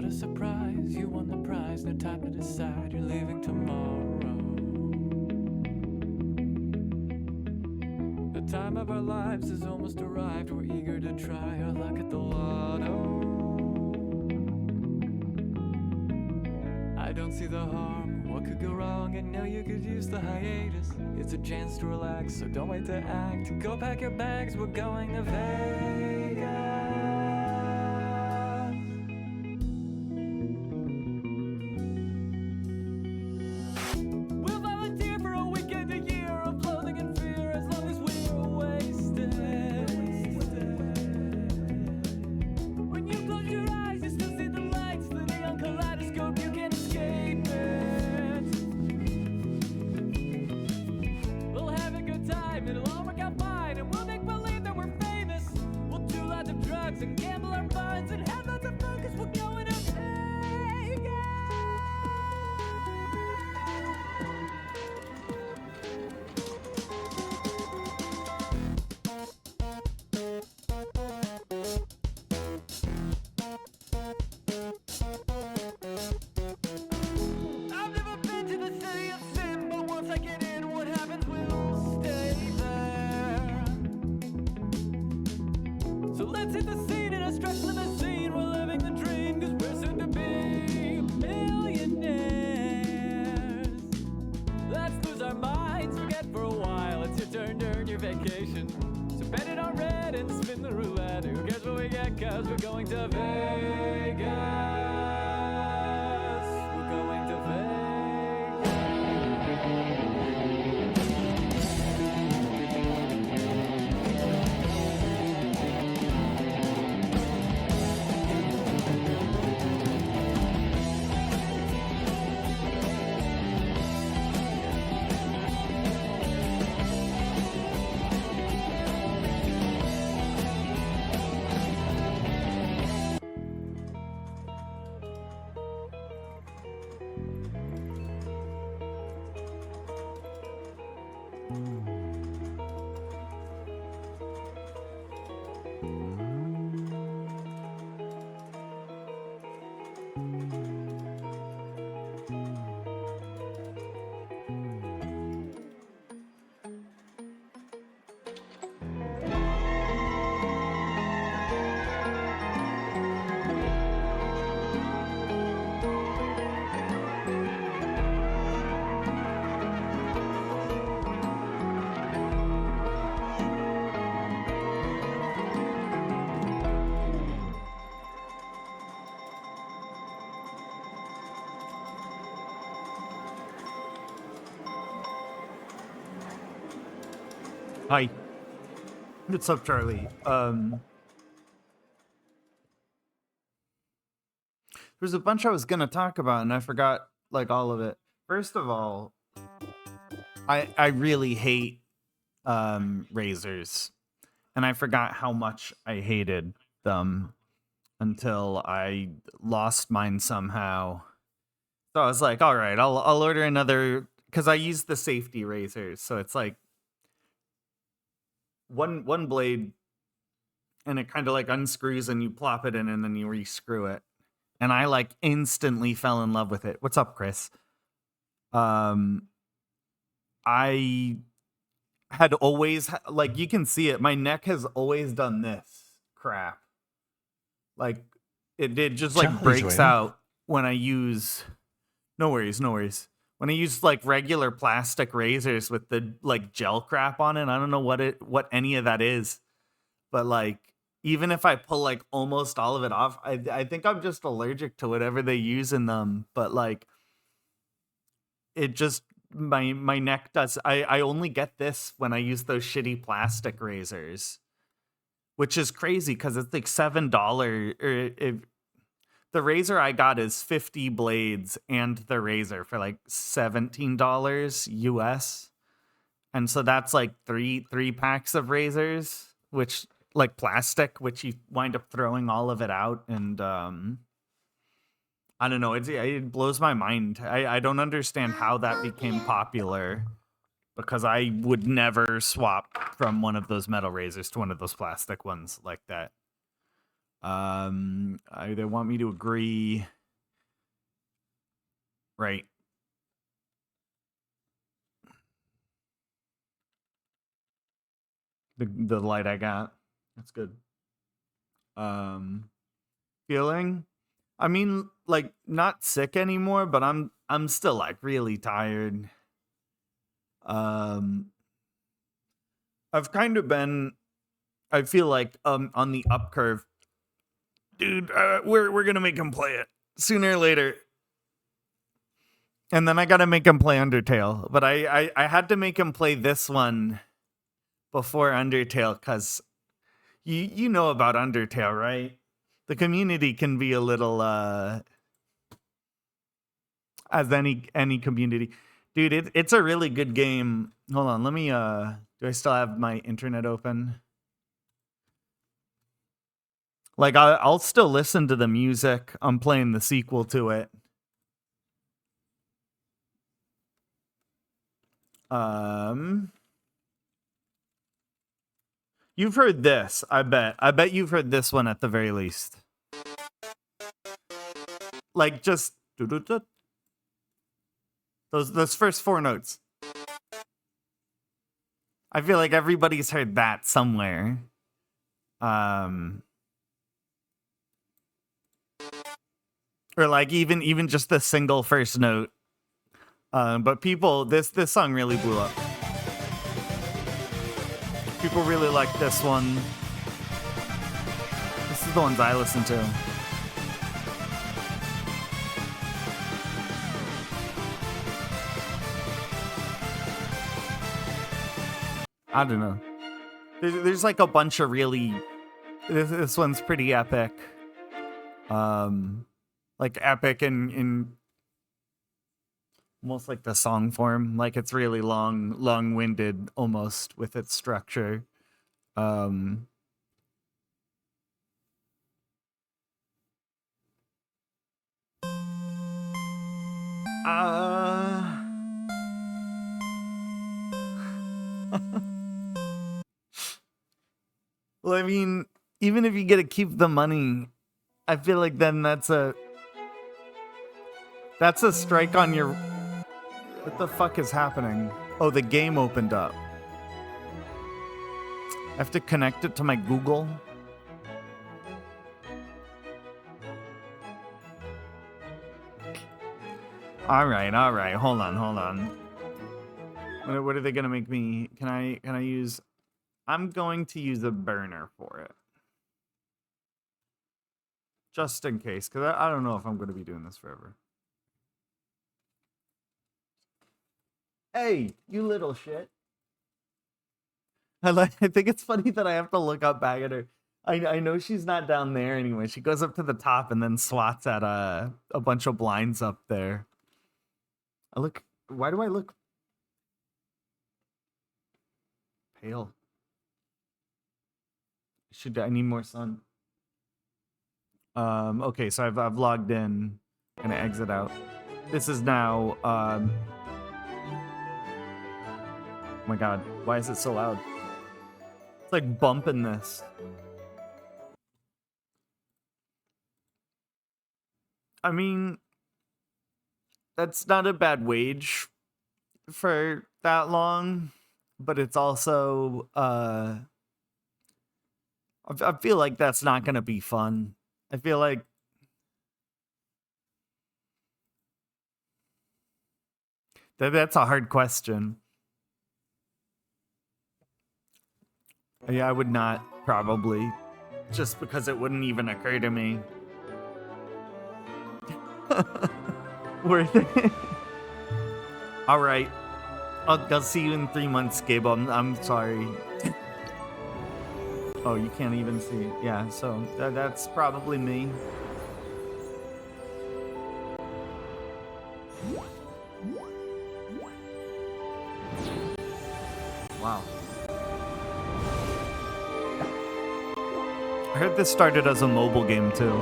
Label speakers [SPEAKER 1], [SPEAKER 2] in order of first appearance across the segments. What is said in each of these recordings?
[SPEAKER 1] a surprise. You won the prize, no time to decide. You're leaving tomorrow. The time of our lives has almost arrived. We're eager to try our luck at the lotto. I don't see the harm, what could go wrong? I know you could use the hiatus. It's a chance to relax, so don't wait to act. Go pack your bags, we're going to Vegas. We'll volunteer for a weekend a year of clothing and fear, as long as we're wasted. When you close your eyes, you still see the lights, the neon kaleidoscope, you can't escape it. We'll have a good time, it'll all work out fine, and we'll make believe that we're famous. We'll do lots of drugs and gamble our funds and have lots of fun, 'cause we're going to Vegas. I've never been to the city of sin, but once I get in, what happens will stay there. So let's hit the scene in a stretch limousine. We're living the dream, 'cause we're soon to be millionaires. Let's lose our minds, forget for a while. It's your turn to earn your vacation. So bet it on red and spin the roulette. Who cares what we get, 'cause we're going to Vegas. We're going to Vegas.
[SPEAKER 2] Hi. What's up, Charlie? There's a bunch I was gonna talk about and I forgot like all of it. First of all, I really hate razors. And I forgot how much I hated them until I lost mine somehow. So I was like, all right, I'll order another, because I use the safety razors. So it's like one blade, and it kind of like unscrews and you plop it in and then you rescrew it. And I like instantly fell in love with it. What's up, Chris? I had always like, you can see it. My neck has always done this crap. Like it just like
[SPEAKER 3] Charlie's
[SPEAKER 2] breaks
[SPEAKER 3] waiting.
[SPEAKER 2] out when I use. No worries, no worries. When I use like regular plastic razors with the like gel crap on it, I don't know what any of that is, but like even if I pull like almost all of it off, I think I'm just allergic to whatever they use in them. But like it just my neck does. I only get this when I use those shitty plastic razors, which is crazy because it's like $7. The razor I got is 50 blades and the razor for like $17 US. And so that's like three packs of razors, which like plastic, which you wind up throwing all of it out. And I don't know. It blows my mind. I don't understand how that became popular, because I would never swap from one of those metal razors to one of those plastic ones like that. They want me to agree. Right. The light I got. That's good. Feeling, I mean, like not sick anymore, but I'm still like really tired. Um I've kind of been, I feel like on the up curve. Dude, we're going to make him play it sooner or later. And then I got to make him play Undertale, but I had to make him play this one before Undertale cuz you know about Undertale, right? The community can be a little as any community. Dude, it's a really good game. Hold on, let me do I still have my internet open? Like I'll still listen to the music. I'm playing the sequel to it. You've heard this, I bet. I bet you've heard this one at the very least. Like just those first 4 notes. I feel like everybody's heard that somewhere. Or like even just the single first note. But people, this song really blew up. People really like this one. This is the ones I listen to. I don't know. There's like a bunch of really. This one's pretty epic. Like epic in almost like the song form. Like it's really long-winded almost with its structure. Well, I mean, even if you get to keep the money, I feel like then that's a strike on your. What the fuck is happening? Oh, the game opened up. I have to connect it to my Google. All right. Hold on. What are they gonna make me? Can I use? I'm going to use a burner for it, just in case, because I don't know if I'm going to be doing this forever. Hey, you little shit. I think it's funny that I have to look up back at her. I know she's not down there anyway. She goes up to the top and then swats at a bunch of blinds up there. Why do I look pale? I need more sun. Okay, so I've logged in. Gonna exit out. This is now oh my god, why is it so loud? It's like bumping this. I mean, that's not a bad wage for that long, but it's also I feel like that's not gonna be fun. I feel like that's a hard question. Yeah, I would not, probably. Just because it wouldn't even occur to me. Worth it. All right. I'll see you in 3 months, Gabe. I'm sorry. Oh, you can't even see. Yeah, so that's probably me. Wow. I heard this started as a mobile game too.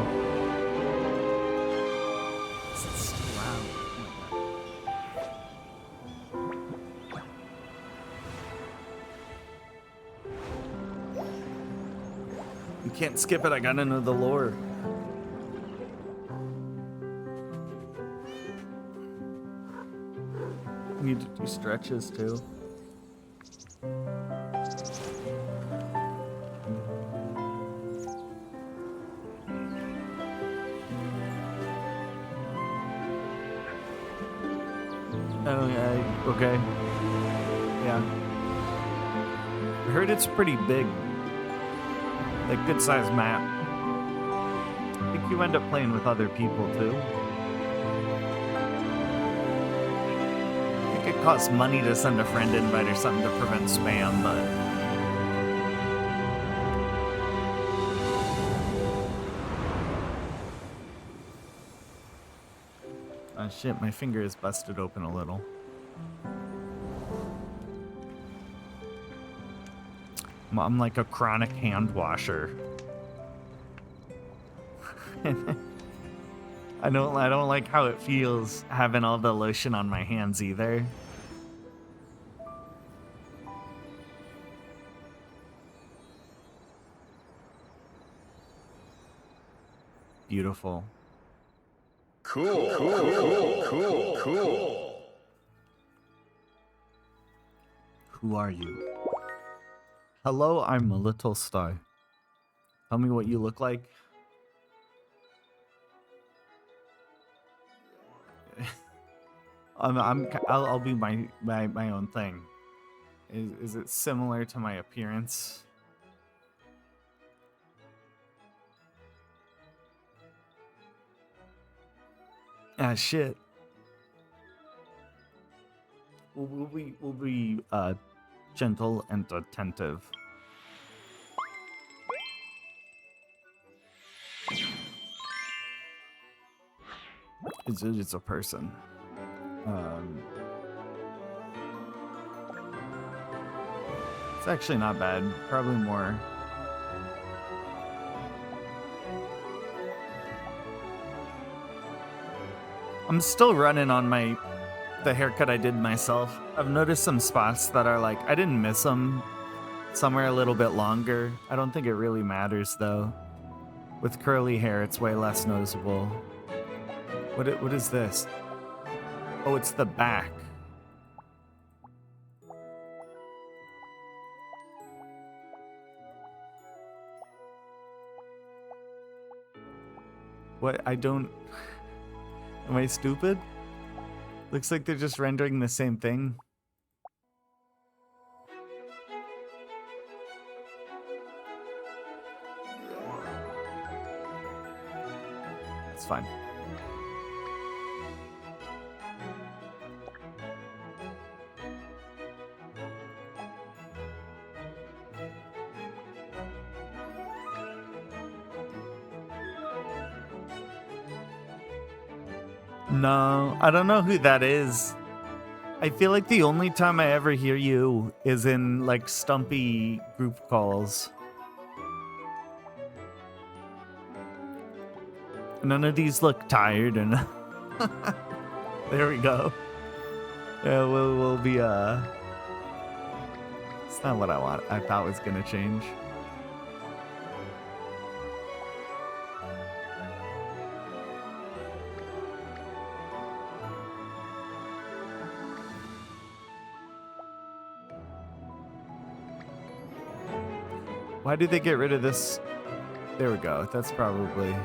[SPEAKER 2] You can't skip it, I gotta know the lore. He stretches too. Oh, yeah, okay. Yeah. I heard it's pretty big. Like, good sized map. I think you end up playing with other people too. I think it costs money to send a friend invite or something to prevent spam, but. Oh shit, my finger is busted open a little. I'm like a chronic hand washer. I don't like how it feels having all the lotion on my hands either. Beautiful. Cool. Who are you? Hello, I'm a little star. Tell me what you look like. I'll be my own thing. Is it similar to my appearance? Ah, shit. We'll be gentle and attentive. It's a person. It's actually not bad. Probably more. I'm still running on the haircut I did myself. I've noticed some spots that are like, I didn't miss them. Somewhere a little bit longer. I don't think it really matters though. With curly hair, it's way less noticeable. What is this? Oh, it's the back. What? I don't... Am I stupid? Looks like they're just rendering the same thing. It's fine. No, I don't know who that is. I feel like the only time I ever hear you is in like stumpy group calls. None of these look tired and there we go. Yeah, we'll be it's not what I thought was gonna change. Why did they get rid of this? There we go. That's probably...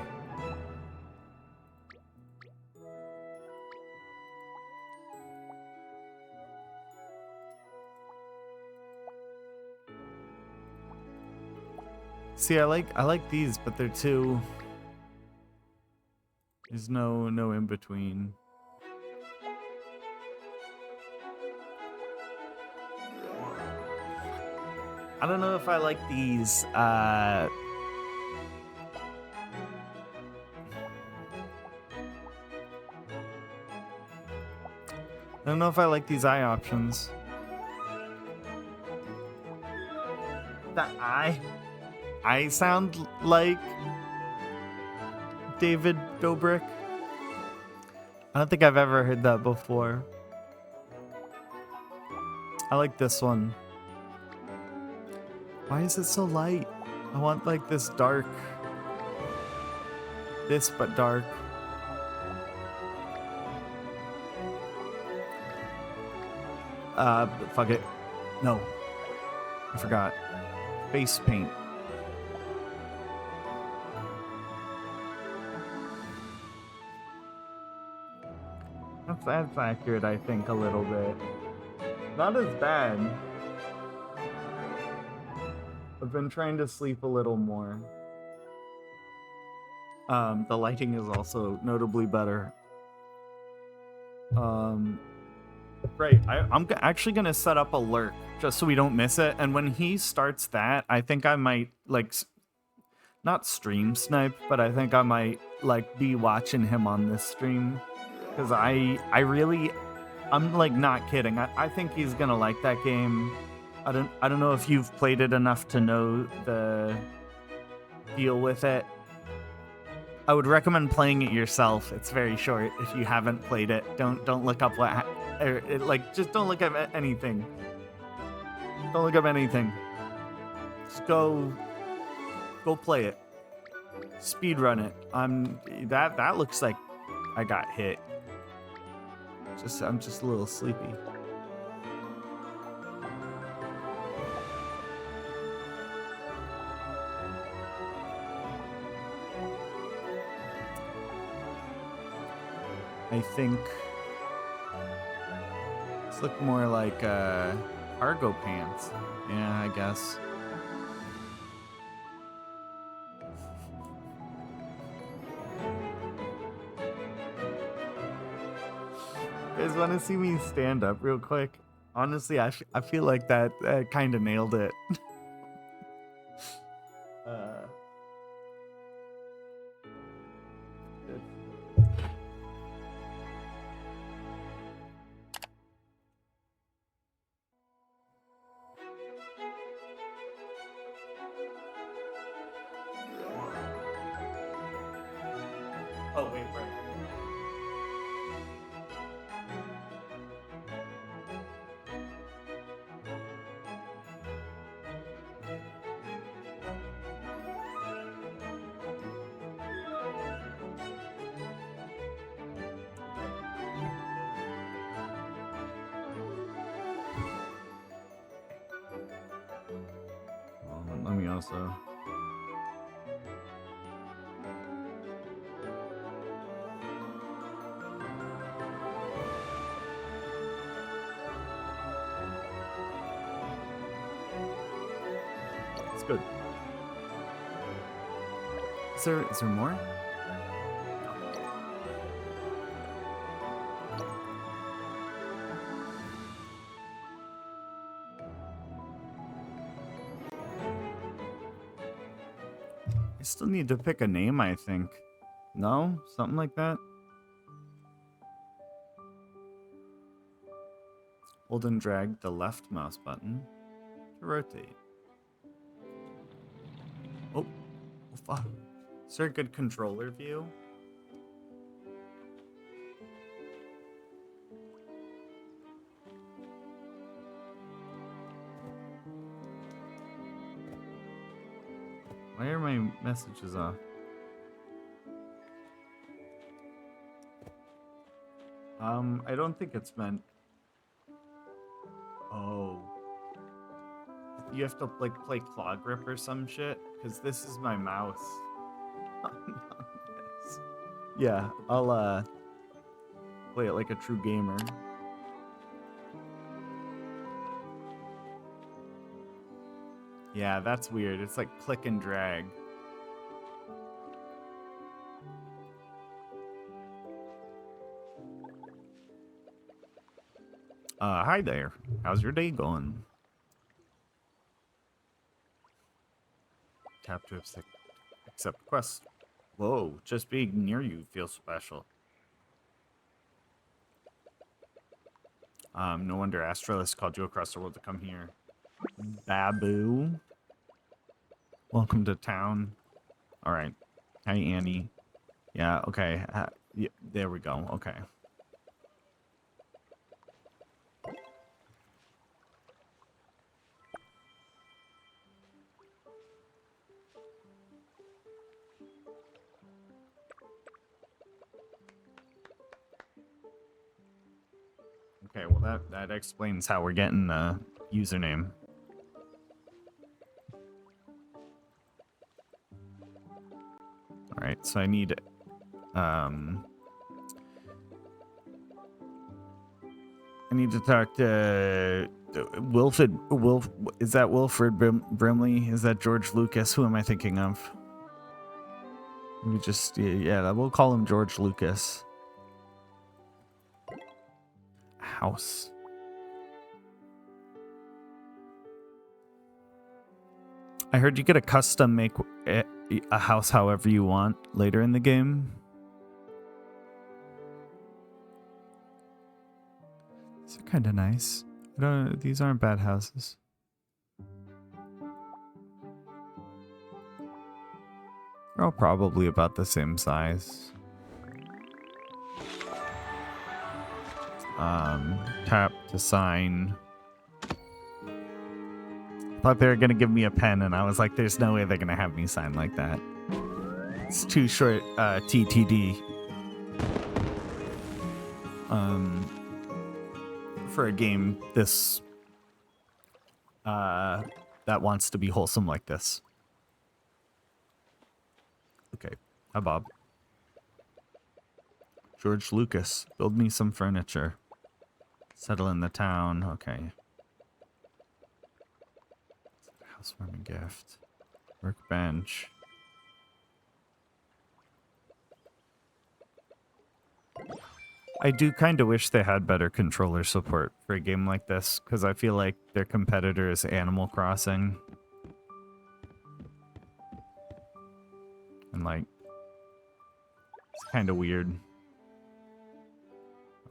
[SPEAKER 2] See, I like these, but they're too... There's no in between. I don't know if I like these, I don't know if I like these eye options. That I sound like David Dobrik. I don't think I've ever heard that before. I like this one. Why is it so light? I want like this dark. This but dark. Fuck it. No. I forgot. Face paint. That's accurate, I think, a little bit. Not as bad. I've been trying to sleep a little more. The lighting is also notably better. Great. I'm actually gonna set up a lurk just so we don't miss it. And when he starts that, I think I might like not stream snipe, but I think I might like be watching him on this stream because I'm like not kidding. I think he's gonna like that game. I don't know if you've played it enough to know the deal with it. I would recommend playing it yourself. It's very short. If you haven't played it, don't look up just don't look at anything. Don't look up anything. Just go play it. Speedrun it. That looks like I got hit. I'm just a little sleepy. I think this look more like cargo pants. Yeah, I guess. You guys want to see me stand up real quick? Honestly, I feel like that kind of nailed it. Oh, wait, right. Let me also. It's good. Is there more? I still need to pick a name, I think. No? Something like that? Hold and drag the left mouse button to rotate. Oh, fuck. Is there a good controller view? Why are my messages off? I don't think it's meant. Oh. You have to like play claw grip or some shit? Because this is my mouse. Yeah, I'll play it like a true gamer. Yeah, that's weird. It's like click and drag. Hi there. How's your day going? Tap to accept quest. Whoa, just being near you feels special. No wonder Astralis called you across the world to come here. Babu. Welcome to town. All right. Hi, Annie. Yeah, okay. Yeah, there we go. Okay. Okay, well that explains how we're getting the username. All right, so I need to talk to is that Wilfred Brimley? Is that George Lucas? Who am I thinking of? We just, yeah, we'll call him George Lucas. House. I heard you get a custom make a house however you want later in the game. These are kind of nice. These aren't bad houses. They're all probably about the same size. Tap to sign. Thought they were gonna give me a pen, and I was like, "There's no way they're gonna have me sign like that." It's too short. TTD. For a game this that wants to be wholesome like this. Okay, hi Bob. George Lucas, build me some furniture. Settle in the town. Okay. Housewarming gift. Workbench. I do kind of wish they had better controller support for a game like this, because I feel like their competitor is Animal Crossing. And like, it's kind of weird.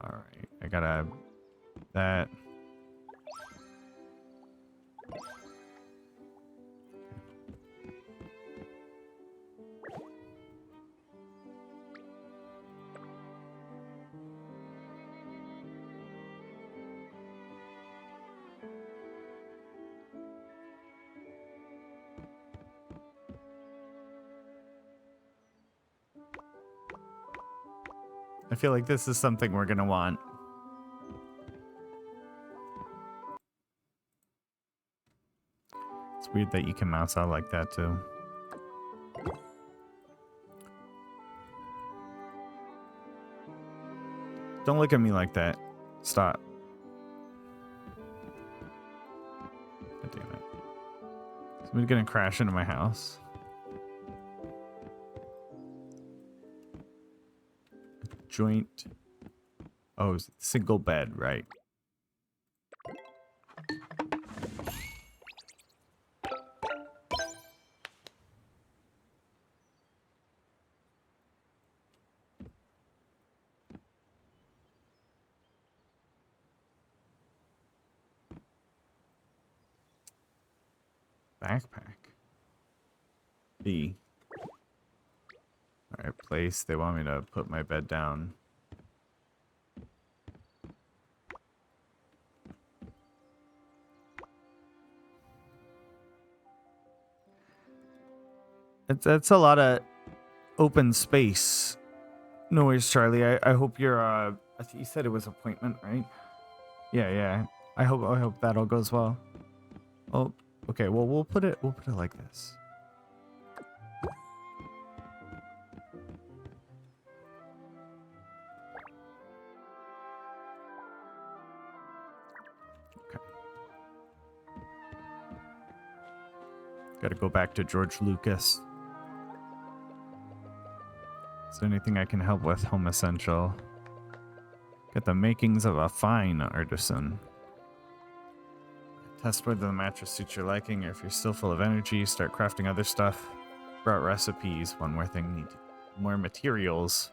[SPEAKER 2] Alright, I gotta... that... I feel like this is something we're gonna want. It's weird that you can mouse out like that too. Don't look at me like that. Stop. God damn it. Somebody's gonna crash into my house. Joint. Oh, single bed, right. Backpack. B. Alright, place. They want me to put my bed down. That's a lot of open space. No worries, Charlie. I hope you're I think you said it was appointment, right? Yeah. I hope that all goes well. Oh, okay. Well, we'll put it like this. Okay. Got to go back to George Lucas. Is there anything I can help with? Home essential. Got the makings of a fine artisan. Test whether the mattress suits your liking, or if you're still full of energy, start crafting other stuff. Brought recipes. One more thing. Need more materials.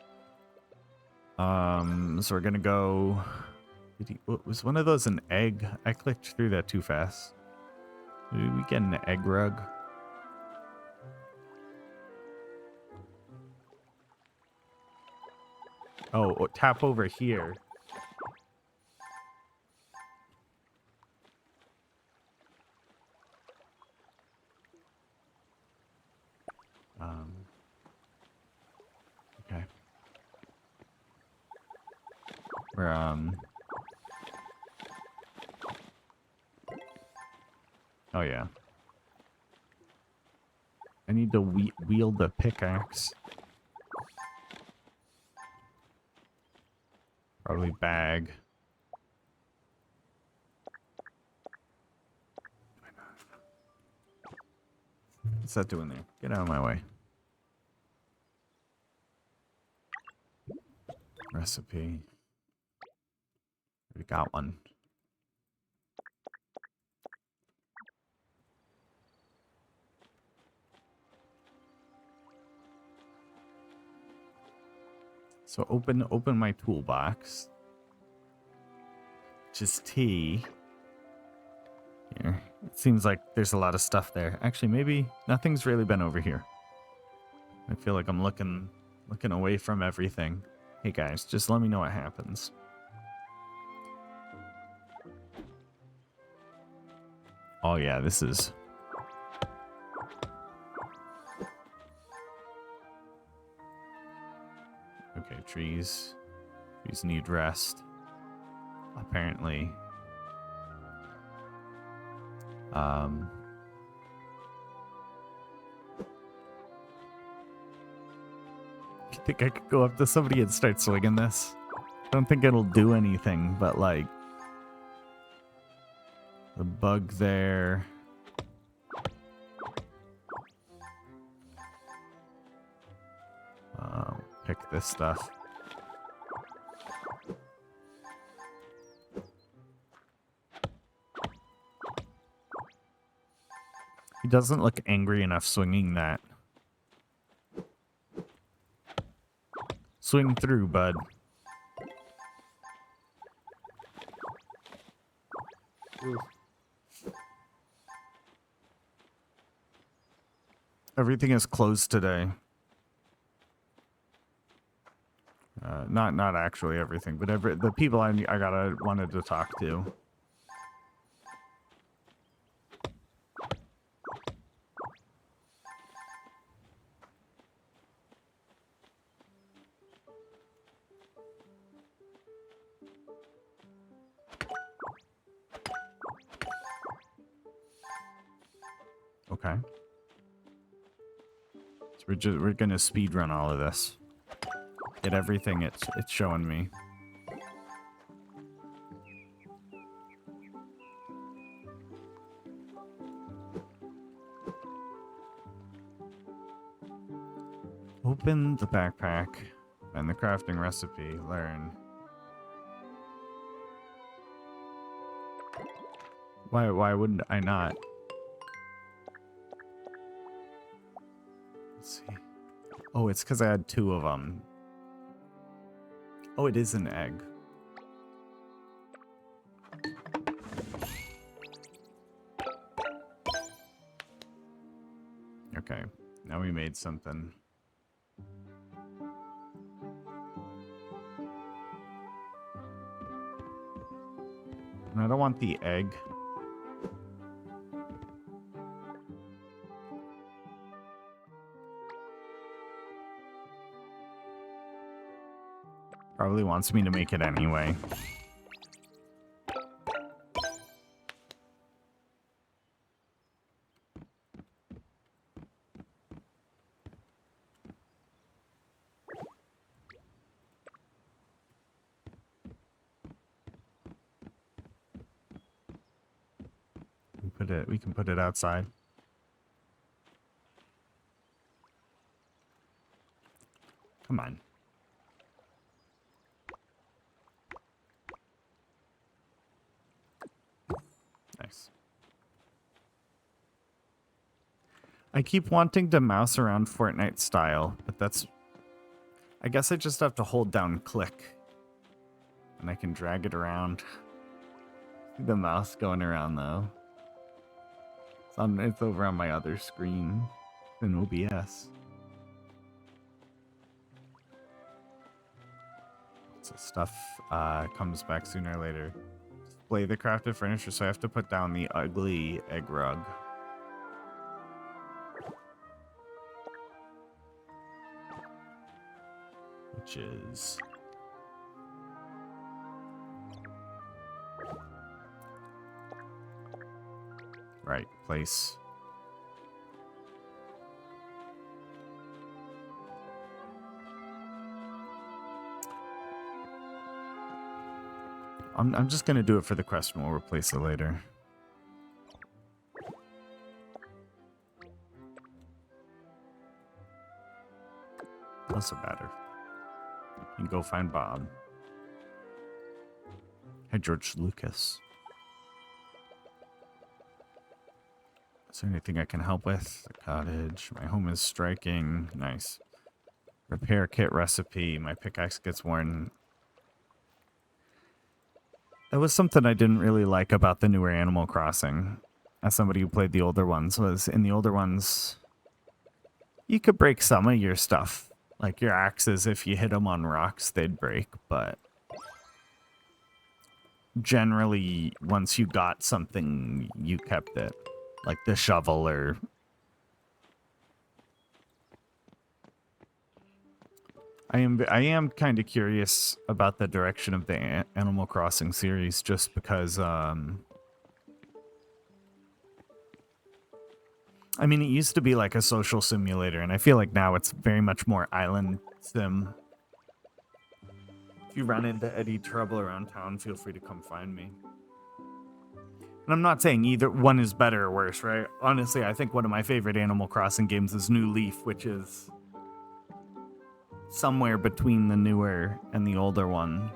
[SPEAKER 2] So we're gonna go. Was one of those an egg? I clicked through that too fast. Did we get an egg rug? Oh, tap over here. Okay. We're Oh, yeah. I need to wield the pickaxe. Probably bag. What's that doing there? Get out of my way. Recipe. We got one. So open my toolbox. Just tea. Here. It seems like there's a lot of stuff there. Actually, maybe nothing's really been over here. I feel like I'm looking away from everything. Hey guys, just let me know what happens. Oh yeah, this is... Okay, trees. Trees need rest. Apparently. You think I could go up to somebody and start swinging this? I don't think it'll do anything, but like... The bug there... Pick this stuff. He doesn't look angry enough swinging that. Swing through, bud. Ooh. Everything is closed today. Not actually everything, but the people I wanted to talk to. Okay. So we're gonna speed run all of this. Get everything it's showing me. Open the backpack and the crafting recipe. Learn. Why wouldn't I not? Let's see. Oh, it's because I had 2 of them. Oh, it is an egg. Okay, now we made something. And I don't want the egg. Probably wants me to make it anyway. We can put it outside. Come on. Nice. I keep wanting to mouse around Fortnite style, but that's... I guess I just have to hold down click. And I can drag it around. See the mouse going around though. It's over on my other screen in OBS. So stuff comes back sooner or later. Display the crafted furniture, so I have to put down the ugly egg rug. Which is... Right place. I'm just gonna do it for the quest and we'll replace it later. Also better. You can go find Bob. Hey, George Lucas. Is there anything I can help with? The cottage. My home is striking. Nice. Repair kit recipe. My pickaxe gets worn. That was something I didn't really like about the newer Animal Crossing. As somebody who played the older ones, was in the older ones, you could break some of your stuff. Like your axes, if you hit them on rocks, they'd break. But generally, once you got something, you kept it. Like the shovel or... I am kind of curious about the direction of the Animal Crossing series, just because, I mean, it used to be like a social simulator, and I feel like now it's very much more island sim. If you run into any trouble around town, feel free to come find me. And I'm not saying either one is better or worse, right? Honestly, I think one of my favorite Animal Crossing games is New Leaf, which is somewhere between the newer and the older one.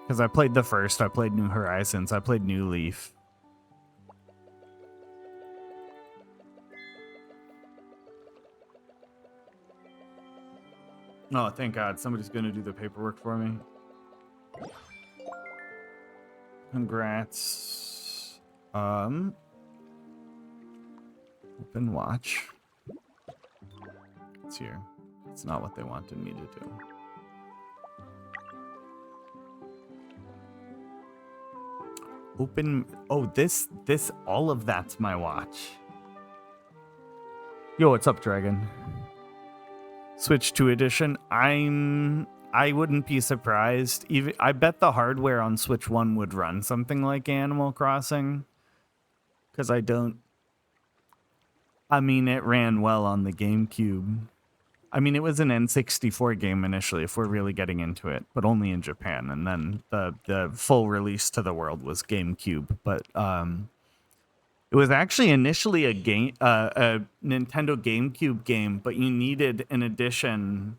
[SPEAKER 2] Because I played the first, I played New Horizons, I played New Leaf. Oh, thank God, somebody's gonna do the paperwork for me. Congrats. Open watch. It's here. It's not what they wanted me to do. Open. Oh, this, all of that's my watch. Yo, what's up, Dragon? Switch 2 edition. I wouldn't be surprised. Even I bet the hardware on Switch 1 would run something like Animal Crossing. Because I mean, it ran well on the GameCube. I mean, it was an N64 game initially, if we're really getting into it, but only in Japan. And then the full release to the world was GameCube. But it was actually initially a Nintendo GameCube game, but you needed an edition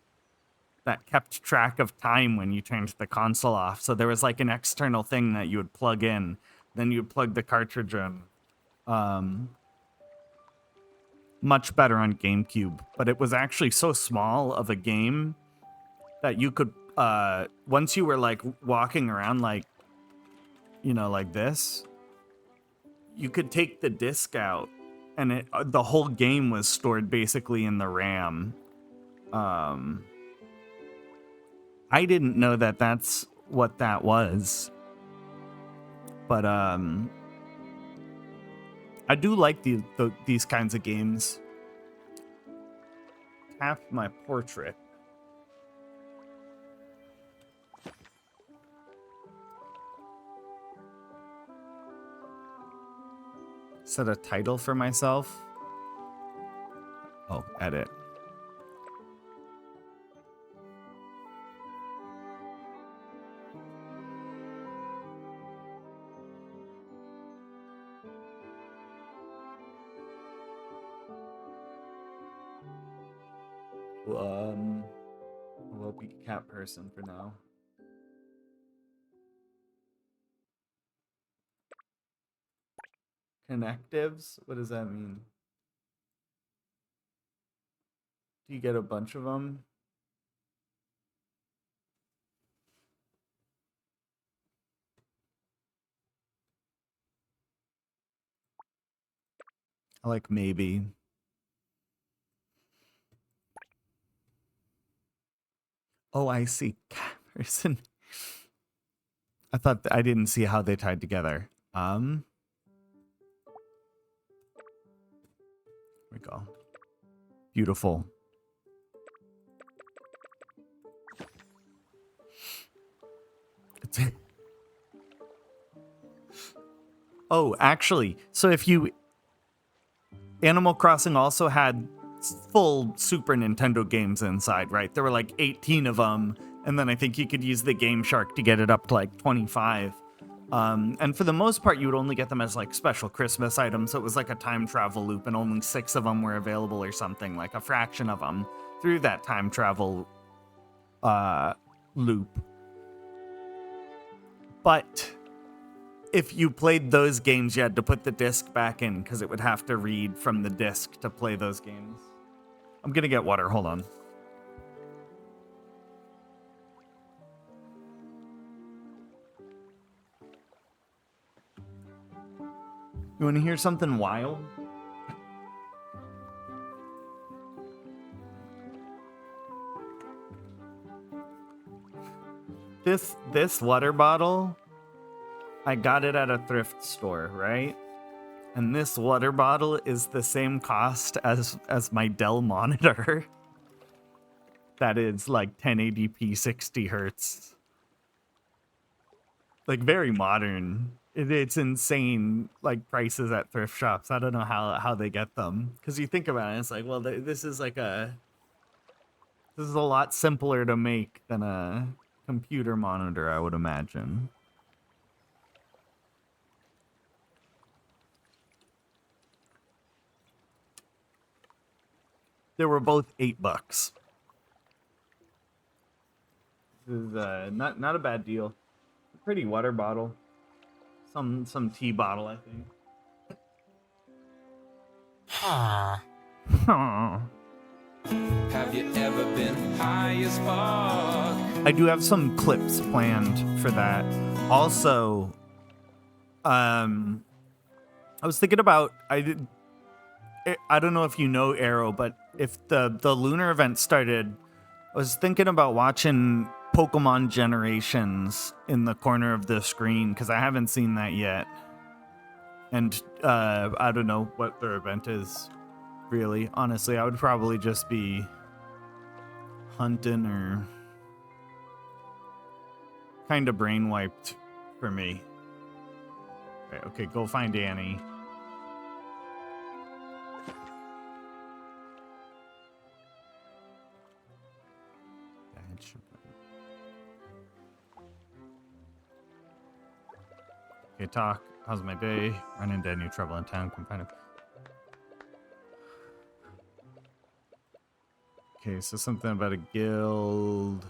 [SPEAKER 2] that kept track of time when you turned the console off. So there was like an external thing that you would plug in, then you would plug the cartridge in. Much better on GameCube, but it was actually so small of a game that you could, once you were like walking around like, you know, like this, you could take the disc out and the whole game was stored basically in the RAM. I didn't know that that's what that was, but I do like these kinds of games. Tap my portrait. Set a title for myself. Oh, edit. We'll be cat person for now. Connectives? What does that mean? Do you get a bunch of them? Like maybe. Oh, I see. Cat person. I thought I didn't see how they tied together. Here we go. Beautiful. Oh, actually, so if you... Animal Crossing also had full Super Nintendo games inside, right? There were like 18 of them, and then I think you could use the Game Shark to get it up to like 25. And for the most part, you would only get them as like special Christmas items. So it was like a time travel loop, and only 6 of them were available or something, like a fraction of them through that time travel loop. But if you played those games, you had to put the disc back in because it would have to read from the disc to play those games. I'm gonna get water. Hold on. You want to hear something wild? This water bottle, I got it at a thrift store, right? And this water bottle is the same cost as my Dell monitor. That is like 1080p 60 hertz. Like very modern. It's insane, like prices at thrift shops. I don't know how they get them. Because you think about it, it's like, well, this is a lot simpler to make than a computer monitor, I would imagine. They were both $8. This is not a bad deal. A pretty water bottle. Some tea bottle, I think.
[SPEAKER 1] Have you ever been high as fuck?
[SPEAKER 2] I do have some clips planned for that. Also, I was thinking about I don't know if you know Arrow, but if the lunar event started, I was thinking about watching Pokemon Generations in the corner of the screen because I haven't seen that yet. And I don't know what their event is, really. Honestly, I would probably just be hunting or kind of brain wiped for me. Okay, go find Annie. Okay, talk. How's my day? Run into any trouble in town? Can find it. Okay, so something about a guild.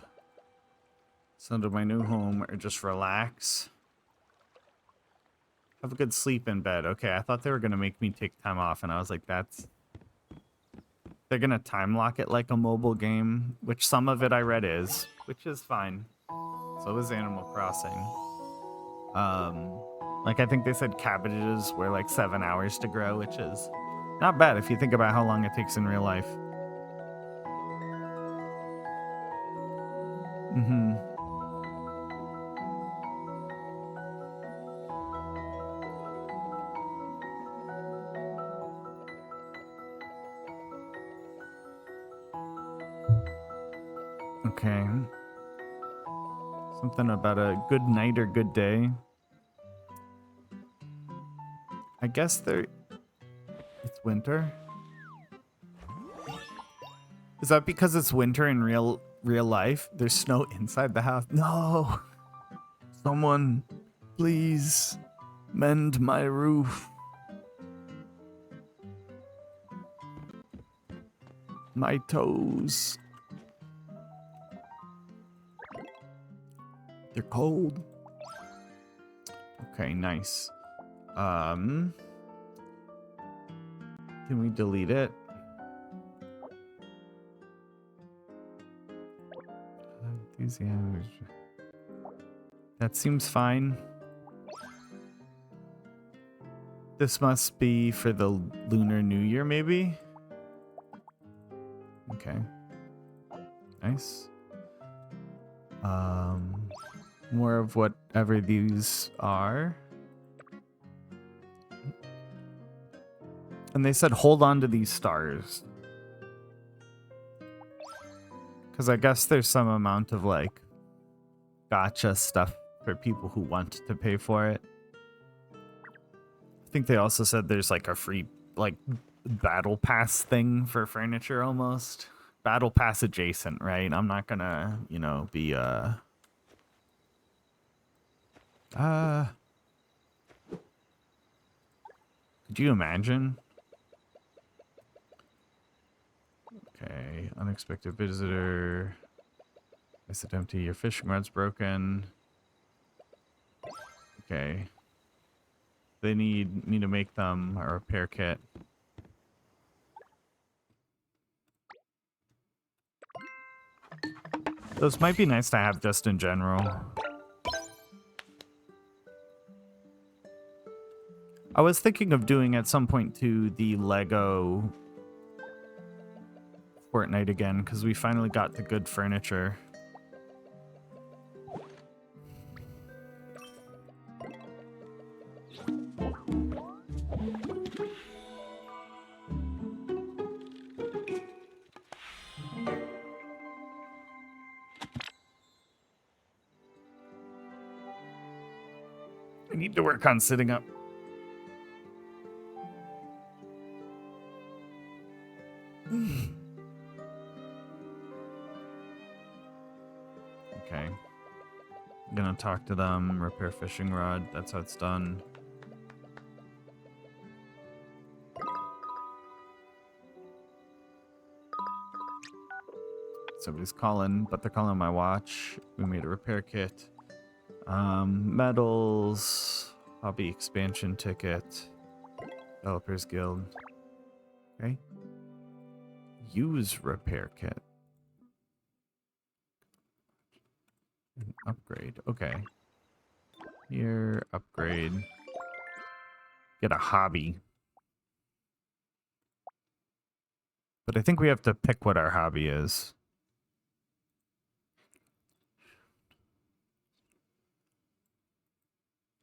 [SPEAKER 2] Send to my new home or just relax. Have a good sleep in bed. Okay, I thought they were going to make me take time off, and I was like, they're going to time lock it like a mobile game, which some of it I read is, which is fine. So is Animal Crossing. Like I think they said cabbages were like 7 hours to grow, which is not bad if you think about how long it takes in real life. Mm-hmm. Okay. Something about a good night or good day. I guess it's winter. Is that because it's winter in real life? There's snow inside the house. No. Someone, please mend my roof. My toes. They're cold. Okay, nice. Can we delete it? That seems fine. This must be for the Lunar New Year, maybe? Okay. Nice. More of whatever these are. And they said hold on to these stars. Because I guess there's some amount of like gotcha stuff for people who want to pay for it. think they also said there's like a free like battle pass thing for furniture almost. Battle pass adjacent, right? I'm not gonna, you know, be could you imagine? Okay, unexpected visitor. Is it empty? Your fishing rod's broken. Okay. They need me to make them a repair kit. Those might be nice to have just in general. I was thinking of doing at some point to the Lego Fortnite again, because we finally got the good furniture. I need to work on sitting up. Okay. I'm gonna talk to them, repair fishing rod. That's how it's done. Somebody's calling, but they're calling my watch. We made a repair kit. Medals, hobby expansion ticket, developers guild. Okay. Use repair kit. An upgrade. Okay. Here, upgrade. Get a hobby. But I think we have to pick what our hobby is.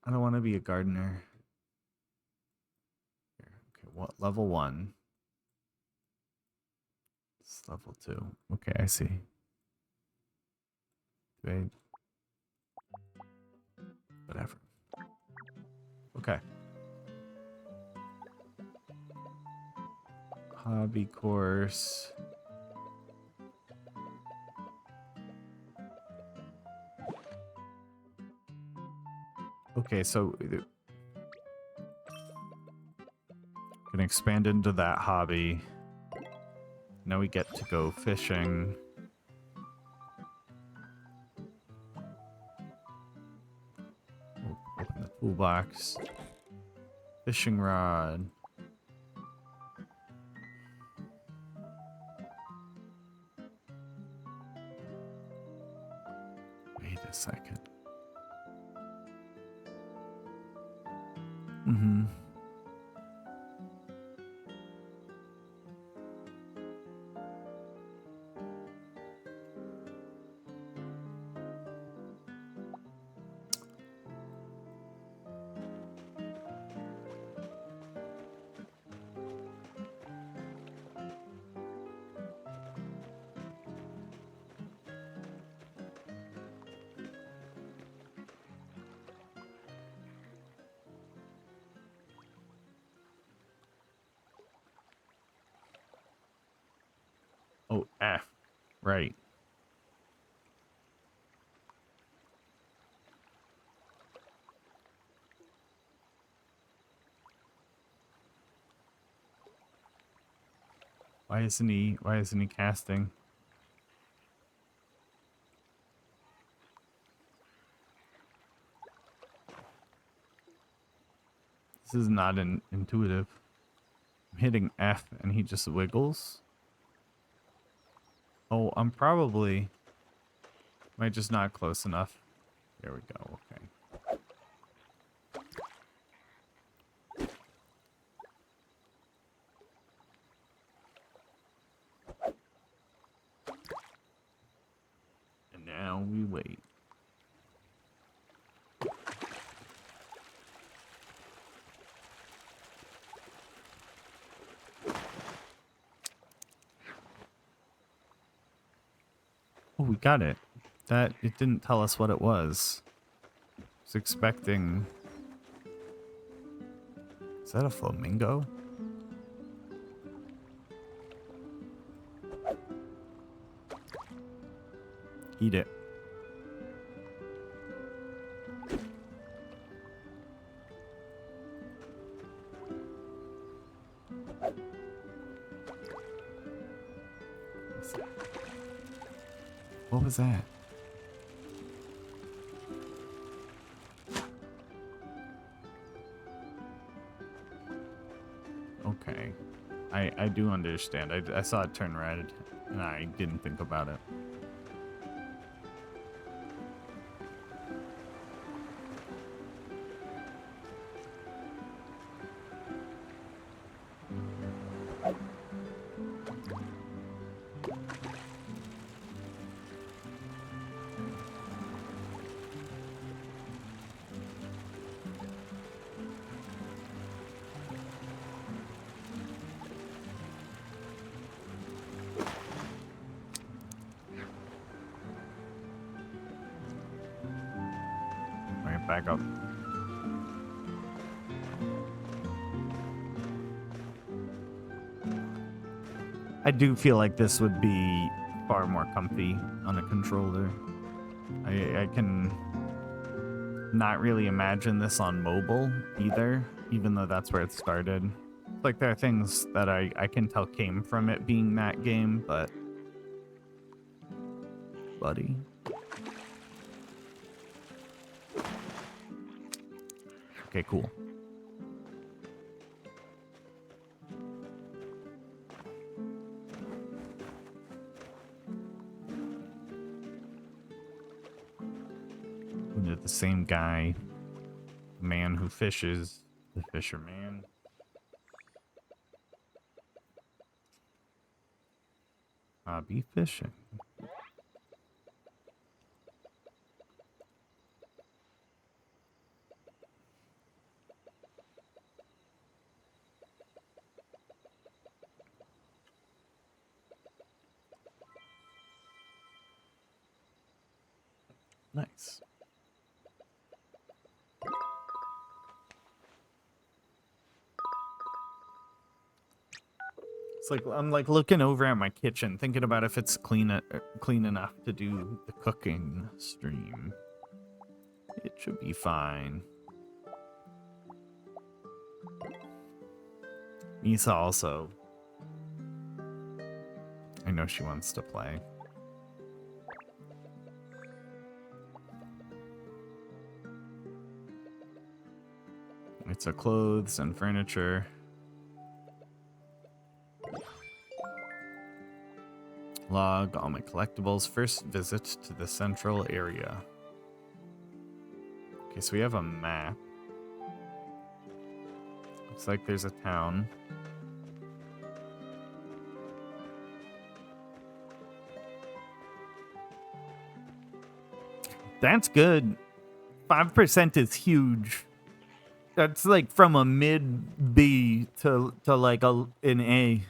[SPEAKER 2] I don't want to be a gardener. Okay, what level 1? It's level 2. Okay, I see. Wait. Whatever. Okay. Hobby course. Okay, so can expand into that hobby. Now we get to go fishing. Open the toolbox. Fishing rod. Wait a second. Mm-hmm. Oh, F. Right. Why isn't he casting? This is not intuitive. I'm hitting F and he just wiggles. Oh, I'm probably might just not close enough. There we go. Okay. And now we wait. Oh, we got it. That it didn't tell us what it was. I was expecting Is that a flamingo? Eat it. What was that? Okay. I do understand. I saw it turn red, and I didn't think about it. Alright, back up. I do feel like this would be far more comfy on a controller. I can not really imagine this on mobile either, even though that's where it started. Like, there are things that I can tell came from it being that game, but... Buddy. Okay, cool. The same guy, the man who fishes, the fisherman. Hobby fishing. Nice. It's like I'm like looking over at my kitchen, thinking about if it's clean enough to do the cooking stream. It should be fine. Misa also. I know she wants to play. It's a clothes and furniture. Log all my collectibles. First visit to the central area. Okay, so we have a map. Looks like there's a town. That's good. 5% is huge. That's like from a mid B to like an A.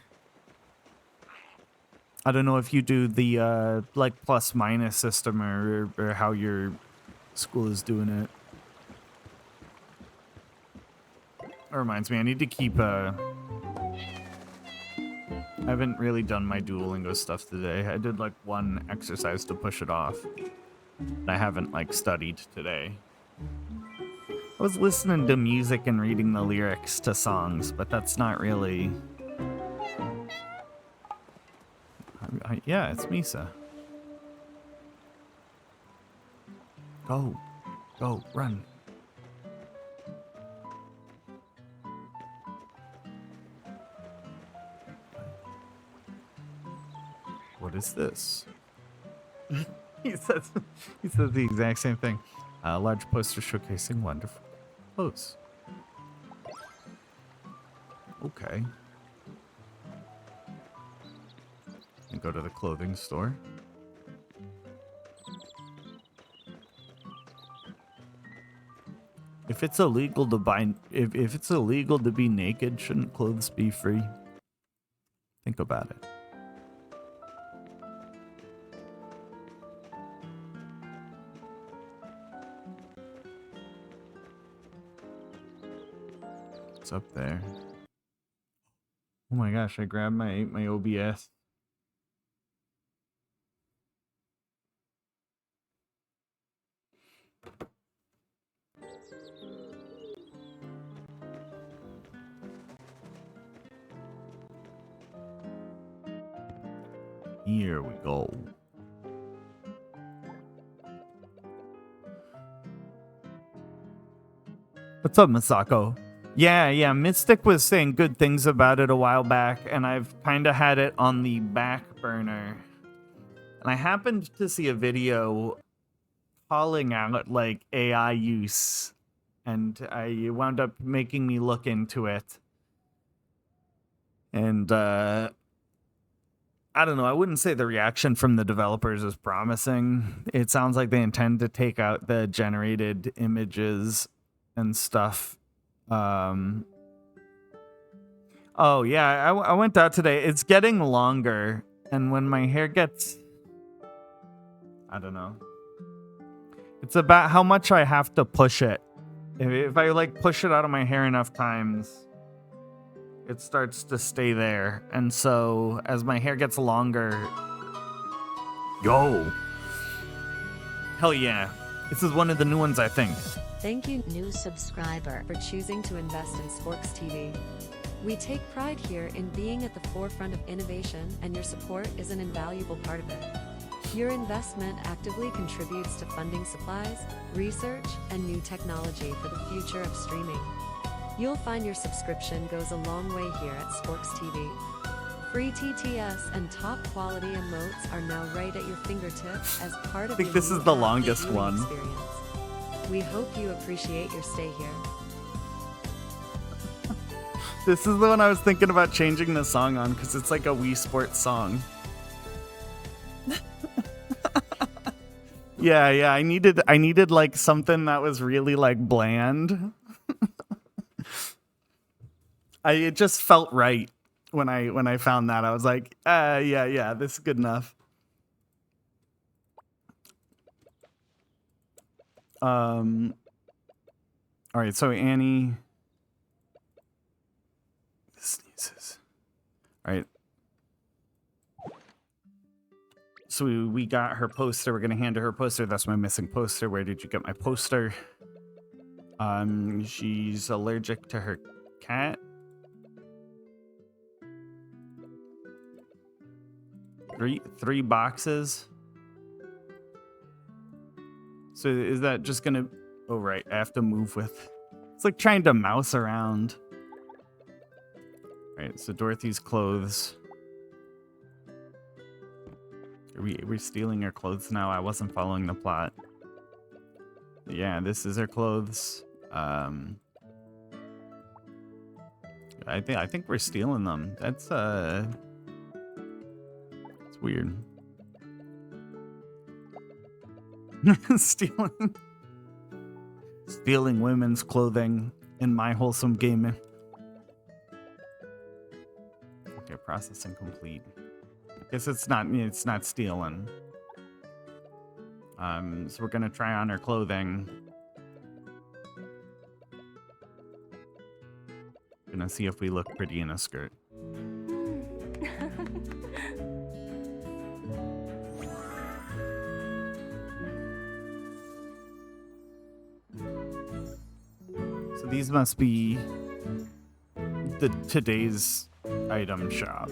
[SPEAKER 2] I don't know if you do the like plus minus system or how your school is doing it. That reminds me, I need to keep I haven't really done my Duolingo stuff today. I did like one exercise to push it off. I haven't like studied today. I was listening to music and reading the lyrics to songs, but that's not really... yeah, it's Misa. Go. Go. Run. What is this? he says the exact same thing. A large poster showcasing wonderful clothes. Okay. And go to the clothing store. If it's illegal to buy, if it's illegal to be naked, shouldn't clothes be free? Think about it. What's up there? Oh my gosh, I grabbed my OBS. Here we go. What's up, Masako? Yeah, Mystic was saying good things about it a while back, and I've kind of had it on the back burner. And I happened to see a video calling out like AI use, and I wound up making me look into it. And I don't know, I wouldn't say the reaction from the developers is promising. It sounds like they intend to take out the generated images and stuff. Oh yeah, I went out today. It's getting longer, and when my hair gets, I don't know. It's about how much I have to push it. If I like push it out of my hair enough times, it starts to stay there. And so as my hair gets longer, yo, hell yeah, this is one of the new ones, I think.
[SPEAKER 3] Thank you, new subscriber, for choosing to invest in Sporks TV. We take pride here in being at the forefront of innovation, and your support is an invaluable part of it. Your investment actively contributes to funding supplies, research, and new technology for the future of streaming. You'll find your subscription goes a long way here at Sporks TV. Free TTS and top quality emotes are now right at your fingertips as part of
[SPEAKER 2] I think
[SPEAKER 3] your
[SPEAKER 2] this
[SPEAKER 3] new
[SPEAKER 2] is the
[SPEAKER 3] app
[SPEAKER 2] longest
[SPEAKER 3] viewing
[SPEAKER 2] one.
[SPEAKER 3] experience. We hope you appreciate your stay here.
[SPEAKER 2] This is the one I was thinking about changing the song on because it's like a Wii Sports song. Yeah, I needed like something that was really like bland. It just felt right when I found that. I was like, yeah, this is good enough. All right, so Annie sneezes. All right. So we got her poster. We're gonna hand her poster. That's my missing poster. Where did you get my poster? She's allergic to her cat. Three boxes. So is that just gonna? Oh right, I have to move with. It's like trying to mouse around. All right, so Dorothy's clothes. Are we stealing her clothes now? I wasn't following the plot. Yeah, this is her clothes. I think we're stealing them. That's it's weird. Stealing women's clothing in my wholesome gaming. Okay, processing complete. Guess it's not stealing. So we're gonna try on her clothing. Gonna see if we look pretty in a skirt. So these must be today's item shop.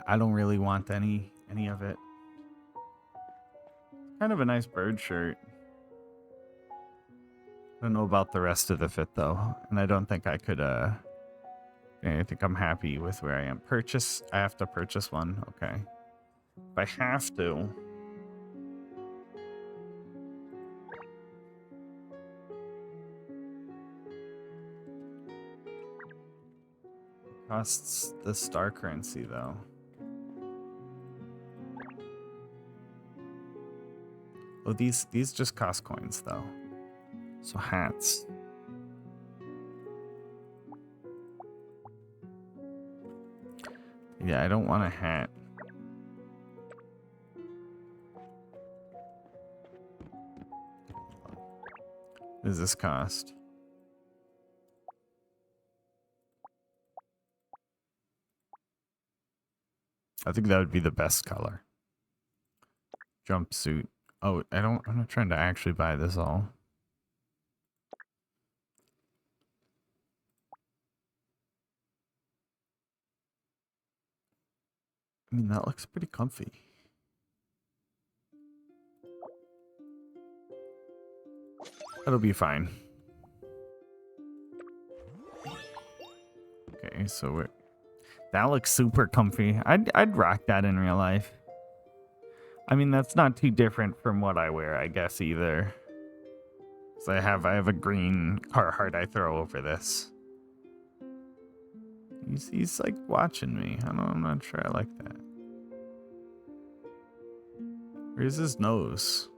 [SPEAKER 2] I don't really want any of it. Kind of a nice bird shirt. I don't know about the rest of the fit though, and I don't think I could I think I'm happy with where I am. Purchase, I have to purchase one. Okay. If I have to. Costs the star currency though. Oh, these just cost coins though. So hats. Yeah, I don't want a hat. What does this cost? I think that would be the best color. Jumpsuit. Oh, I'm not trying to actually buy this all. I mean, that looks pretty comfy. That'll be fine. Okay, so that looks super comfy. I'd rock that in real life. I mean, that's not too different from what I wear, I guess, either. So I have a green Carhartt I throw over this. He's like watching me. I'm not sure I like that. Where's his nose?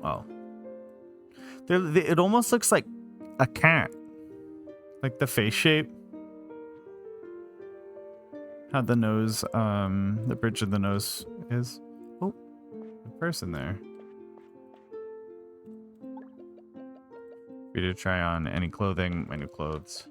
[SPEAKER 2] Oh. It almost looks like a cat. Like the face shape. How the nose, the bridge of the nose is. Oh, a person there. Free to try on any clothing, my new clothes.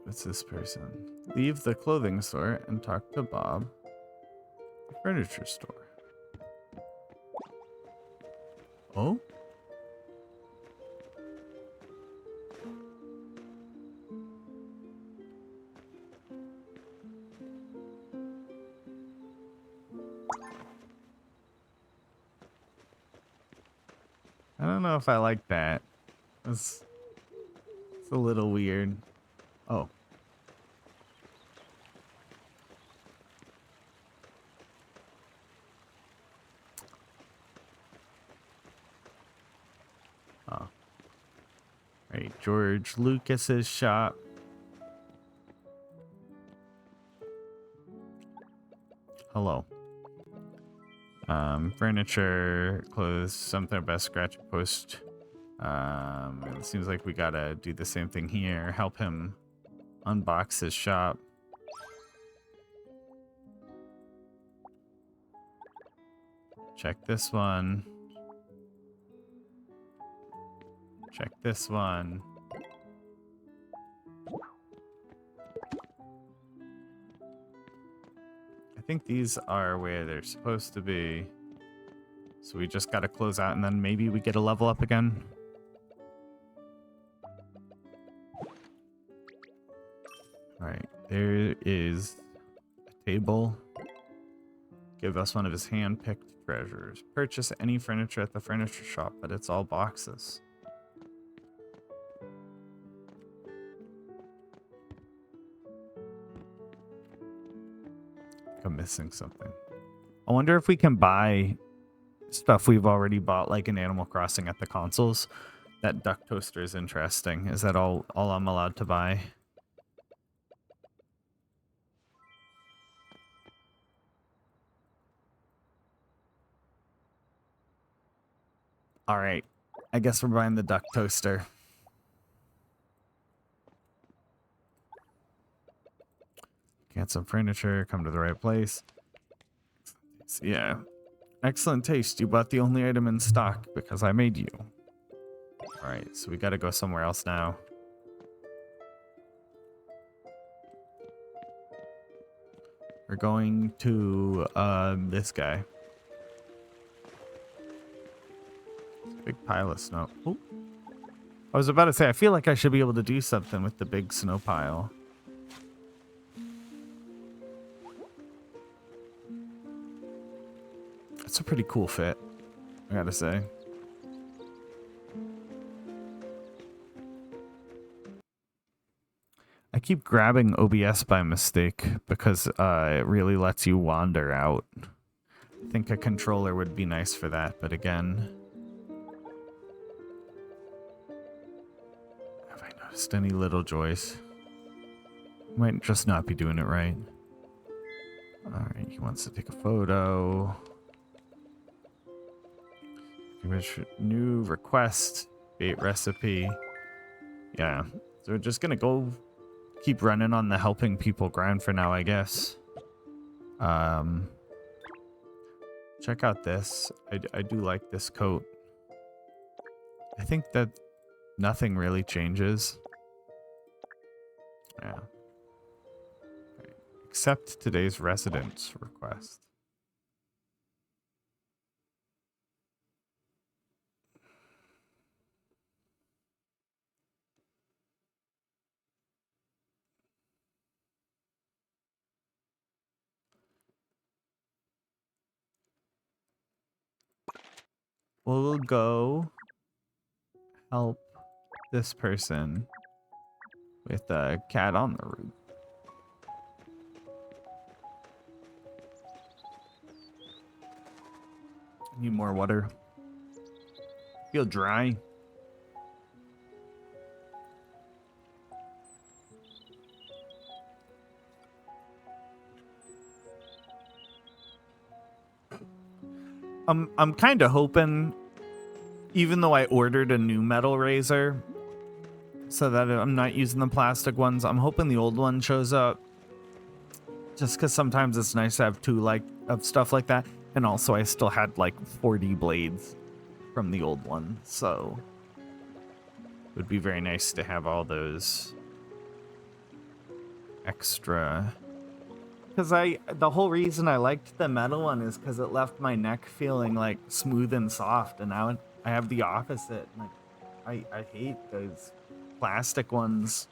[SPEAKER 2] What's this person? Leave the clothing store and talk to Bob. The furniture store. Oh? I don't know if I like that. It's a little weird. Oh. Oh. Right, George Lucas's shop. Hello. Furniture, clothes, something about scratch post. It seems like we gotta do the same thing here. Help him unbox his shop. Check this one. Check this one. I think these are where they're supposed to be. So we just gotta close out and then maybe we get a level up again. Alright, there is a table. Give us one of his hand-picked treasures. Purchase any furniture at the furniture shop, but it's all boxes. I'm missing something. I wonder if we can buy stuff we've already bought, like in Animal Crossing at the consoles. That duck toaster is interesting. Is that all I'm allowed to buy? All right. I guess we're buying the duck toaster. Get some furniture. Come to the right place. Yeah. Excellent taste. You bought the only item in stock because I made you. All right. So we got to go somewhere else now. We're going to this guy. Big pile of snow. Ooh. I was about to say, I feel like I should be able to do something with the big snow pile. That's a pretty cool fit, I gotta say. I keep grabbing OBS by mistake because it really lets you wander out. I think a controller would be nice for that, but again... Have I noticed any little joys? Might just not be doing it right. All right, he wants to take a photo. New request, bait recipe. Yeah, so we're just gonna go keep running on the helping people grind for now, I guess. Check out this. I do like this coat. I think that nothing really changes. Yeah. Okay. Accept today's residence request. We'll go help this person with a cat on the roof. Need more water. Feel dry. I'm kind of hoping, even though I ordered a new metal razor, so that I'm not using the plastic ones, I'm hoping the old one shows up. Just because sometimes it's nice to have two of stuff like that, and also I still had like 40 blades from the old one, so it would be very nice to have all those extra. Because the whole reason I liked the metal one is because it left my neck feeling like smooth and soft, and now I have the opposite. Like, I hate those plastic ones.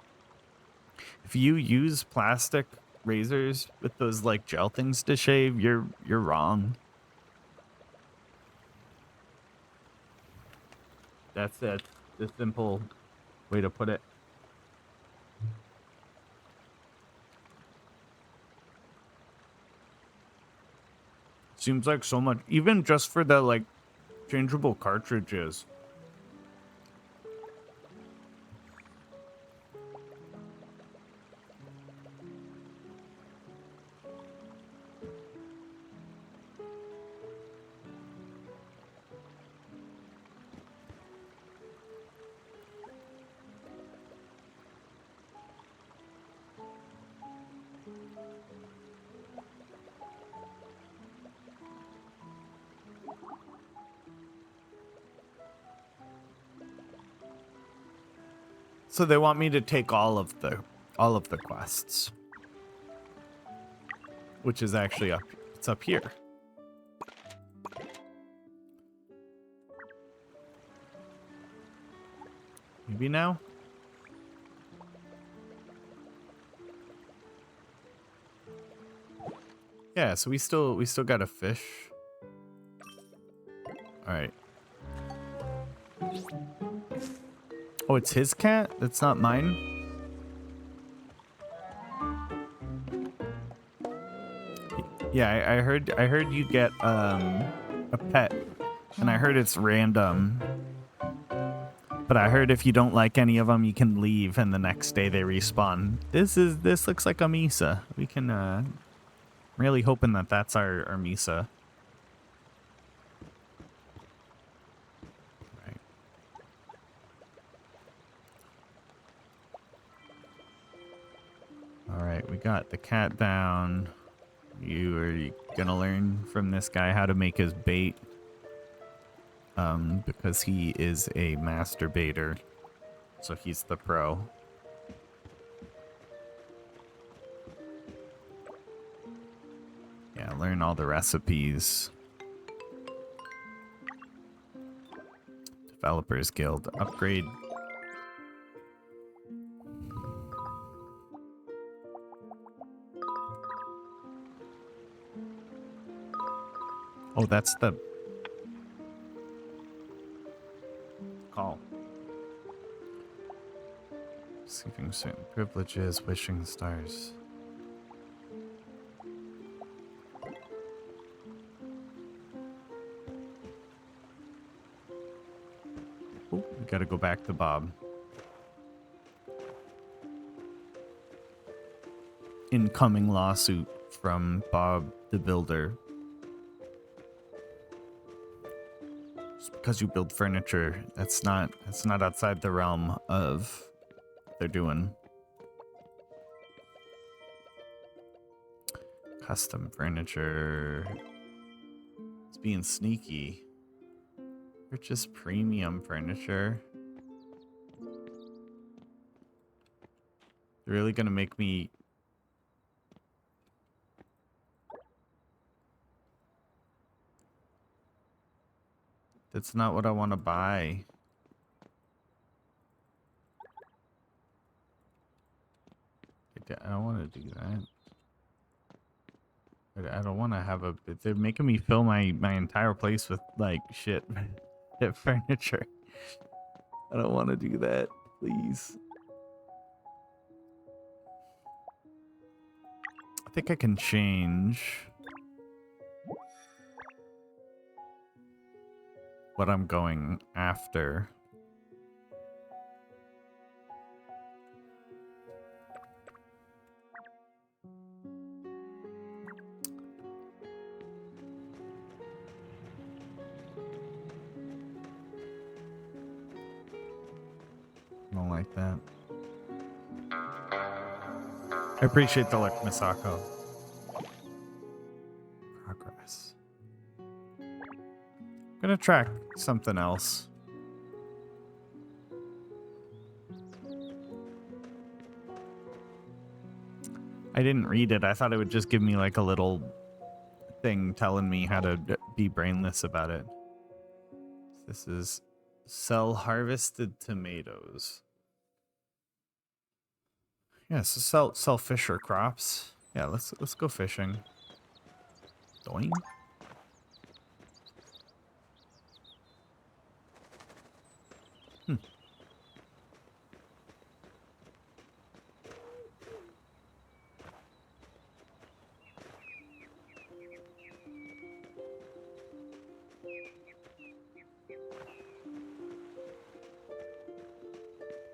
[SPEAKER 2] If you use plastic razors with those like gel things to shave, you're wrong. That's it. The simple way to put it. Seems like so much, even just for the like changeable cartridges. So they want me to take all of the quests, which is actually it's up here. Maybe now? Yeah, so we still got a fish. All right. Oh, it's his cat? That's not mine? Yeah, I heard you get a pet, and I heard it's random. But I heard if you don't like any of them, you can leave, and the next day they respawn. This looks like a Misa. We can really hoping that that's our Misa. All right, we got the cat down. You are gonna learn from this guy how to make his bait. Because he is a master baiter. So he's the pro. Yeah, learn all the recipes. Developers Guild upgrade. Oh, that's the call. Receiving certain privileges, wishing stars. Oh, we gotta go back to Bob. Incoming lawsuit from Bob the Builder. Just because you build furniture, that's not outside the realm of what they're doing. Custom furniture. It's being sneaky. Purchase premium furniture. They're really gonna make me... That's not what I want to buy. I don't want to do that. I don't want to have a... They're making me fill my entire place with, like, shit furniture. I don't want to do that, please. I think I can change what I'm going after. I don't like that. I appreciate the look, Misako. Progress. I'm gonna track something else. I didn't read it. I thought it would just give me like a little thing telling me how to be brainless about it. This is sell harvested tomatoes. Yeah, so sell fish or crops. Yeah, let's go fishing. Doing.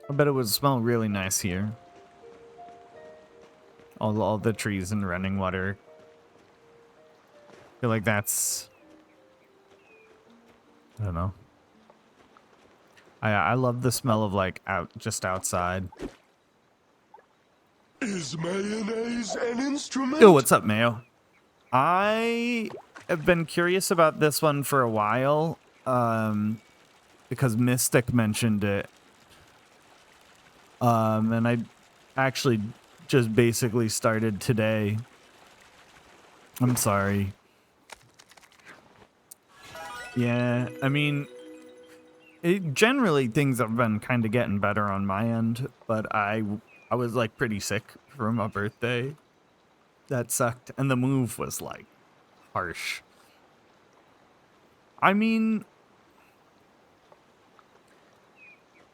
[SPEAKER 2] I bet it would smell really nice here. All the trees and running water. I feel like that's... I don't know. I love the smell of like just outside.
[SPEAKER 4] Is mayonnaise an instrument?
[SPEAKER 2] Yo, what's up, Mayo? I have been curious about this one for a while, because Mystic mentioned it. And I actually just basically started today. I'm sorry. Yeah, I mean, generally things have been kind of getting better on my end, but I was like pretty sick for my birthday. That sucked, and the move was like harsh. I mean,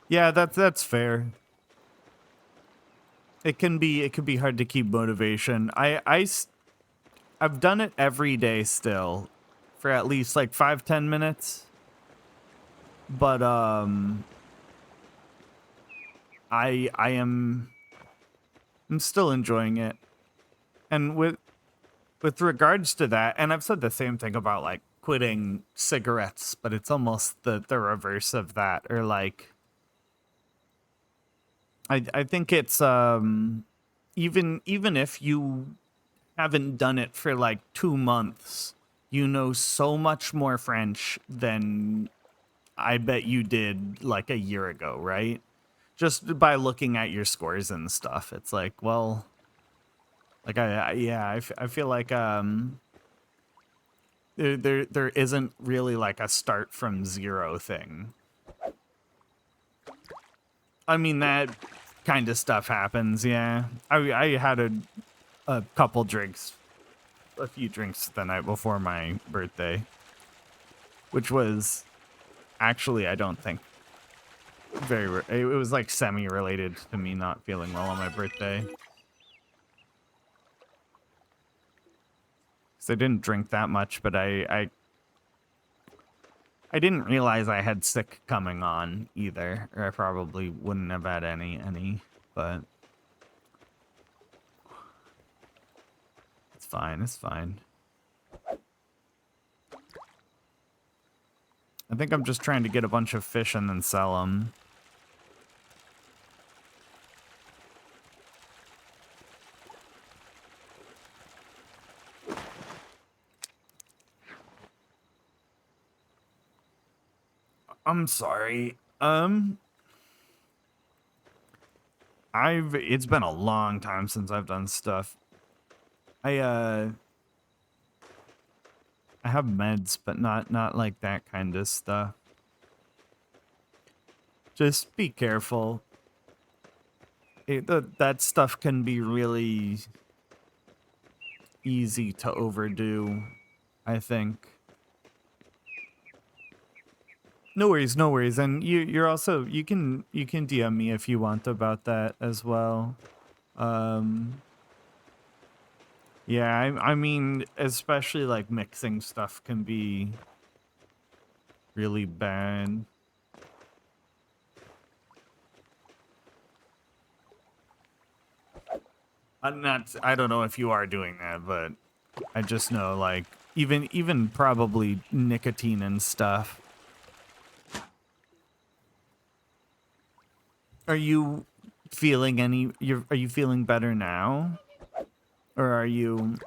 [SPEAKER 2] yeah, that's fair. It can be hard to keep motivation. I've done it every day still for at least like 5-10 minutes. But I'm still enjoying it. And with regards to that, and I've said the same thing about like quitting cigarettes, but it's almost the reverse of that, or like I think it's even if you haven't done it for like 2 months, you know so much more French than I bet you did like a year ago, right? Just by looking at your scores and stuff. It's like, well, like I feel like there isn't really like a start from zero thing. I mean, that kind of stuff happens, yeah. I had a couple drinks, a few drinks the night before my birthday, which was actually, I don't think, it was like semi-related to me not feeling well on my birthday. Because I didn't drink that much, but I didn't realize I had sick coming on either, or I probably wouldn't have had any, but fine. It's fine. I think I'm just trying to get a bunch of fish and then sell them. I'm sorry. It's been a long time since I've done stuff. I have meds, but not like that kind of stuff. Just be careful. That stuff can be really easy to overdo, I think. No worries, no worries. And you're also you can DM me if you want about that as well. Yeah, I mean, especially like mixing stuff can be really bad. I don't know if you are doing that, but I just know like even probably nicotine and stuff. Are you feeling are you feeling better now? Or are you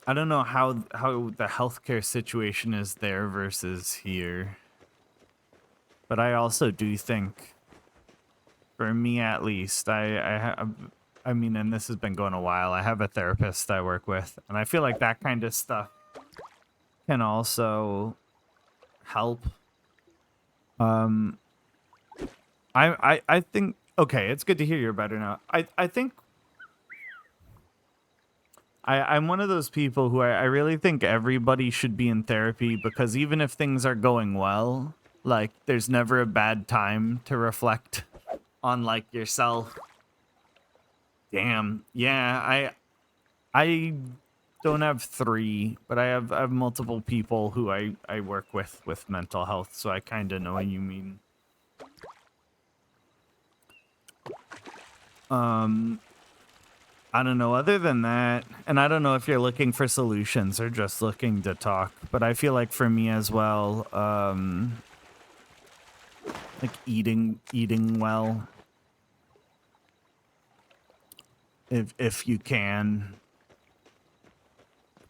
[SPEAKER 2] I don't know how the healthcare situation is there versus here. But I also do think, for me at least, I mean, and this has been going a while, I have a therapist I work with, and I feel like that kind of stuff can also help. I think, okay, it's good to hear you're better now. I think I'm one of those people who I really think everybody should be in therapy, because even if things are going well, like there's never a bad time to reflect on like yourself. Damn. Yeah, I don't have 3, but I have multiple people who I work with mental health, so I kind of know what you mean. I don't know, other than that, and I don't know if you're looking for solutions or just looking to talk, but I feel like for me as well, like eating well, if you can.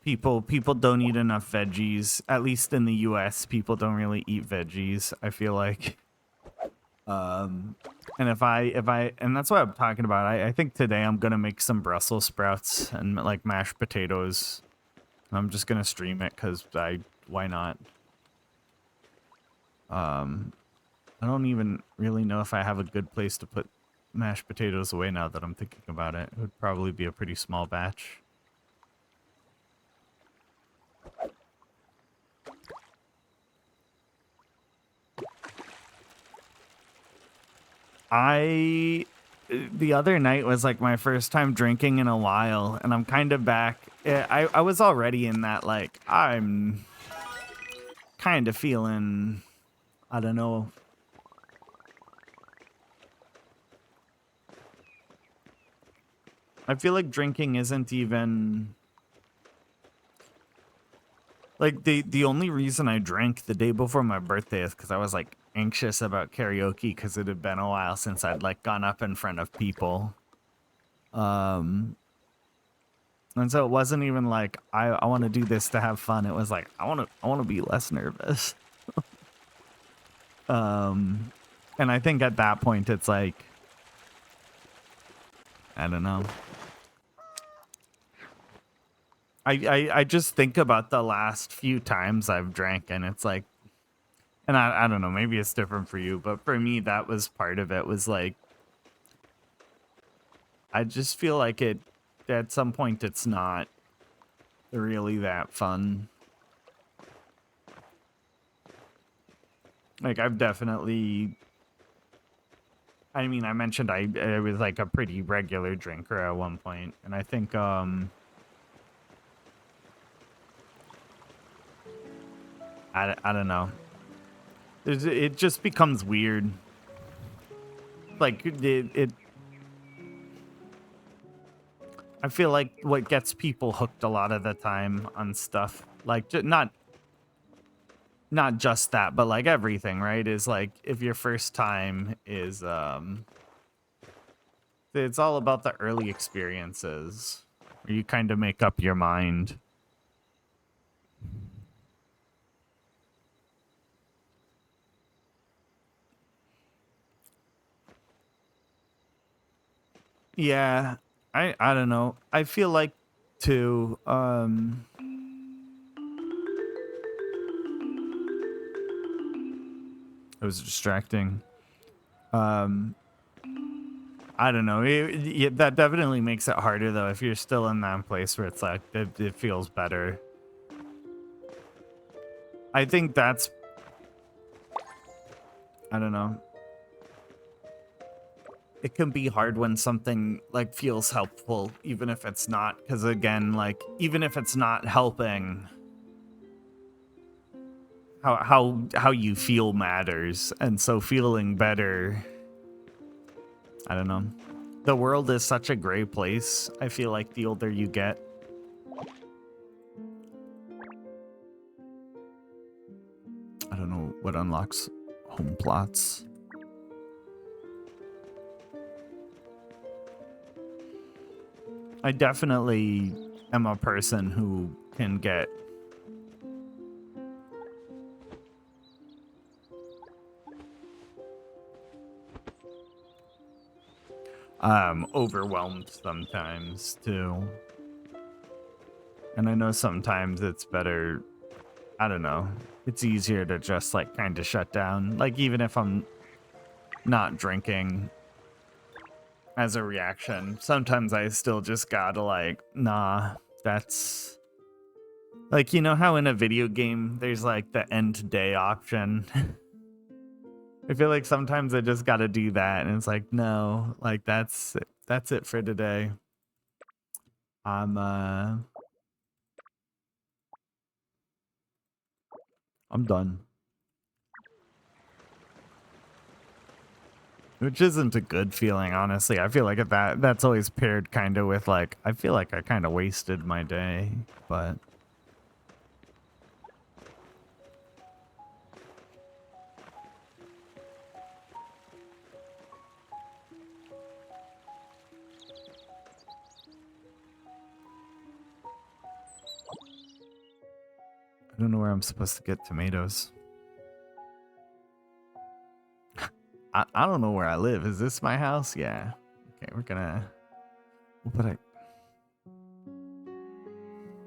[SPEAKER 2] People don't eat enough veggies. At least in the US, people don't really eat veggies, I feel like. And if I and that's what I'm talking about. I think today I'm gonna make some Brussels sprouts and like mashed potatoes. I'm just gonna stream it because why not? I don't even really know if I have a good place to put mashed potatoes away now that I'm thinking about it. It would probably be a pretty small batch. The other night was like my first time drinking in a while, and I'm kind of back. I was already in that, like, I'm kind of feeling, I don't know. I feel like drinking isn't even like the only reason I drank the day before my birthday is because I was like anxious about karaoke because it had been a while since I'd like gone up in front of people. And so it wasn't even like I want to do this to have fun. It was like I want to be less nervous. And I think at that point it's like, I don't know. I just think about the last few times I've drank, and it's like, and I don't know, maybe it's different for you, but for me that was part of it, was like I just feel like it at some point it's not really that fun. Like I've definitely, I mean, I mentioned I was like a pretty regular drinker at one point, and I think I don't know. It just becomes weird. Like it I feel like what gets people hooked a lot of the time on stuff, like not just that, but like everything, right? Is like if your first time is it's all about the early experiences where you kind of make up your mind. Yeah, I don't know. I feel like too it was distracting. Um I don't know. That definitely makes it harder though if you're still in that place where it's like it feels better. I think that's I don't know. It can be hard when something like feels helpful even if it's not, because again, like even if it's not helping, how you feel matters, and so feeling better, I don't know. The world is such a gray place. I feel like the older you get. I don't know what unlocks home plots. I definitely am a person who can get overwhelmed sometimes too. And I know sometimes it's better, I don't know, it's easier to just like kind of shut down. Like even if I'm not drinking as a reaction, sometimes I still just gotta like, nah, that's like, you know how in a video game there's like the end day option? I feel like sometimes I just gotta do that, and it's like, no, like that's it for today. I'm done. Which isn't a good feeling, honestly. I feel like that's always paired kind of with like, I feel like I kind of wasted my day, but I don't know where I'm supposed to get tomatoes. I don't know where I live. Is this my house? Yeah. Okay, but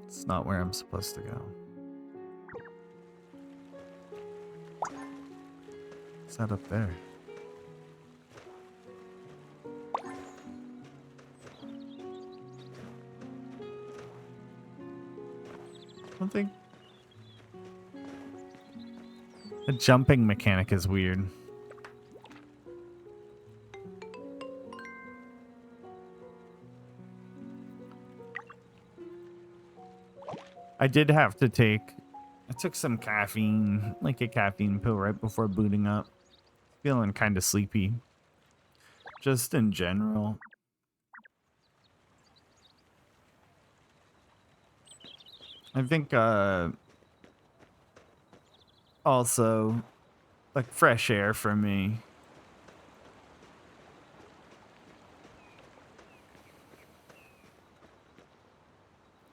[SPEAKER 2] it's not where I'm supposed to go. What's that up there? I don't think the jumping mechanic is weird. I did have to I took some caffeine, like a caffeine pill right before booting up. Feeling kind of sleepy. Just in general. I think, also, like fresh air for me.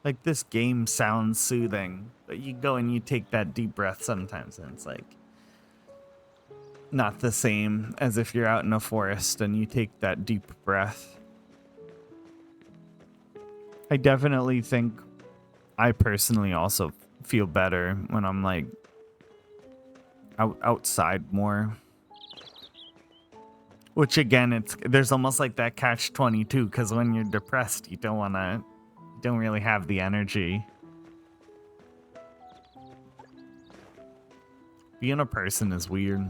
[SPEAKER 2] Like this game sounds soothing, but you go and you take that deep breath sometimes and it's like not the same as if you're out in a forest and you take that deep breath. I definitely think I personally also feel better when I'm like outside more. Which again, there's almost like that catch-22, because when you're depressed, you don't really have the energy. Being a person is weird.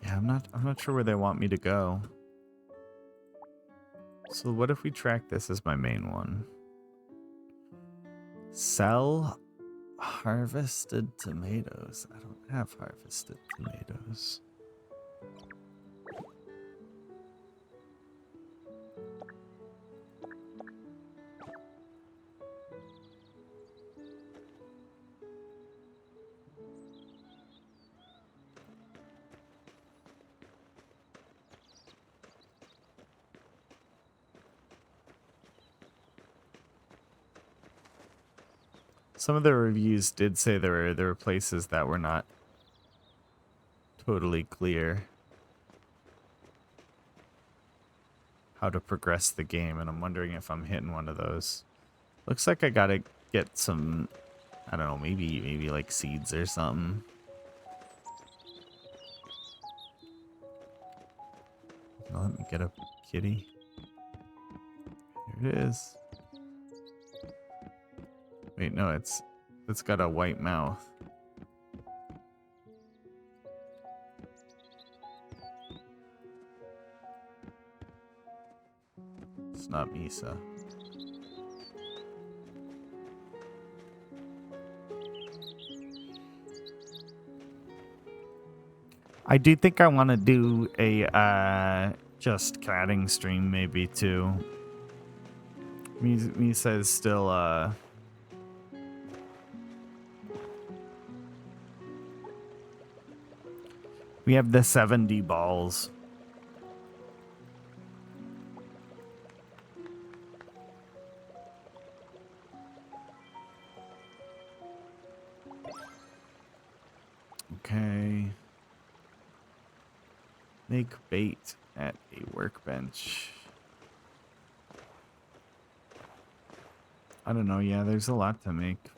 [SPEAKER 2] Yeah, I'm not sure where they want me to go. So what if we track this as my main one? Sell harvested tomatoes. I don't have harvested tomatoes. Some of the reviews did say there were places that were not totally clear how to progress the game, and I'm wondering if I'm hitting one of those. Looks like I gotta get some, I don't know, maybe like seeds or something. Now let me get a kitty. Here it is. Wait, no, it's got a white mouth. It's not Misa. I do think I want to do a just catting stream maybe too. Misa is still we have the 70 balls. Okay. Make bait at a workbench. I don't know. Yeah, there's a lot to make.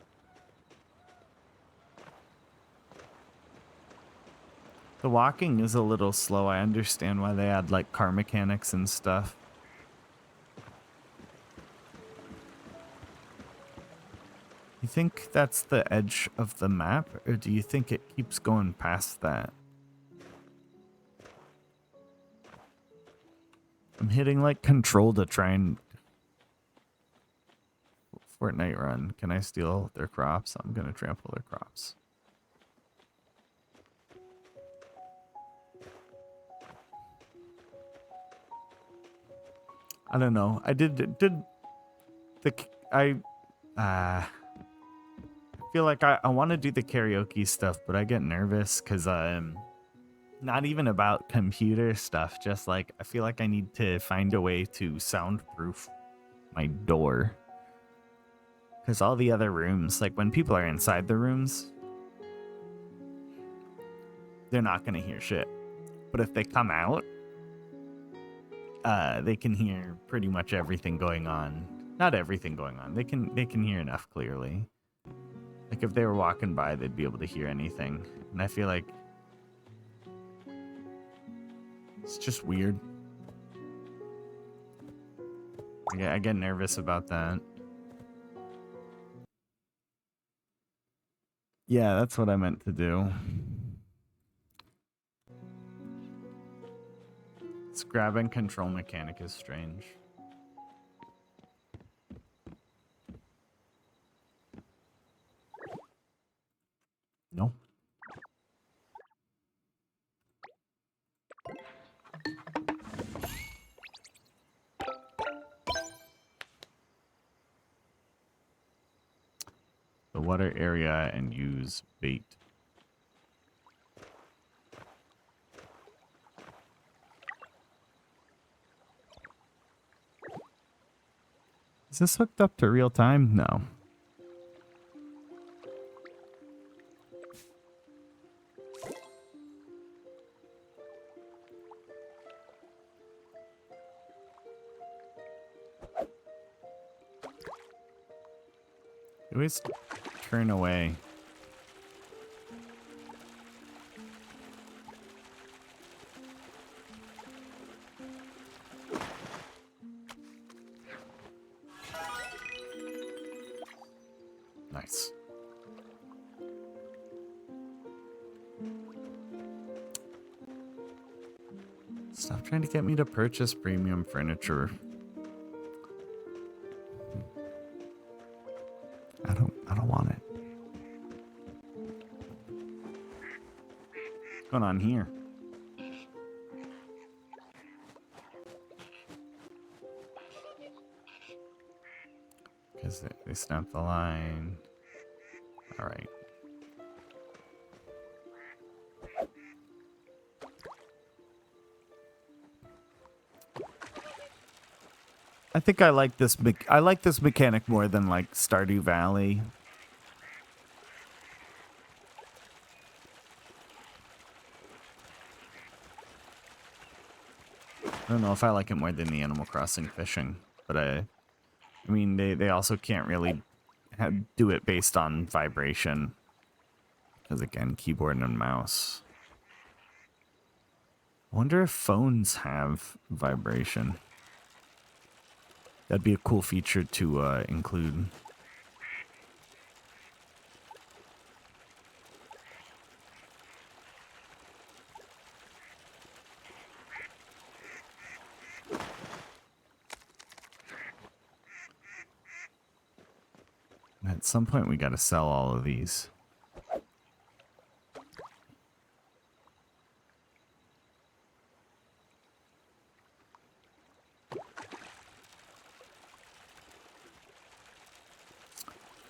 [SPEAKER 2] The walking is a little slow. I understand why they add like car mechanics and stuff. You think that's the edge of the map, or do you think it keeps going past that? I'm hitting like control to try and Fortnite run. Can I steal their crops? I'm gonna trample their crops. I don't know. I feel like I want to do the karaoke stuff, but I get nervous because not even about computer stuff, just like I feel like I need to find a way to soundproof my door. Because all the other rooms, like when people are inside the rooms, they're not going to hear shit. But if they come out, they can hear pretty much everything going on. Not everything going on. They can hear enough clearly. Like if they were walking by, they'd be able to hear anything. And I feel like it's just weird. I get nervous about that. Yeah, that's what I meant to do. This grab and control mechanic is strange. No. The water area and use bait. Is this hooked up to real time? No. You always turn away. Nice. Stop trying to get me to purchase premium furniture. I don't want it. What's going on here? They snap the line. All right. I think I like this. I like this mechanic more than like Stardew Valley. I don't know if I like it more than the Animal Crossing fishing, but I mean, they also can't really do it based on vibration, because again, keyboard and mouse. I wonder if phones have vibration. That'd be a cool feature to include. At some point, we got to sell all of these.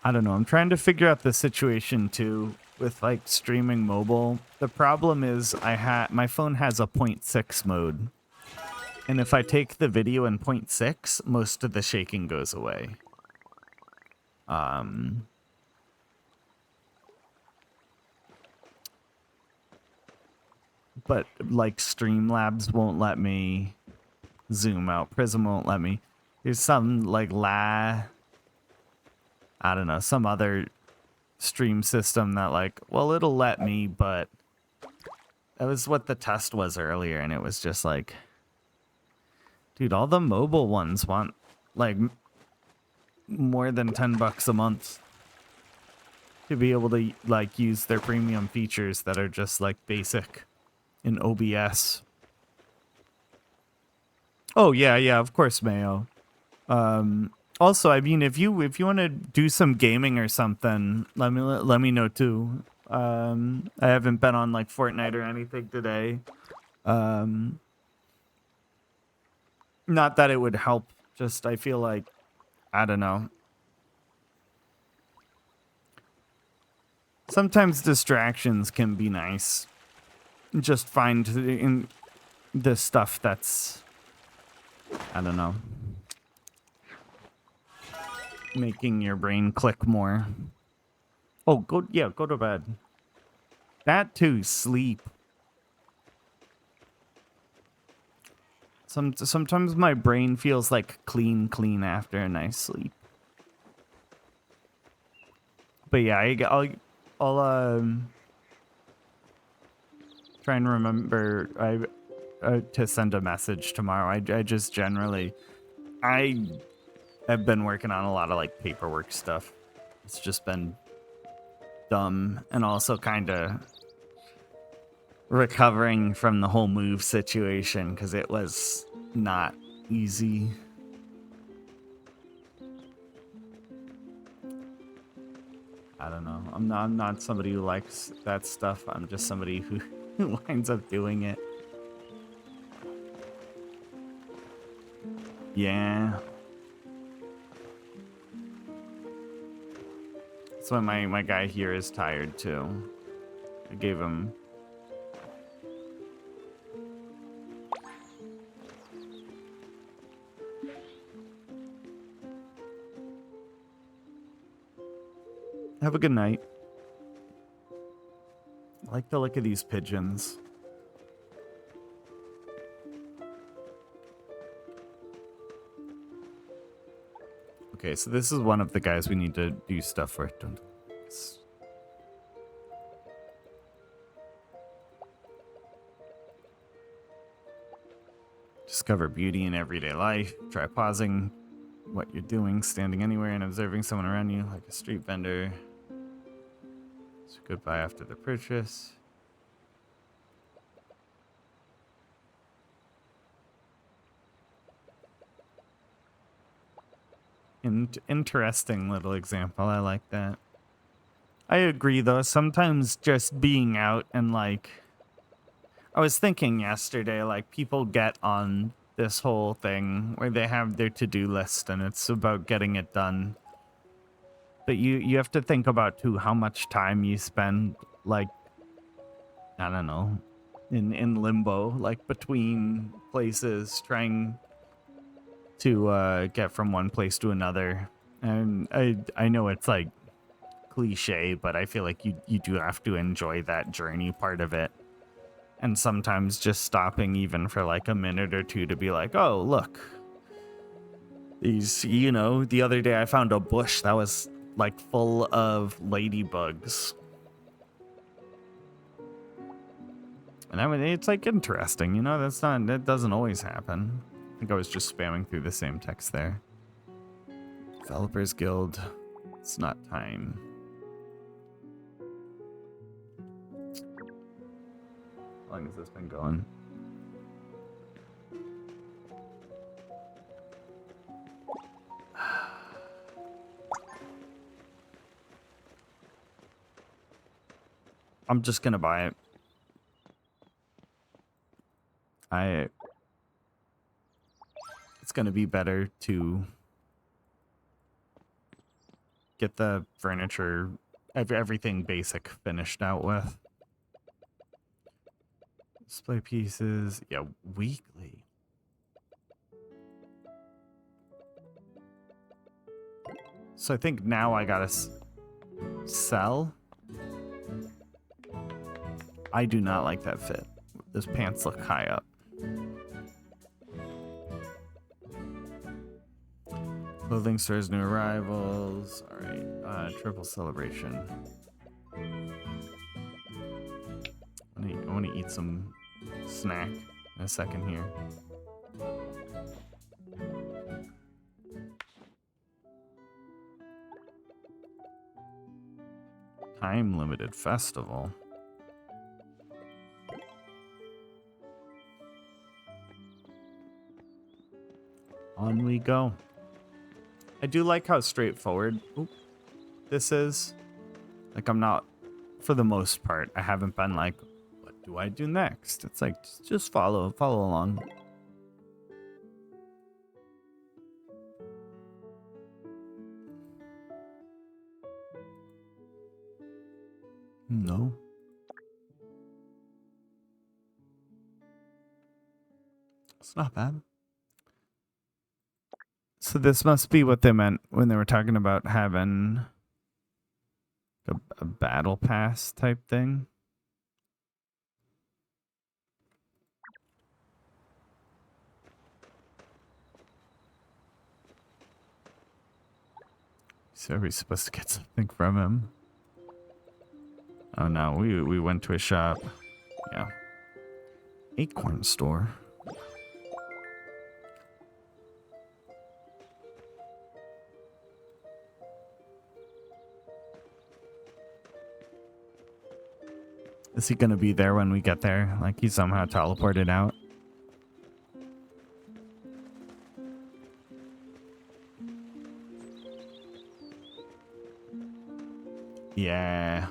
[SPEAKER 2] I don't know. I'm trying to figure out the situation too with like streaming mobile. The problem is my phone has a 0.6 mode. And if I take the video in 0.6, most of the shaking goes away. But like Streamlabs won't let me zoom out. Prism won't let me. There's some like I don't know, some other stream system that like, well, it'll let me, but that was what the test was earlier, and it was just like, dude, all the mobile ones want like more than $10 a month to be able to like use their premium features that are just like basic in OBS. Oh yeah, of course, Mayo. Also, I mean, if you want to do some gaming or something, let me know too. I haven't been on like Fortnite or anything today. Not that it would help. Just I feel like, I don't know. Sometimes distractions can be nice. Just find in the stuff that's, I don't know, making your brain click more. Oh, go to bed. That too, sleep. Sometimes my brain feels like clean after a nice sleep. But yeah, I'll try and remember to send a message tomorrow. I just generally I've been working on a lot of like paperwork stuff. It's just been dumb, and also kind of recovering from the whole move situation because it was not easy. I don't know. I'm not somebody who likes that stuff. I'm just somebody who winds up doing it. Yeah. That's why my guy here is tired too. I gave him Have a good night. I like the look of these pigeons. Okay, so this is one of the guys we need to do stuff for. Discover beauty in everyday life. Try pausing what you're doing, standing anywhere and observing someone around you, like a street vendor. So goodbye after the purchase. Interesting little example. I like that. I agree, though. Sometimes just being out and, like... I was thinking yesterday, like, people get on this whole thing where they have their to-do list and it's about getting it done. But you have to think about too how much time you spend, like, I don't know, in limbo, like between places, trying to get from one place to another. And I know it's like cliche, but I feel like you do have to enjoy that journey part of it. And sometimes just stopping even for like a minute or two to be like, oh, look, these, you know, the other day I found a bush that was like full of ladybugs. And I mean, it's like interesting, you know, that doesn't always happen. I think I was just spamming through the same text there. Developers Guild, it's not time. How long has this been going? I'm just gonna buy it. It's gonna be better to get the furniture, everything basic finished out with. Display pieces, yeah, weekly. So I think now I gotta sell. I do not like that fit. Those pants look high up. Clothing stores, new arrivals. All right, triple celebration. I want to eat some snack in a second here. Time limited festival. On we go. I do like how straightforward this is. Like, I'm not, for the most part, I haven't been like, what do I do next? It's like, just follow along. No. It's not bad. So this must be what they meant when they were talking about having a battle pass type thing. So are we supposed to get something from him? Oh no, we went to a shop. Yeah. Acorn store. Is he gonna be there when we get there? Like he somehow teleported out? Yeah.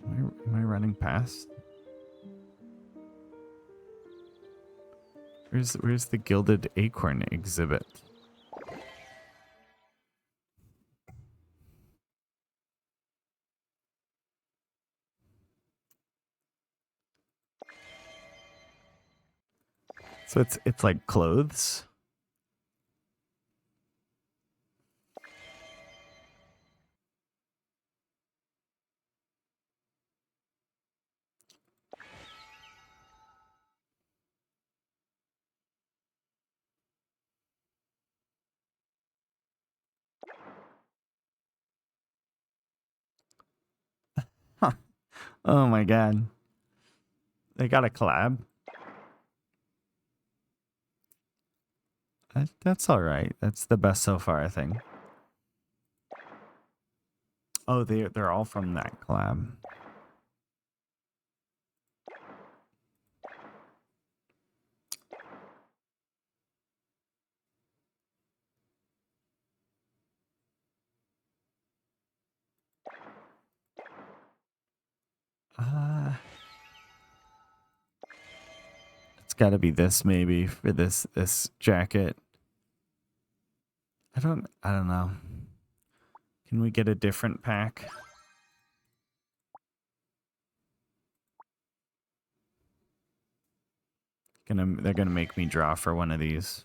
[SPEAKER 2] Am I running past? Where's the Gilded Acorn exhibit? So it's like clothes. Huh. Oh my god. They got a collab. That's all right. That's the best so far, I think. Oh, they're all from that collab. It's got to be this maybe for this jacket. I don't know. Can we get a different pack? They're gonna make me draw for one of these.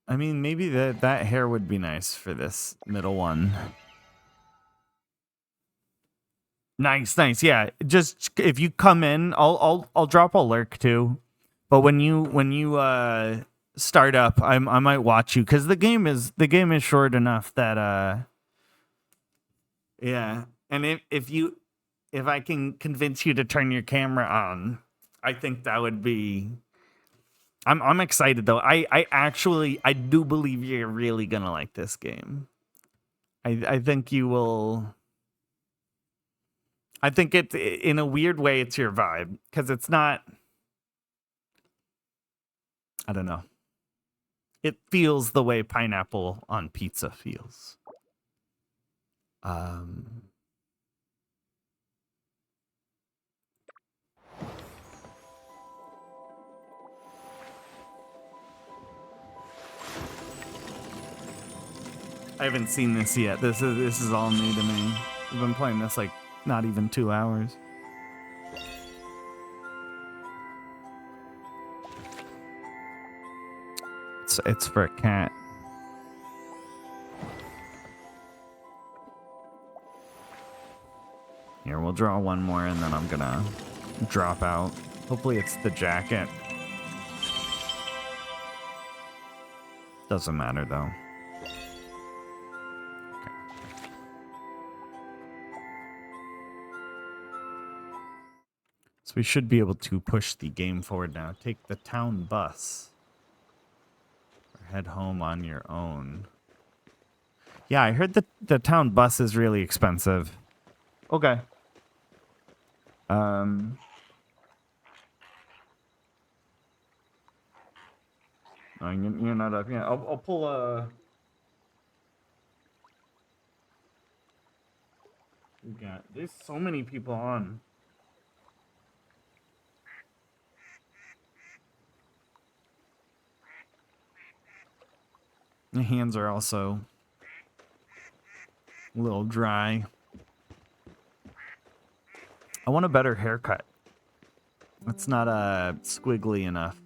[SPEAKER 2] I mean, maybe that hair would be nice for this middle one. Nice. Yeah, just if you come in, I'll drop a lurk too. But when you start up, I might watch you because the game is short enough that yeah. And if I can convince you to turn your camera on, I think that would be. I'm excited though. I do believe you're really gonna like this game. I think you will. I think it in a weird way it's your vibe because it's not. I don't know. It feels the way pineapple on pizza feels. I haven't seen this yet. This is all new to me. I've been playing this like not even 2 hours. It's for a cat. Here, we'll draw one more and then I'm gonna drop out. Hopefully it's the jacket. Doesn't matter though. Okay. So we should be able to push the game forward now. Take the town bus. Or head home on your own. Yeah, I heard the town bus is really expensive. Okay. No, you're not up. Yeah, I'll pull a. There's so many people on. My hands are also a little dry. I want a better haircut. It's not squiggly enough.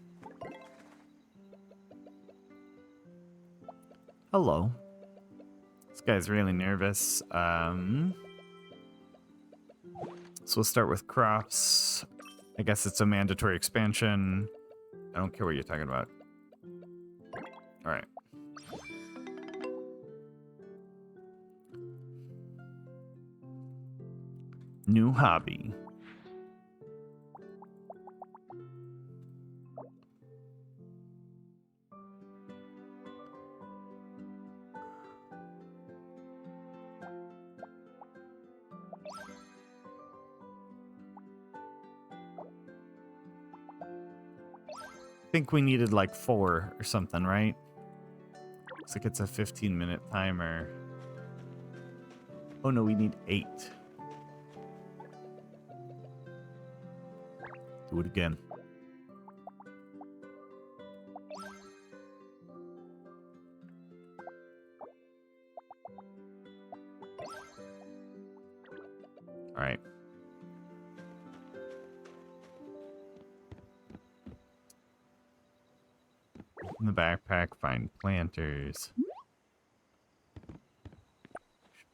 [SPEAKER 2] Hello. This guy's really nervous. So we'll start with crops. I guess it's a mandatory expansion. I don't care what you're talking about. All right. New hobby. I think we needed like 4 or something, right? Looks like it's a 15-minute timer. Oh no, we need 8. Do it again. All right. In the backpack, find planters. Should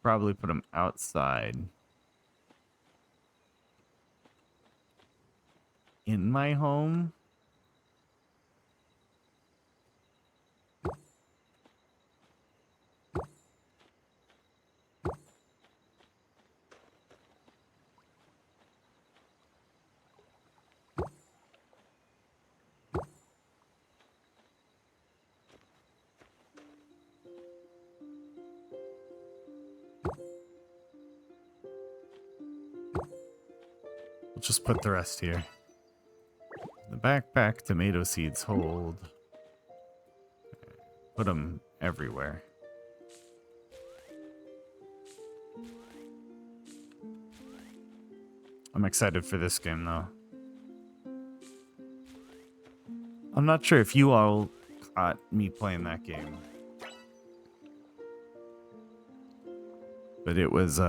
[SPEAKER 2] probably put them outside. In my home? We'll just put the rest here. The backpack, tomato seeds hold. Put them everywhere. I'm excited for this game, though. I'm not sure if you all caught me playing that game. But it was,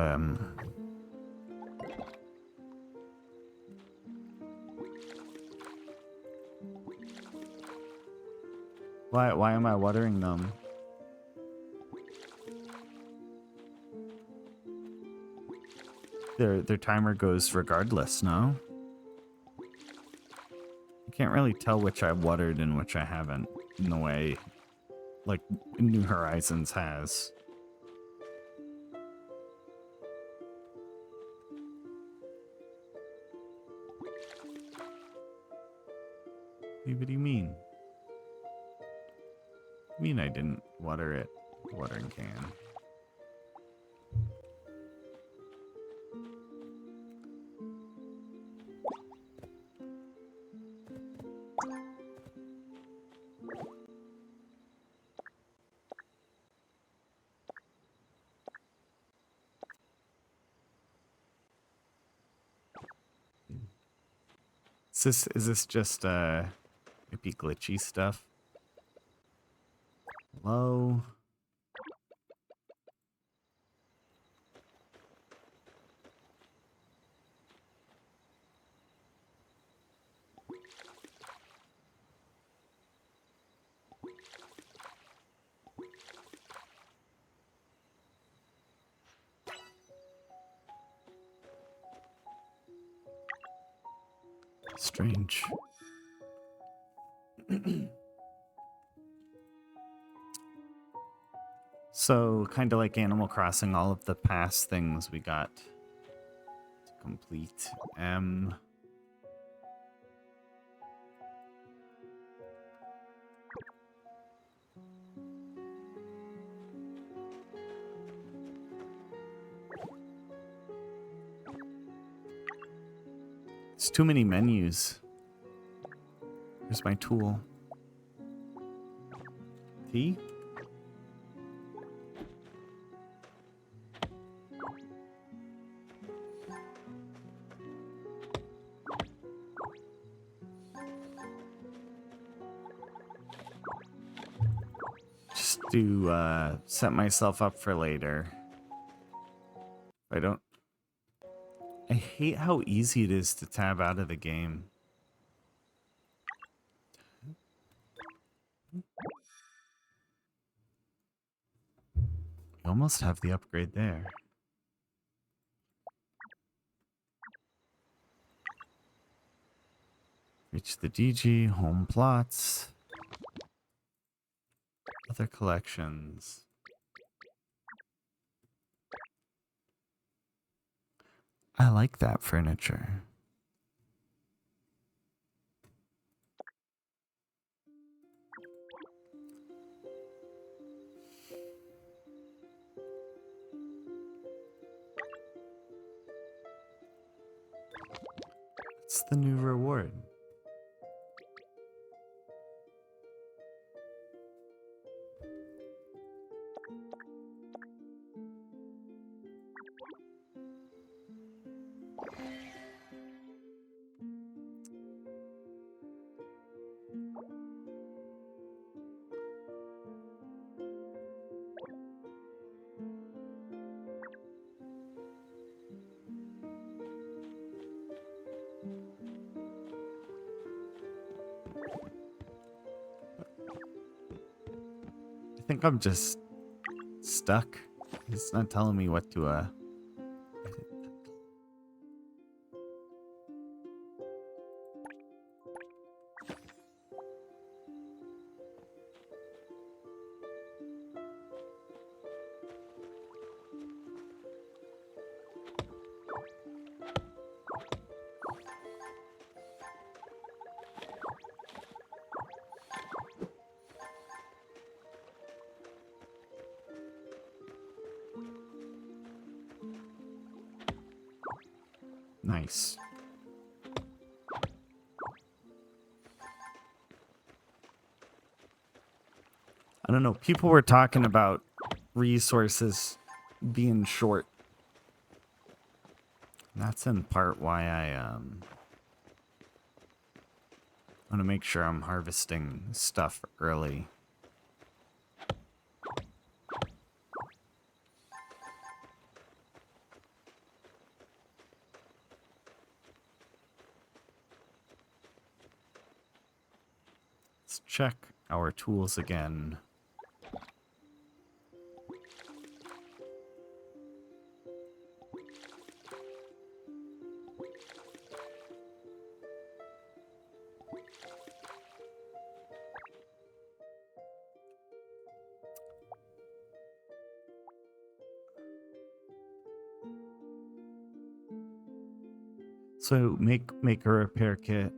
[SPEAKER 2] Why am I watering them? Their timer goes regardless, no? I can't really tell which I watered and which I haven't, in the way like New Horizons has. What do you mean? I mean I didn't water it. Watering can. Is this just maybe glitchy stuff? Hello? Strange. So, kind of like Animal Crossing, all of the past things we got to complete. It's too many menus. Here's my tool. Tea? Just to set myself up for later. I hate how easy it is to tab out of the game. We almost have the upgrade there. Reach the DG, home plots, other collections. I like that furniture. It's the new reward. I think I'm just stuck. It's not telling me what to Nice. I don't know. People were talking about resources being short. That's in part why I want to make sure I'm harvesting stuff early. Let's check our tools again. So make a repair kit.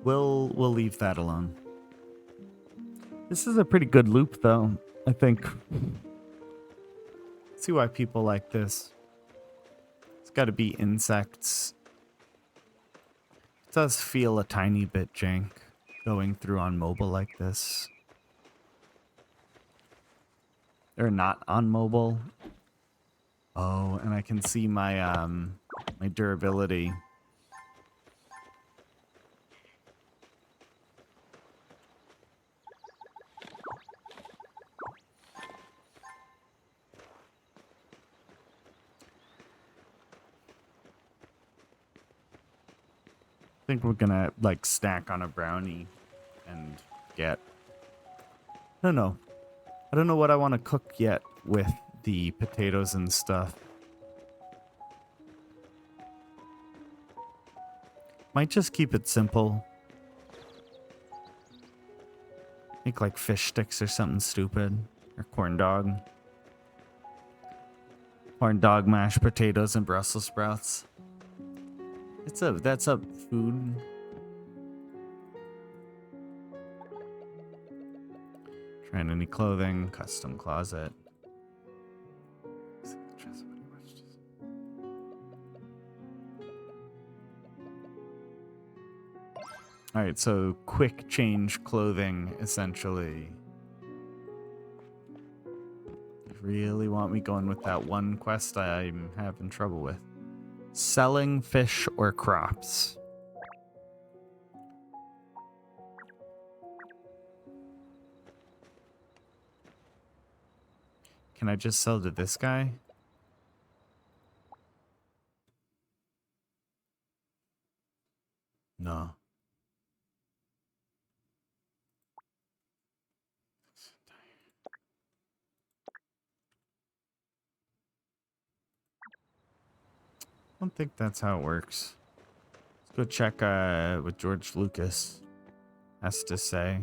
[SPEAKER 2] We'll leave that alone. This is a pretty good loop though, I think. See why people like this. It's got to be insects. It does feel a tiny bit jank going through on mobile like this. Or not on mobile. Oh, and I can see my my durability. I think we're gonna like snack on a brownie and get. I don't know. I don't know what I want to cook yet with the potatoes and stuff. Might just keep it simple. Make like fish sticks or something stupid. Or corn dog. Corn dog, mashed potatoes, and Brussels sprouts. That's a food. Trying any clothing, custom closet. Alright, so quick change clothing, essentially. You really want me going with that one quest I'm having trouble with. Selling fish or crops. Can I just sell to this guy? No. I don't think that's how it works. Let's go check what George Lucas has to say.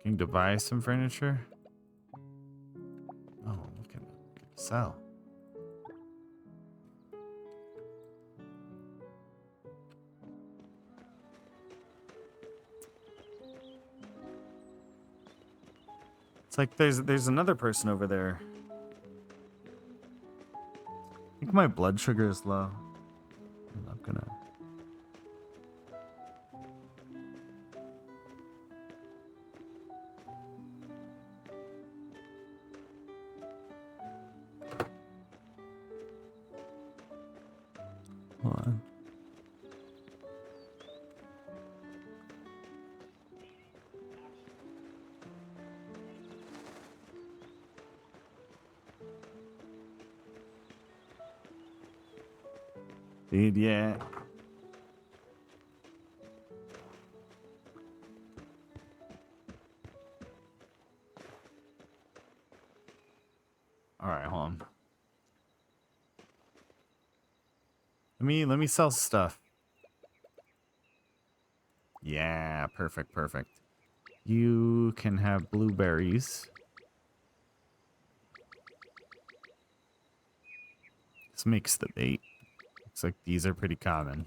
[SPEAKER 2] Can you buy some furniture? Oh, look at it. Sell. It's like there's another person over there. I think my blood sugar is low. I'm not gonna. Hold on. Dude, yeah. All right, hold on. Let me sell stuff. Yeah, perfect, perfect. You can have blueberries. This makes the bait. Looks like these are pretty common.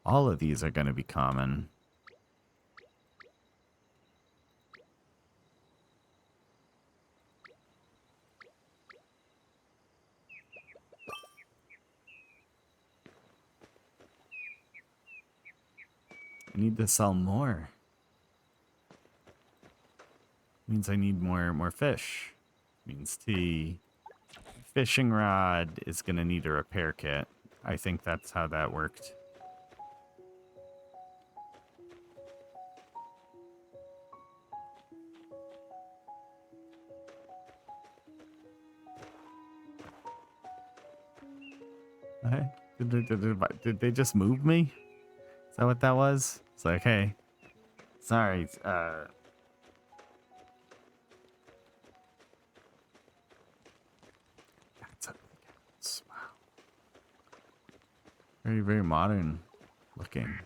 [SPEAKER 2] All of these are going to be common. I need to sell more. Means I need more fish. Means the fishing rod is gonna need a repair kit. I think that's how that worked. Okay. Did they just move me? Is that what that was? It's like, hey, sorry, that's a big house. Wow. Very, very modern looking.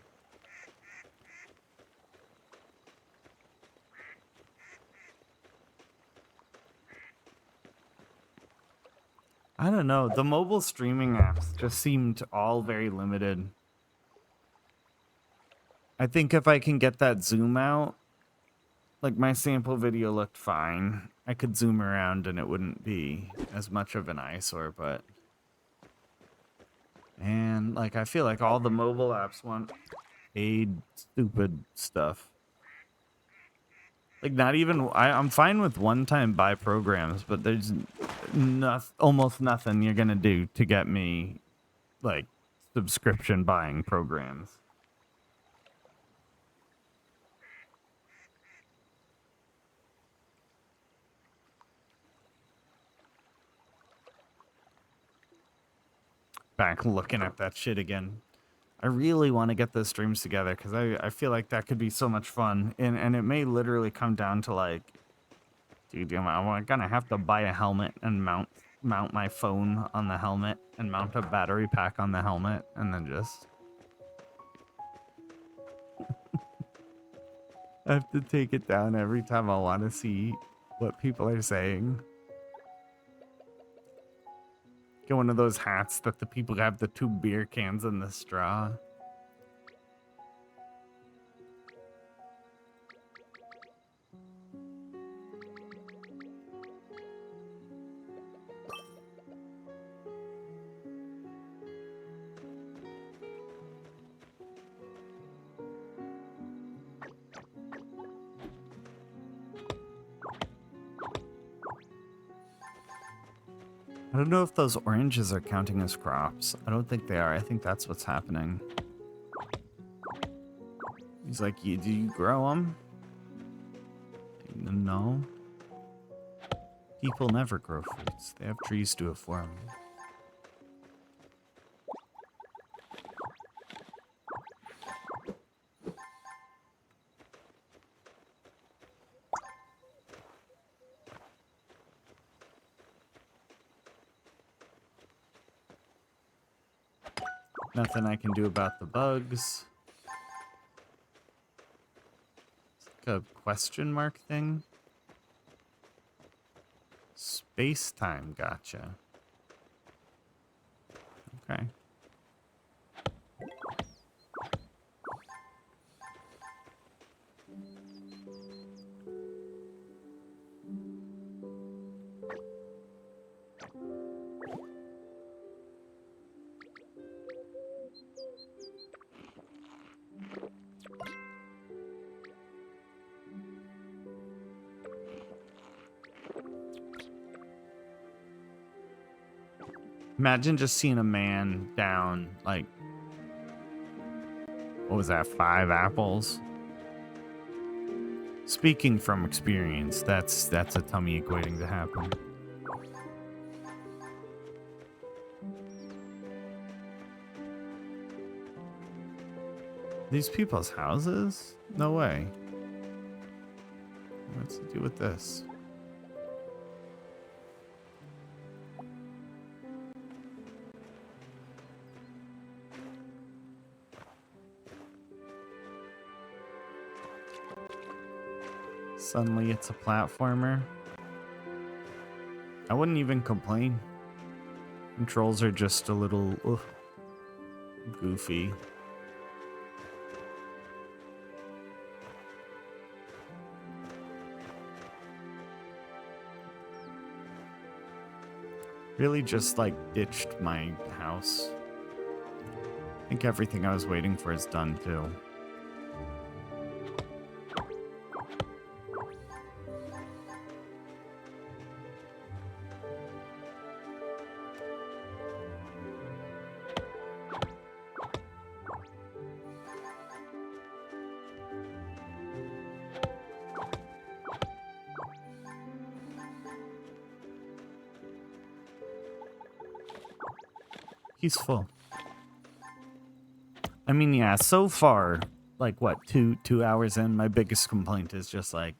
[SPEAKER 2] I don't know. The mobile streaming apps just seemed all very limited. I think if I can get that zoom out, like my sample video looked fine. I could zoom around and it wouldn't be as much of an eyesore, but and like I feel like all the mobile apps want paid stupid stuff. Like not even I'm fine with one-time buy programs, but there's almost nothing you're gonna do to get me like subscription buying programs. Back looking at that shit again. I really want to get those streams together because I feel like that could be so much fun. And it may literally come down to like, dude, I'm gonna have to buy a helmet and mount my phone on the helmet and mount a battery pack on the helmet and then just I have to take it down every time I want to see what people are saying. Get one of those hats that the people have the 2 beer cans and the straw. I don't know if those oranges are counting as crops. I don't think they are. I think that's what's happening. He's like, do you grow them? No. People never grow fruits. They have trees to it for them. Nothing I can do about the bugs. It's like a question mark thing. Space time, gotcha. Okay. Imagine just seeing a man down, like, what was that, 5 apples? Speaking from experience, that's a tummy equating to happen. These people's houses? No way. What's to do with this? Suddenly it's a platformer. I wouldn't even complain. Controls are just a little goofy. Really just like ditched my house. I think everything I was waiting for is done too. peaceful. I mean, yeah, so far, like what, two hours in, my biggest complaint is just like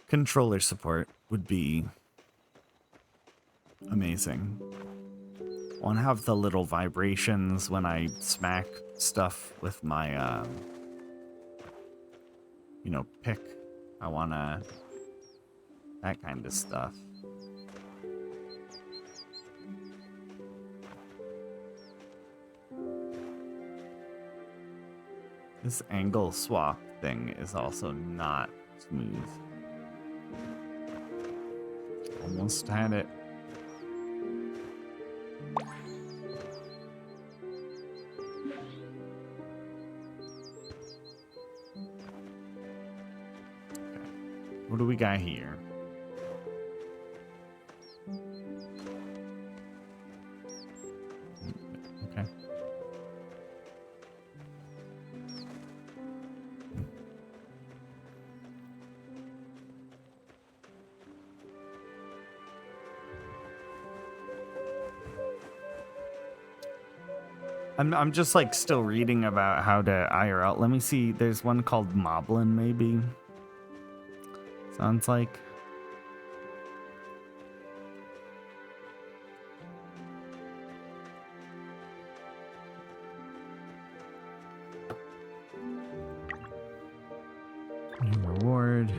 [SPEAKER 2] controller support would be amazing. I want to have the little vibrations when I smack stuff with my, pick. I want to, that kind of stuff. This angle swap thing is also not smooth. Almost had it. What do we got here? Okay. I'm just like still reading about how to IRL. Let me see. There's one called Moblin, maybe. Sounds like. New reward.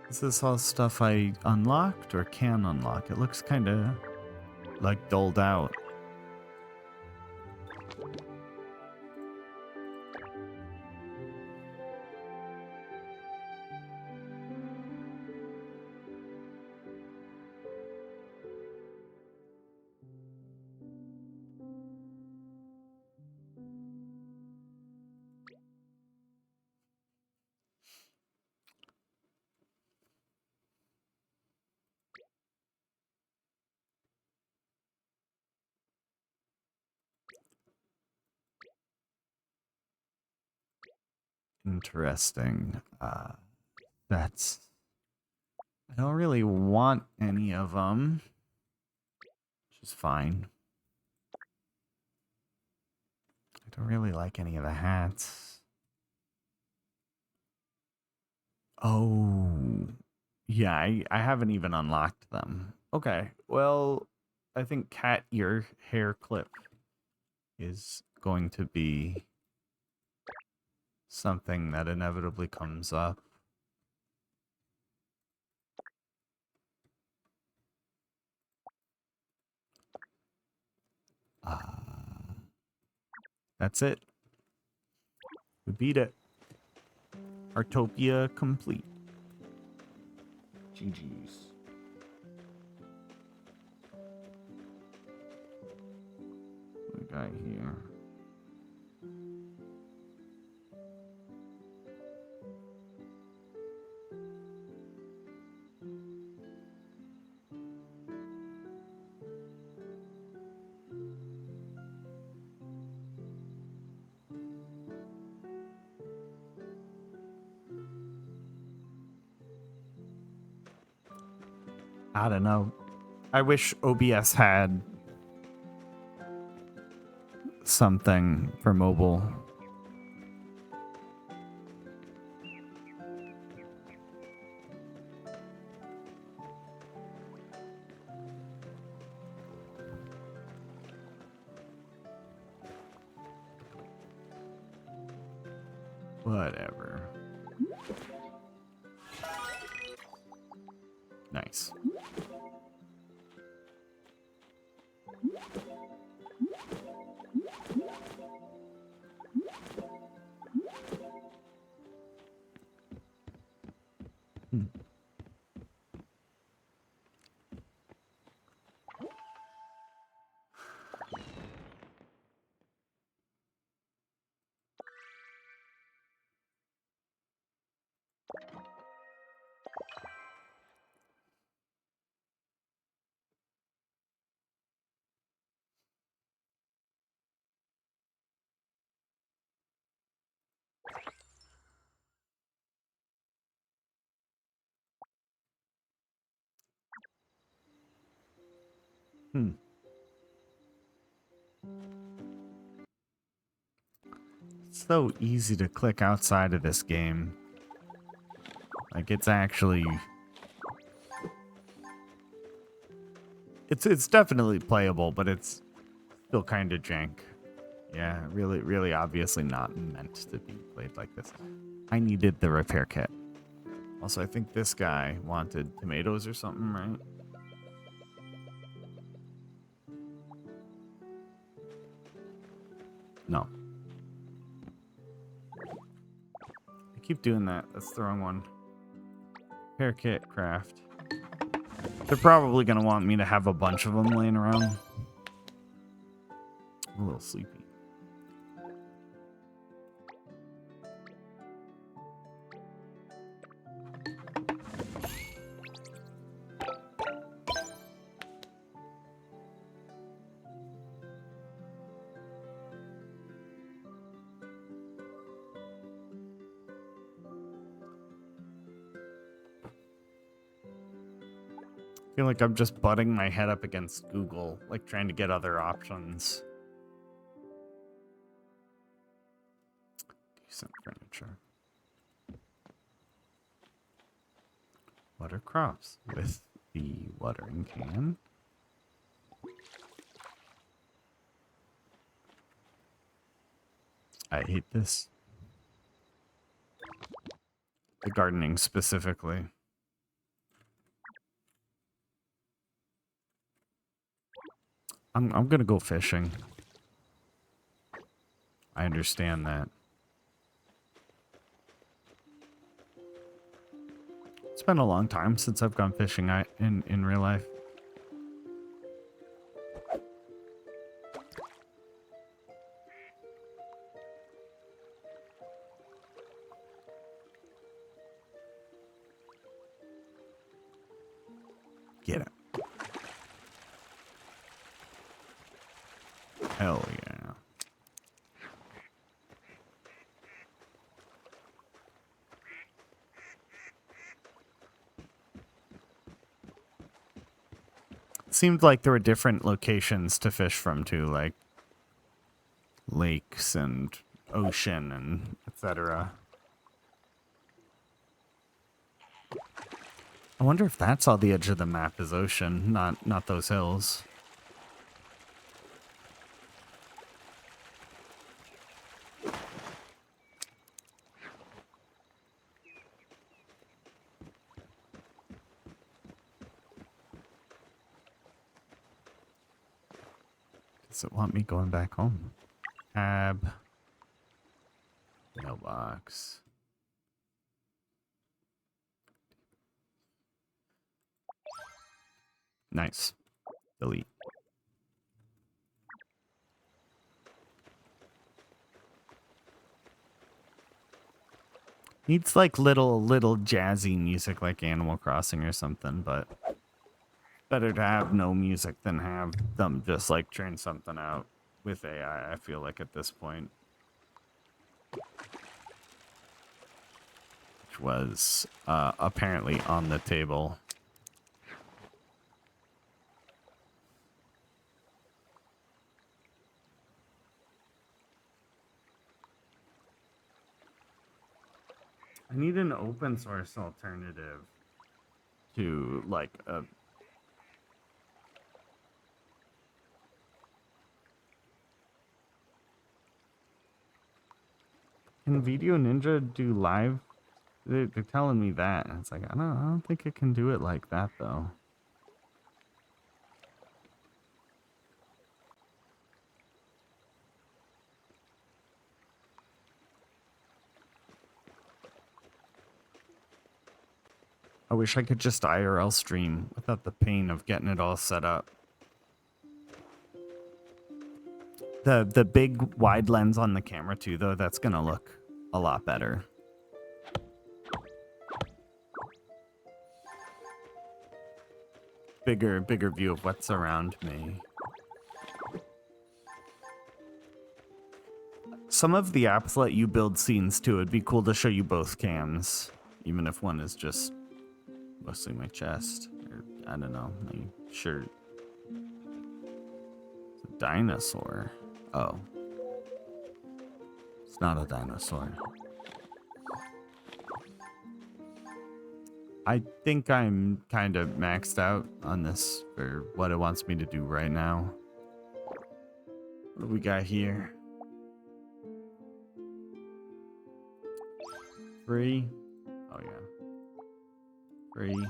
[SPEAKER 2] Is this all stuff I unlocked or can unlock? It looks kind of like doled out. Interesting. That's... I don't really want any of them, which is fine. I don't really like any of the hats. Oh, yeah, I haven't even unlocked them. Okay, well, I think Cat, your hair clip is going to be something that inevitably comes up. That's it. We beat it. Heartopia complete. GG's. What we got here? I don't know. I wish OBS had something for mobile. Whatever. Nice. It's so easy to click outside of this game. Like, it's actually... It's definitely playable, but it's still kind of jank. Yeah, really obviously not meant to be played like this. I needed the repair kit. Also, I think this guy wanted tomatoes or something, right? No. I keep doing that. That's the wrong one. Repair kit, craft. They're probably going to want me to have a bunch of them laying around. I'm a little sleepy. I feel like I'm just butting my head up against Google, like trying to get other options. Decent furniture. Water crops with the watering can. I hate this. The gardening specifically. I'm gonna go fishing. I understand that. It's been a long time since I've gone fishing in real life. Get it. Hell yeah. It seemed like there were different locations to fish from too, like lakes and ocean and etc. I wonder if that's all the edge of the map is ocean, not those hills. Does it want me going back home? Tab. Mailbox. Nice. Delete. Needs like little jazzy music like Animal Crossing or something, but better to have no music than have them just like churn something out with AI, I feel like at this point. Which was apparently on the table. I need an open source alternative to like a Can Video Ninja do live? They're telling me that. And it's like, I don't think it can do it like that though. I wish I could just IRL stream without the pain of getting it all set up. The big wide lens on the camera too, though, that's gonna look a lot better. Bigger view of what's around me. Some of the apps let you build scenes too. It'd be cool to show you both cams, even if one is just mostly my chest, or I don't know, my shirt. It's a dinosaur. Oh. It's not a dinosaur. I think I'm kind of maxed out on this for what it wants me to do right now. What do we got here? Free. Oh, yeah. Free.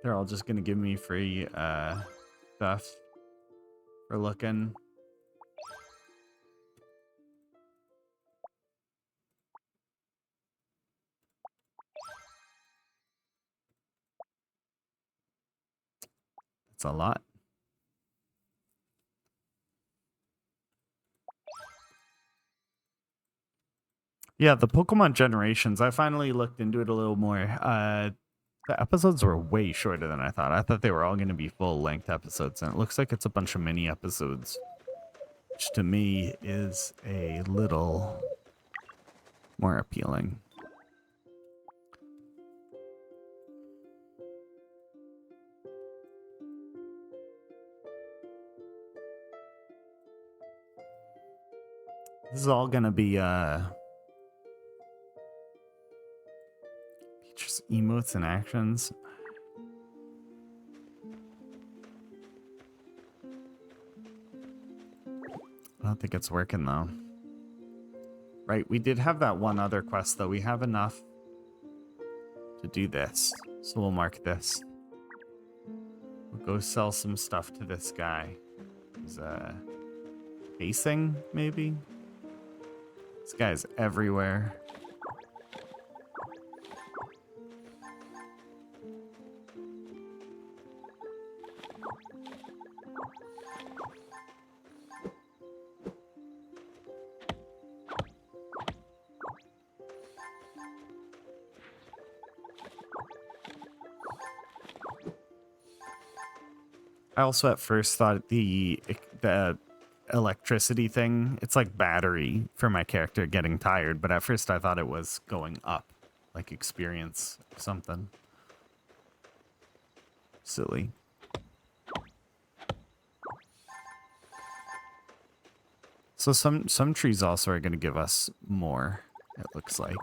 [SPEAKER 2] They're all just gonna give me free stuff for looking. It's a lot. Yeah, the Pokemon Generations, I finally looked into it a little more. The episodes were way shorter than I thought. I thought they were all going to be full-length episodes, and it looks like it's a bunch of mini episodes, which to me is a little more appealing. This is all going to be features, emotes, and actions. I don't think it's working though. Right, we did have that one other quest though. We have enough to do this. So we'll mark this. We'll go sell some stuff to this guy. He's facing, maybe? This guy's everywhere. I also at first thought the electricity thing, it's like battery for my character getting tired, but at first I thought it was going up, like experience or something. Silly. So some trees also are going to give us more, it looks like.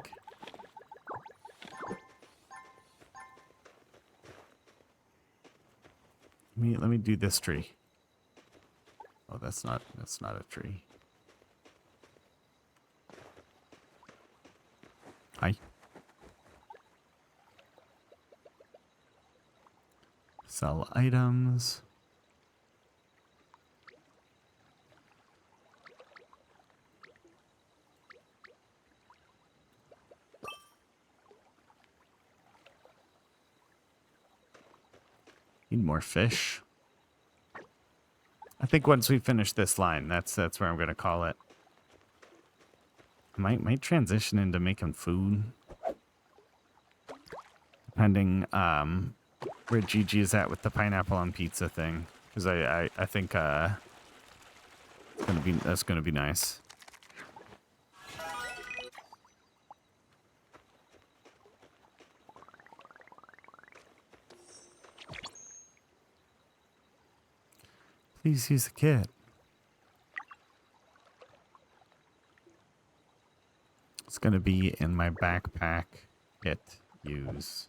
[SPEAKER 2] Let me do this tree. Oh, that's not a tree. Hi. Sell items. Need more fish. I think once we finish this line, that's where I'm gonna call it. Might transition into making food, depending where Gigi is at with the pineapple on pizza thing, because I think that's gonna be nice. Please use the kit. It's gonna be in my backpack. Hit use.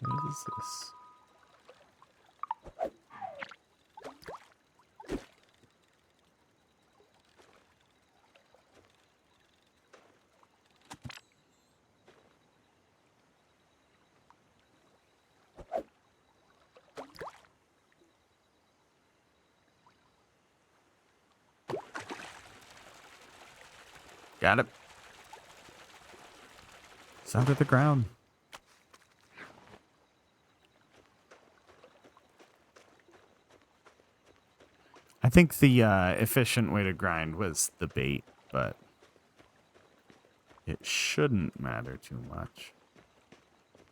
[SPEAKER 2] What is this? Got it. It's under the ground. I think the efficient way to grind was the bait, but it shouldn't matter too much.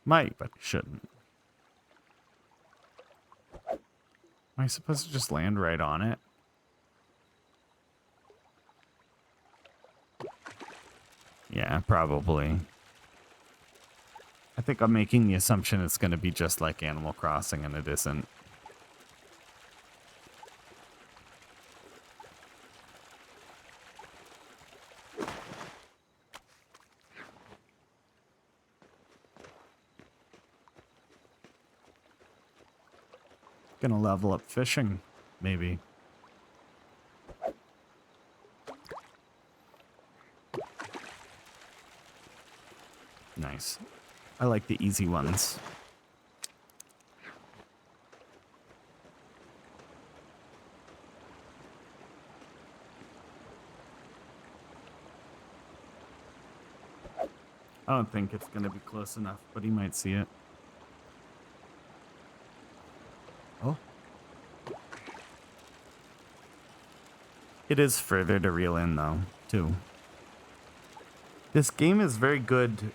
[SPEAKER 2] Might, but shouldn't. Am I supposed to just land right on it? Yeah, probably. I think I'm making the assumption it's going to be just like Animal Crossing, and it isn't. Gonna level up fishing, maybe. Nice. I like the easy ones. I don't think it's gonna be close enough, but he might see it. Oh. It is further to reel in, though, too. This game is very good,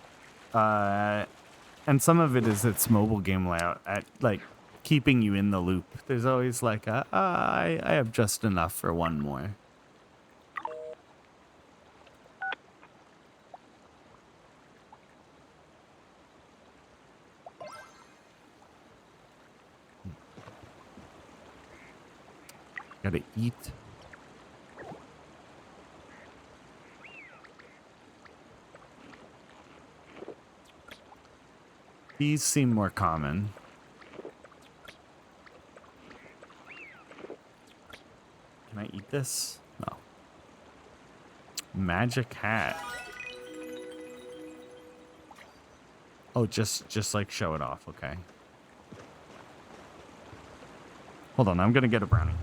[SPEAKER 2] and some of it is its mobile game layout at, like, keeping you in the loop. There's always, like, I have just enough for one more. Gotta eat. These seem more common. Can I eat this? No. Magic hat. Oh, just like show it off, okay. Hold on, I'm gonna get a brownie.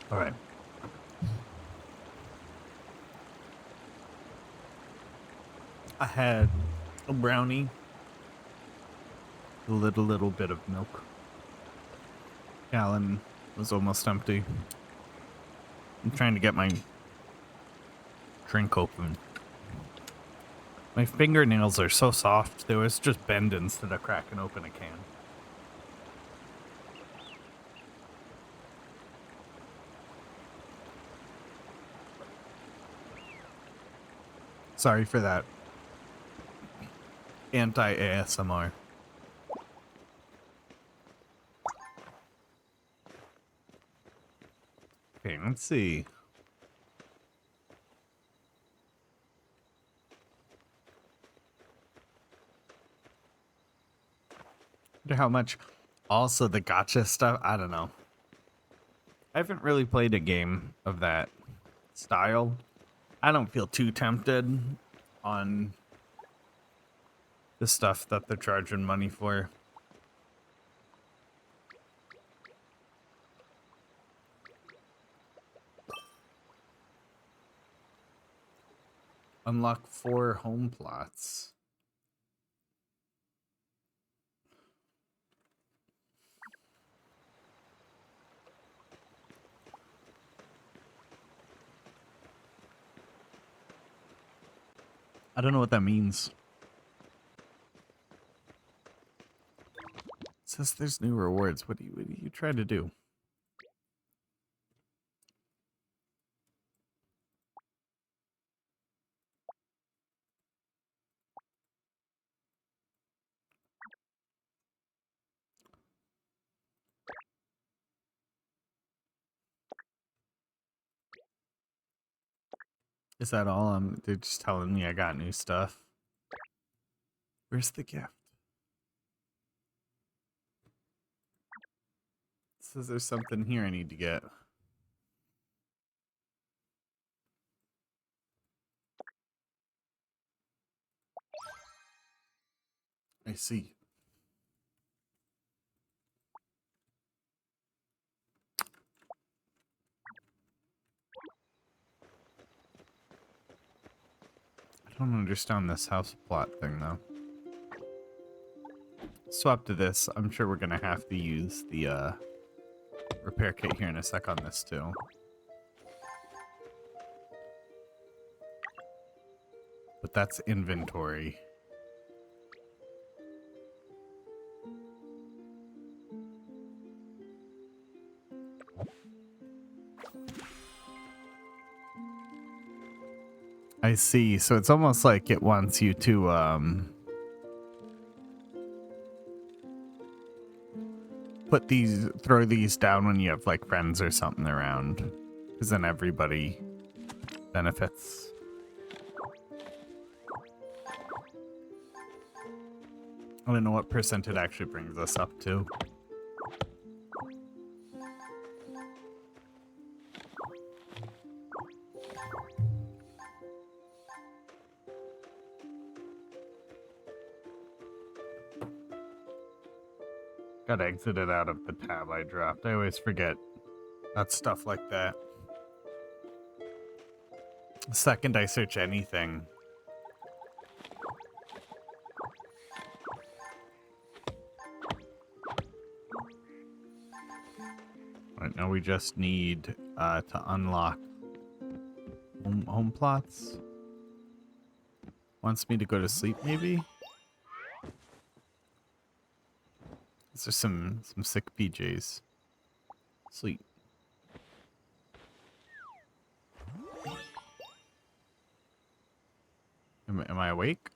[SPEAKER 2] All right. I had a brownie, a little bit of milk. Gallon was almost empty. I'm trying to get my drink open. My fingernails are so soft, they was just bend instead of cracking open a can. Sorry for that. Anti-ASMR. Okay, let's see. Wonder how much. Also, the gotcha stuff. I don't know. I haven't really played a game of that style. I don't feel too tempted on the stuff that they're charging money for. Unlock 4 home plots. I don't know what that means. It says there's new rewards. What do you try to do? Is that all? They're just telling me I got new stuff. Where's the gift? It says there's something here I need to get. I see. I don't understand this house plot thing though. Swap to this. I'm sure we're gonna have to use the repair kit here in a sec on this too. But that's inventory. I see. So it's almost like it wants you to throw these down when you have like friends or something around, because then everybody benefits. I don't know what percent it actually brings us up to. Got exited out of the tab I dropped. I always forget that stuff like that. The second I search anything. Right now we just need to unlock home plots. Wants me to go to sleep maybe? These are some sick PJs. Sleep. Am I awake?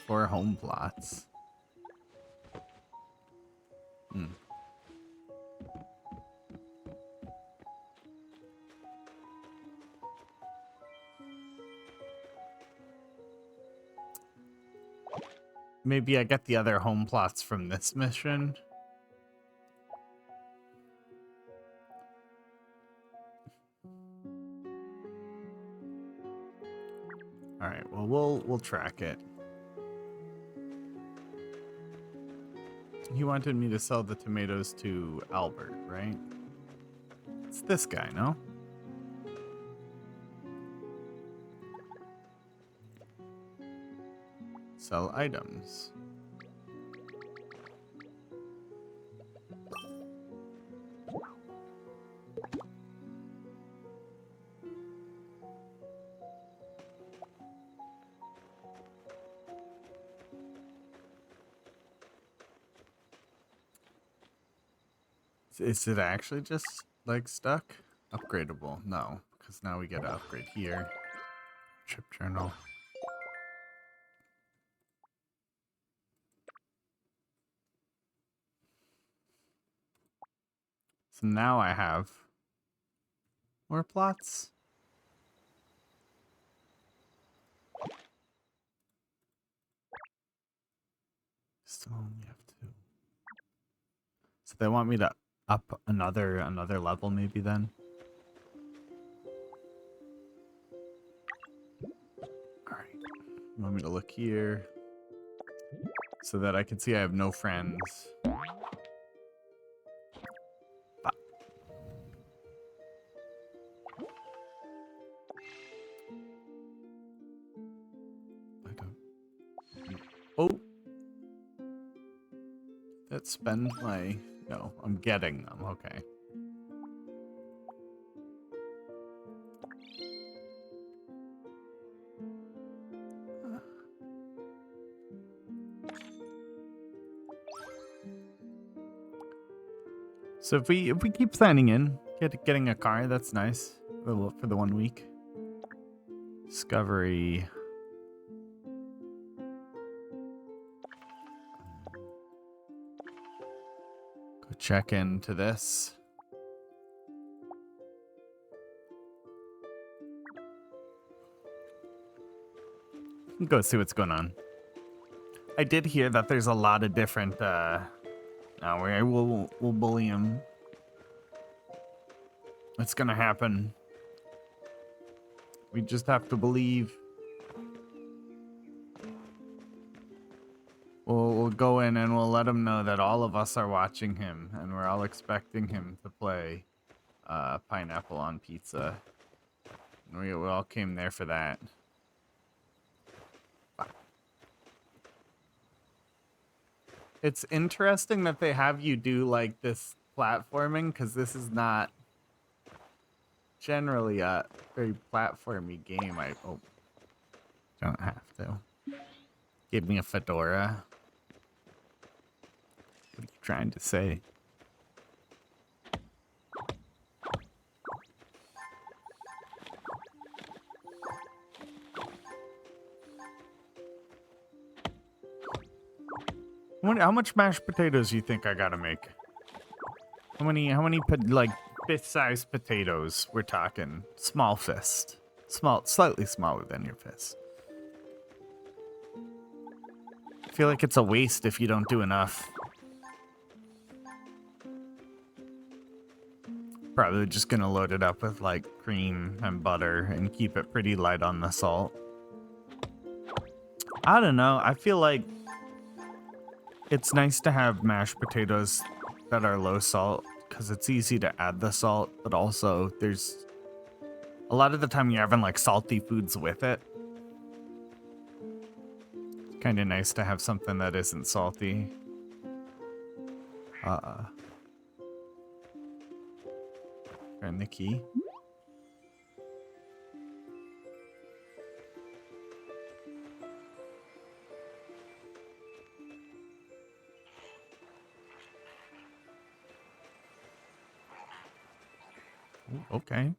[SPEAKER 2] Four home plots. Maybe I get the other home plots from this mission. All right, well, we'll track it. He wanted me to sell the tomatoes to Albert, right? It's this guy, no? Sell items. Is it actually just like stuck? Upgradable? No, because now we get to upgrade here. Trip journal. So now I have more plots. Still only have two. So they want me to up another level maybe then. All right. You want me to look here so that I can see I have no friends. Let's spend my... No, I'm getting them. Okay. So if we keep signing in, getting a car, that's nice for the 1 week. Discovery. Go check into this. Go see what's going on. I did hear that there's a lot of different. We'll bully him. It's gonna happen. We just have to believe. We'll go in and we'll let him know that all of us are watching him and we're all expecting him to play Pineapple on Pizza. And we all came there for that. It's interesting that they have you do like this platforming, because this is not generally a very platformy game. Don't have to. Give me a fedora. What are you trying to say? How much mashed potatoes do you think I gotta make? How many like fist-sized potatoes we're talking? Small fist. Slightly smaller than your fist. I feel like it's a waste if you don't do enough. Probably just gonna load it up with like cream and butter and keep it pretty light on the salt. I don't know. I feel like it's nice to have mashed potatoes that are low salt because it's easy to add the salt, but also there's a lot of the time you're having like salty foods with it. It's kind of nice to have something that isn't salty. Turn the key. Ooh, okay.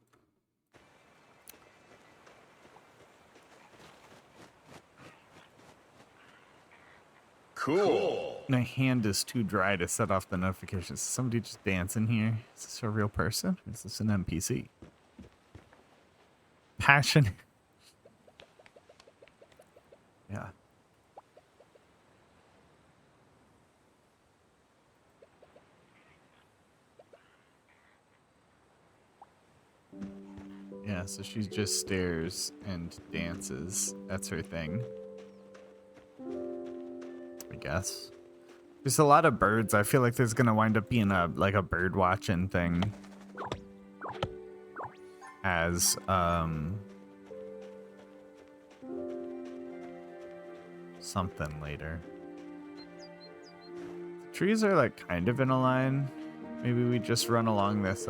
[SPEAKER 4] Cool.
[SPEAKER 2] My hand is too dry to set off the notifications. Is somebody just dancing here? Is this a real person? Is this an NPC? Passion. Yeah. Yeah, so she just stares and dances. That's her thing. I guess. There's a lot of birds. I feel like there's gonna wind up being a bird watching thing. As something later. The trees are like kind of in a line. Maybe we just run along this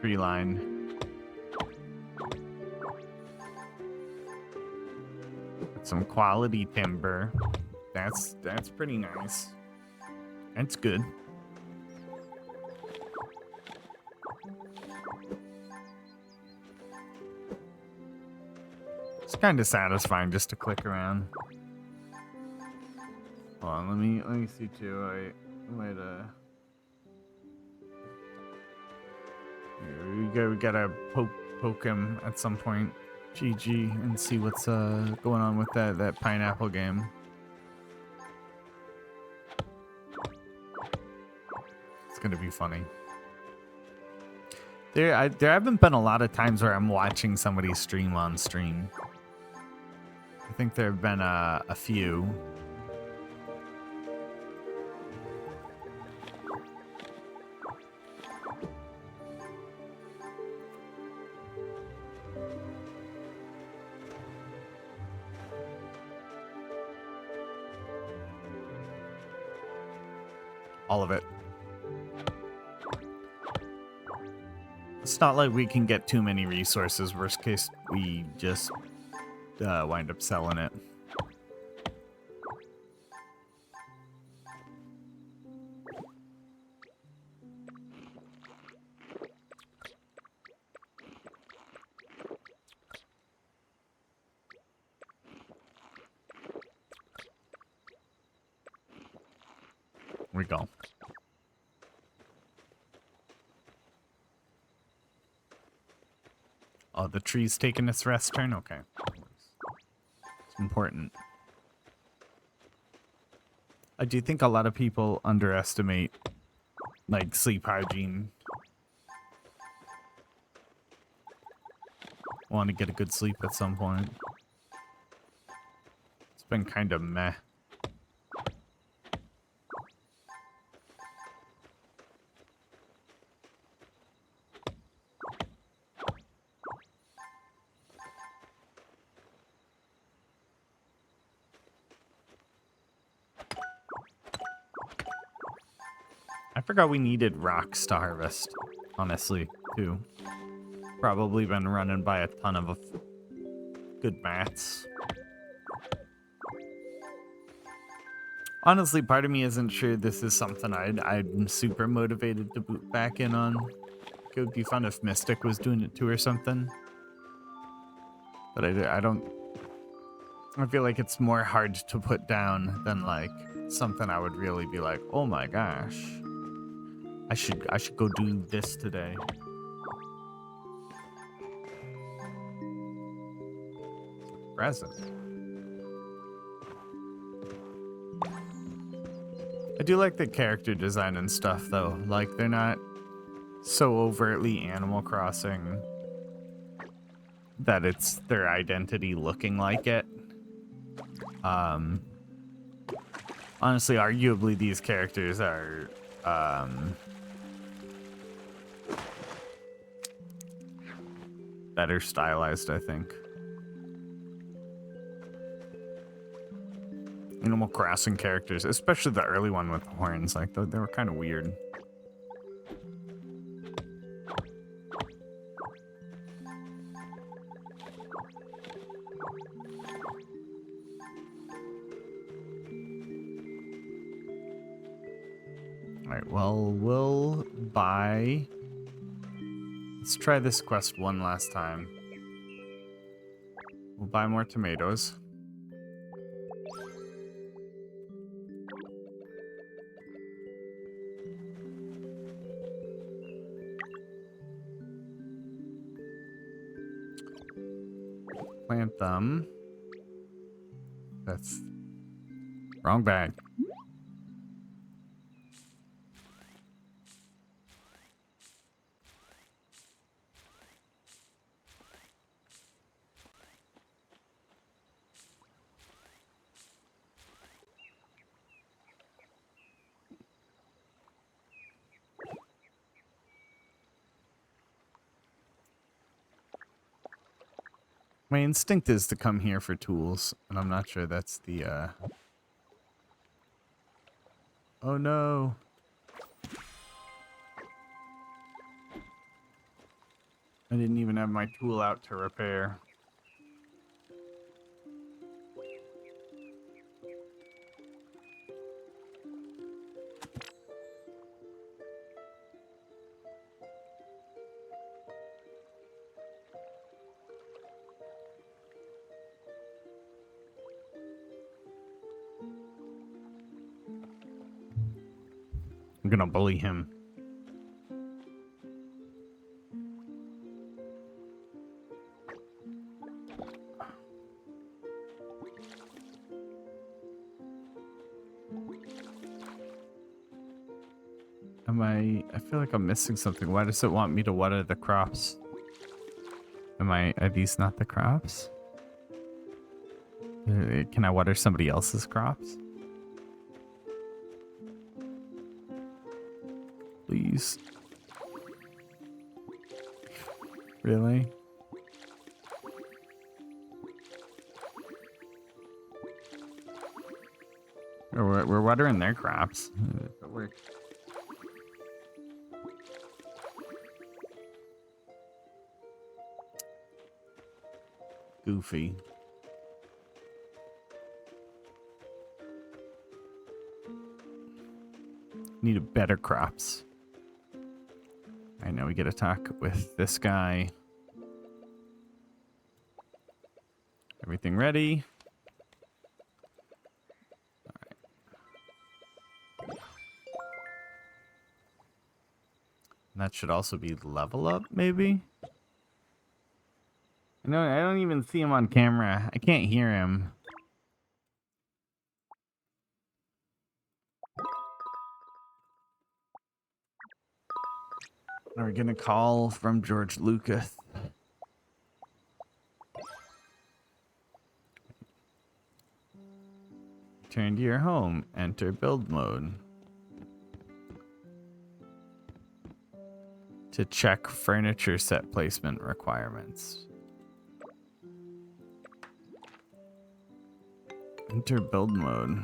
[SPEAKER 2] tree line. Some quality timber. That's pretty nice. That's good. It's kind of satisfying just to click around. Hold on, let me see too. We gotta poke him at some point. GG and see what's going on with that pineapple game. It's gonna be funny. There haven't been a lot of times where I'm watching somebody stream on stream. I think there have been a few. All of it. It's not like we can get too many resources. Worst case, we just wind up selling it. We go. Oh, the tree's taking its rest turn? Okay. It's important. I do think a lot of people underestimate, like, sleep hygiene. Want to get a good sleep at some point. It's been kind of meh. I forgot we needed rocks to harvest, honestly, too. Probably been running by a ton of good mats. Honestly, part of me isn't sure this is something I'm super motivated to boot back in on. It would be fun if Mystic was doing it too or something. But I don't... I feel like it's more hard to put down than, like, something I would really be like, oh my gosh. I should go do this today. Present. I do like the character design and stuff, though. Like, they're not so overtly Animal Crossing that it's their identity looking like it. Honestly, arguably, these characters are, better stylized, I think. Animal Crossing characters, especially the early one with the horns, like they were kind of weird. All right, well, we'll buy. Let's try this quest one last time. We'll buy more tomatoes. Plant them. That's wrong bag. My instinct is to come here for tools, and I'm not sure that's the, Oh no. I didn't even have my tool out to repair. I'm gonna bully him. I feel like I'm missing something. Why does it want me to water the crops? Are these not the crops? Can I water somebody else's crops? Please. Really? We're watering their crops. That works. Goofy. Need a better crops. Alright, now we get to talk with this guy. Everything ready? Alright. That should also be level up, maybe? No, I don't even see him on camera. I can't hear him. Are we gonna call from George Lucas? Return to your home. Enter build mode. To check furniture set placement requirements. Enter build mode.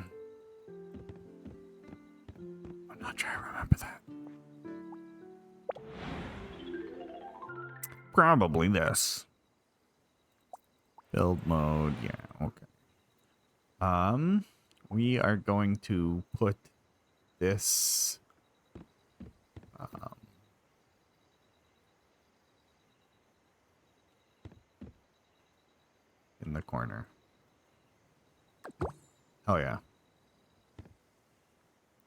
[SPEAKER 2] I'm not sure I remember that. Probably this. Build mode, yeah, okay. We are going to put this in the corner. Oh yeah.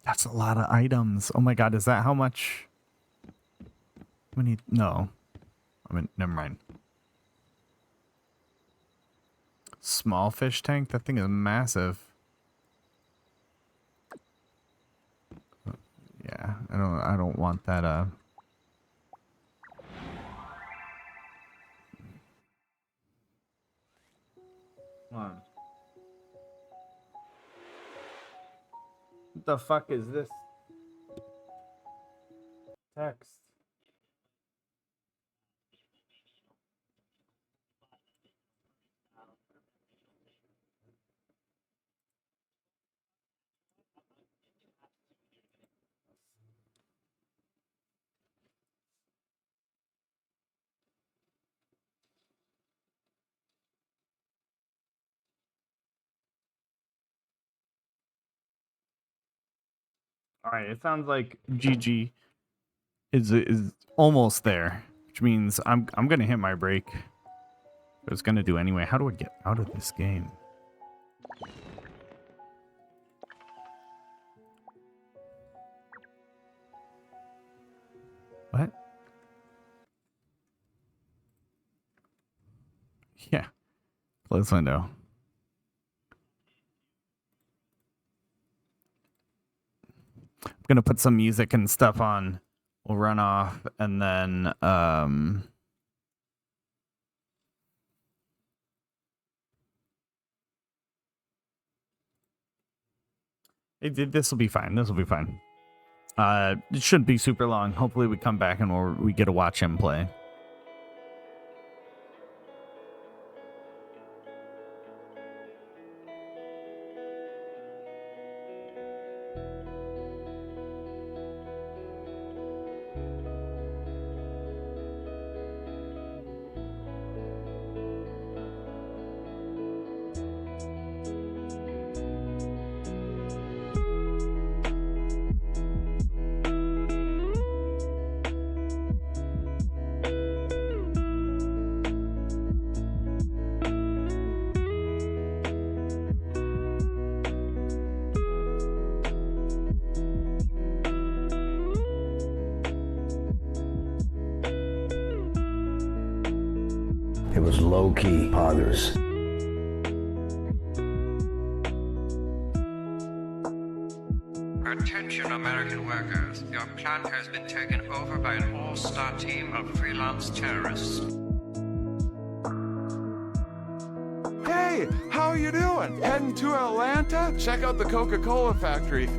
[SPEAKER 2] That's a lot of items. Oh my god, is that how much we need? No. I mean, never mind. Small fish tank? That thing is massive. Yeah, I don't want that Come on. What the fuck is this? Text. All right, it sounds like GG is almost there, which means I'm gonna hit my break. I was gonna do anyway. How do I get out of this game? What? Yeah. Close window. I'm gonna put some music and stuff on. We'll run off and then this will be fine. This will be fine. It shouldn't be super long. Hopefully we come back and we get to watch him play.
[SPEAKER 5] It was low-key poggers.
[SPEAKER 6] Attention American workers, your plant has been taken over by an all-star team of freelance terrorists.
[SPEAKER 4] Hey, how you doing? Heading to Atlanta? Check out the Coca-Cola factory.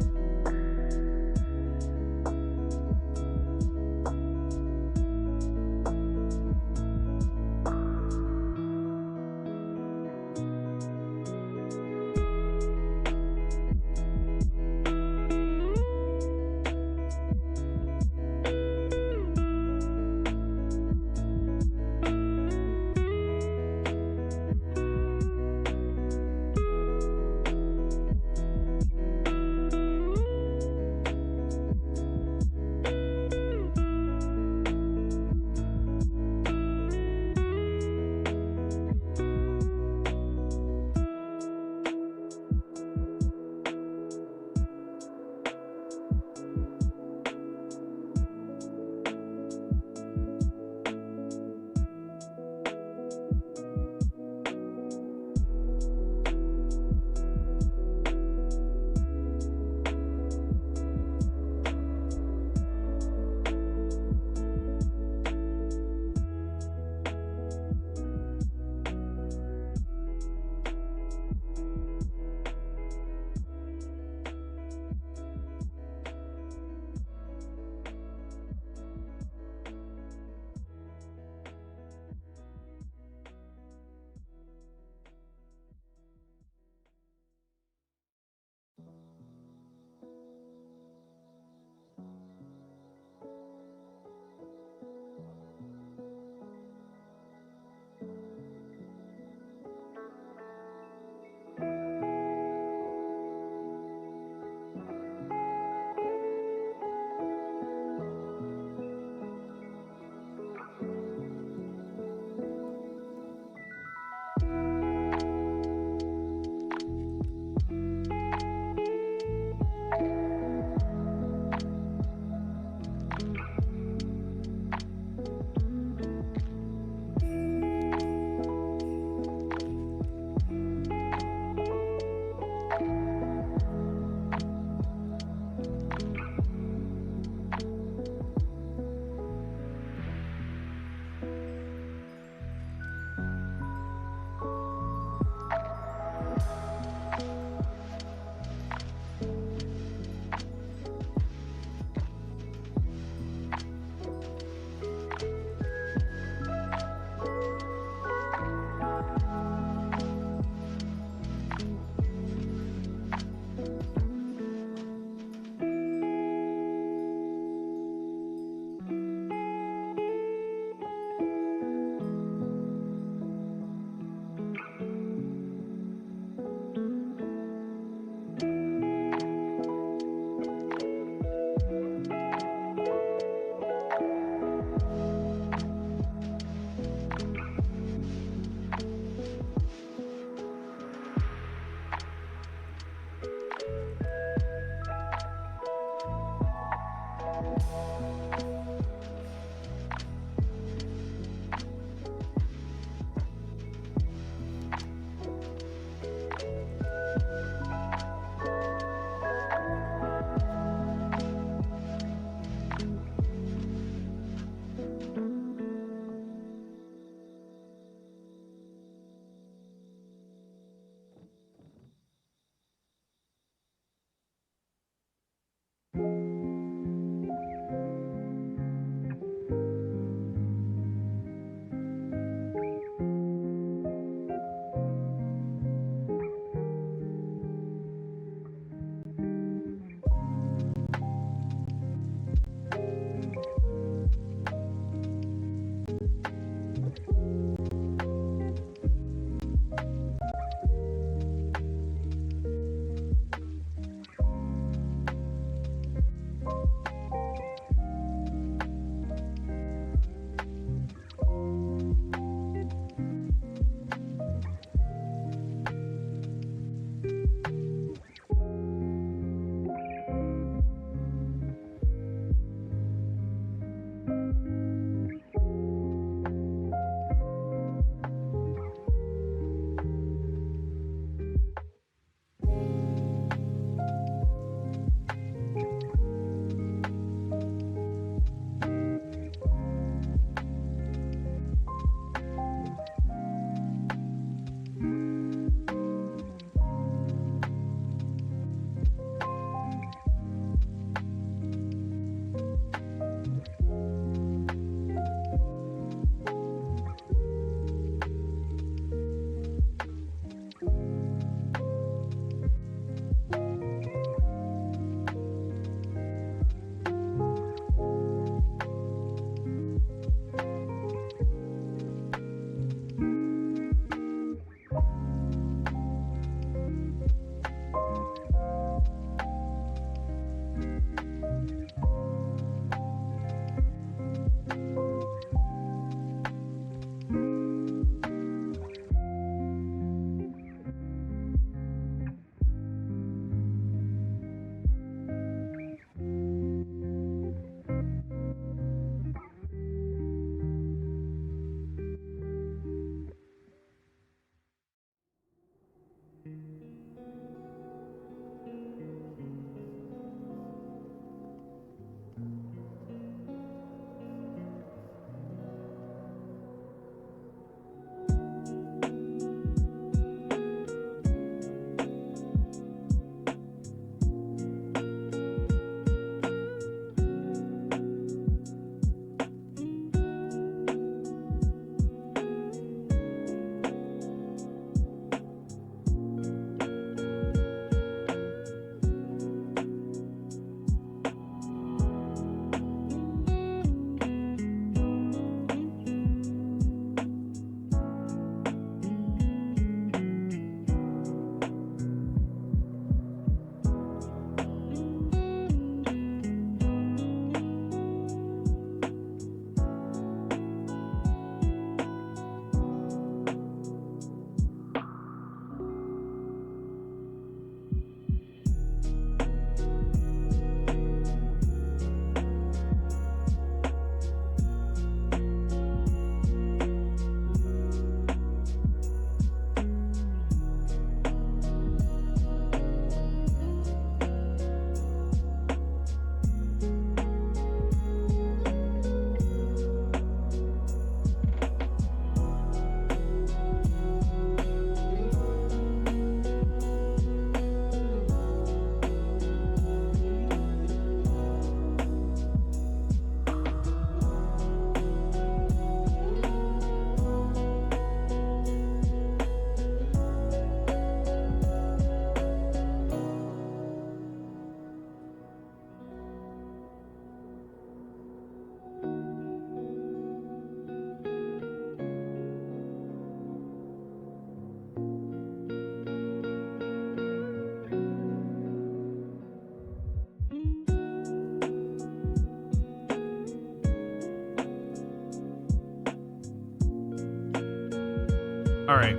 [SPEAKER 2] All right.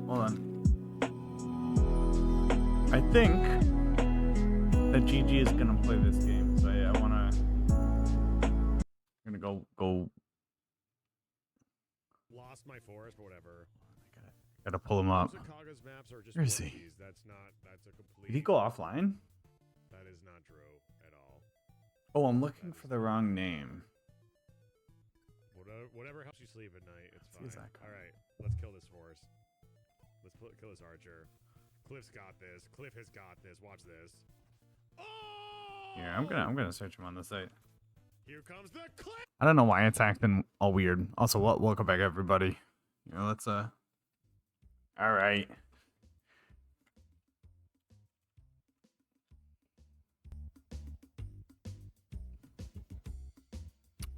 [SPEAKER 2] Hold on. I think that GG is gonna play this game, so I go.
[SPEAKER 7] Lost my forest, but whatever.
[SPEAKER 2] Gotta pull him up.
[SPEAKER 7] Chicago's maps are just
[SPEAKER 2] Where is
[SPEAKER 7] one
[SPEAKER 2] he?
[SPEAKER 7] of these. That's a complete.
[SPEAKER 2] Did he go offline?
[SPEAKER 7] That is not true at all.
[SPEAKER 2] Oh, I'm looking for the wrong name.
[SPEAKER 7] Whatever helps you sleep at night, it's
[SPEAKER 2] Let's use
[SPEAKER 7] fine.
[SPEAKER 2] that card.
[SPEAKER 7] All right, let's kill this forest. Let's kill this archer. Cliff's got this. Cliff has got this. Watch this. Oh!
[SPEAKER 2] Here, I'm gonna search him on the site.
[SPEAKER 7] Here comes the cliff.
[SPEAKER 2] I don't know why it's acting all weird. Also, welcome back, everybody. You know, let's all right.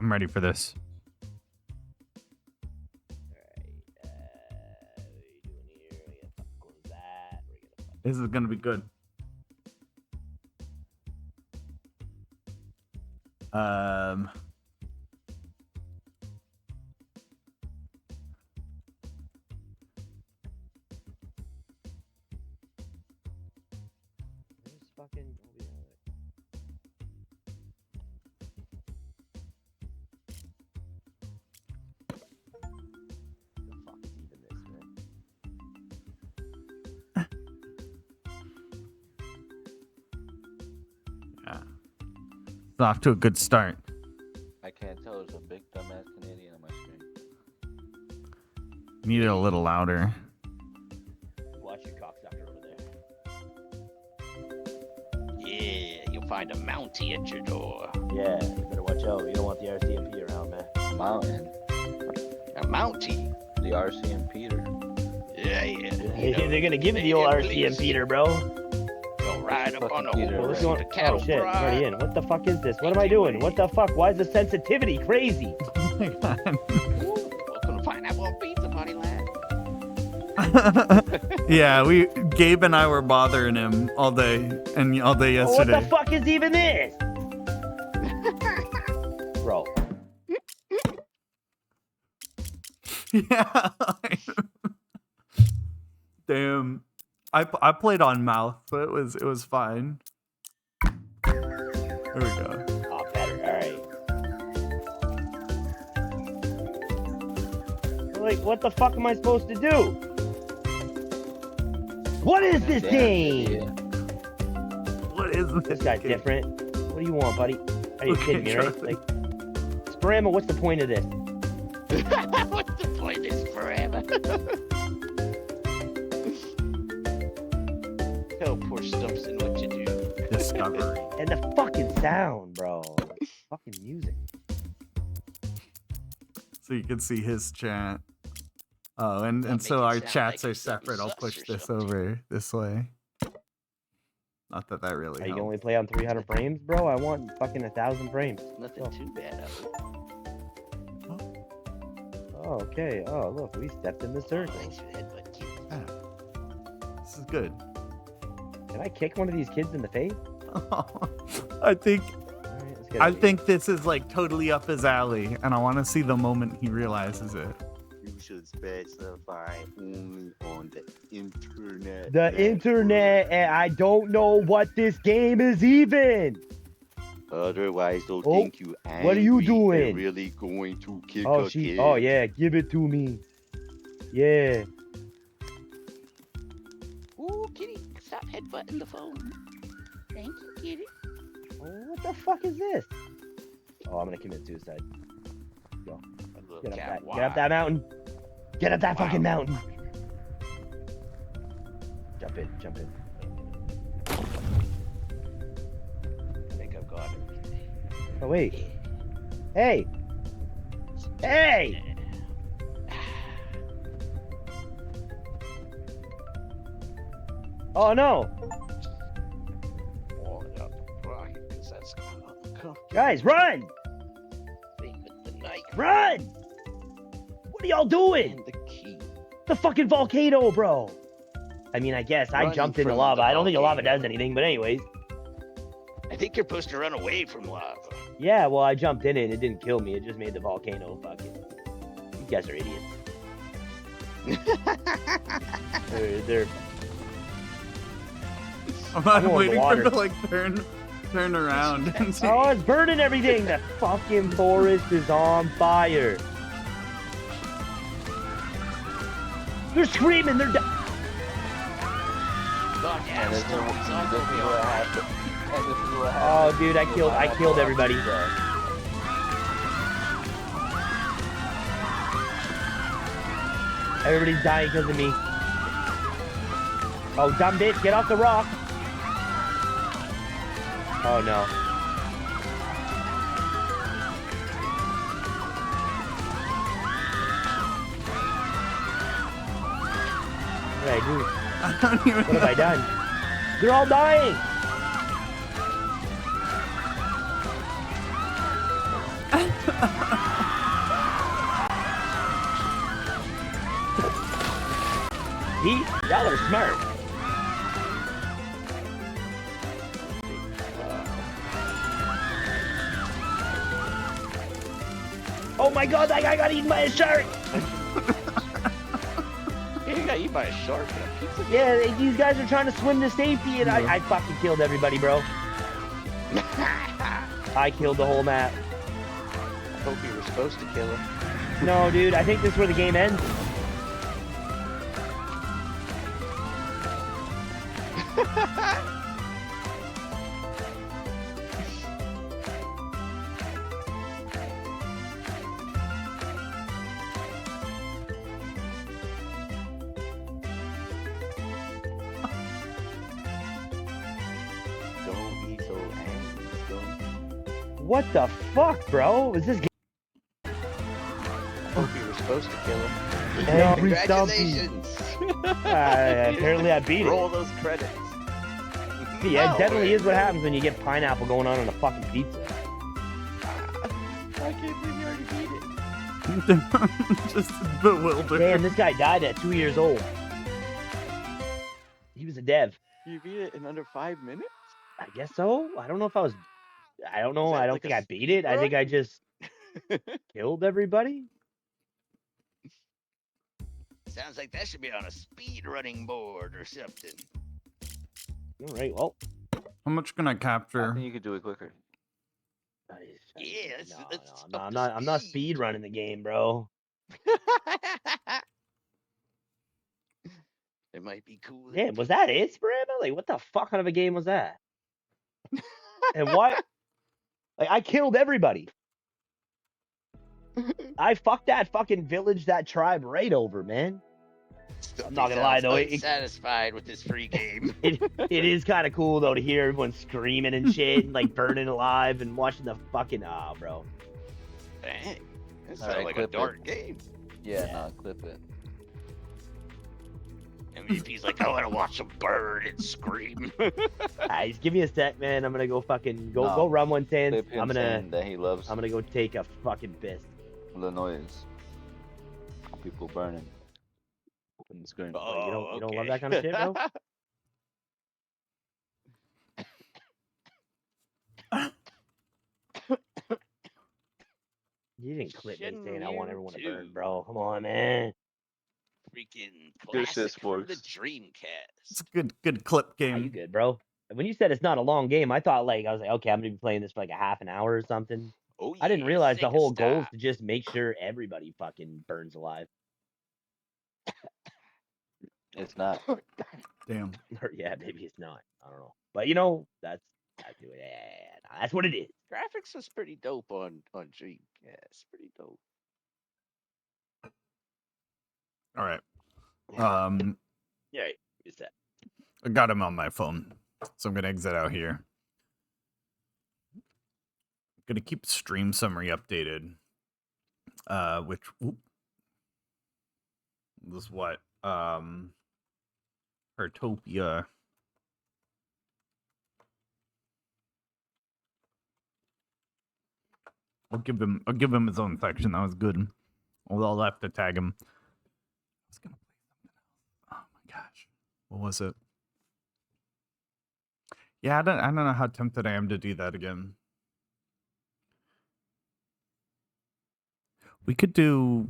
[SPEAKER 2] I'm ready for this. This is gonna be good.
[SPEAKER 8] Fucking the fuck is even this, man?
[SPEAKER 2] Yeah. It's off to a good start.
[SPEAKER 9] I can't tell. There's a big dumbass Canadian on my screen.
[SPEAKER 2] Need it a little louder.
[SPEAKER 8] Watch your cocksucker over there.
[SPEAKER 10] Yeah, you'll find a Mountie at your door.
[SPEAKER 8] Yeah, you better watch out. You don't want the RCMP around, man.
[SPEAKER 9] Mountain.
[SPEAKER 10] A Mountie?
[SPEAKER 9] The RC and Peter.
[SPEAKER 10] Yeah.
[SPEAKER 8] They're gonna give you the old RCMP, bro.
[SPEAKER 10] Go right up on the
[SPEAKER 9] Peter.
[SPEAKER 8] What's
[SPEAKER 10] horse
[SPEAKER 8] going
[SPEAKER 10] with the cattle
[SPEAKER 8] Oh shit, I'm
[SPEAKER 10] prod.
[SPEAKER 8] already in. What the fuck is this? What am I doing? What the fuck? Why is the sensitivity crazy?
[SPEAKER 2] Oh my God.
[SPEAKER 10] Welcome to Pineapple Pizza Party Land.
[SPEAKER 2] Yeah, Gabe and I were bothering him all day and all day
[SPEAKER 8] What
[SPEAKER 2] yesterday.
[SPEAKER 8] the fuck is even this? Bro.
[SPEAKER 2] Yeah. Damn. I played on mouth, so it was fine. There we go.
[SPEAKER 8] Oh, better. Alright. Like, what the fuck am I supposed to do? What is this thing?
[SPEAKER 2] What is this?
[SPEAKER 8] This guy's
[SPEAKER 2] game?
[SPEAKER 8] different. What do you want, buddy? Are you
[SPEAKER 2] Okay,
[SPEAKER 8] kidding me, right?
[SPEAKER 2] Charlie.
[SPEAKER 8] Like, Sporama, what's the point of this?
[SPEAKER 10] What's the point of this forever? Tell poor Stumpson what you do.
[SPEAKER 2] Discovery.
[SPEAKER 8] And the fucking sound, bro. Fucking music.
[SPEAKER 2] So you can see his chat. Oh, and
[SPEAKER 10] Don't
[SPEAKER 2] so
[SPEAKER 10] make it
[SPEAKER 2] our
[SPEAKER 10] sound
[SPEAKER 2] chats
[SPEAKER 10] like
[SPEAKER 2] are
[SPEAKER 10] it's something
[SPEAKER 2] separate. I'll
[SPEAKER 10] sus
[SPEAKER 2] push
[SPEAKER 10] or
[SPEAKER 2] this
[SPEAKER 10] something.
[SPEAKER 2] over this way. Not that really
[SPEAKER 8] Are you
[SPEAKER 2] helps.
[SPEAKER 8] gonna only play on 300 frames, bro? I want fucking 1,000 frames.
[SPEAKER 10] Nothing too bad of it.
[SPEAKER 8] Oh, okay. Oh, look, we stepped in the circle.
[SPEAKER 10] Thanks for the headbutt, kid.
[SPEAKER 2] Yeah. This is good.
[SPEAKER 8] Can I kick one of these kids in the face?
[SPEAKER 2] I think
[SPEAKER 8] Alright, let's get
[SPEAKER 2] I
[SPEAKER 8] it.
[SPEAKER 2] think this is like totally up his alley, and I want to see the moment he realizes it.
[SPEAKER 9] You should specify only on the internet.
[SPEAKER 8] The internet, and I don't know what this game is even.
[SPEAKER 9] Otherwise, they'll
[SPEAKER 8] Oh,
[SPEAKER 9] think you angry.
[SPEAKER 8] what are you
[SPEAKER 9] They're
[SPEAKER 8] doing?
[SPEAKER 9] really going to kick
[SPEAKER 8] Oh,
[SPEAKER 9] a kid.
[SPEAKER 8] Oh, yeah, give it to me. Yeah.
[SPEAKER 10] Ooh, kitty, stop headbutting the phone. Thank you, kitty.
[SPEAKER 8] Oh, what the fuck is this? Oh, I'm gonna commit suicide. Go.
[SPEAKER 10] A little
[SPEAKER 8] Get up
[SPEAKER 10] cat
[SPEAKER 8] that,
[SPEAKER 10] wide.
[SPEAKER 8] get up that mountain. Get up that
[SPEAKER 10] Wow.
[SPEAKER 8] fucking mountain. Jump in, jump in.
[SPEAKER 10] I think I've got it.
[SPEAKER 8] Oh, wait. Hey! Hey! Oh, no!
[SPEAKER 10] Walling up the rocket, 'cause that's uncomfortable.
[SPEAKER 8] Guys, run!
[SPEAKER 10] Thing with the knife
[SPEAKER 8] Run! What are y'all doing?
[SPEAKER 10] and the key.
[SPEAKER 8] The fucking volcano, bro! I mean, I guess I
[SPEAKER 10] Running
[SPEAKER 8] jumped into
[SPEAKER 10] from
[SPEAKER 8] lava.
[SPEAKER 10] the
[SPEAKER 8] I don't think the lava
[SPEAKER 10] volcano.
[SPEAKER 8] does anything, but anyways.
[SPEAKER 10] I think you're supposed to run away from lava.
[SPEAKER 8] Yeah, well, I jumped in it and it didn't kill me. It just made the volcano fucking... You guys are idiots. they're...
[SPEAKER 2] I'm
[SPEAKER 8] going
[SPEAKER 2] waiting for
[SPEAKER 8] water.
[SPEAKER 2] him to like turn. Turn around and see.
[SPEAKER 8] Oh, it's burning everything. The fucking forest is on fire. They're screaming. They're
[SPEAKER 9] And this is what happened. And this is what
[SPEAKER 8] Oh,
[SPEAKER 9] happened.
[SPEAKER 8] dude, I killed everybody. Everybody's dying because of me. Oh, dumb bitch, get off the rock. Oh, no. What did I do?
[SPEAKER 2] I don't even
[SPEAKER 8] What have I done? They're all dying. Y'all are smart. Oh my god, that guy got eaten by a shark!
[SPEAKER 10] He got eaten by a shark.
[SPEAKER 8] Yeah, these guys are trying to swim to safety, and I fucking killed everybody, bro. I killed the whole map.
[SPEAKER 10] I hope you were supposed to kill him.
[SPEAKER 8] No, dude, I think this is where the game ends.
[SPEAKER 9] Don't be so angry.
[SPEAKER 8] What the fuck, bro? Is this game?
[SPEAKER 10] I hope you were supposed to kill him.
[SPEAKER 8] Every stumpy.
[SPEAKER 9] Congratulations.
[SPEAKER 8] Apparently I beat
[SPEAKER 9] Roll
[SPEAKER 8] it.
[SPEAKER 9] those credits.
[SPEAKER 8] Yeah, it definitely is what happens when you get pineapple going on a fucking pizza.
[SPEAKER 10] I can't believe you already beat it.
[SPEAKER 2] just bewildered.
[SPEAKER 8] Damn, this guy died at 2 years old. He was a dev.
[SPEAKER 9] You beat it in under 5 minutes?
[SPEAKER 8] I guess so. I don't know if I was. I don't know.
[SPEAKER 9] Is that
[SPEAKER 8] I don't
[SPEAKER 9] like
[SPEAKER 8] think
[SPEAKER 9] a
[SPEAKER 8] I beat it. I think I just killed everybody.
[SPEAKER 9] Sounds like that should be on a speed running board or something.
[SPEAKER 8] All right. Well,
[SPEAKER 2] How much can I
[SPEAKER 9] I
[SPEAKER 2] capture?
[SPEAKER 9] think you could do it quicker.
[SPEAKER 10] Yeah,
[SPEAKER 8] no, I'm not speed running the game, bro.
[SPEAKER 9] It might be cool.
[SPEAKER 8] Damn, was that it, Sprama? Like, what the fuck kind of a game was that? And why? Like, I killed everybody. I fucked that fucking village, that tribe right over, man. I'm not gonna lie though,
[SPEAKER 10] Satisfied with this free game.
[SPEAKER 8] it is kind of cool though to hear everyone screaming and shit, and like burning alive and watching the fucking bro.
[SPEAKER 10] Dang, this
[SPEAKER 9] All
[SPEAKER 10] sounds
[SPEAKER 9] right,
[SPEAKER 10] like a
[SPEAKER 9] clip it.
[SPEAKER 10] dark game.
[SPEAKER 9] Yeah, nah, clip it.
[SPEAKER 10] MVP's like, I want to watch them burn and scream.
[SPEAKER 8] Guys, give me a sec, man. I'm gonna go fucking go
[SPEAKER 9] No.
[SPEAKER 8] run 110.
[SPEAKER 9] Clip him
[SPEAKER 8] I'm
[SPEAKER 9] saying that he loves
[SPEAKER 8] gonna go take a fucking piss.
[SPEAKER 9] the noise. People burning. And screaming.
[SPEAKER 8] You don't love that kind of shit, bro? You didn't clip me saying I want everyone to burn, bro. Come on, man.
[SPEAKER 10] Freaking
[SPEAKER 9] Good shit,
[SPEAKER 10] classic from the
[SPEAKER 9] sports.
[SPEAKER 2] It's
[SPEAKER 10] Dreamcast.
[SPEAKER 2] a good clip
[SPEAKER 8] Are you
[SPEAKER 2] game.
[SPEAKER 8] good, bro? When you said it's not a long game, I thought I was like, okay, I'm gonna be playing this for like a half an hour or something.
[SPEAKER 10] Oh,
[SPEAKER 8] I didn't
[SPEAKER 10] yeah,
[SPEAKER 8] realize the
[SPEAKER 10] Sega
[SPEAKER 8] whole goal is
[SPEAKER 10] style.
[SPEAKER 8] to just make sure everybody fucking burns alive.
[SPEAKER 9] It's not.
[SPEAKER 2] Damn.
[SPEAKER 8] Or, yeah, maybe it's not. I don't know. But that's it. Yeah, that's what it is.
[SPEAKER 10] Graphics was pretty dope on Dreamcast. Pretty dope.
[SPEAKER 2] All right.
[SPEAKER 8] Yeah, it's that.
[SPEAKER 2] I got him on my phone, so I'm gonna exit out here. Gonna keep stream summary updated. Which was what? Heartopia. I'll give him his own section. That was good. Although I'll have to tag him. I was gonna play something else. Oh my gosh. What was it? Yeah, I don't know how tempted I am to do that again. We could do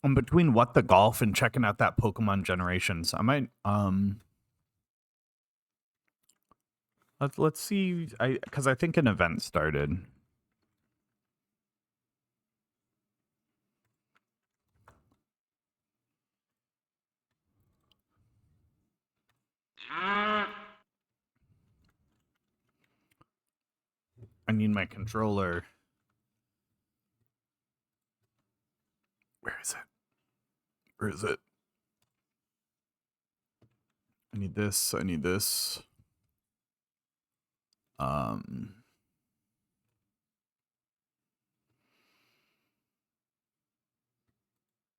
[SPEAKER 2] in between What the Golf and checking out that Pokemon Generations. I might Let's see. Because I think an event started. I need my controller. Where is it? Where is it? I need this. I need this.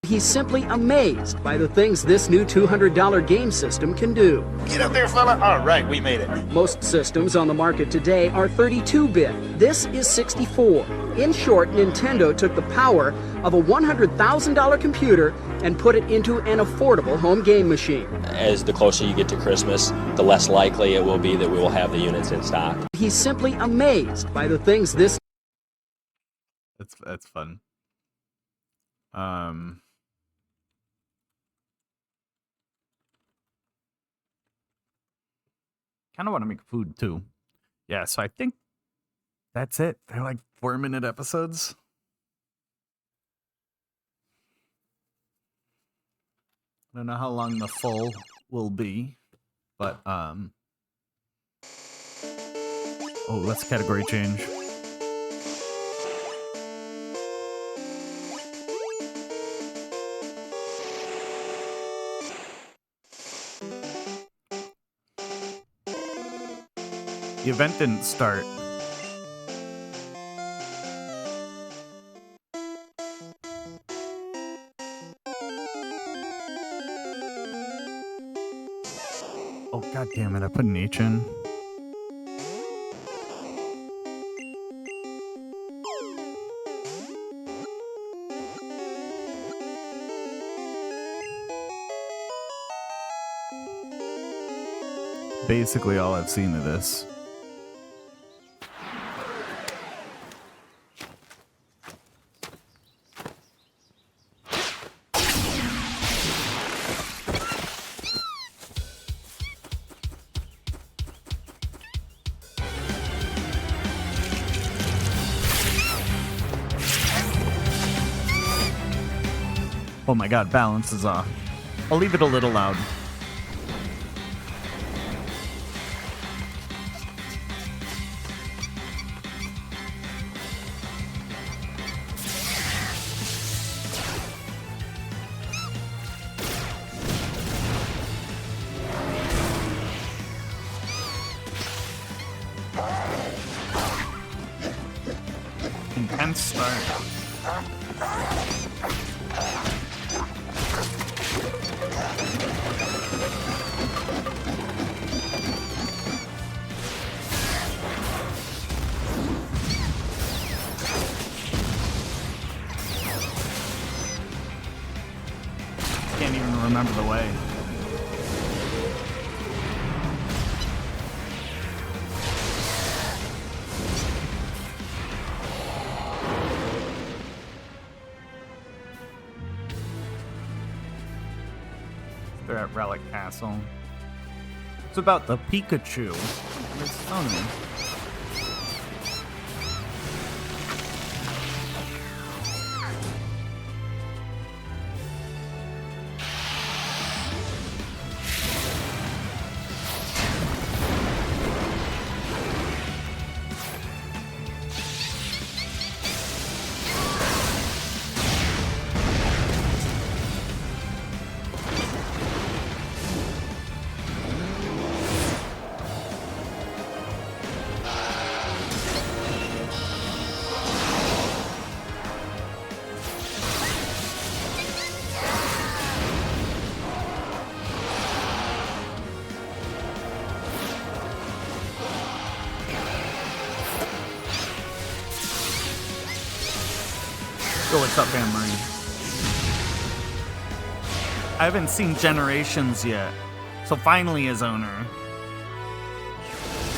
[SPEAKER 11] He's simply amazed by the things this new $200 game system can do.
[SPEAKER 12] Get up there, fella. All right, we made it.
[SPEAKER 11] Most systems on the market today are 32-bit. This is 64. In short, Nintendo took the power of a $100,000 computer and put it into an affordable home game machine.
[SPEAKER 13] As the closer you get to Christmas, the less likely it will be that we will have the units in stock.
[SPEAKER 11] He's simply amazed by the things this...
[SPEAKER 2] That's fun. Kind of want to make food too. Yeah, so I think that's it. They're like 4-minute episodes. I don't know how long the full will be, but oh, let's category change. The event didn't start. Oh, god damn it, I put an H in. Basically all I've seen of this. Oh my god, balance is off. I'll leave it a little loud. Intense start. Can't even remember the way. They're at Relic Castle. It's about the Pikachu. It's funny. Yo, what's up, Anne-Marie? I haven't seen Generations yet, so finally as owner.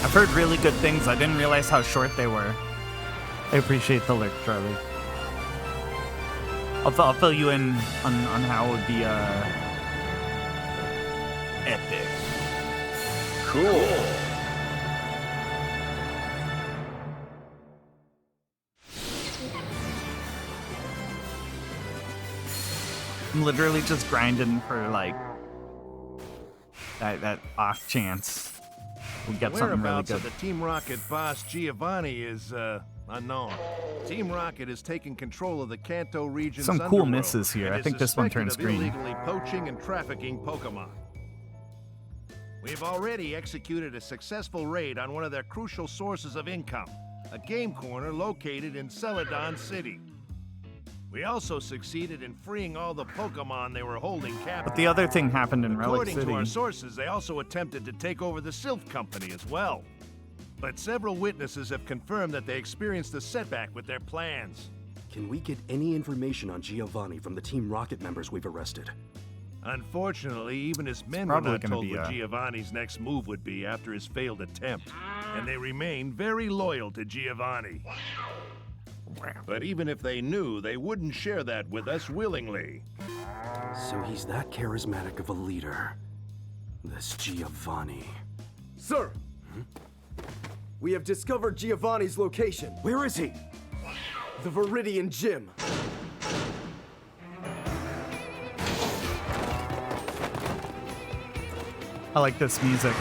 [SPEAKER 2] I've heard really good things. I didn't realize how short they were. I appreciate the lurk, Charlie. I'll fill you in on how it would be epic.
[SPEAKER 12] Cool.
[SPEAKER 2] I'm literally just grinding for like that off chance we get something really
[SPEAKER 14] Whereabouts
[SPEAKER 2] good.
[SPEAKER 14] of the Team Rocket boss Giovanni is unknown. Team Rocket is taking control of the Kanto region's
[SPEAKER 2] Some cool
[SPEAKER 14] underworld
[SPEAKER 2] misses here.
[SPEAKER 14] and
[SPEAKER 2] I
[SPEAKER 14] is
[SPEAKER 2] think this one
[SPEAKER 14] suspected
[SPEAKER 2] turns
[SPEAKER 14] of
[SPEAKER 2] green.
[SPEAKER 14] illegally poaching and trafficking Pokemon. We've already executed a successful raid on one of their crucial sources of income, a game corner located in Celadon City. We also succeeded in freeing all the Pokemon they were holding captive.
[SPEAKER 2] But the other thing happened in Relic
[SPEAKER 14] According
[SPEAKER 2] City.
[SPEAKER 14] to our sources, they also attempted to take over the Sylph Company as well. But several witnesses have confirmed that they experienced a setback with their plans.
[SPEAKER 15] Can we get any information on Giovanni from the Team Rocket members we've arrested?
[SPEAKER 14] Unfortunately, even his men were
[SPEAKER 2] probably
[SPEAKER 14] not
[SPEAKER 2] gonna
[SPEAKER 14] told
[SPEAKER 2] be
[SPEAKER 14] what
[SPEAKER 2] a-
[SPEAKER 14] Giovanni's next move would be after his failed attempt, and they remain very loyal to Giovanni. But even if they knew, they wouldn't share that with us willingly.
[SPEAKER 15] So he's that charismatic of a leader. This Giovanni.
[SPEAKER 16] Sir! We have discovered Giovanni's location.
[SPEAKER 15] Where is he?
[SPEAKER 16] The Viridian Gym.
[SPEAKER 2] I like this music.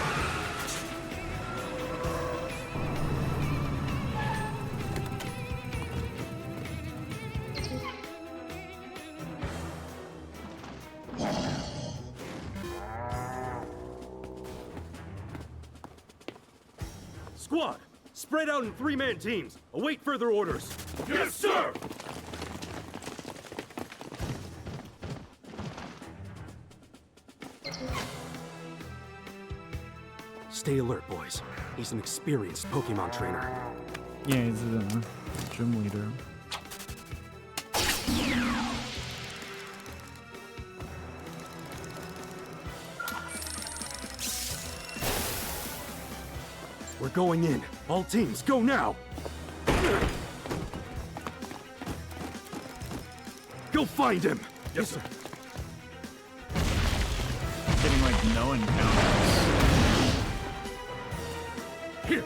[SPEAKER 17] Squad, spread out in 3-man teams. Await further orders. Yes, sir!
[SPEAKER 15] Stay alert, boys. He's an experienced Pokemon trainer.
[SPEAKER 2] Yeah, he's a gym leader.
[SPEAKER 15] We're going in. All teams, go now! Go find him!
[SPEAKER 17] Yes, sir.
[SPEAKER 2] Getting like no encounters.
[SPEAKER 17] Here.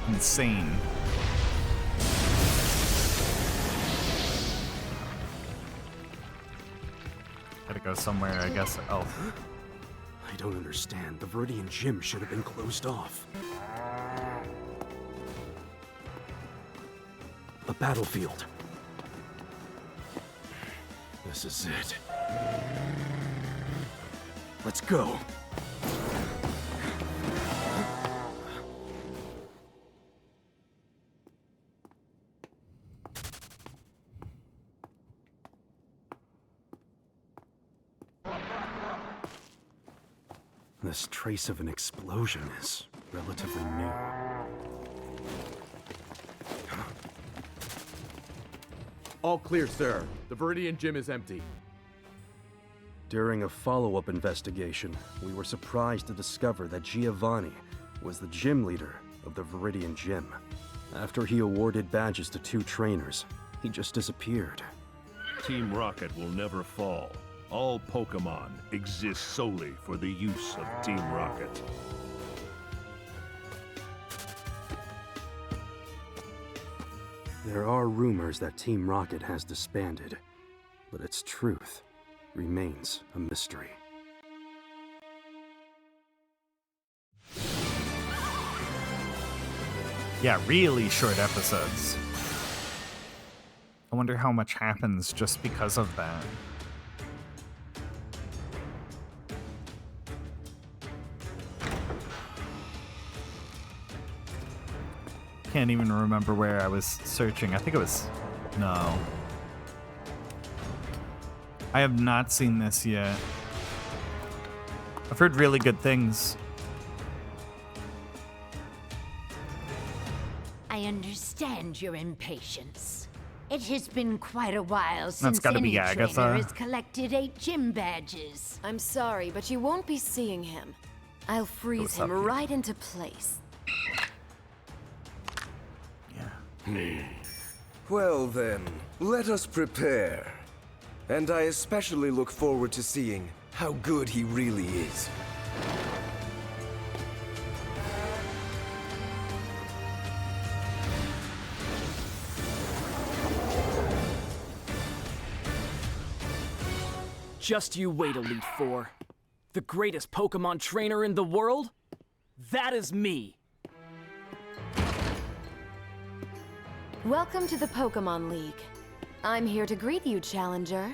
[SPEAKER 2] Insane. Gotta go somewhere, I guess. Oh.
[SPEAKER 15] I don't understand. The Viridian Gym should have been closed off. A battlefield. This is it. Let's go. This trace of an explosion is relatively new.
[SPEAKER 16] All clear, sir. The Viridian Gym is empty.
[SPEAKER 15] During a follow-up investigation, we were surprised to discover that Giovanni was the gym leader of the Viridian Gym. After he awarded badges to 2 trainers, he just disappeared.
[SPEAKER 14] Team Rocket will never fall. All Pokemon exist solely for the use of Team Rocket.
[SPEAKER 15] There are rumors that Team Rocket has disbanded, but its truth remains a mystery.
[SPEAKER 2] Yeah, really short episodes. I wonder how much happens just because of that. Can't even remember where I was searching. I think it was... No. I have not seen this yet. I've heard really good things.
[SPEAKER 18] I understand your impatience. It has been quite a while since
[SPEAKER 2] gotta
[SPEAKER 18] any
[SPEAKER 2] be Agatha.
[SPEAKER 18] trainer has collected 8 gym badges.
[SPEAKER 19] I'm sorry, but you won't be seeing him. I'll freeze
[SPEAKER 2] What's
[SPEAKER 19] him
[SPEAKER 2] up,
[SPEAKER 19] right into place.
[SPEAKER 16] Well then, let us prepare. And I especially look forward to seeing how good he really is.
[SPEAKER 11] Just you wait, Elite Four. The greatest Pokemon trainer in the world? That is me.
[SPEAKER 19] Welcome to the Pokemon League. I'm here to greet you, Challenger.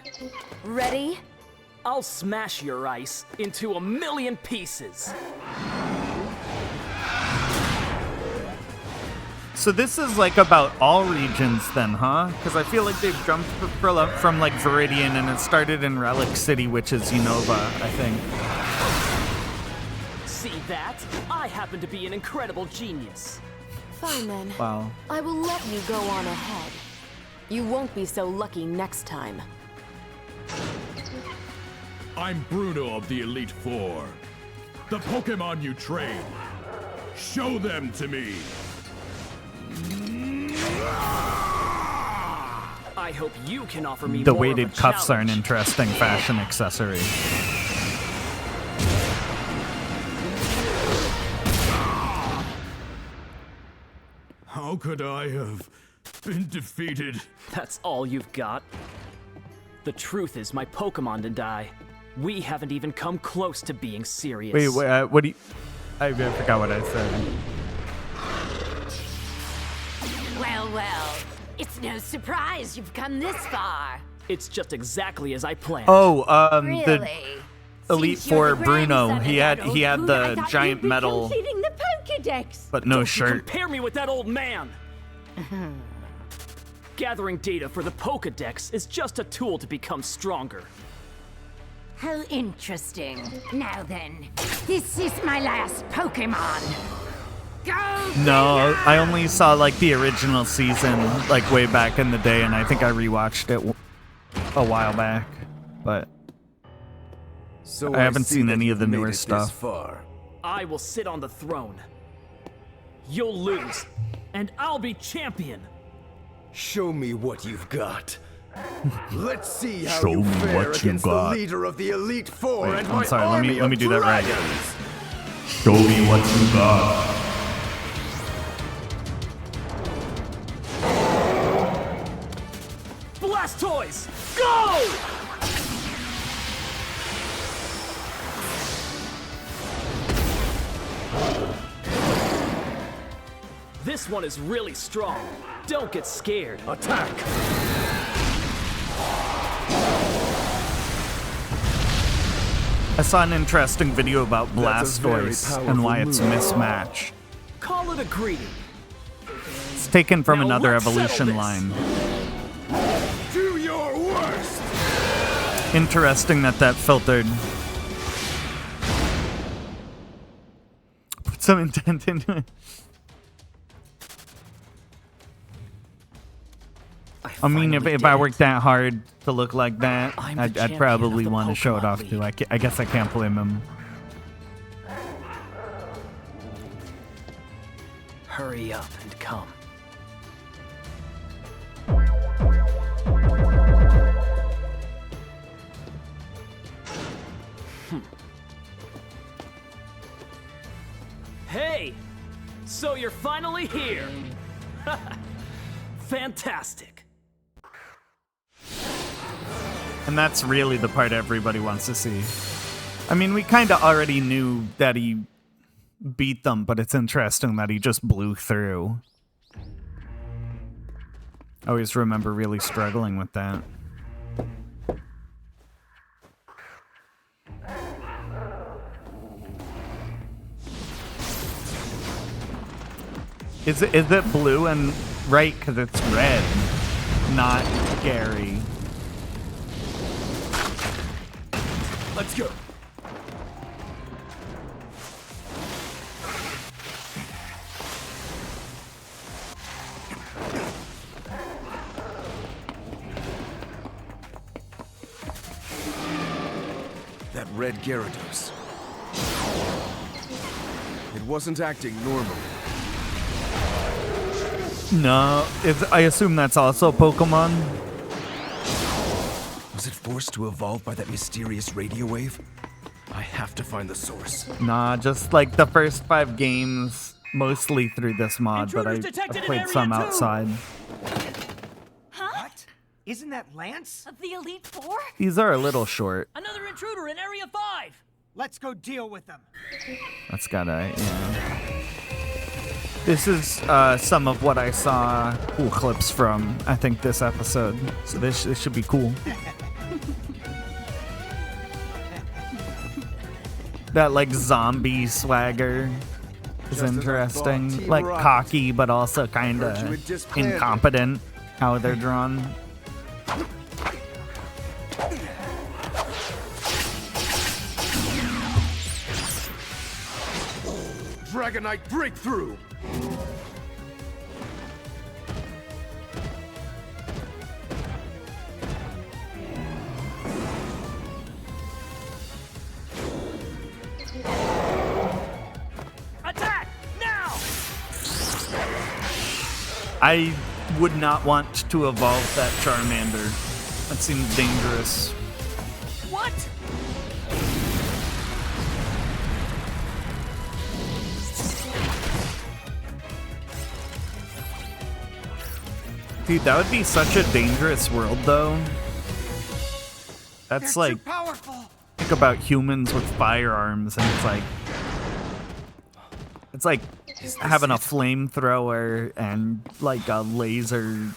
[SPEAKER 19] Ready?
[SPEAKER 11] I'll smash your ice into 1,000,000 pieces.
[SPEAKER 2] So this is like about all regions then, huh? Because I feel like they've jumped from like Viridian and it started in Relic City, which is Unova, I think.
[SPEAKER 11] See that? I happen to be an incredible genius.
[SPEAKER 19] Fine then.
[SPEAKER 2] Wow.
[SPEAKER 19] I will let you go on ahead. You won't be so lucky next time.
[SPEAKER 20] I'm Bruno of the Elite Four. The Pokemon you train. Show them to me.
[SPEAKER 11] I hope you can offer me
[SPEAKER 2] The
[SPEAKER 11] more
[SPEAKER 2] weighted
[SPEAKER 11] of a
[SPEAKER 2] cuffs are an
[SPEAKER 11] challenge.
[SPEAKER 2] interesting fashion accessory.
[SPEAKER 20] How could I have been defeated?
[SPEAKER 11] That's all you've got? The truth is, my Pokemon and I, we haven't even come close to being serious.
[SPEAKER 2] Wait, what do you... I forgot what I said.
[SPEAKER 18] Well, it's no surprise you've come this far.
[SPEAKER 11] It's just exactly as I planned.
[SPEAKER 2] Oh, the
[SPEAKER 18] Really?
[SPEAKER 2] Elite
[SPEAKER 18] Since you're
[SPEAKER 2] Four
[SPEAKER 18] the
[SPEAKER 2] Bruno.
[SPEAKER 18] grandson
[SPEAKER 2] He
[SPEAKER 18] of
[SPEAKER 2] had
[SPEAKER 18] that old
[SPEAKER 2] he had
[SPEAKER 18] fool, I
[SPEAKER 2] the
[SPEAKER 18] thought
[SPEAKER 2] giant
[SPEAKER 18] you'd be
[SPEAKER 2] metal,
[SPEAKER 18] completing the Pokedex.
[SPEAKER 2] but no
[SPEAKER 11] Don't you
[SPEAKER 2] shirt.
[SPEAKER 11] compare me with that old man! Gathering data for the Pokedex is just a tool to become stronger.
[SPEAKER 18] How interesting. Now then, this is my last Pokemon. Go!
[SPEAKER 2] No, I only saw like the original season, like way back in the day, and I think I rewatched it a while back, but
[SPEAKER 16] So
[SPEAKER 2] I haven't
[SPEAKER 16] see
[SPEAKER 2] seen
[SPEAKER 16] that
[SPEAKER 2] any of the
[SPEAKER 16] you've made
[SPEAKER 2] newer
[SPEAKER 16] it this
[SPEAKER 2] stuff.
[SPEAKER 16] far.
[SPEAKER 11] I will sit on the throne. You'll lose, and I'll be champion.
[SPEAKER 16] Show me what you've got. Let's see how
[SPEAKER 2] Show
[SPEAKER 16] you
[SPEAKER 2] me
[SPEAKER 16] fare
[SPEAKER 2] what you
[SPEAKER 16] against
[SPEAKER 2] got.
[SPEAKER 16] the leader of the Elite Four
[SPEAKER 2] Wait,
[SPEAKER 16] and
[SPEAKER 2] I'm
[SPEAKER 16] my
[SPEAKER 2] sorry,
[SPEAKER 16] army
[SPEAKER 2] let me
[SPEAKER 16] of
[SPEAKER 2] do that right.
[SPEAKER 16] dragons.
[SPEAKER 2] Show me what you got.
[SPEAKER 11] Blastoise, go! This one is really strong. Don't get scared.
[SPEAKER 16] Attack!
[SPEAKER 2] I saw an interesting video about
[SPEAKER 16] That's a very
[SPEAKER 2] Blastoise and why it's
[SPEAKER 16] powerful move.
[SPEAKER 2] mismatch.
[SPEAKER 11] Call it a greeting.
[SPEAKER 2] It's taken from
[SPEAKER 11] Now
[SPEAKER 2] another
[SPEAKER 11] let's settle
[SPEAKER 2] evolution
[SPEAKER 11] this.
[SPEAKER 2] line.
[SPEAKER 16] Do your worst!
[SPEAKER 2] Interesting that filtered. Put some intent into it. I mean, if I worked that hard to look like that,
[SPEAKER 11] I'm the
[SPEAKER 2] I'd
[SPEAKER 11] champion
[SPEAKER 2] probably
[SPEAKER 11] of the
[SPEAKER 2] want to show it
[SPEAKER 11] Pokemon
[SPEAKER 2] off too. I guess I can't blame him.
[SPEAKER 11] Hurry up and come. Hey! So you're finally here! Fantastic!
[SPEAKER 2] And that's really the part everybody wants to see. I mean, we kind of already knew that he beat them, but it's interesting that he just blew through. I always remember really struggling with that. Is it blue and right because it's red, not Gary?
[SPEAKER 11] Let's go!
[SPEAKER 16] That red Gyarados. It wasn't acting normally.
[SPEAKER 2] No, I assume that's also Pokemon.
[SPEAKER 16] Was it forced to evolve by that mysterious radio wave? I have to find the source.
[SPEAKER 2] Nah, just like the first 5 games, mostly through this mod, but I
[SPEAKER 11] Intruders detected in
[SPEAKER 2] played
[SPEAKER 11] area
[SPEAKER 2] some
[SPEAKER 11] 2.
[SPEAKER 2] outside.
[SPEAKER 18] Huh?
[SPEAKER 21] Isn't that Lance?
[SPEAKER 19] Of the Elite Four?
[SPEAKER 2] These are a little short.
[SPEAKER 21] Another intruder in Area 5! Let's go deal with them.
[SPEAKER 2] That's gotta, yeah. This is some of what I saw cool clips from, I think, this episode. So this should be cool. That, like, zombie swagger is interesting. Like, cocky, but also kind of incompetent, how they're drawn.
[SPEAKER 17] Dragonite breakthrough!
[SPEAKER 21] Attack! Now!
[SPEAKER 2] I would not want to evolve that Charmander. That seems dangerous.
[SPEAKER 21] What?
[SPEAKER 2] Dude, that would be such a dangerous world, though. That's
[SPEAKER 21] They're
[SPEAKER 2] like,
[SPEAKER 21] too powerful.
[SPEAKER 2] think about humans with firearms, and it's like having a flamethrower and like a laser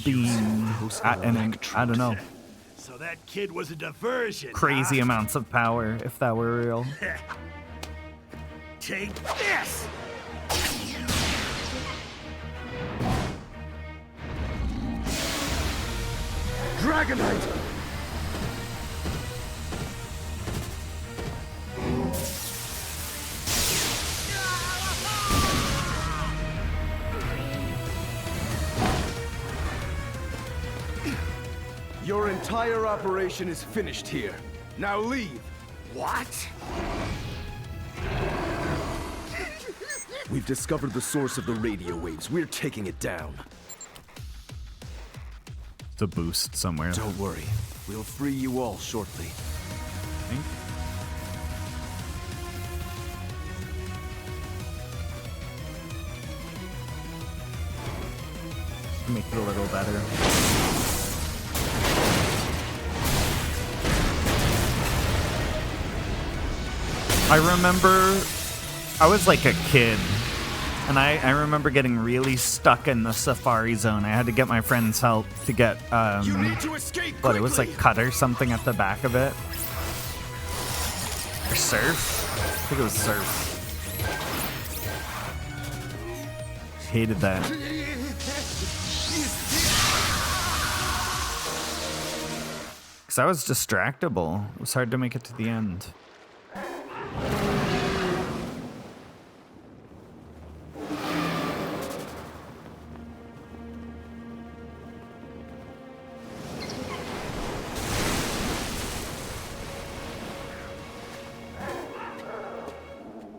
[SPEAKER 2] beam, and I don't know,
[SPEAKER 17] So that kid was a diversion.
[SPEAKER 2] crazy amounts of power if that were real.
[SPEAKER 17] Take this! Dragonite!
[SPEAKER 16] Your entire operation is finished here. Now leave.
[SPEAKER 17] What?
[SPEAKER 16] We've discovered the source of the radio waves. We're taking it down.
[SPEAKER 2] It's a boost somewhere.
[SPEAKER 16] Don't worry. We'll free you all shortly.
[SPEAKER 2] Make it a little better. I remember I was like a kid, and I remember getting really stuck in the Safari Zone. I had to get my friend's help to get, it was like cut or something at the back of it. Or surf? I think it was surf. Hated that. Because I was distractible. It was hard to make it to the end.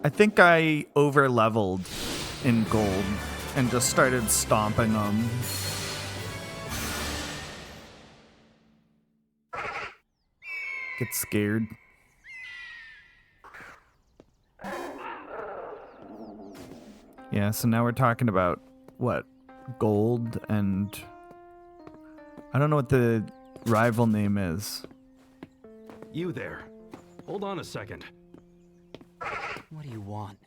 [SPEAKER 2] I think I over-leveled in gold and just started stomping them. Get scared. Yeah, so now we're talking about, what, gold and... I don't know what the rival name is.
[SPEAKER 15] You there. Hold on a second.
[SPEAKER 21] What do you want?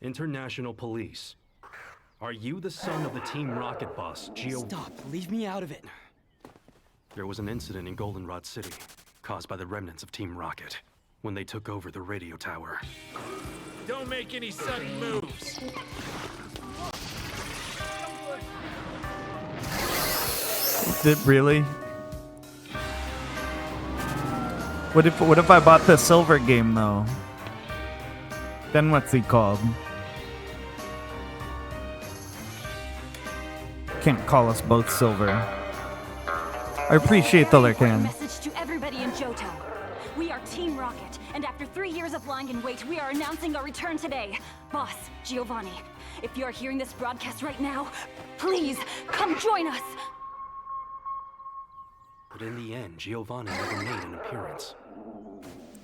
[SPEAKER 15] International Police. Are you the son of the Team Rocket boss, Geo?
[SPEAKER 21] Stop. Leave me out of it.
[SPEAKER 15] There was an incident in Goldenrod City, caused by the remnants of Team Rocket, when they took over the radio tower.
[SPEAKER 17] Don't make any sudden moves.
[SPEAKER 2] Did really? What if I bought the silver game though? Then what's he called? Can't call us both silver. I appreciate the Lurkan.
[SPEAKER 22] Message to everybody in Johto. We are Team Rocket, and after 3 years of lying in wait, we are announcing our return today. Boss, Giovanni, if you are hearing this broadcast right now, please come join us.
[SPEAKER 15] But in the end, Giovanni never made an appearance.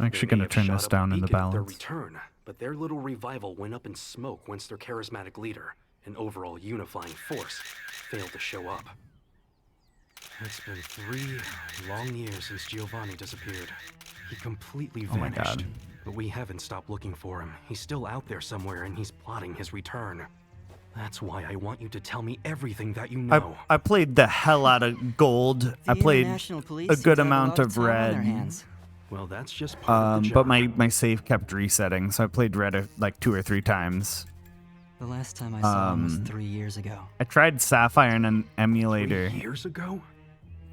[SPEAKER 2] I'm actually going to turn this down in the
[SPEAKER 15] Their
[SPEAKER 2] balance.
[SPEAKER 15] return, but their little revival went up in smoke once their charismatic leader, an overall unifying force, failed to show up. It's been 3 long years since Giovanni disappeared. He completely
[SPEAKER 2] Oh my
[SPEAKER 15] vanished.
[SPEAKER 2] God.
[SPEAKER 15] But we haven't stopped looking for him. He's still out there somewhere, and he's plotting his return. That's why I want you to tell me everything that you know.
[SPEAKER 2] I played the hell out of gold. I played a good amount of red.
[SPEAKER 15] Well, that's just part of the
[SPEAKER 2] But
[SPEAKER 15] job.
[SPEAKER 2] my save kept resetting, so I played red like 2 or 3 times.
[SPEAKER 11] The last time I saw him was 3 years ago.
[SPEAKER 2] I tried Sapphire in an emulator.
[SPEAKER 15] 3 years ago?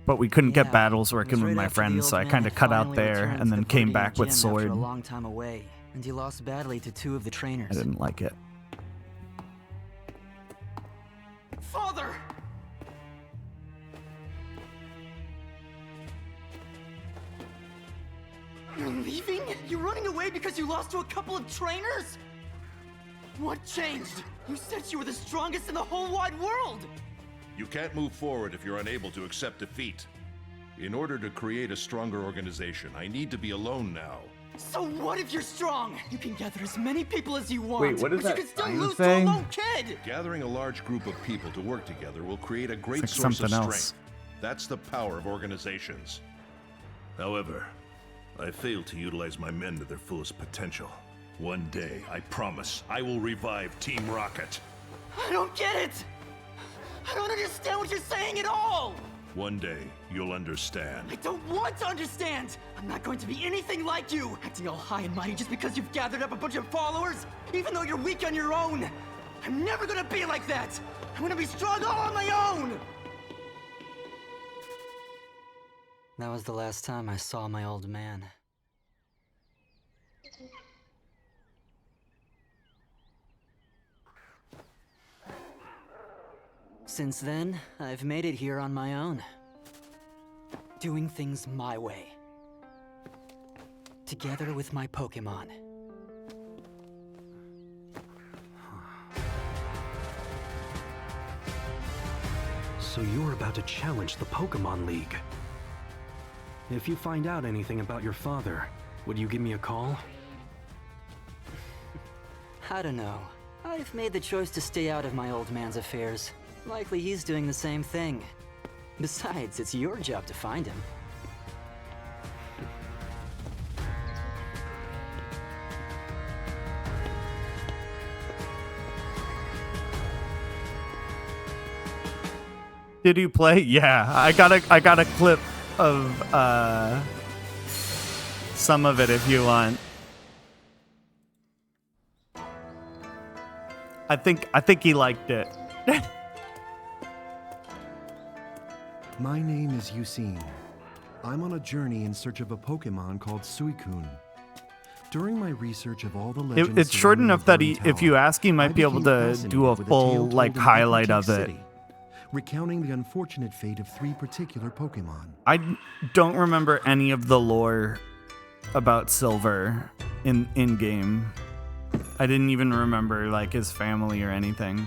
[SPEAKER 2] But we couldn't get
[SPEAKER 11] Yeah,
[SPEAKER 2] battles
[SPEAKER 11] it was
[SPEAKER 2] working with
[SPEAKER 11] right
[SPEAKER 2] my
[SPEAKER 11] after the
[SPEAKER 2] friends, so I
[SPEAKER 11] old
[SPEAKER 2] kind
[SPEAKER 11] man
[SPEAKER 2] of cut out
[SPEAKER 11] finally
[SPEAKER 2] there
[SPEAKER 11] returned
[SPEAKER 2] and
[SPEAKER 11] to
[SPEAKER 2] then
[SPEAKER 11] the
[SPEAKER 2] came
[SPEAKER 11] Viridian
[SPEAKER 2] back with
[SPEAKER 11] Gym
[SPEAKER 2] sword.
[SPEAKER 11] After a long time away, and he lost badly to 2 of the trainers.
[SPEAKER 2] I didn't like it.
[SPEAKER 21] Father! You're leaving? You're running away because you lost to a couple of trainers? What changed? You said you were the strongest in the whole wide world!
[SPEAKER 14] You can't move forward if you're unable to accept defeat. In order to create a stronger organization, I need to be alone now.
[SPEAKER 21] So what if you're strong? You can gather as many people as you want.
[SPEAKER 2] Wait, what is
[SPEAKER 21] but
[SPEAKER 2] that
[SPEAKER 21] you can still
[SPEAKER 2] sign
[SPEAKER 21] lose
[SPEAKER 2] saying?
[SPEAKER 21] to a lone kid!
[SPEAKER 14] Gathering a large group of people to work together will create a great
[SPEAKER 2] It's like
[SPEAKER 14] source of
[SPEAKER 2] something
[SPEAKER 14] strength.
[SPEAKER 2] else.
[SPEAKER 14] That's the power of organizations. However, I failed to utilize my men to their fullest potential. One day, I promise, I will revive Team Rocket.
[SPEAKER 21] I don't get it! I don't understand what you're saying at all!
[SPEAKER 14] One day, you'll understand.
[SPEAKER 21] I don't want to understand! I'm not going to be anything like you! Acting all high and mighty just because you've gathered up a bunch of followers, even though you're weak on your own! I'm never gonna be like that! I'm gonna be strong all on my own!
[SPEAKER 11] That was the last time I saw my old man. Since then, I've made it here on my own. Doing things my way. Together with my Pokemon.
[SPEAKER 15] So you're about to challenge the Pokemon League. If you find out anything about your father, would you give me a call?
[SPEAKER 11] I don't know. I've made the choice to stay out of my old man's affairs. Likely he's doing the same thing. Besides, it's your job to find him.
[SPEAKER 2] Did you play? Yeah, I got a clip of some of it if you want. I think he liked it.
[SPEAKER 1] My name is Yusin. I'm on a journey in search of a Pokemon called Suicune. During my research of all the legends,
[SPEAKER 2] It's short
[SPEAKER 1] surrounding
[SPEAKER 2] enough
[SPEAKER 1] the
[SPEAKER 2] that
[SPEAKER 1] Burning
[SPEAKER 2] if you
[SPEAKER 1] Tower,
[SPEAKER 2] ask, he might
[SPEAKER 1] I
[SPEAKER 2] be able
[SPEAKER 1] became
[SPEAKER 2] to
[SPEAKER 1] fascinated
[SPEAKER 2] do a
[SPEAKER 1] with a tale
[SPEAKER 2] full
[SPEAKER 1] told
[SPEAKER 2] like
[SPEAKER 1] in
[SPEAKER 2] highlight
[SPEAKER 1] Heartopia
[SPEAKER 2] of it.
[SPEAKER 1] City, recounting the unfortunate fate of 3 particular Pokemon.
[SPEAKER 2] I don't remember any of the lore about Silver in game. I didn't even remember like his family or anything.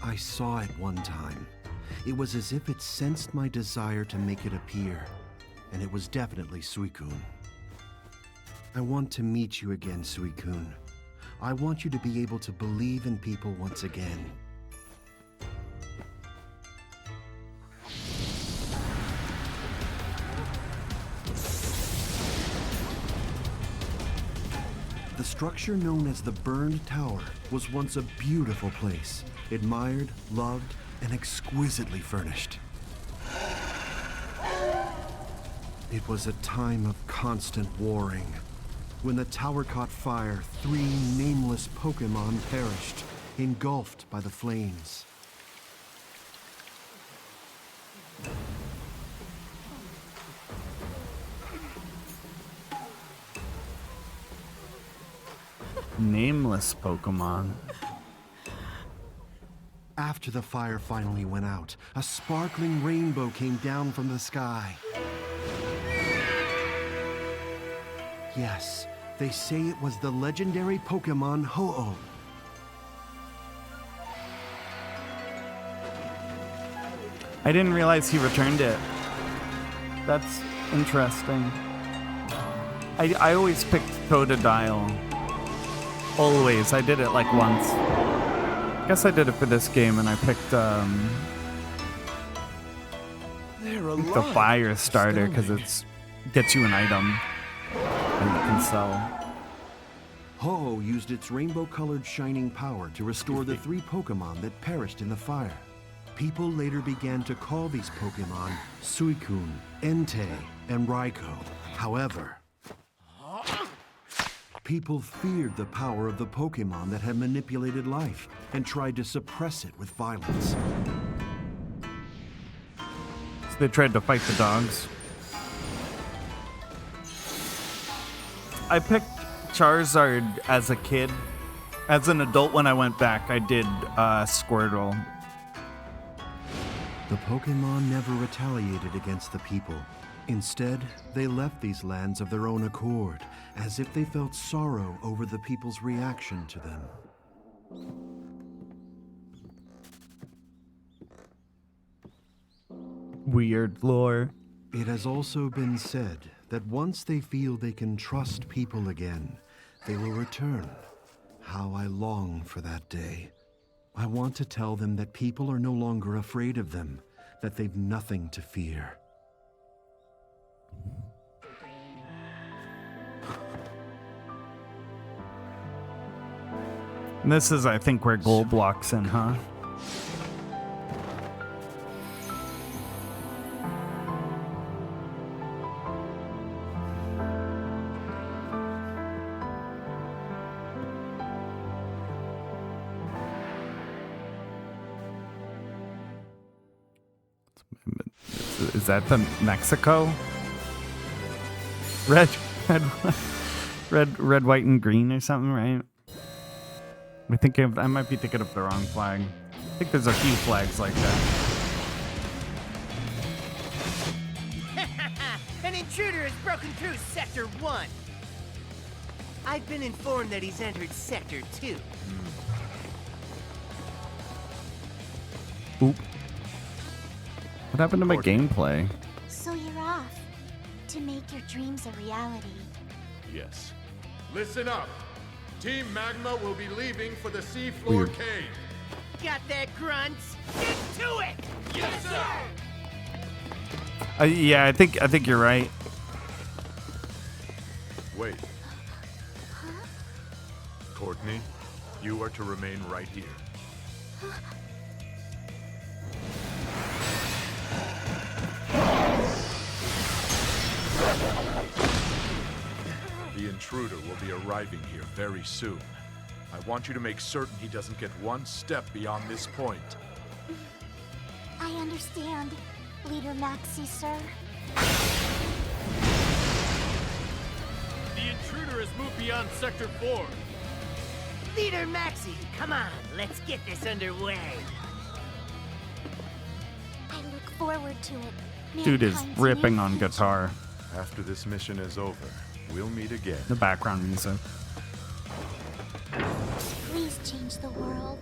[SPEAKER 1] I saw it one time. It was as if it sensed my desire to make it appear, and it was definitely Suicune. I want to meet you again, Suicune. I want you to be able to believe in people once again. The structure known as the Burned Tower was once a beautiful place, admired, loved, and exquisitely furnished. It was a time of constant warring. When the tower caught fire, 3 nameless Pokemon perished, engulfed by the flames.
[SPEAKER 2] Nameless Pokemon.
[SPEAKER 1] After the fire finally went out, a sparkling rainbow came down from the sky. Yes, they say it was the legendary Pokemon Ho-Oh.
[SPEAKER 2] I didn't realize he returned it. That's interesting. I always picked Totodile. Always. I did it like once. guess I did it for this game, and I picked
[SPEAKER 14] They're
[SPEAKER 2] the fire starter because it's gets you an item that you can sell.
[SPEAKER 1] Ho used its rainbow-colored shining power to restore the 3 Pokemon that perished in the fire. People later began to call these Pokemon Suicune, Entei, and Raikou. However, people feared the power of the Pokemon that had manipulated life and tried to suppress it with violence.
[SPEAKER 2] So they tried to fight the dogs. I picked Charizard as a kid. As an adult, when I went back, I did Squirtle.
[SPEAKER 1] The Pokemon never retaliated against the people. Instead, they left these lands of their own accord, as if they felt sorrow over the people's reaction to them.
[SPEAKER 2] Weird lore.
[SPEAKER 1] It has also been said that once they feel they can trust people again, they will return. How I long for that day. I want to tell them that people are no longer afraid of them, that they've nothing to fear.
[SPEAKER 2] And this is, I think, where gold blocks in, huh? Is that the Mexico? Red, white, and green or something, right? I might be thinking of the wrong flag. I think there's a few flags like that.
[SPEAKER 3] An intruder has broken through Sector 1. I've been informed that he's entered Sector 2.
[SPEAKER 2] Oop. What happened to my gameplay?
[SPEAKER 10] So you're off to make your dreams a reality.
[SPEAKER 5] Yes. Listen up. Team Magma will be leaving for the seafloor
[SPEAKER 2] Weird.
[SPEAKER 5] cave.
[SPEAKER 3] Got that, grunts? Get to it!
[SPEAKER 5] Yes, sir!
[SPEAKER 2] Yeah, I think you're right.
[SPEAKER 5] Wait. Courtney, you are to remain right here. The intruder will be arriving here very soon. I want you to make certain he doesn't get one step beyond this point.
[SPEAKER 10] I understand, Leader Maxi, sir.
[SPEAKER 17] The intruder has moved beyond Sector 4.
[SPEAKER 3] Leader Maxi, come on, let's get this underway.
[SPEAKER 10] I look forward to it.
[SPEAKER 2] Dude is
[SPEAKER 10] Mankind's
[SPEAKER 2] ripping
[SPEAKER 10] near
[SPEAKER 2] on
[SPEAKER 10] future.
[SPEAKER 2] guitar.
[SPEAKER 5] After this mission is over, we'll meet again.
[SPEAKER 2] The background music.
[SPEAKER 10] Please change the world,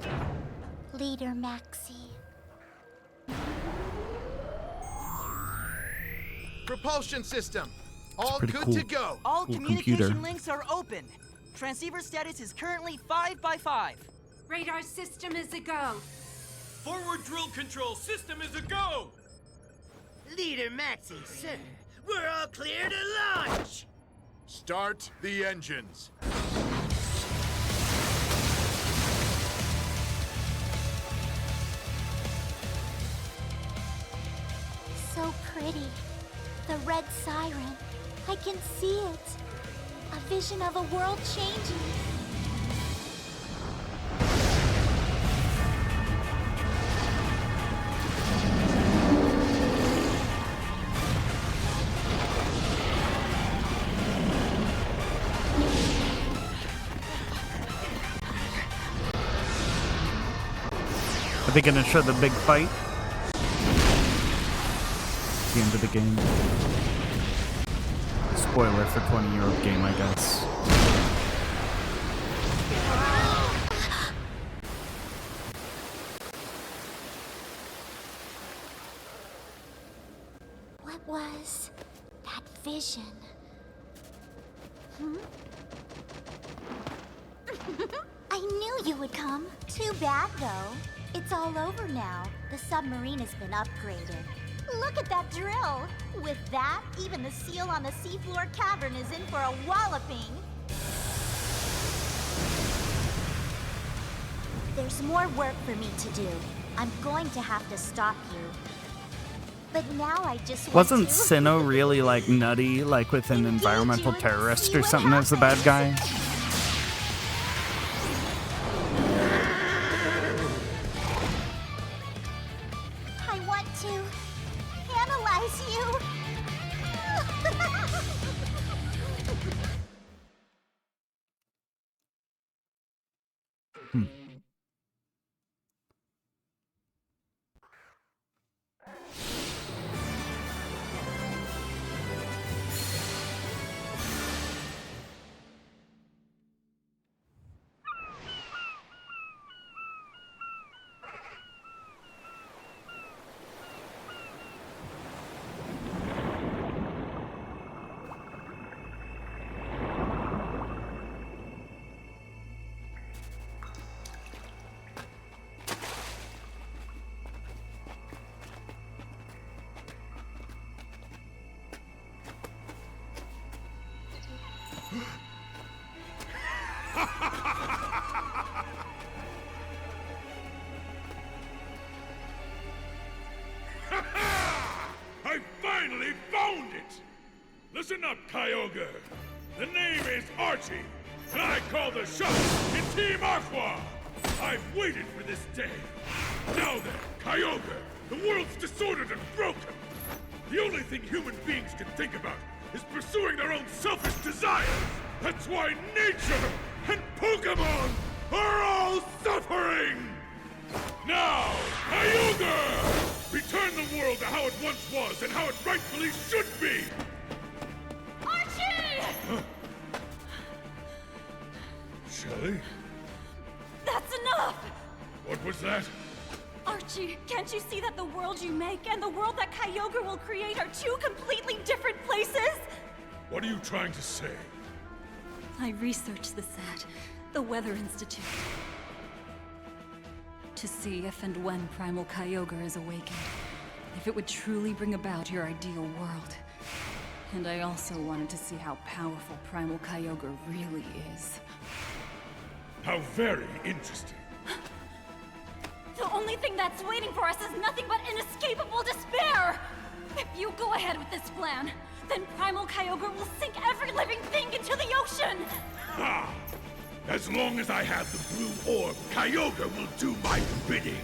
[SPEAKER 10] Leader Maxi.
[SPEAKER 23] Propulsion system. All
[SPEAKER 2] pretty
[SPEAKER 23] good
[SPEAKER 2] cool.
[SPEAKER 23] to go.
[SPEAKER 3] All
[SPEAKER 2] Cool
[SPEAKER 3] communication
[SPEAKER 2] computer.
[SPEAKER 3] links are open. Transceiver status is currently 5 by 5.
[SPEAKER 18] Radar system is a go.
[SPEAKER 17] Forward drill control system is a go.
[SPEAKER 3] Leader Maxi, sir, we're all clear to launch.
[SPEAKER 5] Start the engines.
[SPEAKER 10] So pretty. The red siren. I can see it. A vision of a world changing.
[SPEAKER 2] Are they gonna show the big fight? The end of the game. Spoiler for 20-year-old game, I guess.
[SPEAKER 10] What was that vision? I knew you would come. Too bad, though. It's all over now. The submarine has been upgraded. Look at that drill! With that, even the seal on the seafloor cavern is in for a walloping. There's more work for me to do. I'm going to have to stop you. But now I just want
[SPEAKER 2] Wasn't
[SPEAKER 10] to...
[SPEAKER 2] Sinnoh really like nutty, like with an environmental terrorist or something as the bad guy?
[SPEAKER 10] I want to analyze you.
[SPEAKER 20] I finally found it! Listen up, Kyogre. The name is Archie, and I call the shots in Team Aqua! I've waited for this day. Now then, Kyogre, the world's disordered and broken. The only thing human beings can think about is pursuing their own selfish desires. That's why nature and Pokemon are all suffering! Now, Kyogre! Return the world to how it once was and how it rightfully should be!
[SPEAKER 22] Archie!
[SPEAKER 20] Huh? Shelly?
[SPEAKER 22] That's enough!
[SPEAKER 20] What was that?
[SPEAKER 22] Archie, can't you see that the world you make and the world that Kyogre will create are two completely different places?
[SPEAKER 20] What are you trying to say?
[SPEAKER 22] I researched this at the Weather Institute to see if and when Primal Kyogre is awakened, if it would truly bring about your ideal world. And I also wanted to see how powerful Primal Kyogre really is.
[SPEAKER 20] How very interesting.
[SPEAKER 22] The only thing that's waiting for us is nothing but inescapable despair! If you go ahead with this plan, then Primal Kyogre will sink every living thing into the ocean!
[SPEAKER 20] Ha! As long as I have the blue orb, Kyogre will do my bidding.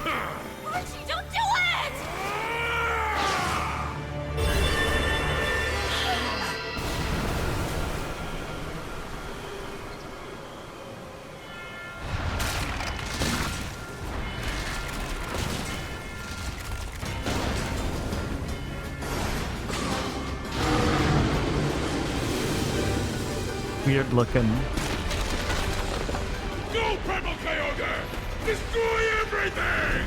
[SPEAKER 20] Ha!
[SPEAKER 22] Archie, don't do it!
[SPEAKER 2] Weird looking.
[SPEAKER 20] Go, Primal Kyogre! Destroy everything!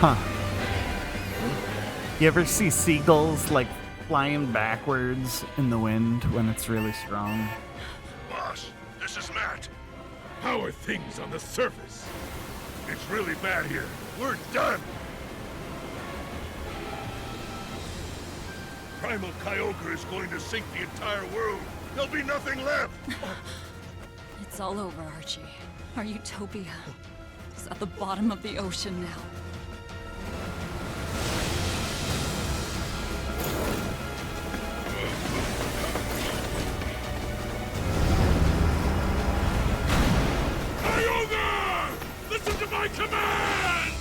[SPEAKER 2] Huh. You ever see seagulls like flying backwards in the wind when it's really strong?
[SPEAKER 20] Boss, this is Matt. How are things on the surface? It's really bad here. We're done. Primal Kyogre is going to sink the entire world. There'll be nothing left.
[SPEAKER 22] It's all over, Archie. Our utopia is at the bottom of the ocean now.
[SPEAKER 20] my command!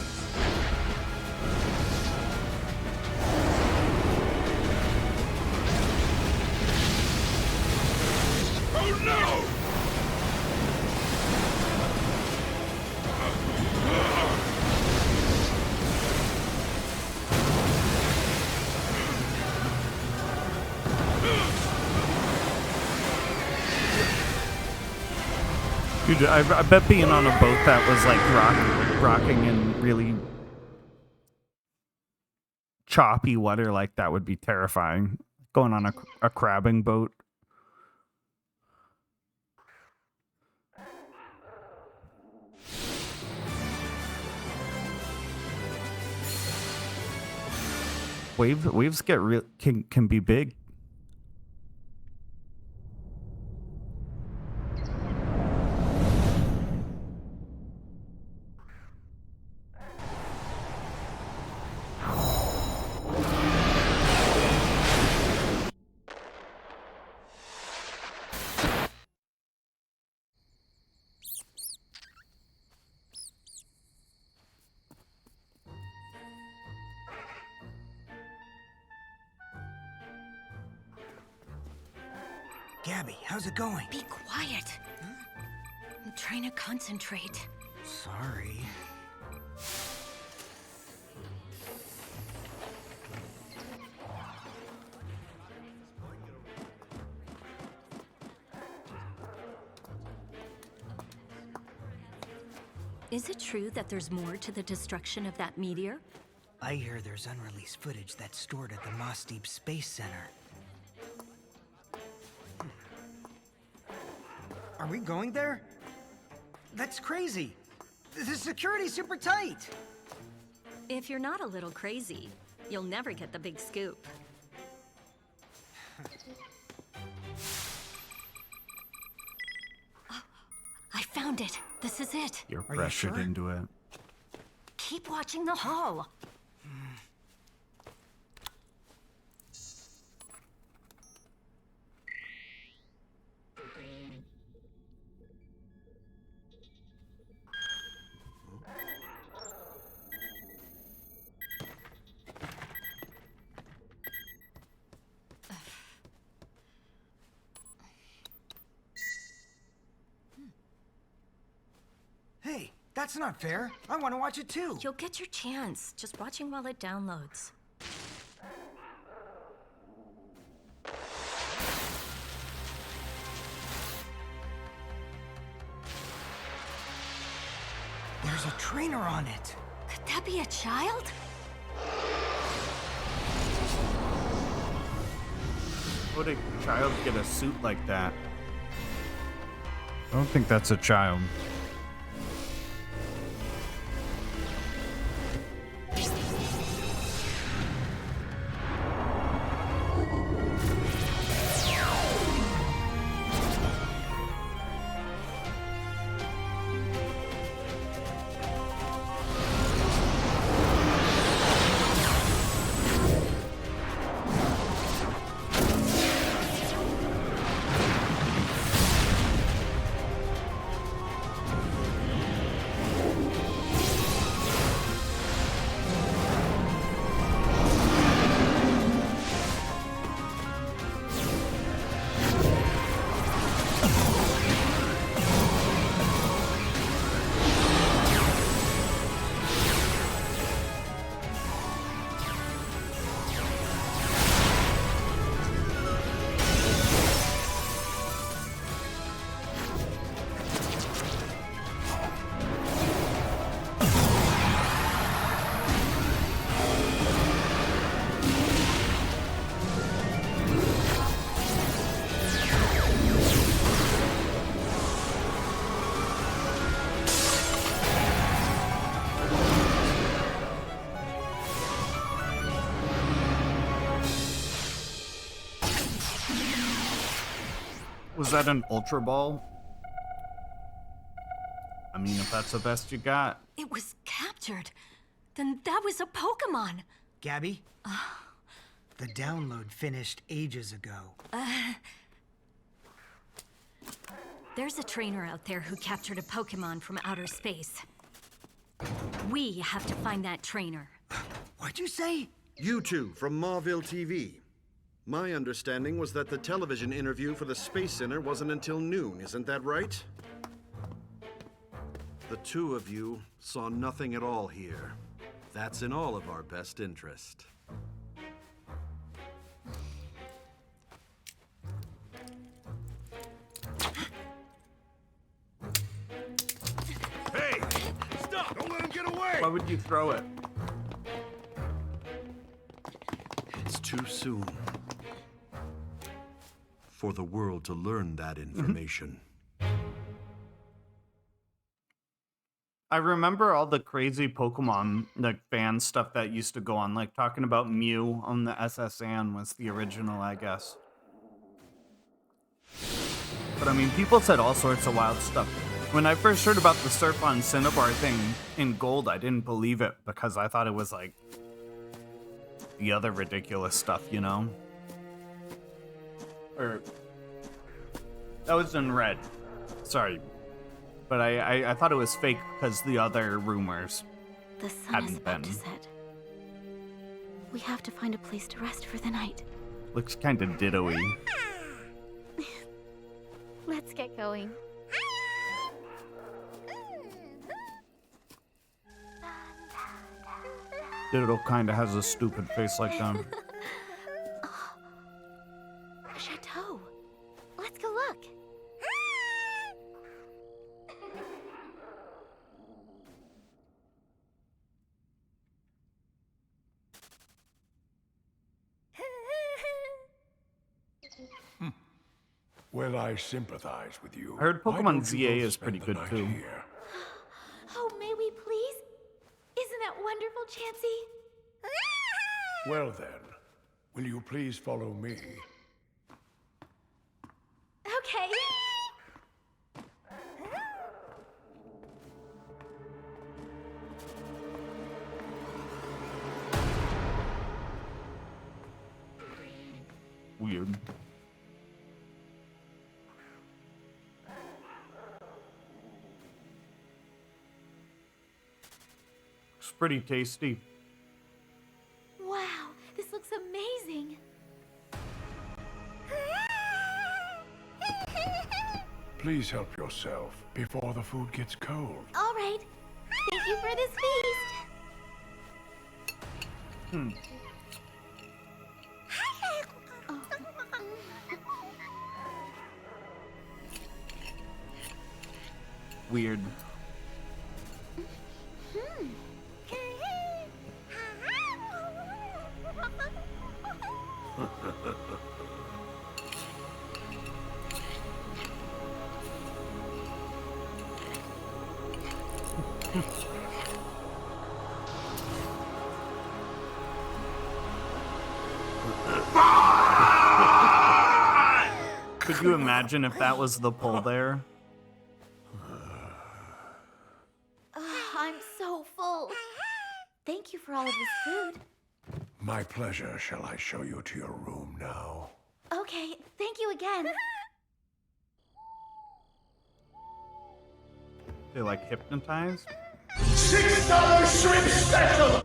[SPEAKER 20] Oh no!
[SPEAKER 2] Dude, I bet being on a boat that was like rocking in really choppy water like that would be terrifying. Going on a crabbing boat. Waves get can be big.
[SPEAKER 21] Gabby, how's it going?
[SPEAKER 18] Be quiet. I'm trying to concentrate.
[SPEAKER 21] Sorry.
[SPEAKER 22] Is it true that there's more to the destruction of that meteor?
[SPEAKER 21] I hear there's unreleased footage that's stored at the Moss Deep Space Center. Are we going there? That's crazy. The security's super tight.
[SPEAKER 22] If you're not a little crazy, you'll never get the big scoop. Oh, I found it. This is it.
[SPEAKER 2] You're pressured into it.
[SPEAKER 22] Keep watching the hall.
[SPEAKER 21] Hey, that's not fair. I want to watch it too.
[SPEAKER 22] You'll get your chance. Just watching while it downloads.
[SPEAKER 21] There's a trainer on it.
[SPEAKER 22] Could that be a child?
[SPEAKER 2] Would a child get a suit like that? I don't think that's a child. Was that an Ultra Ball? I mean, if that's the best you got.
[SPEAKER 22] It was captured. Then that was a Pokemon.
[SPEAKER 21] Gabby? The download finished ages ago.
[SPEAKER 22] There's a trainer out there who captured a Pokemon from outer space. We have to find that trainer.
[SPEAKER 1] What'd you say? You two from Marville TV. My understanding was that the television interview for the Space Center wasn't until noon, isn't that right? The two of you saw nothing at all here. That's in all of our best interest.
[SPEAKER 14] Hey! Stop! Don't let him get away!
[SPEAKER 2] Why would you throw it?
[SPEAKER 1] It's too soon for the world to learn that information.
[SPEAKER 2] I remember all the crazy Pokemon like fan stuff that used to go on, like talking about Mew on the SSN was the original, I guess. But I mean, people said all sorts of wild stuff. When I first heard about the Surf on Cinnabar thing in Gold, I didn't believe it because I thought it was like the other ridiculous stuff, you know? Or that was in Red. Sorry. But I thought it was fake because the other rumors
[SPEAKER 10] The sun
[SPEAKER 2] hadn't
[SPEAKER 10] is about
[SPEAKER 2] been.
[SPEAKER 10] to set. We have to find a place to rest for the night.
[SPEAKER 2] Looks kind of ditto-y.
[SPEAKER 10] Let's get going.
[SPEAKER 2] Ditto kind of has a stupid face like them.
[SPEAKER 10] A chateau. Let's go look.
[SPEAKER 20] Well, I sympathize with you.
[SPEAKER 2] I heard
[SPEAKER 20] Why
[SPEAKER 2] Pokemon
[SPEAKER 20] don't you
[SPEAKER 2] ZA
[SPEAKER 20] go
[SPEAKER 2] is pretty
[SPEAKER 20] spend the
[SPEAKER 2] good
[SPEAKER 20] night
[SPEAKER 2] too.
[SPEAKER 20] here?
[SPEAKER 10] Oh, may we please? Isn't that wonderful, Chansey?
[SPEAKER 20] Well then, will you please follow me?
[SPEAKER 10] Okay.
[SPEAKER 2] Weird. It's pretty tasty.
[SPEAKER 10] Wow, this looks amazing.
[SPEAKER 20] Please help yourself before the food gets cold.
[SPEAKER 10] All right. Thank you for this feast.
[SPEAKER 2] Weird. Could you imagine if that was the pull there?
[SPEAKER 10] I'm so full. Thank you for all of this food.
[SPEAKER 20] My pleasure. Shall I show you to your room now?
[SPEAKER 10] Okay, thank you again.
[SPEAKER 2] They like hypnotized?
[SPEAKER 20] $6 shrimp special!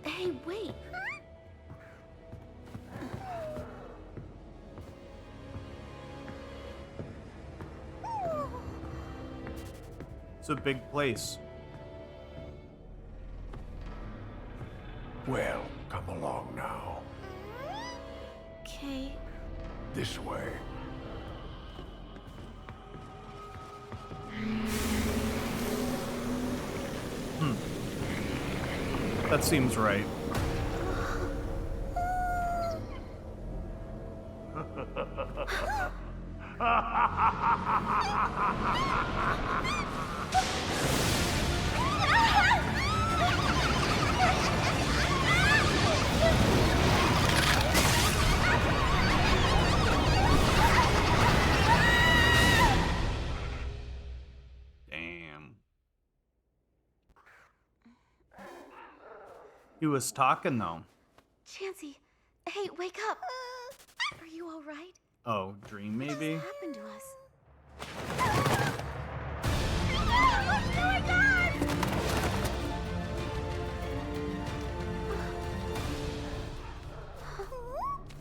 [SPEAKER 10] Hey, wait.
[SPEAKER 2] It's a big place.
[SPEAKER 20] Well, come along now.
[SPEAKER 10] Okay.
[SPEAKER 20] This way.
[SPEAKER 2] That seems right. He was talking though.
[SPEAKER 10] Chansey, hey, wake up. Are you all right?
[SPEAKER 2] Oh, dream maybe?
[SPEAKER 10] What happened to us?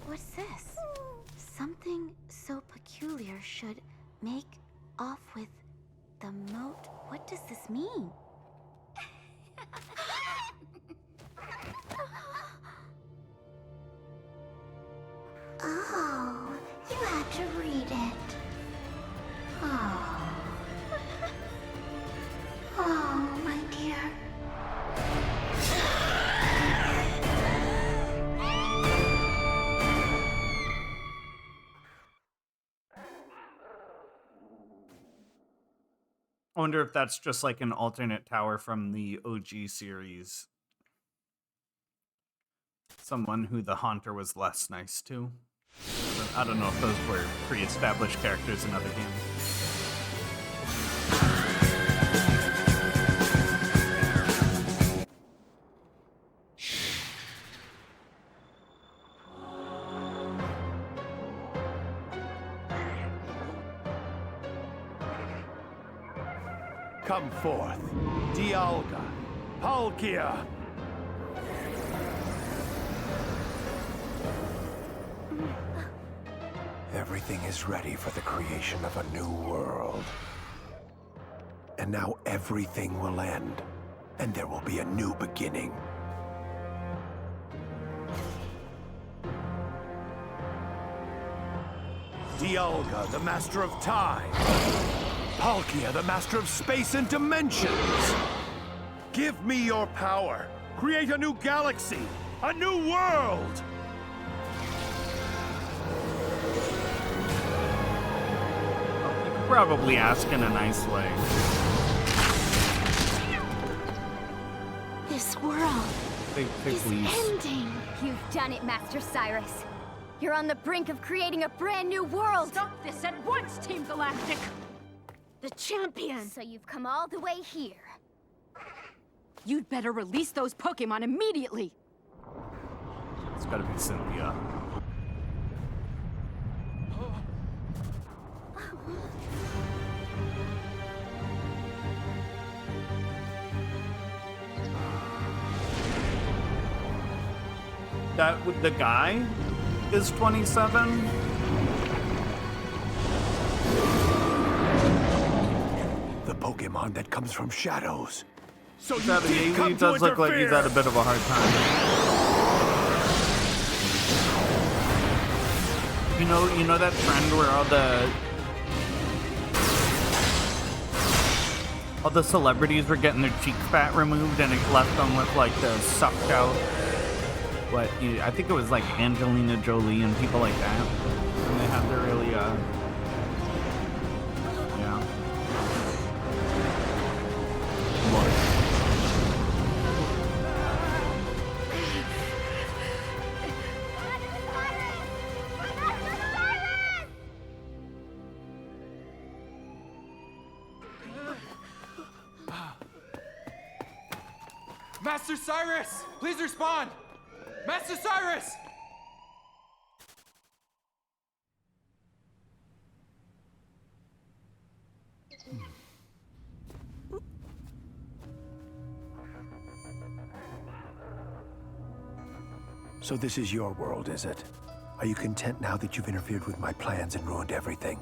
[SPEAKER 10] What's this? Something so peculiar should make off with the moat. What does this mean? Oh, you had to read it. Oh. Oh, my dear.
[SPEAKER 2] I wonder if that's just like an alternate tower from the OG series. Someone who the Haunter was less nice to. I don't know if those were pre-established characters in other games.
[SPEAKER 14] Come forth, Dialga, Palkia.
[SPEAKER 4] Everything is ready for the creation of a new world. And now everything will end, and there will be a new beginning.
[SPEAKER 14] Dialga, the master of time. Palkia, the master of space and dimensions. Give me your power. Create a new galaxy, a new world.
[SPEAKER 2] Probably ask in a nice way.
[SPEAKER 10] This world is ending.
[SPEAKER 6] You've done it, Master Cyrus. You're on the brink of creating a brand new world.
[SPEAKER 22] Stop this at once, Team Galactic.
[SPEAKER 6] The champion. So you've come all the way here.
[SPEAKER 22] You'd better release those Pokemon immediately.
[SPEAKER 2] It's gotta be Cynthia. That the guy is 27.
[SPEAKER 4] The Pokemon that comes from shadows.
[SPEAKER 14] So
[SPEAKER 2] he does look like he's had a bit of a hard time. You know that trend where all the celebrities were getting their cheek fat removed and it left them with like the sucked out. What I think it was like Angelina Jolie and people like that, and they had their really yeah.
[SPEAKER 7] Master Cyrus, please respond. Master Cyrus!
[SPEAKER 4] So this is your world, is it? Are you content now that you've interfered with my plans and ruined everything?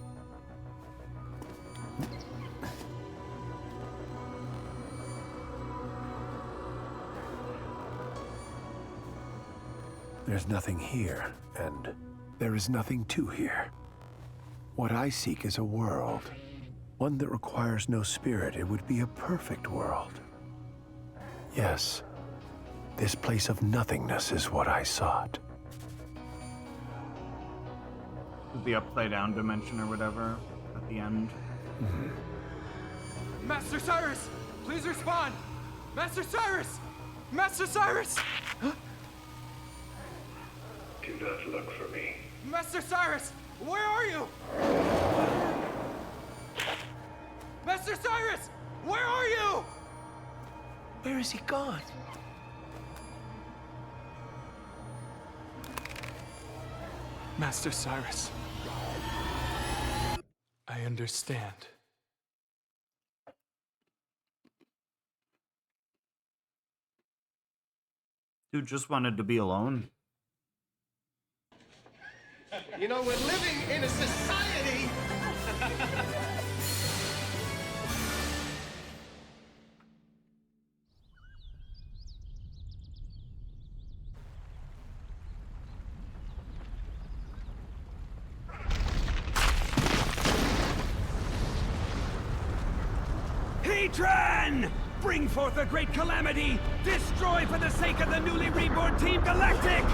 [SPEAKER 4] There's nothing here, and there is nothing to here. What I seek is a world. One that requires no spirit. It would be a perfect world. Yes, this place of nothingness is what I sought.
[SPEAKER 2] The upside down dimension or whatever at the end.
[SPEAKER 7] Master Cyrus, please respond. Master Cyrus! Master Cyrus!
[SPEAKER 4] Do not look for me.
[SPEAKER 7] Master Cyrus, where are you? Master Cyrus, where are you?
[SPEAKER 3] Where has he gone?
[SPEAKER 7] Master Cyrus. I understand.
[SPEAKER 2] Dude just wanted to be alone.
[SPEAKER 3] You know, we're living in a society.
[SPEAKER 8] Heatran! Bring forth a great calamity! Destroy for the sake of the newly reborn Team Galactic!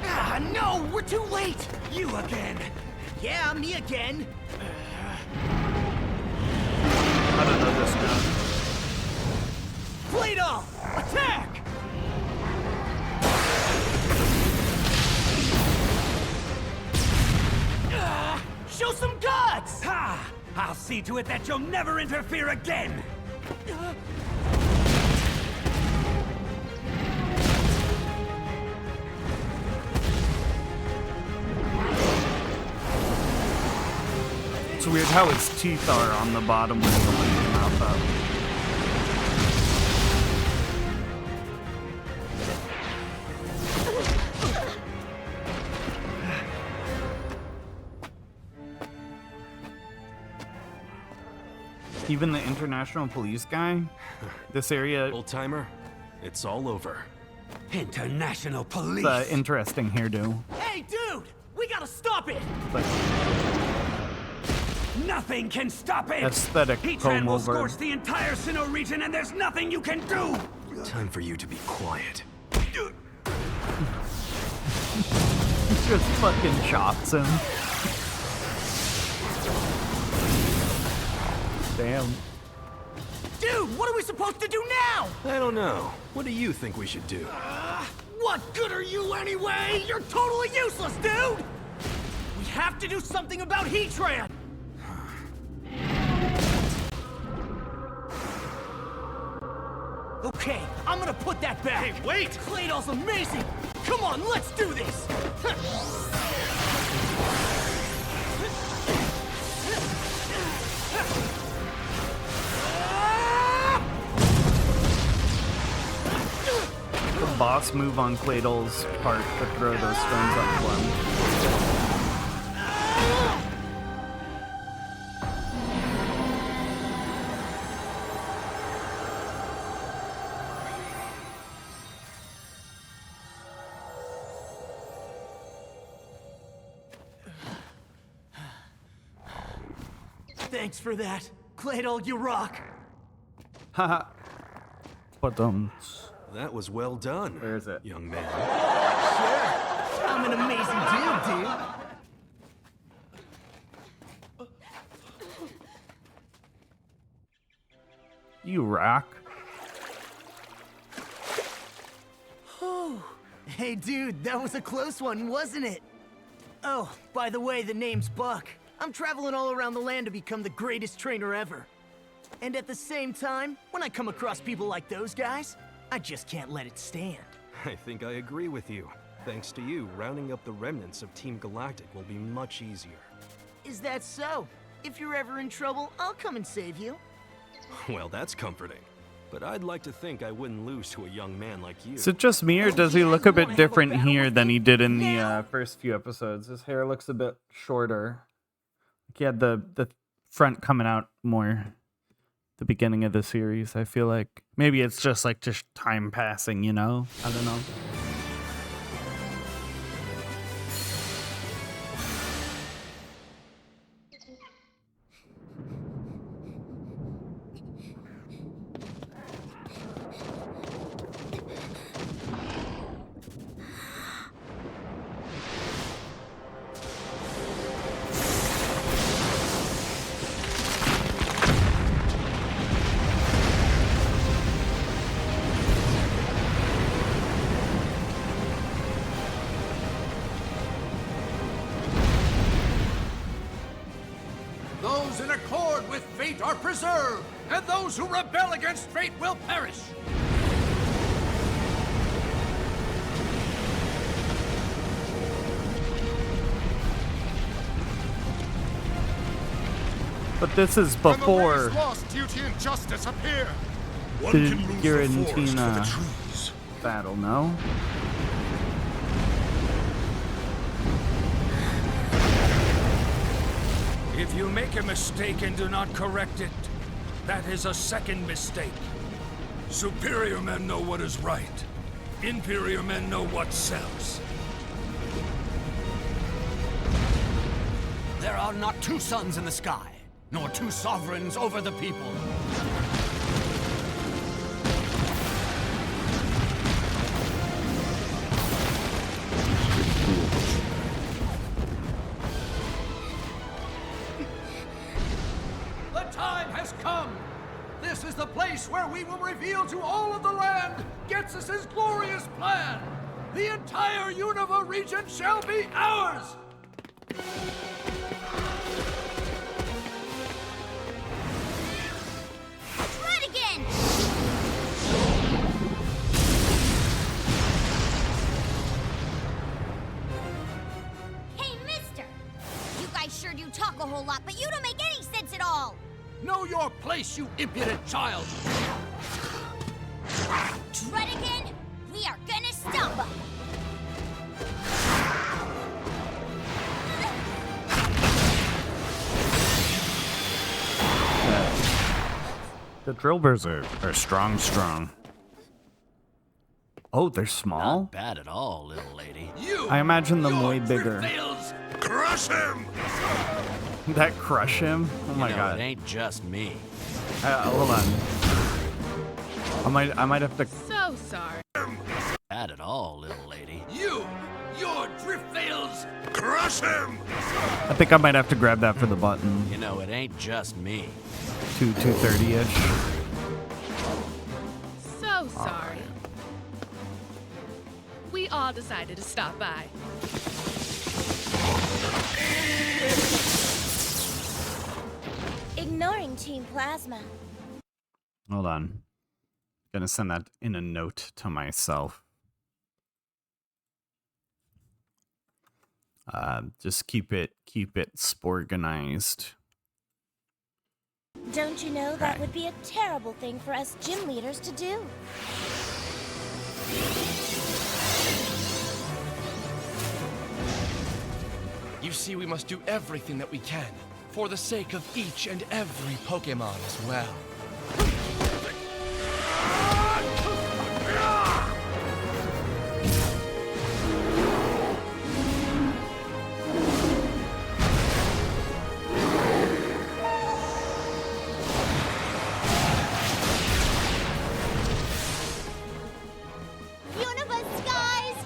[SPEAKER 3] Ah, no, we're too late. You again. Yeah, me again.
[SPEAKER 2] I don't know this guy.
[SPEAKER 3] Play-Doh! Attack! Show some guts!
[SPEAKER 8] Ha! I'll see to it that you'll never interfere again!
[SPEAKER 2] It's weird how his teeth are on the bottom when he opens his mouth up. Even the international police guy? This area...
[SPEAKER 15] Old-timer, it's all over.
[SPEAKER 8] International police!
[SPEAKER 2] It's an interesting hairdo.
[SPEAKER 3] Hey, dude! We gotta stop it!
[SPEAKER 2] Like,
[SPEAKER 8] Nothing can stop it!
[SPEAKER 2] aesthetic
[SPEAKER 8] Heatran will
[SPEAKER 2] comb-over.
[SPEAKER 8] scorch the entire Sinnoh region and there's nothing you can do!
[SPEAKER 15] Time for you to be quiet.
[SPEAKER 2] Just fucking chops him. Damn.
[SPEAKER 3] Dude, what are we supposed to do now?
[SPEAKER 15] I don't know. What do you think we should do?
[SPEAKER 3] What good are you anyway? You're totally useless, dude! We have to do something about Heatran! Okay, I'm gonna put that back. Hey, wait! Claydol's amazing! Come on, let's do this!
[SPEAKER 2] The boss move on Claydol's part to throw those stones up to him.
[SPEAKER 3] Thanks for that. Claydol, you rock.
[SPEAKER 2] Haha. But
[SPEAKER 15] that was well done.
[SPEAKER 2] Where is it?
[SPEAKER 15] Young man.
[SPEAKER 3] Sure. I'm an amazing dude.
[SPEAKER 2] You rock.
[SPEAKER 3] Oh, hey, dude, that was a close one, wasn't it? Oh, by the way, the name's Buck. I'm traveling all around the land to become the greatest trainer ever. And at the same time, when I come across people like those guys, I just can't let it stand.
[SPEAKER 15] I think I agree with you. Thanks to you, rounding up the remnants of Team Galactic will be much easier.
[SPEAKER 3] Is that so? If you're ever in trouble, I'll come and save you.
[SPEAKER 15] Well, that's comforting. But I'd like to think I wouldn't lose to a young man like you.
[SPEAKER 2] Is it just me, or does he look a bit different here than he did in the first few episodes? His hair looks a bit shorter. Like he had the front coming out more the beginning of the series. I feel like maybe it's just like just time passing, you know? I don't know.
[SPEAKER 8] Those in accord with fate are preserved, and those who rebel against fate will perish.
[SPEAKER 2] But this is before
[SPEAKER 20] Lost, duty and justice appear.
[SPEAKER 2] the Giratina battle, no?
[SPEAKER 8] If you make a mistake and do not correct it, that is a second mistake. Superior men know what is right. Inferior men know what sells.
[SPEAKER 9] There are not two suns in the sky, nor two sovereigns over the people.
[SPEAKER 8] The time has come! This is the place where we will reveal to all of the land Getsus's glorious plan! The entire Unova region shall be ours!
[SPEAKER 10] Try it again! Hey, mister! You guys sure do talk a whole lot, but you don't make any sense at all!
[SPEAKER 8] Know your place, you impudent child!
[SPEAKER 10] Try it again? We are gonna stop 'em!
[SPEAKER 2] The drill birds are strong. Oh, they're small?
[SPEAKER 9] Not bad at all, little lady.
[SPEAKER 2] I imagine them way bigger.
[SPEAKER 20] Crush him!
[SPEAKER 2] That crush him? Oh my god.
[SPEAKER 9] It ain't just me.
[SPEAKER 2] Hold on. I might have to.
[SPEAKER 12] So sorry.
[SPEAKER 9] Bad at all, little lady.
[SPEAKER 8] Your drift veils!
[SPEAKER 20] Crush him!
[SPEAKER 2] I think I might have to grab that for the button.
[SPEAKER 9] You know, it ain't just me.
[SPEAKER 2] 230-ish.
[SPEAKER 12] So sorry. We all decided to stop by.
[SPEAKER 10] Ignoring Team Plasma.
[SPEAKER 2] Hold on. Gonna send that in a note to myself. Just keep it sporganized.
[SPEAKER 10] Don't you know that would be a terrible thing for us gym leaders to do?
[SPEAKER 13] You see, we must do everything that we can for the sake of each and every Pokemon as well.
[SPEAKER 10] Unova skies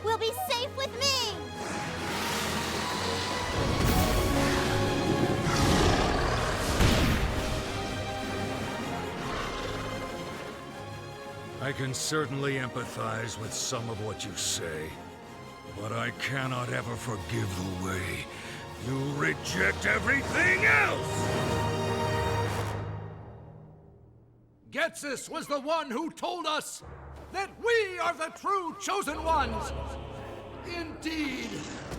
[SPEAKER 10] will be safe with me!
[SPEAKER 8] I can certainly empathize with some of what you say, but I cannot ever forgive the way you reject everything else! Getsus was the one who told us that we are the true chosen ones! Indeed,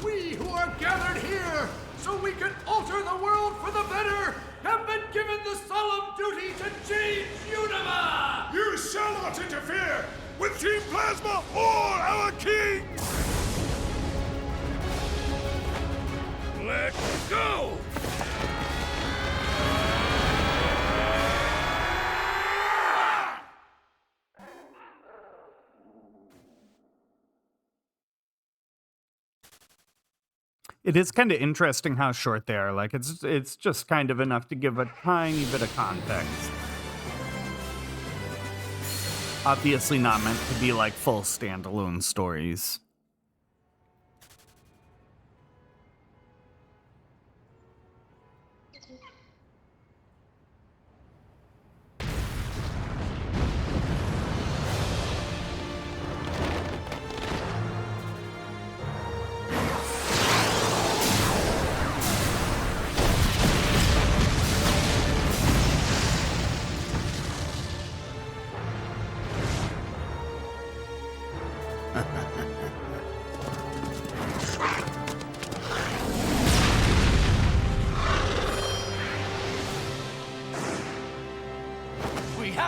[SPEAKER 8] we who are gathered here so we can alter the world for the better have been given the solemn duty to change Unova!
[SPEAKER 20] You shall not interfere with Team Plasma or our king!
[SPEAKER 8] Let's go!
[SPEAKER 2] It is kind of interesting how short they are. Like it's just kind of enough to give a tiny bit of context. Obviously not meant to be like full standalone stories.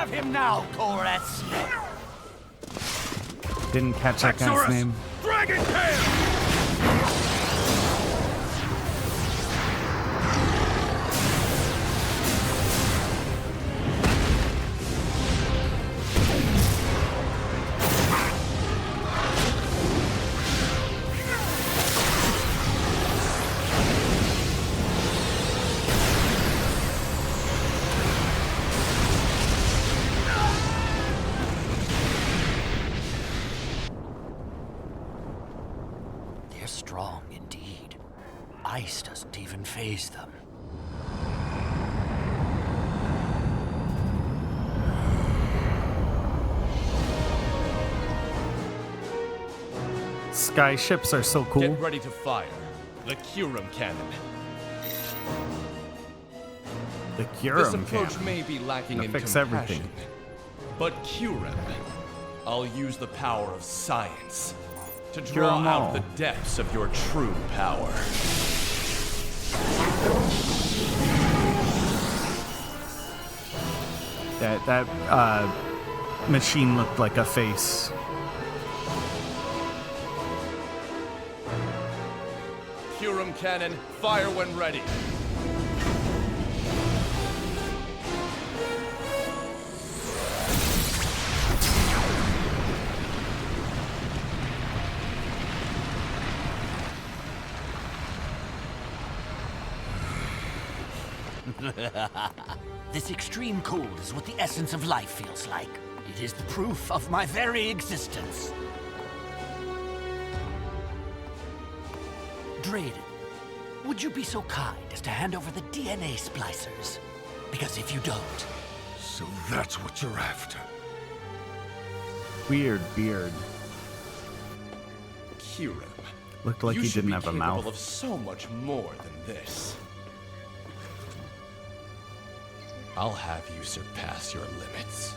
[SPEAKER 9] have him now, Chorus!
[SPEAKER 2] Didn't catch that guy's name.
[SPEAKER 20] Dragon Tail!
[SPEAKER 9] They're strong indeed. Ice doesn't even faze them.
[SPEAKER 2] Sky ships are so cool.
[SPEAKER 13] Get ready to fire. The Kyurem cannon.
[SPEAKER 2] The
[SPEAKER 13] This
[SPEAKER 2] Kyurem
[SPEAKER 13] approach
[SPEAKER 2] cannon.
[SPEAKER 13] may be lacking in
[SPEAKER 2] Fix
[SPEAKER 13] compassion.
[SPEAKER 2] everything.
[SPEAKER 13] But Kyurem, I'll use the power of science to
[SPEAKER 2] Cure
[SPEAKER 13] draw
[SPEAKER 2] 'em
[SPEAKER 13] out
[SPEAKER 2] all.
[SPEAKER 13] the depths of your true power.
[SPEAKER 2] That machine looked like a face.
[SPEAKER 13] Kyurem cannon, fire when ready.
[SPEAKER 9] This extreme cold is what the essence of life feels like. It is the proof of my very existence. Drayden, would you be so kind as to hand over the DNA splicers? Because if you don't...
[SPEAKER 14] So that's what you're after.
[SPEAKER 2] Weird beard.
[SPEAKER 13] Kyurem.
[SPEAKER 2] Looked like
[SPEAKER 13] you
[SPEAKER 2] he
[SPEAKER 13] should
[SPEAKER 2] didn't
[SPEAKER 13] be
[SPEAKER 2] have a
[SPEAKER 13] capable
[SPEAKER 2] mouth.
[SPEAKER 13] of so much more than this. I'll have you surpass your limits.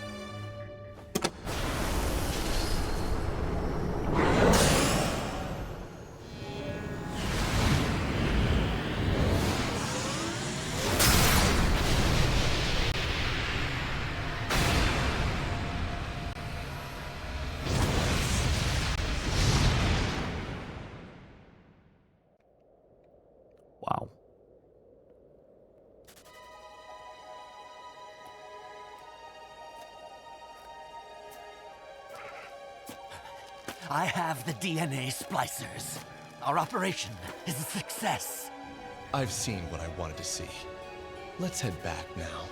[SPEAKER 2] Wow.
[SPEAKER 9] I have the DNA splicers. Our operation is a success.
[SPEAKER 13] I've seen what I wanted to see. Let's head back now.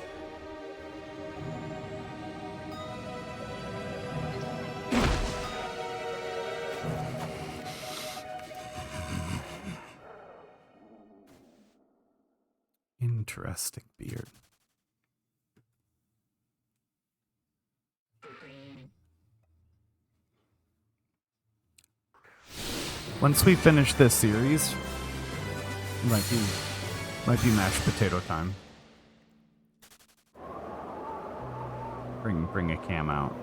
[SPEAKER 2] Interesting beard. Once we finish this series, it might be mashed potato time. Bring a cam out.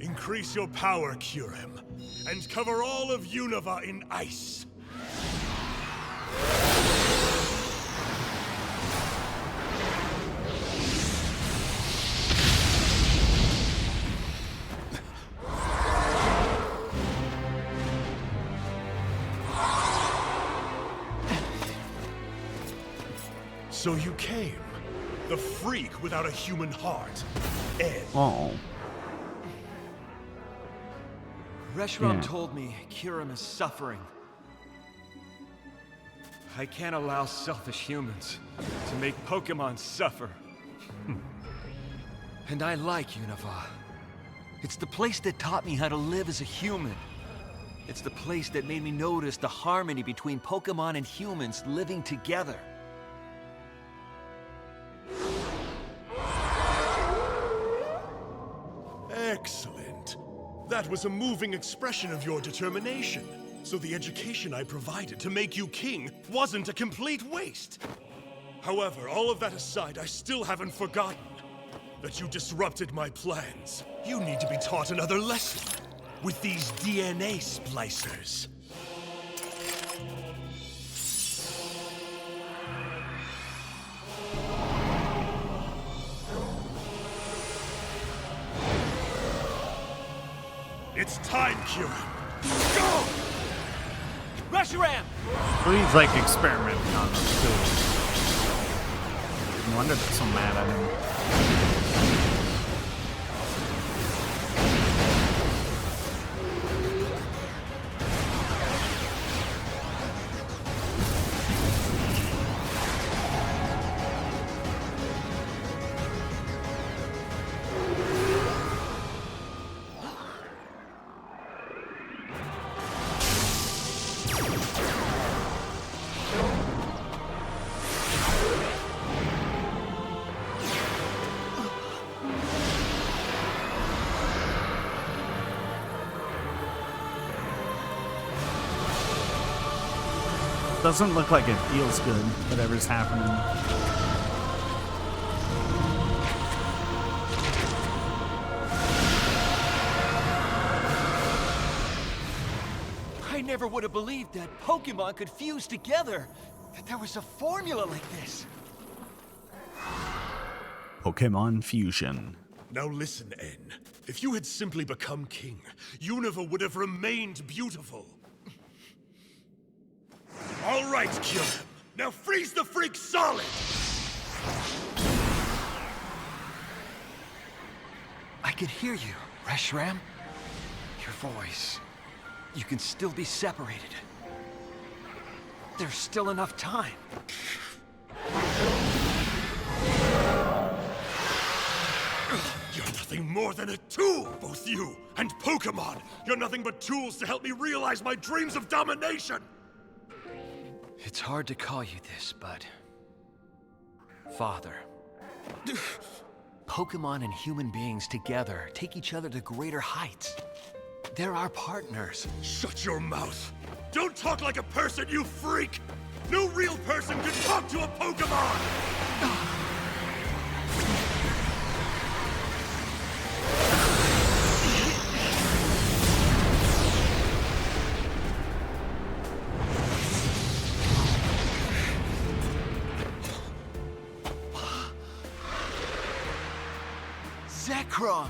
[SPEAKER 20] Increase your power, Kyurem, and cover all of Unova in ice. So you came, the freak without a human heart, Ed.
[SPEAKER 2] Oh.
[SPEAKER 11] Reshiram
[SPEAKER 2] Yeah.
[SPEAKER 11] told me Kyurem is suffering. I can't allow selfish humans to make Pokemon suffer. And I like Unova. It's the place that taught me how to live as a human. It's the place that made me notice the harmony between Pokemon and humans living together.
[SPEAKER 20] Excellent. That was a moving expression of your determination.
[SPEAKER 16] So the education I provided to make you king wasn't a complete waste. However, all of that aside, I still haven't forgotten that you disrupted my plans. You need to be taught another lesson with these DNA splicers. It's time, Kieran. Go!
[SPEAKER 11] Reshiram!
[SPEAKER 2] So he's like experimenting on them too. No wonder they're so mad at him. Doesn't look like it feels good, whatever's happening.
[SPEAKER 11] I never would have believed that Pokemon could fuse together. That there was a formula like this.
[SPEAKER 2] Pokemon Fusion.
[SPEAKER 16] Now listen, N. If you had simply become king, Unova would have remained beautiful. All right, Kieran. Now freeze the freak solid!
[SPEAKER 11] I could hear you, Reshiram. Your voice. You can still be separated. There's still enough time.
[SPEAKER 16] You're nothing more than a tool, both you and Pokemon. You're nothing but tools to help me realize my dreams of domination.
[SPEAKER 11] It's hard to call you this, but... Father. Pokemon and human beings together take each other to greater heights. They're our partners.
[SPEAKER 16] Shut your mouth! Don't talk like a person, you freak! No real person can talk to a Pokemon!
[SPEAKER 11] Zekrom!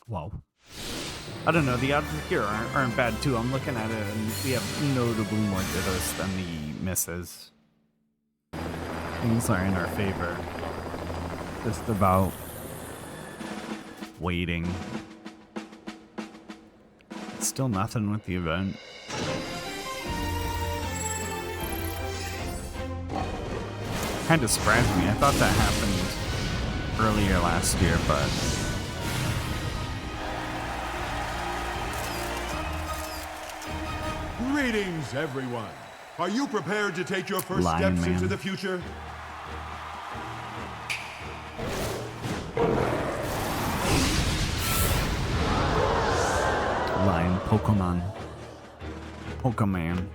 [SPEAKER 2] Wow. I don't know, the odds here aren't bad too. I'm looking at it and we have notably more Dittos than the misses. Things are in our favor. Just about waiting. Still nothing with the event. Kind of surprised me. I thought that happened earlier last year, but
[SPEAKER 19] Greetings, everyone. Are you prepared to take your first
[SPEAKER 2] Lion
[SPEAKER 19] steps
[SPEAKER 2] Man.
[SPEAKER 19] into the future?
[SPEAKER 2] Lion Pokemon. Pokemon.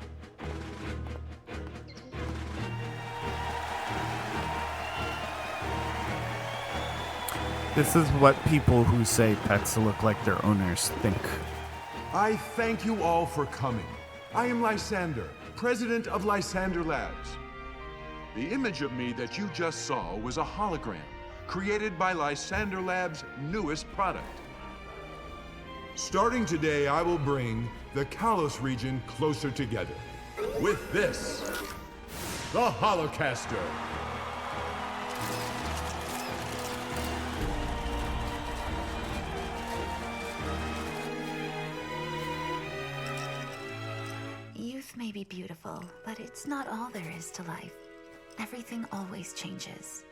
[SPEAKER 2] This is what people who say pets look like their owners think.
[SPEAKER 19] I thank you all for coming. I am Lysander, president of Lysander Labs. The image of me that you just saw was a hologram created by Lysander Labs' newest product. Starting today, I will bring the Kalos region closer together. With this, the Holocaster.
[SPEAKER 23] Youth may be beautiful, but it's not all there is to life.
[SPEAKER 5] Everything always changes.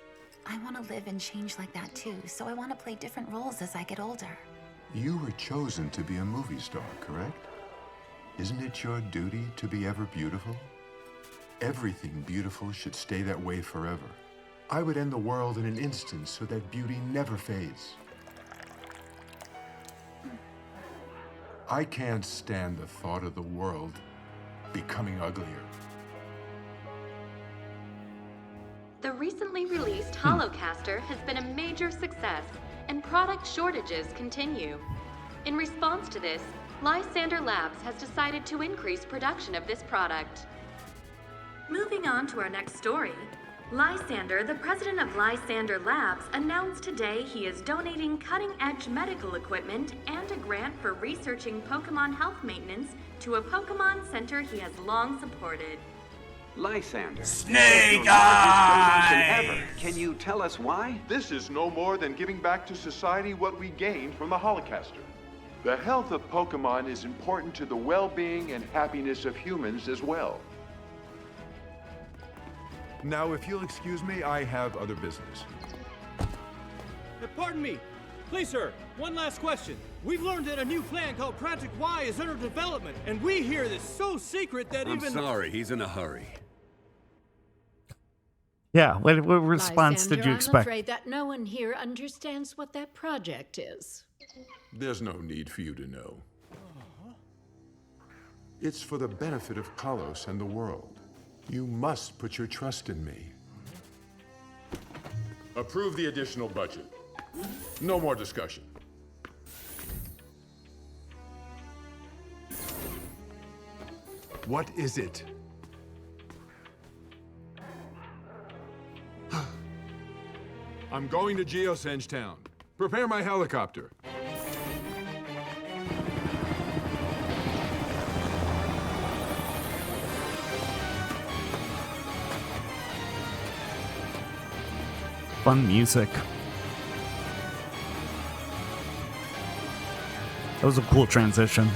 [SPEAKER 5] I want to live and change like that too, so I want to play different roles as I get older.
[SPEAKER 19] You were chosen to be a movie star, correct? Isn't it your duty to be ever beautiful? Everything beautiful should stay that way forever. I would end the world in an instant so that beauty never fades. I can't stand the thought of the world becoming uglier.
[SPEAKER 17] The recently released Holocaster has been a major success, and product shortages continue. In response to this, Lysander Labs has decided to increase production of this product. Moving on to our next story, Lysander, the president of Lysander Labs, announced today he is donating cutting-edge medical equipment and a grant for researching Pokemon health maintenance to a Pokemon center he has long supported.
[SPEAKER 23] Lysander.
[SPEAKER 24] Snake
[SPEAKER 23] Eyes! Can you tell us why?
[SPEAKER 25] This is no more than giving back to society what we gained from the Holocaster. The health of Pokemon is important to the well-being and happiness of humans as well.
[SPEAKER 19] Now, if you'll excuse me, I have other business.
[SPEAKER 26] Pardon me. Please, sir, one last question. We've learned that a new plan called Project Y is under development, and we hear this so secret that
[SPEAKER 27] I'm sorry, he's in a hurry.
[SPEAKER 2] Yeah, what response did you
[SPEAKER 18] I'm
[SPEAKER 2] expect?
[SPEAKER 18] afraid that no one here understands what that project is.
[SPEAKER 19] There's no need for you to know. It's for the benefit of Kalos and the world. You must put your trust in me. Approve the additional budget. No more discussion. What is it? I'm going to Geosenge Town. Prepare my helicopter.
[SPEAKER 2] Fun music. That was a cool transition.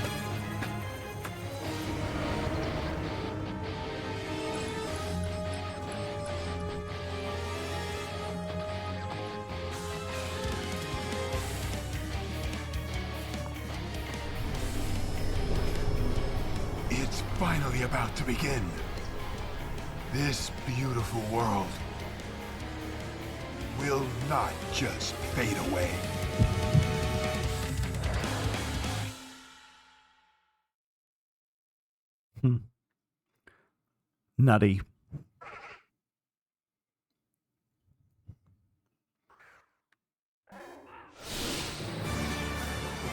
[SPEAKER 19] It's finally about to begin. This beautiful world will not just fade away.
[SPEAKER 2] Nutty.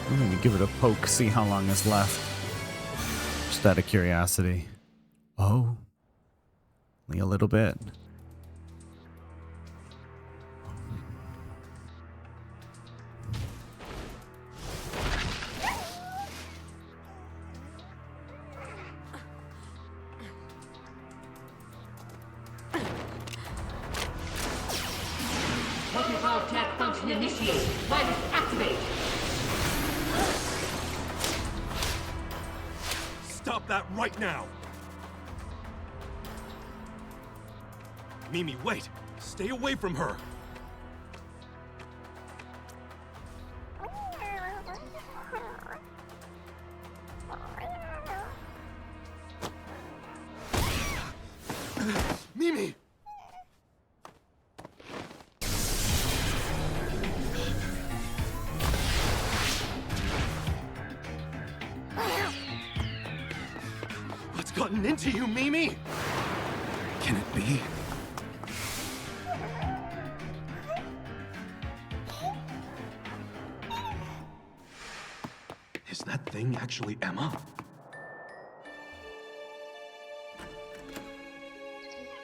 [SPEAKER 2] I'm gonna give it a poke, see how long is left. Just out of curiosity. Oh, only a little bit.
[SPEAKER 24] Pokeball tag function initiated. Virus activate.
[SPEAKER 16] Stop that right now! Mimi, wait! Stay away from her! Mimi! What's gotten into you, Mimi?
[SPEAKER 4] Can it be?
[SPEAKER 28] Is that thing actually Emma?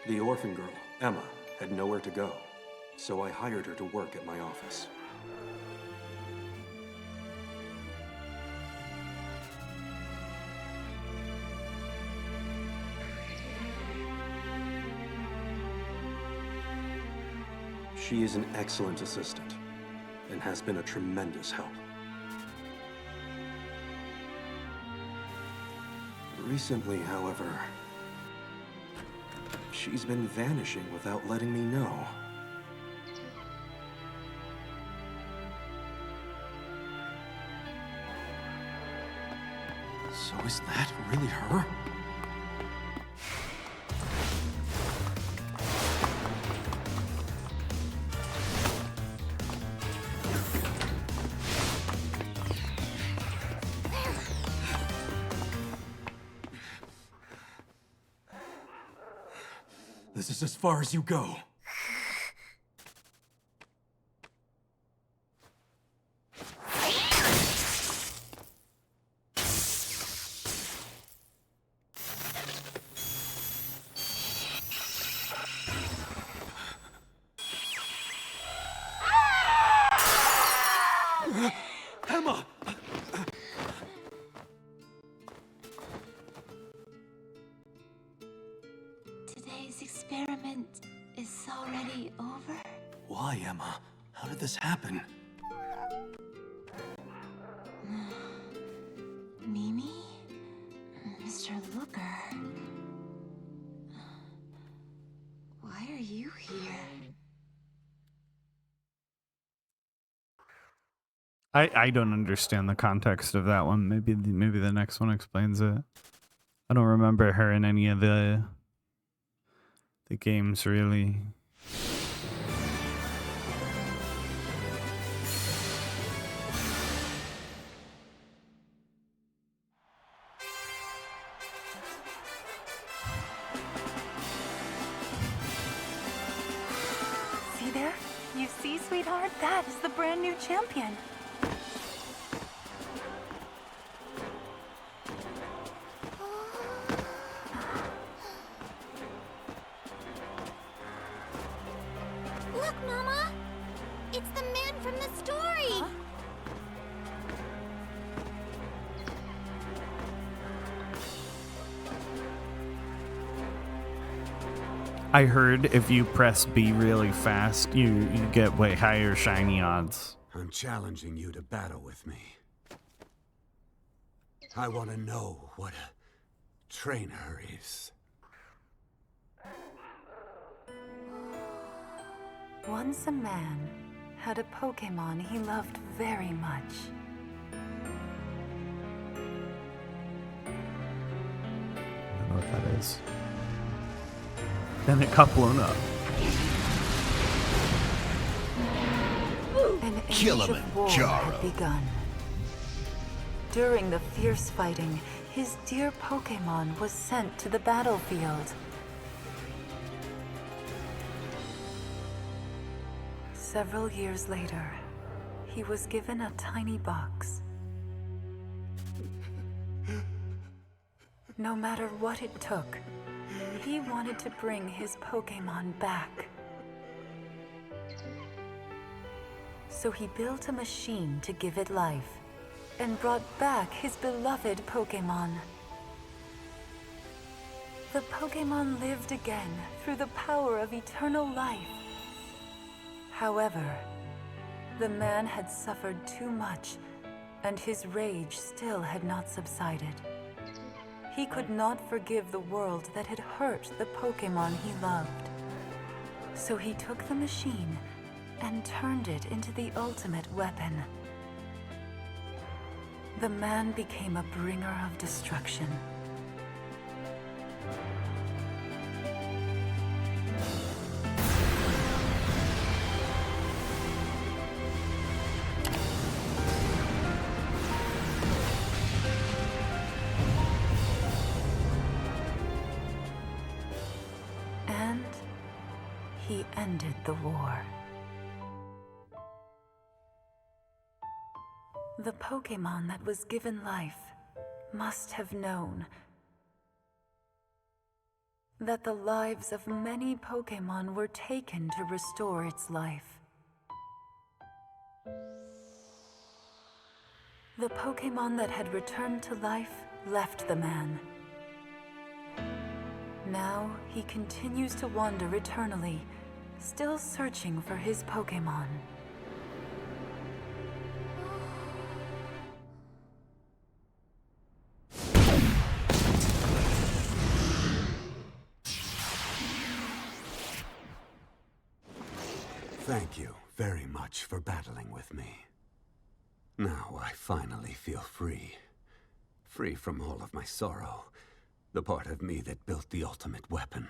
[SPEAKER 15] The orphan girl, Emma, had nowhere to go, so I hired her to work at my office. She is an excellent assistant and has been a tremendous help. Recently, however,
[SPEAKER 28] She's been vanishing without letting me know. So is that really her? This is as far as you go. Emma!
[SPEAKER 5] Today's experiment is already over?
[SPEAKER 28] Why, Emma? How did this happen?
[SPEAKER 5] Mimi? Mr. Looker? Why are you here?
[SPEAKER 2] I don't understand the context of that one. Maybe the next one explains it. I don't remember her in any of the games really.
[SPEAKER 1] See there? You see, sweetheart? That is the brand new champion.
[SPEAKER 10] Look, Mama! It's the man from the story!
[SPEAKER 2] I heard if you press B really fast, you get way higher shiny odds.
[SPEAKER 3] I'm challenging you to battle with me. I want to know what a trainer is.
[SPEAKER 1] Once a man had a Pokemon he loved very much.
[SPEAKER 2] I don't know what that is. Then it got blown up.
[SPEAKER 1] An age of war had begun. During the fierce fighting, his dear Pokemon was sent to the battlefield. Several years later, he was given a tiny box. No matter what it took, he wanted to bring his Pokemon back. So he built a machine to give it life, and brought back his beloved Pokemon. The Pokemon lived again through the power of eternal life. However, the man had suffered too much, and his rage still had not subsided. He could not forgive the world that had hurt the Pokemon he loved. So he took the machine and turned it into the ultimate weapon. The man became a bringer of destruction. And he ended the war. The Pokemon that was given life must have known that the lives of many Pokemon were taken to restore its life. The Pokemon that had returned to life left the man. Now he continues to wander eternally, still searching for his Pokemon.
[SPEAKER 3] Thank you very much for battling with me. Now I finally feel free. Free from all of my sorrow. The part of me that built the ultimate weapon.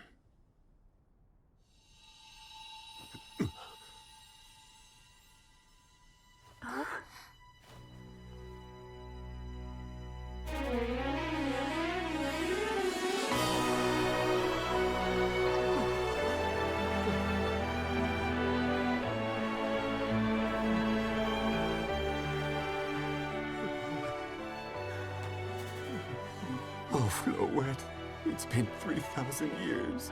[SPEAKER 3] Oh, Floette, it's been 3,000 years.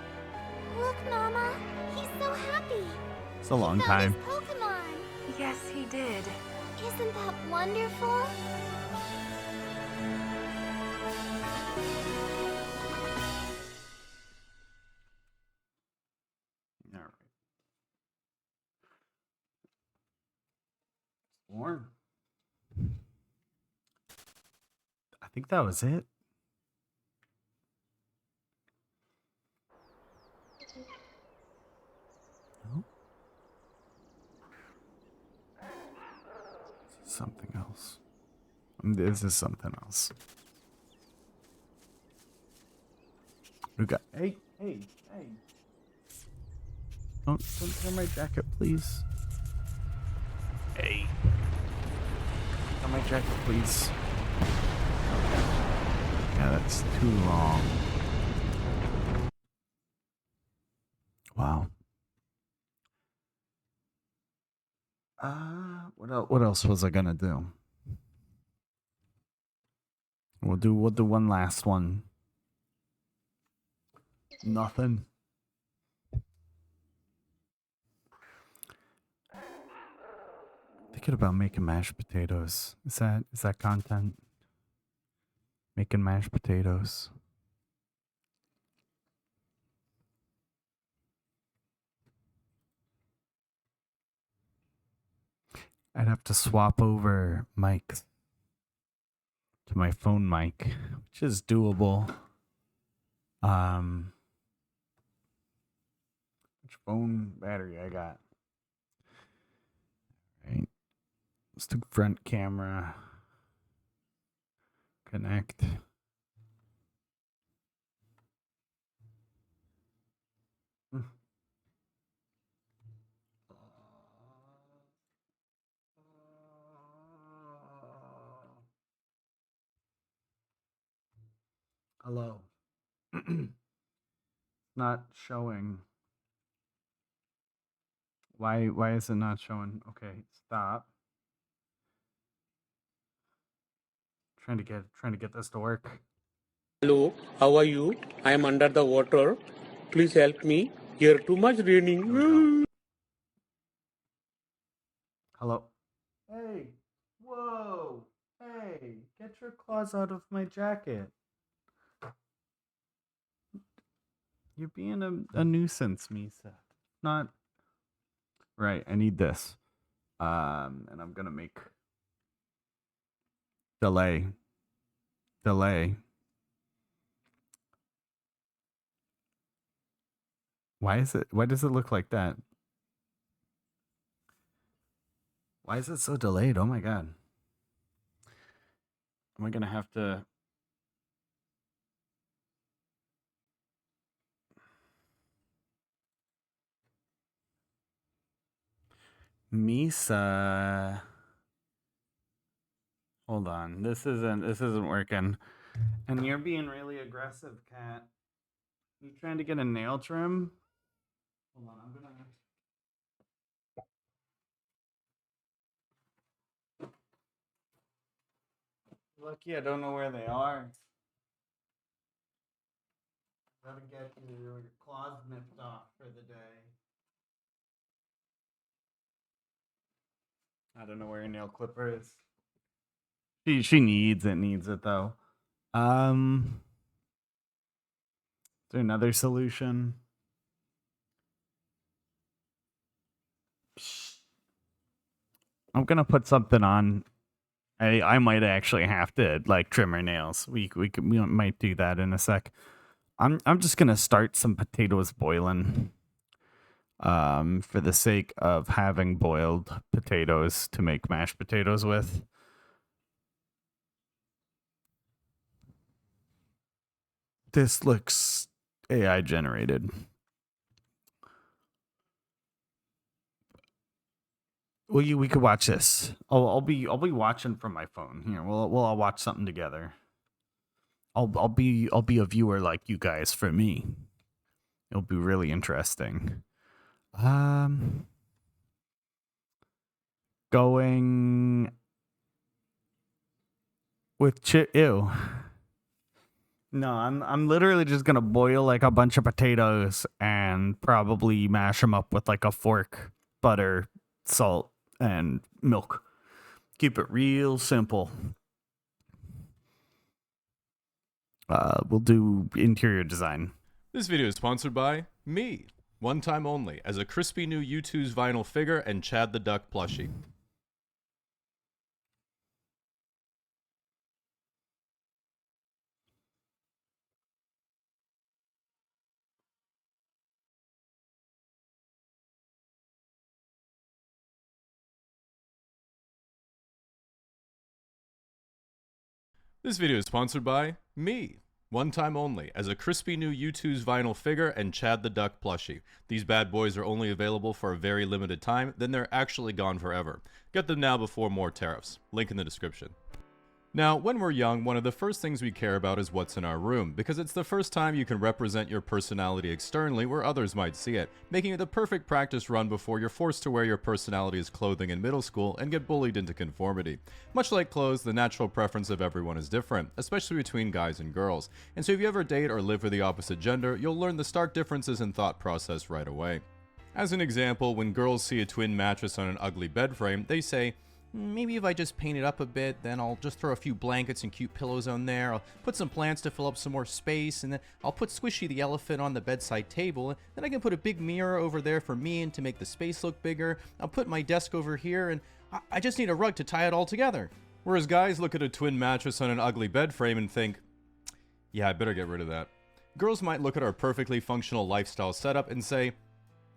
[SPEAKER 10] Look, Mama. He's so happy.
[SPEAKER 2] It's a long time.
[SPEAKER 10] Pokemon.
[SPEAKER 1] Yes, he did.
[SPEAKER 10] Isn't that wonderful?
[SPEAKER 2] All right. Warm. I think that was it. No? Something else. This is something else. We got. Hey. Don't tear my jacket, please. Hey. Tear my jacket, please. Yeah, that's too long. Wow. What else was I gonna do? We'll do one last one. Nothing. Thinking about making mashed potatoes. Is that content? Making mashed potatoes. I'd have to swap over mics to my phone mic, which is doable. Which phone battery I got? Right. Let's do front camera. Connect. Hello. Not showing. Why is it not showing? Okay, stop. Trying to get this to work.
[SPEAKER 6] Hello, how are you? I am under the water. Please help me. Here too much raining.
[SPEAKER 2] Hello. Hey. Whoa. Hey, get your claws out of my jacket. You're being a nuisance, Misa. Not right. I need this. And I'm gonna make delay. Why does it look like that? Why is it so delayed? Oh my god. Am I gonna have to Misa? Hold on. This isn't working. And you're being really aggressive, cat. You trying to get a nail trim? Hold on, I'm gonna. Lucky I don't know where they are. Gotta get your claws nipped off for the day. I don't know where your nail clipper is. She needs it though. Is there another solution? I'm gonna put something on. I might actually have to like trim her nails. We might do that in a sec. I'm just gonna start some potatoes boiling. for the sake of having boiled potatoes to make mashed potatoes with. This looks AI generated. We could watch this. I'll be watching from my phone here. We'll all watch something together. I'll be a viewer like you guys for me. It'll be really interesting. Going with ew. No, I'm literally just gonna boil like a bunch of potatoes and probably mash them up with like a fork, butter, salt, and milk. Keep it real simple. We'll do interior design.
[SPEAKER 7] This video is sponsored by me. One time only, as a crispy new U2's vinyl figure and Chad the Duck plushie. This video is sponsored by me. One time only, as a crispy new U2's vinyl figure and Chad the Duck plushie. These bad boys are only available for a very limited time, then they're actually gone forever. Get them now before more tariffs. Link in the description. Now, when we're young, one of the first things we care about is what's in our room, because it's the first time you can represent your personality externally where others might see it, making it the perfect practice run before you're forced to wear your personality's clothing in middle school and get bullied into conformity. Much like clothes, the natural preference of everyone is different, especially between guys and girls, and so if you ever date or live with the opposite gender, you'll learn the stark differences in thought process right away. As an example, when girls see a twin mattress on an ugly bed frame, they say, maybe if I just paint it up a bit, then I'll just throw a few blankets and cute pillows on there. I'll put some plants to fill up some more space, and then I'll put Squishy the elephant on the bedside table, and then I can put a big mirror over there for me and to make the space look bigger. I'll put my desk over here, and I just need a rug to tie it all together. Whereas guys look at a twin mattress on an ugly bed frame and think, yeah, I better get rid of that. Girls might look at our perfectly functional lifestyle setup and say,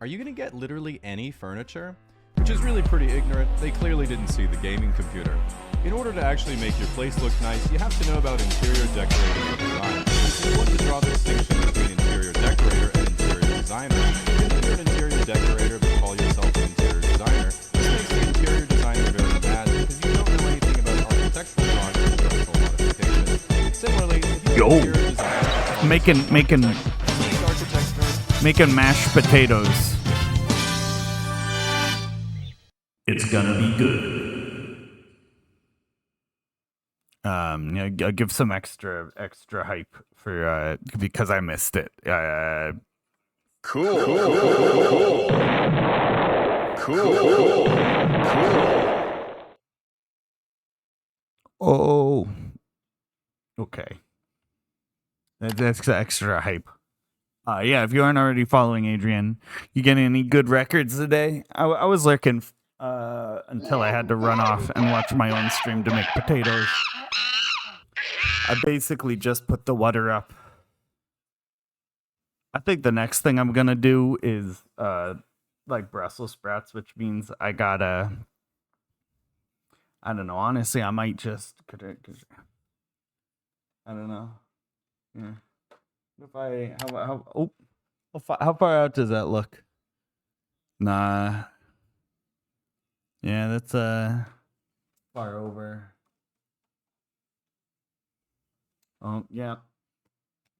[SPEAKER 7] are you gonna get literally any furniture? Which is really pretty ignorant. They clearly didn't see the gaming computer. In order to actually make your place look nice, you have to know about interior decorating and design. It's important to draw the distinction between interior decorator and interior designer. If you're an interior decorator but call yourself an interior designer, this makes the interior designer very bad because you don't know anything about architectural drawings and structural modifications. Similarly, if you're an interior designer,
[SPEAKER 2] making mashed potatoes. It's gonna be good. Yeah, I'll give some extra hype for because I missed it. Cool. Oh, okay. That's extra hype. Yeah, if you aren't already following Adrian, you getting any good records today? I was lurking until I had to run off and watch my own stream to make potatoes. I basically just put the water up. I think the next thing I'm gonna do is like Brussels sprouts, which means I gotta, I don't know, honestly I might just, I don't know. Yeah. If how far out does that look? Nah. Yeah, that's far over. Oh, yeah.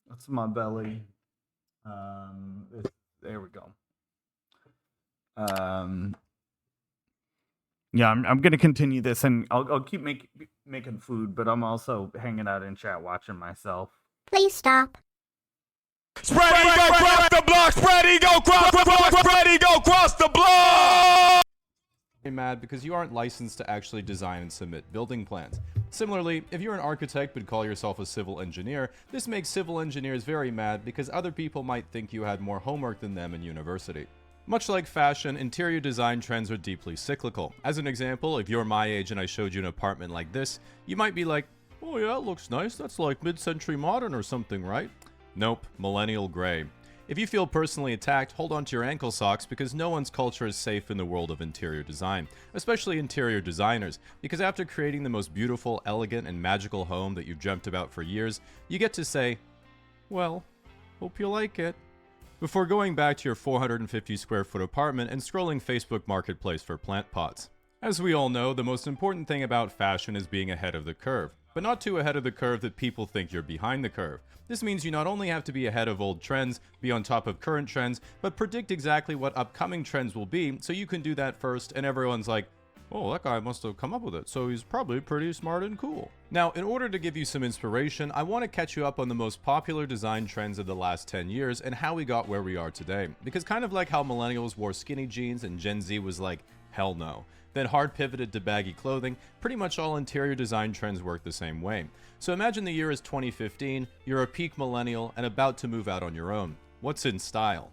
[SPEAKER 2] That's my belly. There we go. Yeah, I'm gonna continue this, and I'll keep making food, but I'm also hanging out in chat watching myself.
[SPEAKER 10] Please stop.
[SPEAKER 16] Spread ego cross the block. Spread ego cross the block. Spread ego cross the block.
[SPEAKER 7] Mad because you aren't licensed to actually design and submit building plans. Similarly, if you're an architect but call yourself a civil engineer, this makes civil engineers very mad because other people might think you had more homework than them in university. Much like fashion, interior design trends are deeply cyclical. As an example, if you're my age and I showed you an apartment like this, you might be like, oh yeah, it looks nice, that's like mid-century modern or something, right? Nope, millennial gray. If you feel personally attacked, hold on to your ankle socks because no one's culture is safe in the world of interior design, especially interior designers, because after creating the most beautiful, elegant, and magical home that you've dreamt about for years, you get to say, well, hope you like it, before going back to your 450 square foot apartment and scrolling Facebook Marketplace for plant pots. As we all know, the most important thing about fashion is being ahead of the curve, but not too ahead of the curve that people think you're behind the curve. This means you not only have to be ahead of old trends, be on top of current trends, but predict exactly what upcoming trends will be so you can do that first and everyone's like, oh, that guy must have come up with it, so he's probably pretty smart and cool. Now, in order to give you some inspiration, I want to catch you up on the most popular design trends of the last 10 years and how we got where we are today. Because kind of like how millennials wore skinny jeans and Gen Z was like, hell no, then hard pivoted to baggy clothing, pretty much all interior design trends work the same way. So imagine the year is 2015, you're a peak millennial and about to move out on your own. What's in style?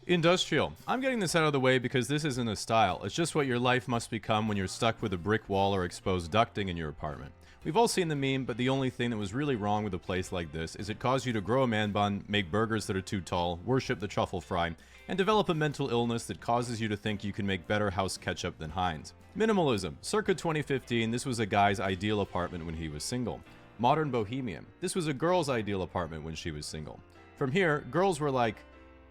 [SPEAKER 7] Industrial. I'm getting this out of the way because this isn't a style, it's just what your life must become when you're stuck with a brick wall or exposed ducting in your apartment. We've all seen the meme, but the only thing that was really wrong with a place like this is it caused you to grow a man bun, make burgers that are too tall, worship the truffle fry, and develop a mental illness that causes you to think you can make better house ketchup than Heinz. Minimalism. Circa 2015, this was a guy's ideal apartment when he was single. Modern bohemian. This was a girl's ideal apartment when she was single. From here, girls were like,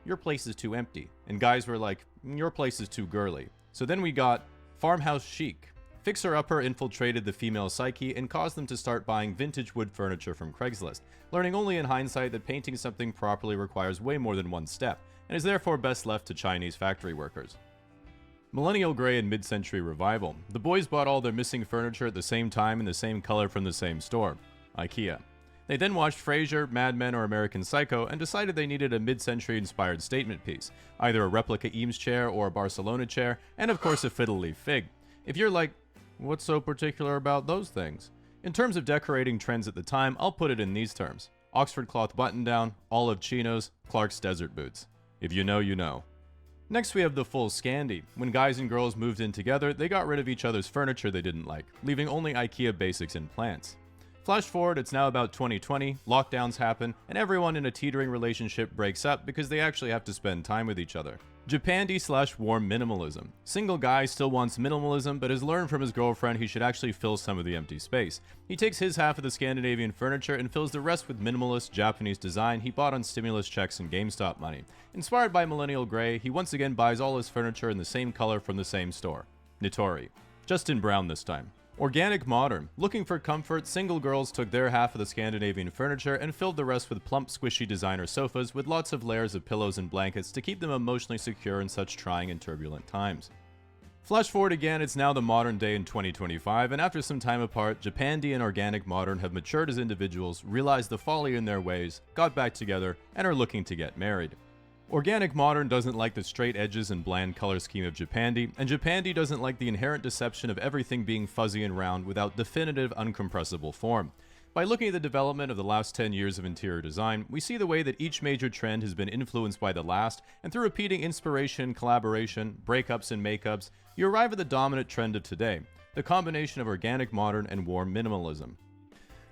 [SPEAKER 7] your place is too empty, and guys were like, your place is too girly. So then we got farmhouse chic. Fixer-upper infiltrated the female psyche and caused them to start buying vintage wood furniture from Craigslist, learning only in hindsight that painting something properly requires way more than one step, and is therefore best left to Chinese factory workers. Millennial Grey and Mid-Century Revival. The boys bought all their missing furniture at the same time in the same color from the same store, IKEA. They then watched Frasier, Mad Men, or American Psycho and decided they needed a mid-century inspired statement piece, either a replica Eames chair or a Barcelona chair, and of course a fiddle leaf fig. If you're like, what's so particular about those things? In terms of decorating trends at the time, I'll put it in these terms. Oxford cloth button-down, olive chinos, Clark's desert boots. If you know, you know. Next we have the full Scandi. When guys and girls moved in together, they got rid of each other's furniture they didn't like, leaving only IKEA basics and plants. Flash forward, it's now about 2020, lockdowns happen, and everyone in a teetering relationship breaks up because they actually have to spend time with each other. Japandi/warm minimalism. Single guy still wants minimalism, but has learned from his girlfriend he should actually fill some of the empty space. He takes his half of the Scandinavian furniture and fills the rest with minimalist Japanese design he bought on stimulus checks and GameStop money. Inspired by Millennial Grey, he once again buys all his furniture in the same color from the same store. Nitori. Just in brown this time. Organic modern. Looking for comfort, single girls took their half of the Scandinavian furniture and filled the rest with plump, squishy designer sofas with lots of layers of pillows and blankets to keep them emotionally secure in such trying and turbulent times. Flash forward again, it's now the modern day in 2025, and after some time apart, Japandi and Organic Modern have matured as individuals, realized the folly in their ways, got back together, and are looking to get married. Organic Modern doesn't like the straight edges and bland color scheme of Japandi, and Japandi doesn't like the inherent deception of everything being fuzzy and round without definitive, uncompressible form. By looking at the development of the last 10 years of interior design, we see the way that each major trend has been influenced by the last, and through repeating inspiration, collaboration, breakups, and makeups, you arrive at the dominant trend of today, the combination of organic modern and warm minimalism.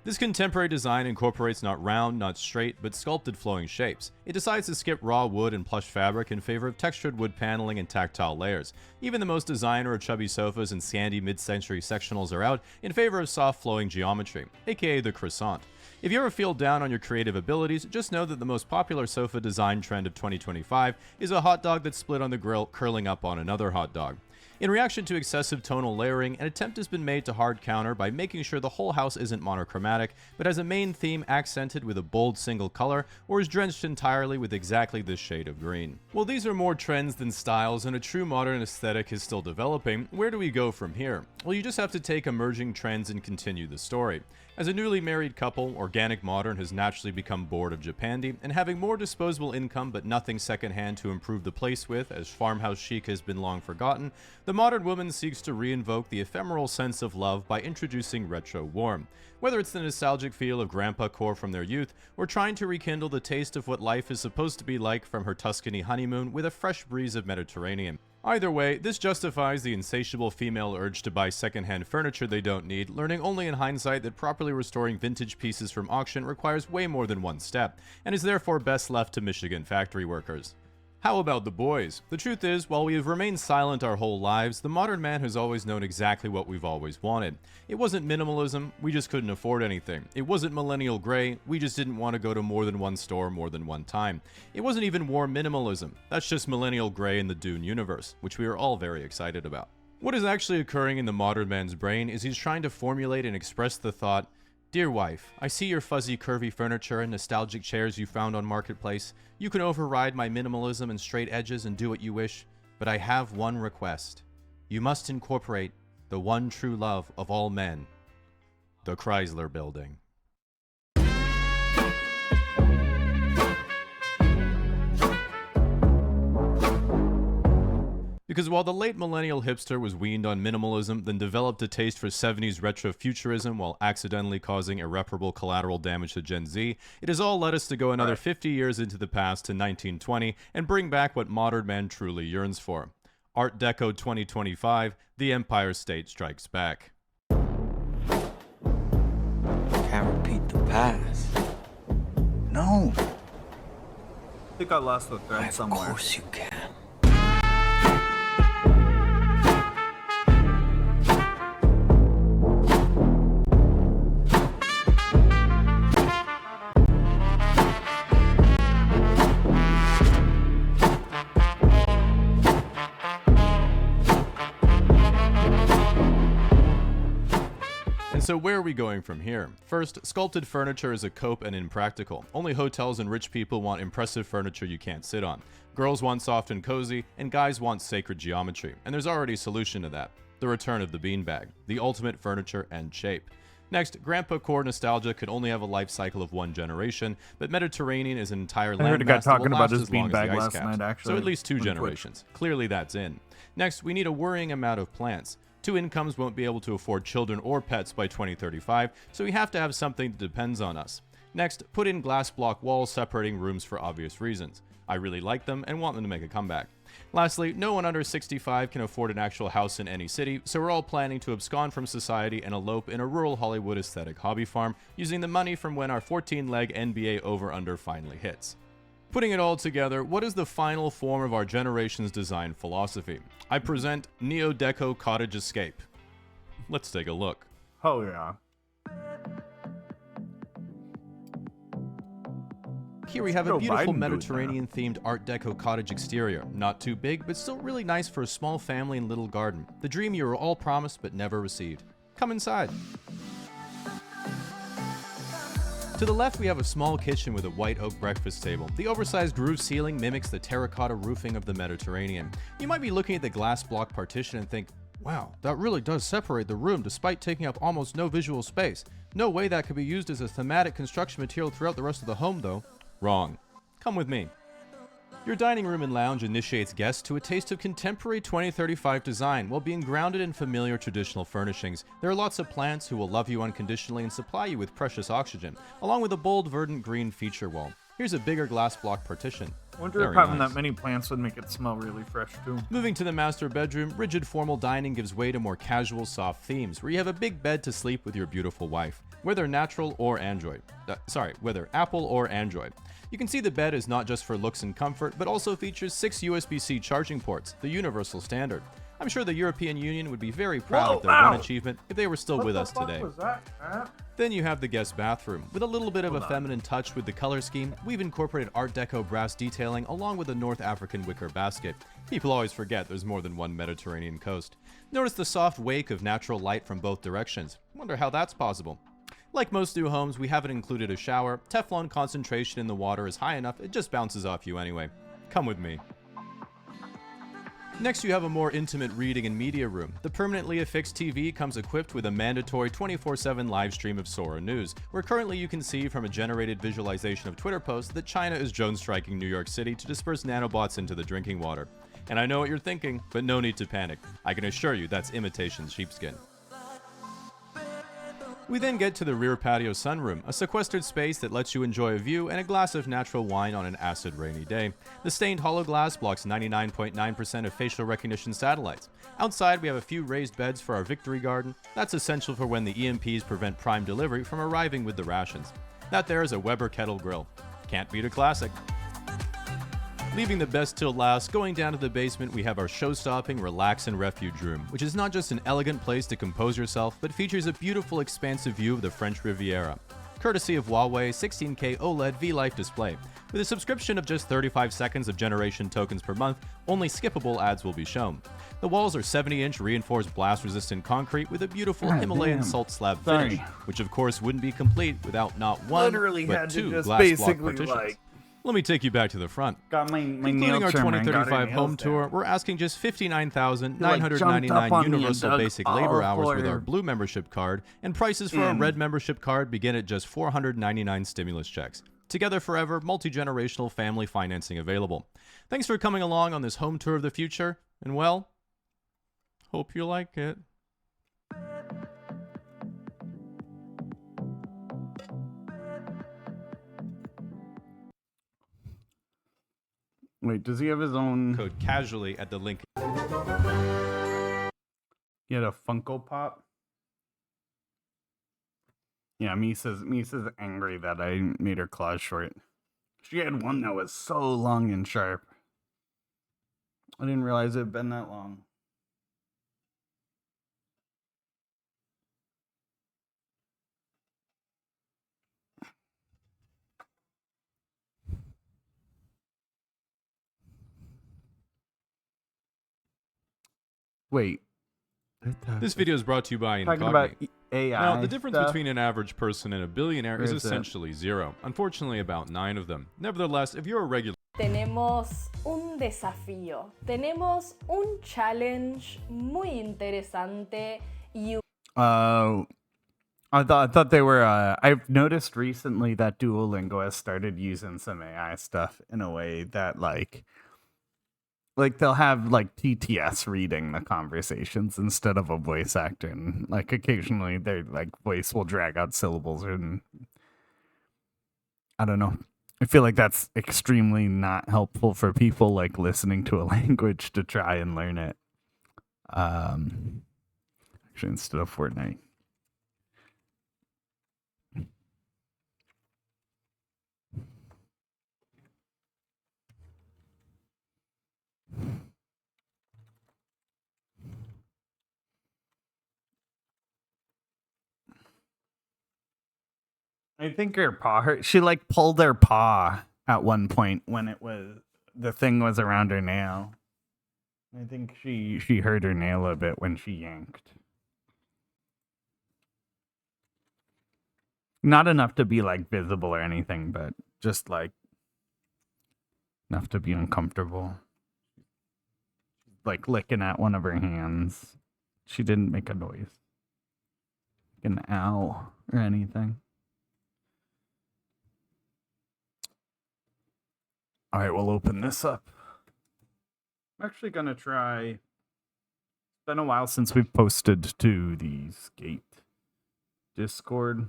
[SPEAKER 7] This contemporary design incorporates not round, not straight, but sculpted flowing shapes. It decides to skip raw wood and plush fabric in favor of textured wood paneling and tactile layers. Even the most designer or chubby sofas and sandy mid-century sectionals are out in favor of soft flowing geometry, aka the croissant. If you ever feel down on your creative abilities, just know that the most popular sofa design trend of 2025 is a hot dog that's split on the grill curling up on another hot dog. In reaction to excessive tonal layering, an attempt has been made to hard counter by making sure the whole house isn't monochromatic, but has a main theme accented with a bold single color, or is drenched entirely with exactly this shade of green. Well, these are more trends than styles, and a true modern aesthetic is still developing. Where do we go from here? Well, you just have to take emerging trends and continue the story. As a newly married couple, Organic Modern has naturally become bored of Japandi, and having more disposable income but nothing secondhand to improve the place with, as farmhouse chic has been long forgotten, the modern woman seeks to reinvoke the ephemeral sense of love by introducing retro warm. Whether it's the nostalgic feel of grandpa core from their youth, or trying to rekindle the taste of what life is supposed to be like from her Tuscany honeymoon with a fresh breeze of Mediterranean. Either way, this justifies the insatiable female urge to buy secondhand furniture they don't need, learning only in hindsight that properly restoring vintage pieces from auction requires way more than one step, and is therefore best left to Michigan factory workers. How about the boys? The truth is, while we have remained silent our whole lives, the modern man has always known exactly what we've always wanted. It wasn't minimalism, we just couldn't afford anything. It wasn't millennial gray, we just didn't want to go to more than one store more than one time. It wasn't even war minimalism, that's just millennial gray in the Dune universe, which we are all very excited about. What is actually occurring in the modern man's brain is he's trying to formulate and express the thought, "Dear wife, I see your fuzzy curvy furniture and nostalgic chairs you found on Marketplace. You can override my minimalism and straight edges and do what you wish, but I have one request. You must incorporate the one true love of all men, the Chrysler Building." Because while the late millennial hipster was weaned on minimalism, then developed a taste for 70s retrofuturism while accidentally causing irreparable collateral damage to Gen Z, it has all led us to go another 50 years into the past to 1920 and bring back what modern man truly yearns for. Art Deco 2025, the Empire State Strikes Back.
[SPEAKER 8] Can't repeat the past. No.
[SPEAKER 2] I think I lost the thread somewhere.
[SPEAKER 8] Of course you can.
[SPEAKER 7] So where are we going from here? First, sculpted furniture is a cope and impractical. Only hotels and rich people want impressive furniture you can't sit on. Girls want soft and cozy, and guys want sacred geometry. And there's already a solution to that. The return of the beanbag, the ultimate furniture and shape. Next, grandpa core nostalgia could only have a life cycle of one generation, but Mediterranean is an entire
[SPEAKER 2] I heard a guy
[SPEAKER 7] landmass that will
[SPEAKER 2] talking about
[SPEAKER 7] last
[SPEAKER 2] his
[SPEAKER 7] as long as the
[SPEAKER 2] beanbag
[SPEAKER 7] ice
[SPEAKER 2] last
[SPEAKER 7] caps.
[SPEAKER 2] night, actually,
[SPEAKER 7] So at least 2
[SPEAKER 2] on Twitch.
[SPEAKER 7] generations. Clearly that's in. Next, we need a worrying amount of plants. 2 incomes won't be able to afford children or pets by 2035, so we have to have something that depends on us. Next, put in glass block walls separating rooms for obvious reasons. I really like them and want them to make a comeback. Lastly, no one under 65 can afford an actual house in any city, so we're all planning to abscond from society and elope in a rural Hollywood aesthetic hobby farm using the money from when our 14-leg NBA over-under finally hits. Putting it all together, what is the final form of our generation's design philosophy? I present Neo-Deco Cottage Escape. Let's take a look.
[SPEAKER 2] Oh yeah.
[SPEAKER 7] Here we have a
[SPEAKER 2] Joe
[SPEAKER 7] beautiful
[SPEAKER 2] Biden
[SPEAKER 7] Mediterranean-themed Art Deco cottage exterior. Not too big, but still really nice for a small family and little garden. The dream you were all promised but never received. Come inside. To the left, we have a small kitchen with a white oak breakfast table. The oversized groove ceiling mimics the terracotta roofing of the Mediterranean. You might be looking at the glass block partition and think, wow, that really does separate the room despite taking up almost no visual space. No way that could be used as a thematic construction material throughout the rest of the home, though. Wrong. Come with me. Your dining room and lounge initiates guests to a taste of contemporary 2035 design while being grounded in familiar traditional furnishings. There are lots of plants who will love you unconditionally and supply you with precious oxygen, along with a bold verdant green feature wall. Here's a bigger glass block partition.
[SPEAKER 2] I wonder
[SPEAKER 7] Very
[SPEAKER 2] if having
[SPEAKER 7] nice.
[SPEAKER 2] that many plants would make it smell really fresh too.
[SPEAKER 7] Moving to the master bedroom, rigid formal dining gives way to more casual, soft themes, where you have a big bed to sleep with your beautiful wife, whether natural or Android. Whether Apple or Android. You can see the bed is not just for looks and comfort, but also features 6 USB-C charging ports, the universal standard. I'm sure the European Union would be very proud of their one achievement if they were still with us today.
[SPEAKER 2] What was that?
[SPEAKER 7] Then you have the guest bathroom. With a little bit of a feminine touch with the color scheme, we've incorporated Art Deco brass detailing along with a North African wicker basket. People always forget there's more than one Mediterranean coast. Notice the soft wake of natural light from both directions. Wonder how that's possible. Like most new homes, we haven't included a shower. Teflon concentration in the water is high enough, it just bounces off you anyway. Come with me. Next, you have a more intimate reading and media room. The permanently affixed TV comes equipped with a mandatory 24/7 live stream of Sora News, where currently you can see from a generated visualization of Twitter posts that China is drone-striking New York City to disperse nanobots into the drinking water. And I know what you're thinking, but no need to panic. I can assure you that's imitation sheepskin. We then get to the rear patio sunroom, a sequestered space that lets you enjoy a view and a glass of natural wine on an acid rainy day. The stained hollow glass blocks 99.9% of facial recognition satellites. Outside, we have a few raised beds for our victory garden. That's essential for when the EMPs prevent Prime delivery from arriving with the rations. That there is a Weber kettle grill. Can't beat a classic. Leaving the best till last, going down to the basement, we have our show-stopping Relax and Refuge room, which is not just an elegant place to compose yourself, but features a beautiful expansive view of the French Riviera. Courtesy of Huawei 16K OLED V-Life display. With a subscription of just 35 seconds of generation tokens per month, only skippable ads will be shown. The walls are 70-inch reinforced blast-resistant concrete with a beautiful Himalayan salt slab finish, which of course wouldn't be complete without not one, but two glass block partitions. Let me take you back to the front.
[SPEAKER 2] Got my
[SPEAKER 7] Including our 2035 home tour, we're asking just 59,999 universal basic labor hours with our blue membership card, and prices for our red membership card begin at just 499 stimulus checks. Together forever, multi-generational family financing available. Thanks for coming along on this home tour of the future, and well, hope you like it.
[SPEAKER 2] Wait, does he have his own
[SPEAKER 7] code casually at the link?
[SPEAKER 2] He had a Funko Pop. Yeah, Misa's angry that I made her claws short. She had one that was so long and sharp. I didn't realize it had been that long. Wait.
[SPEAKER 7] This video is brought to you by
[SPEAKER 2] Talking about
[SPEAKER 7] Incogni.
[SPEAKER 2] AI
[SPEAKER 7] Now, the difference
[SPEAKER 2] stuff?
[SPEAKER 7] between an average person and a billionaire is essentially zero. Unfortunately, about 9 of them. Nevertheless, if you're a regular...
[SPEAKER 9] Tenemos un desafío. Tenemos un challenge muy interesante y
[SPEAKER 2] I thought they were. I've noticed recently that Duolingo has started using some AI stuff in a way that like they'll have like TTS reading the conversations instead of a voice actor, and like occasionally their like voice will drag out syllables, and I don't know. I feel like that's extremely not helpful for people like listening to a language to try and learn it. Actually, instead of Fortnite. I think her paw, she like pulled her paw at one point when it was, the thing was around her nail. I think she hurt her nail a bit when she yanked. Not enough to be like visible or anything, but just like enough to be uncomfortable. Like licking at one of her hands. She didn't make a noise. Like an ow or anything. All right, we'll open this up. I'm actually going to try. It's been a while since we've posted to the Skate Discord.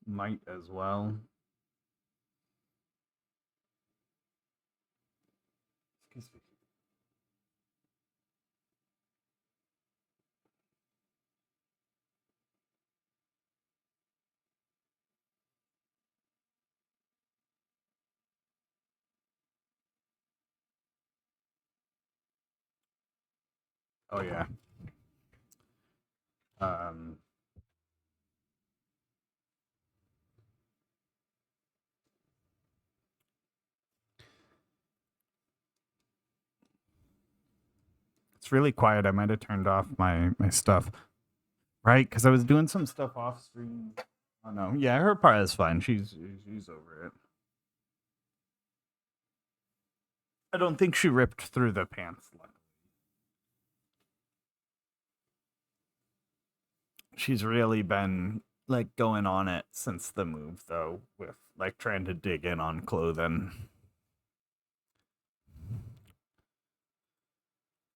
[SPEAKER 2] Might as well. Excuse me. Oh yeah. It's really quiet. I might have turned off my stuff. Right? Because I was doing some stuff off stream. Oh no. Yeah, her part is fine. She's over it. I don't think she ripped through the pants. She's really been like going on it since the move though, with like trying to dig in on clothing.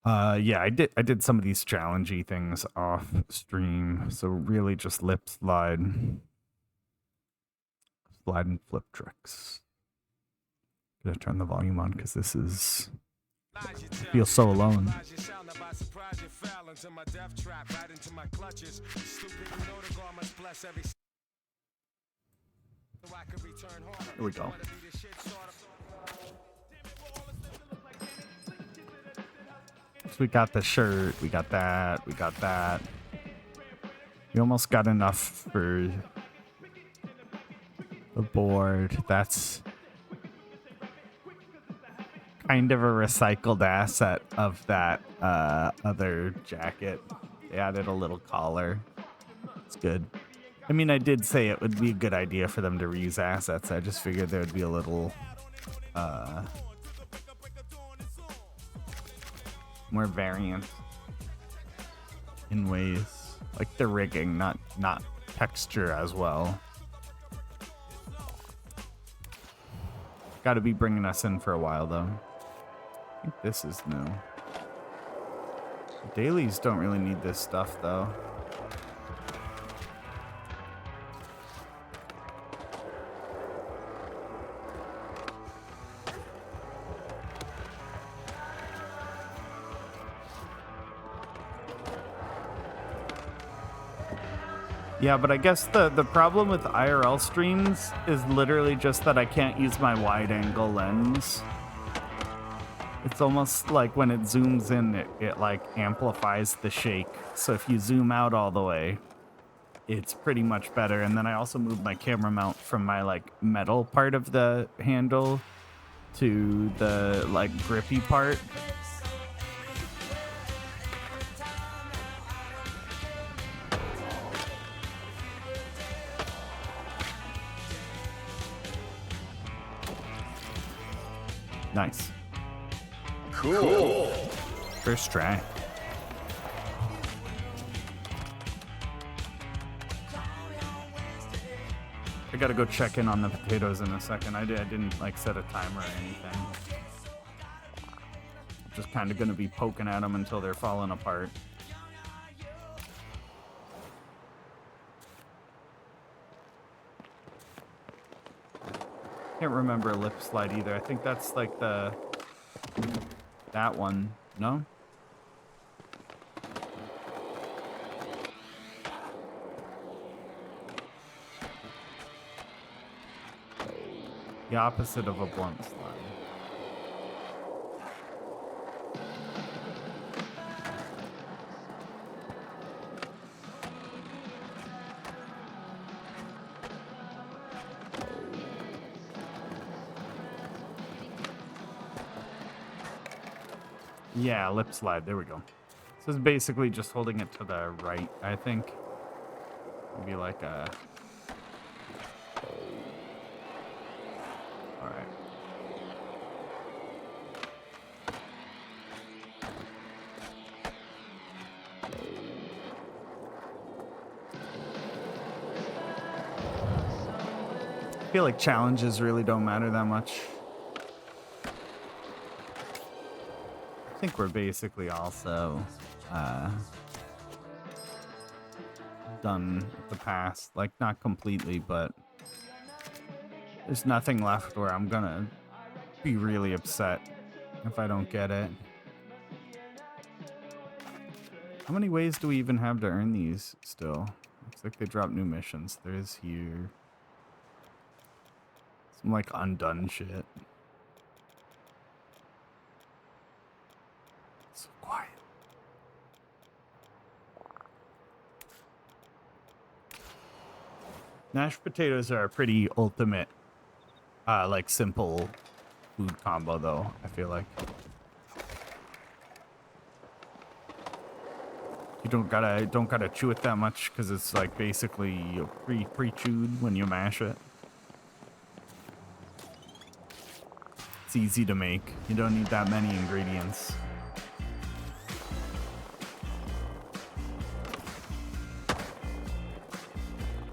[SPEAKER 2] Yeah, I did some of these challengey things off stream, so really just lip slide and flip tricks. Gonna turn the volume on because this is feels so alone. Here we go. So we got the shirt, we got that, we got that. We almost got enough for the board. That's kind of a recycled asset of that other jacket. They added a little collar. It's good. I mean, I did say it would be a good idea for them to reuse assets. I just figured there would be a little more variant in ways like the rigging, not texture as well. Got to be bringing us in for a while though. I think this is new. Dailies don't really need this stuff though. Yeah, but I guess the problem with IRL streams is literally just that I can't use my wide angle lens. It's almost like when it zooms in, it like amplifies the shake. So if you zoom out all the way, it's pretty much better. And then I also moved my camera mount from my like metal part of the handle to the like grippy part. Nice. Cool. First try. I gotta go check in on the potatoes in a second. I didn't like set a timer or anything. Just kind of gonna be poking at them until they're falling apart. Can't remember a lip slide either. I think that's like that one. No? The opposite of a blunt slide. Yeah, lip slide. There we go. This is basically just holding it to the right, I think. Maybe like a... Alright. I feel like challenges really don't matter that much. I think we're basically also done with the past. Like, not completely, but there's nothing left where I'm gonna be really upset if I don't get it. How many ways do we even have to earn these still? Looks like they drop new missions. There's here. Some, like, undone shit. So quiet. Mashed potatoes are a pretty ultimate, like, simple food combo, though, I feel like. You don't gotta chew it that much, because it's, like, basically pre-chewed when you mash it. It's easy to make. You don't need that many ingredients.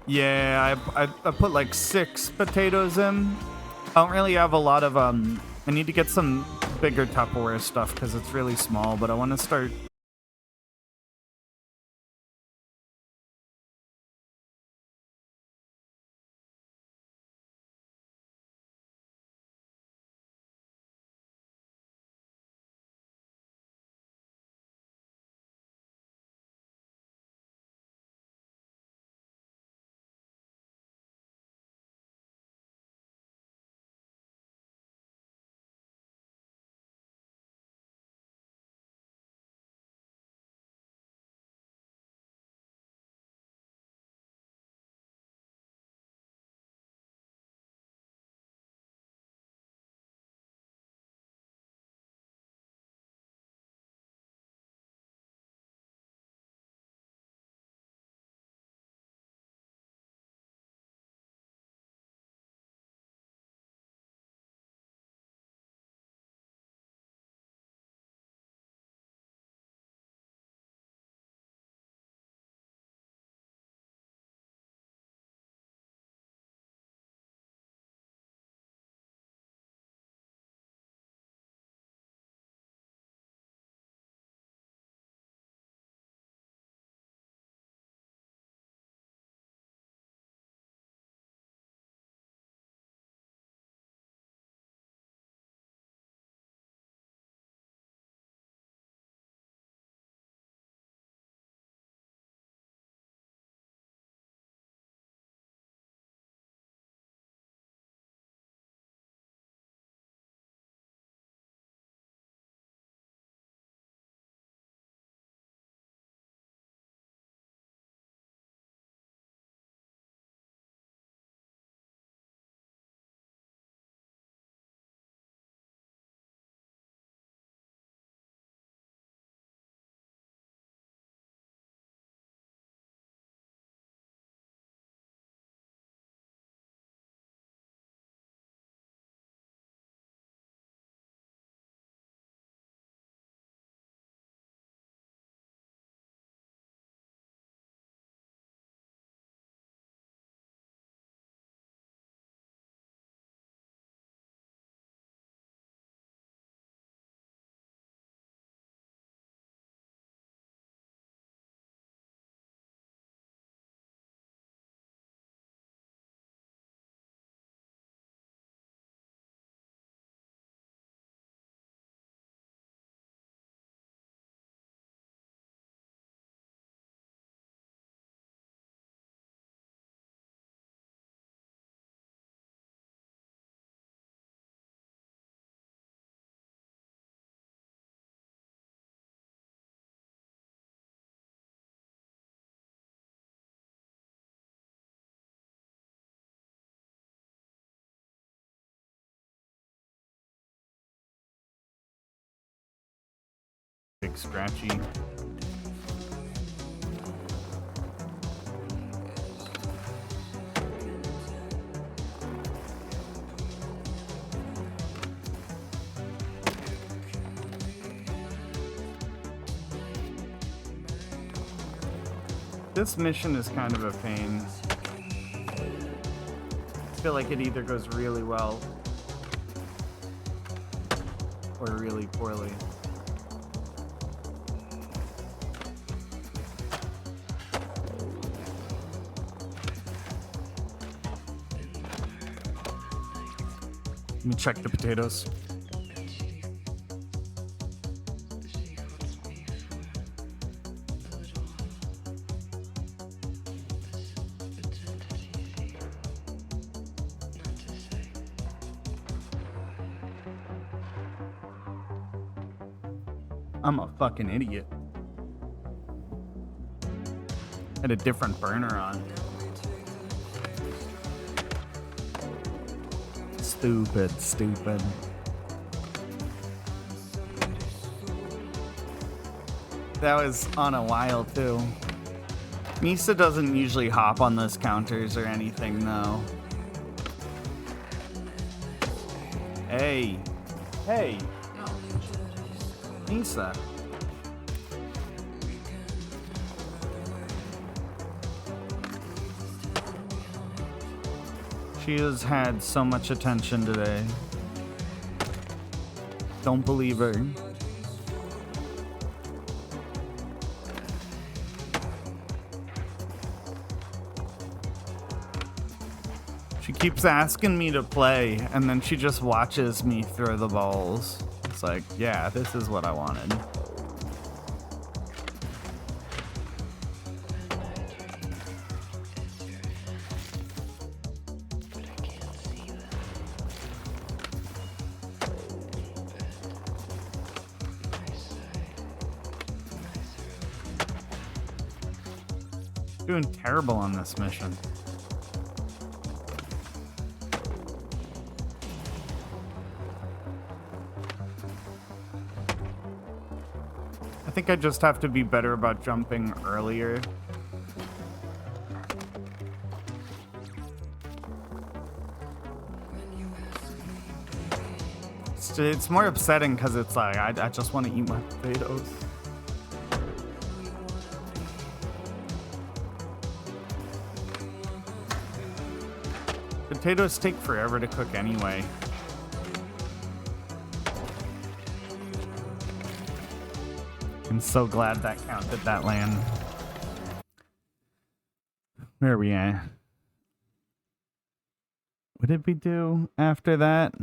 [SPEAKER 2] Yeah, I put like 6 potatoes in. I don't really have a lot of I need to get some bigger Tupperware stuff because it's really small, but I want to start. Big scratchy. This mission is kind of a pain. I feel like it either goes really well or really poorly. Let me check the potatoes. I'm a fucking idiot. Had a different burner on. Stupid. That was on a while too. Misa doesn't usually hop on those counters or anything though. Hey. Misa. She has had so much attention today. Don't believe her. She keeps asking me to play, and then she just watches me throw the balls. It's like, yeah, this is what I wanted. Doing terrible on this mission. I think I just have to be better about jumping earlier. It's more upsetting because it's like, I just want to eat my potatoes. Potatoes take forever to cook anyway. I'm so glad that counted that land. Where are we at? What did we do after that?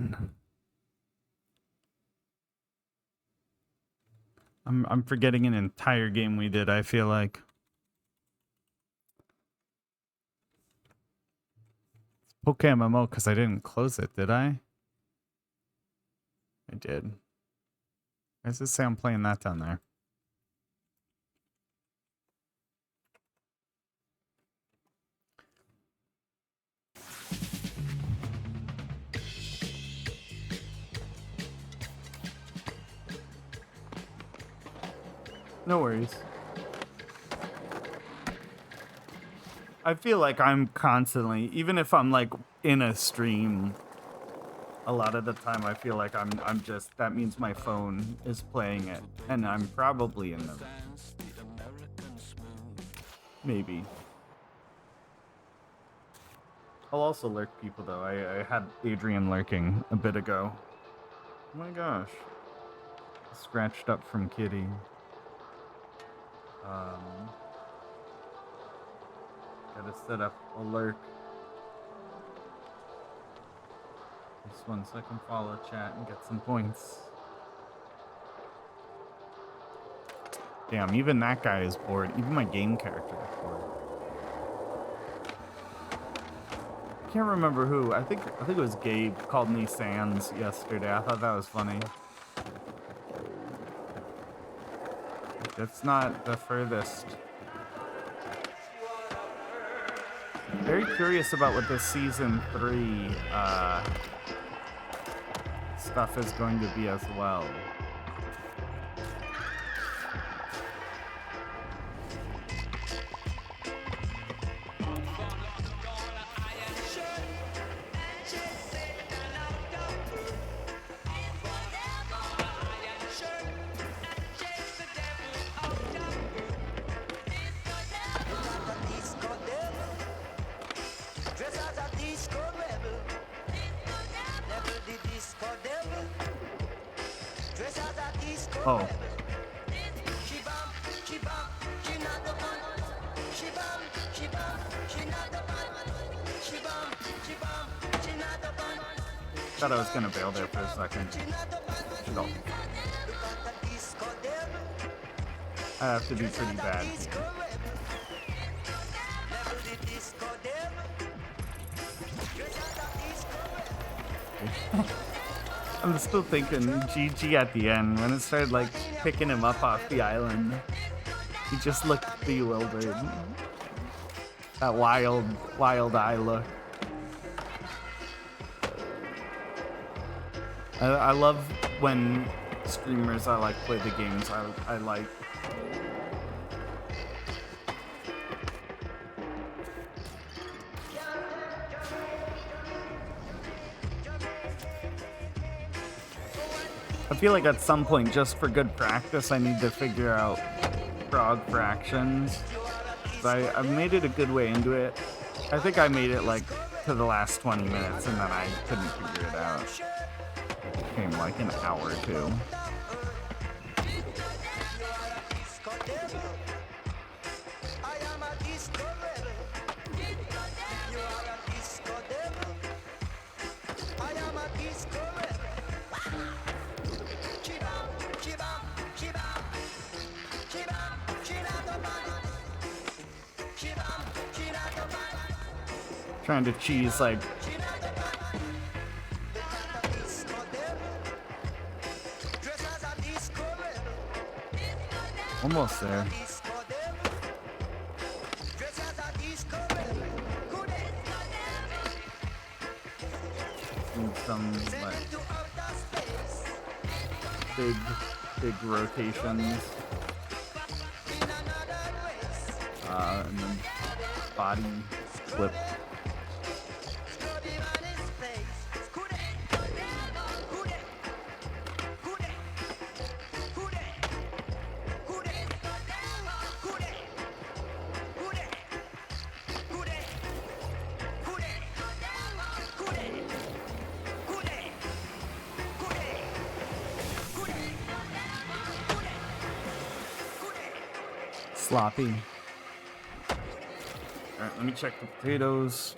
[SPEAKER 2] I'm forgetting an entire game we did, I feel like. It's PokeMMO because I didn't close it, did I? I did. Why does it say I'm playing that down there? No worries. I feel like I'm constantly, even if I'm like in a stream, a lot of the time I feel like I'm just, that means my phone is playing it, and I'm probably in the, maybe. I'll also lurk people though. I had Adrian lurking a bit ago. Oh my gosh. Scratched up from Kitty. Gotta set up a lurk. Just 1 second, follow chat and get some points. Damn, even that guy is bored. Even my game character is bored. I can't remember who. I think it was Gabe called me Sans yesterday. I thought that was funny. That's not the furthest. Very curious about what this season 3 stuff is going to be as well. Oh. Thought I was gonna bail there for a second. No. I have to be pretty bad. I'm still thinking GG at the end when it started like picking him up off the island. He just looked bewildered. That wild eye look. I love when streamers I like play the games I like. I feel like at some point, just for good practice, I need to figure out frog fractions. I made it a good way into it. I think I made it like to the last 20 minutes and then I couldn't figure it out. It became like like an hour or two. Trying to cheese like almost there. Need some like big rotations. And then body flip. Sloppy. Alright, let me check the potatoes.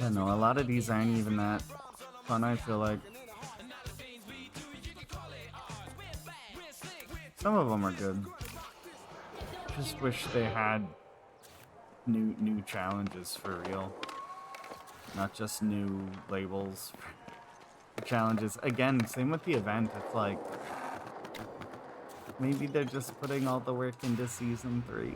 [SPEAKER 2] I don't know, a lot of these aren't even that fun, I feel like. Some of them are good. Just wish they had new challenges for real. Not just new labels for challenges. Again, same with the event, it's like maybe they're just putting all the work into Season 3.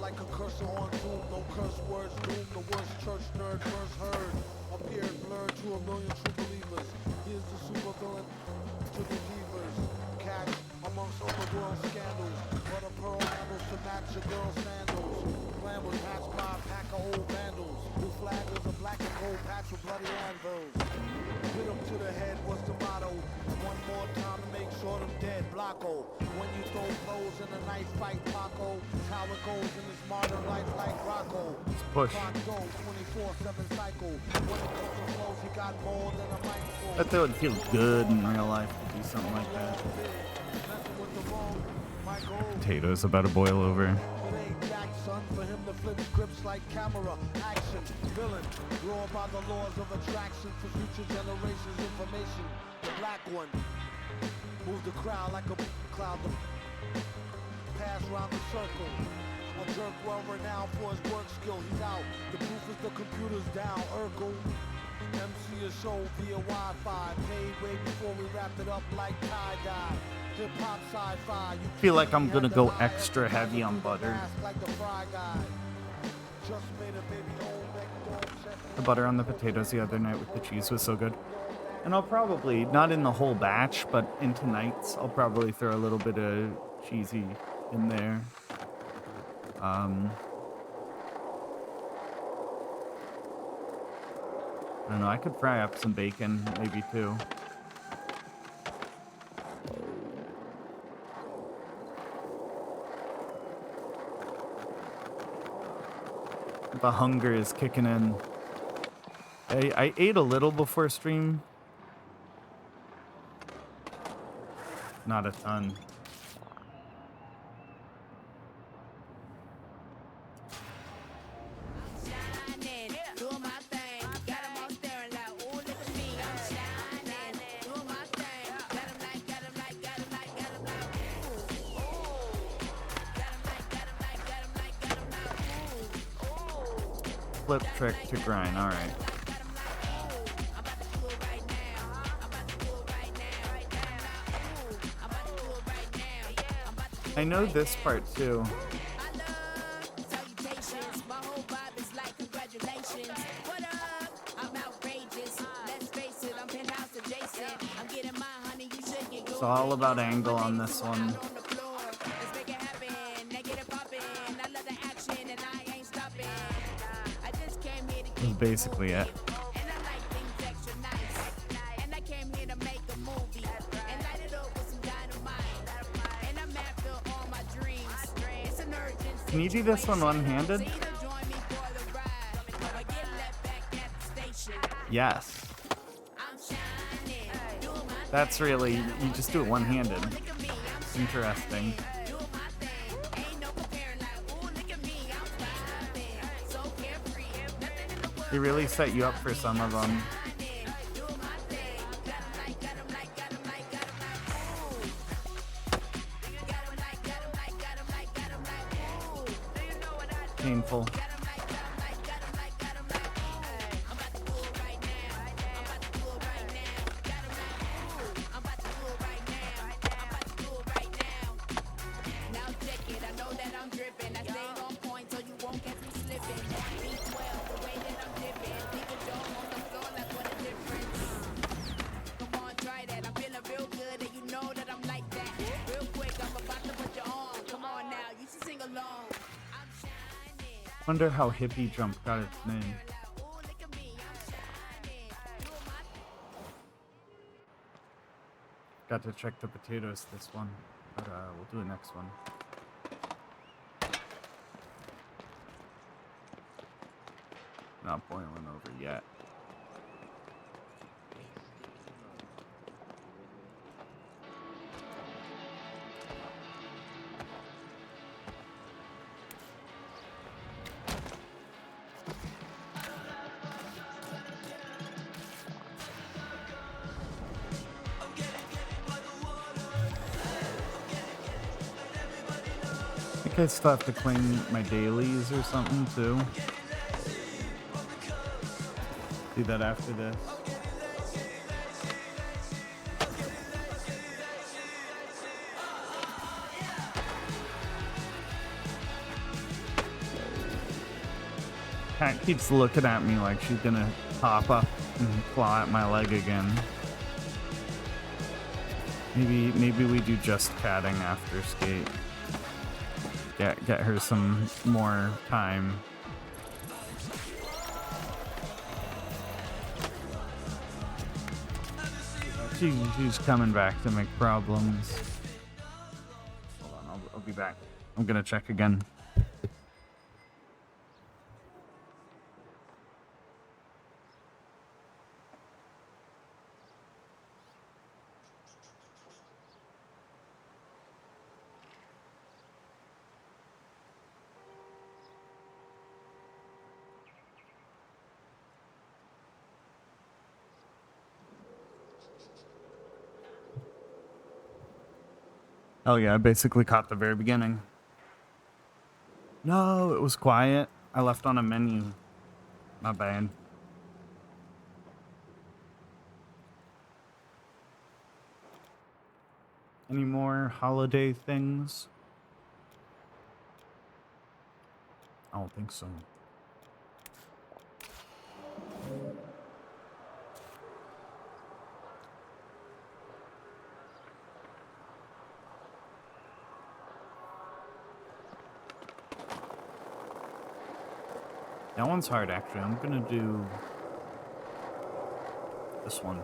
[SPEAKER 11] Like a cursor on doom, no curse words, doom, the worst church nerd first heard. Appeared blurred to a million true believers. Here's the super villain to the divas. Catch amongst overworld scandals. But a pearl handles to match your girl's sandals. Plan was hatched by a pack of old vandals. Whose flag was a black and gold patch with bloody anvils. Hit him to the head was the motto. One more time to make sure them dead. Blocko. When you throw clothes in a knife fight, Paco. How it goes in this modern life like Rocco.
[SPEAKER 2] Push.
[SPEAKER 11] 24/7 cycle. When it comes to flows, he got more than a microphone.
[SPEAKER 2] Bet that would feel good in real life to do something like that. Potatoes about to boil over.
[SPEAKER 11] For him to flip scripts like camera action villain raw by the laws of attraction for future generations information. The black one move the crowd like a cloud to pass around the circle. A jerk well renowned for his work skill. He's out. The proof is the computer's down. Urkel MC a show via Wi-Fi. Paid way before we wrapped it up like tie-dye. Hip-hop sci-fi. You
[SPEAKER 2] Feel like I'm gonna go extra heavy on butter.
[SPEAKER 11] like the fry guy. Just made a baby old
[SPEAKER 2] The butter on the potatoes the other night with the cheese was so good. And I'll probably, not in the whole batch, but in tonight's, I'll probably throw a little bit of cheesy in there. I don't know, I could fry up some bacon, maybe too. The hunger is kicking in. I ate a little before stream. Not a ton. flip trick to grind. All right. I know this part too. It's all about angle on this one. That's basically it. Can you do this one one-handed? Yes. That's really, you just do it one-handed. Interesting. They really set you up for some of them. Painful. Wonder how hippie jump got its name. Got to check the potatoes this one, but we'll do the next one. Not boiling over yet. I still have to claim my dailies or something too. Do that after this. Cat keeps looking at me like she's gonna hop up and claw at my leg again. Maybe we do just catting after skate. Get her some more time. She's coming back to make problems. Hold on, I'll be back. I'm gonna check again. Oh yeah, I basically caught the very beginning. No, it was quiet. I left on a menu. My bad. Any more holiday things? I don't think so. That one's hard, actually. I'm gonna do this one.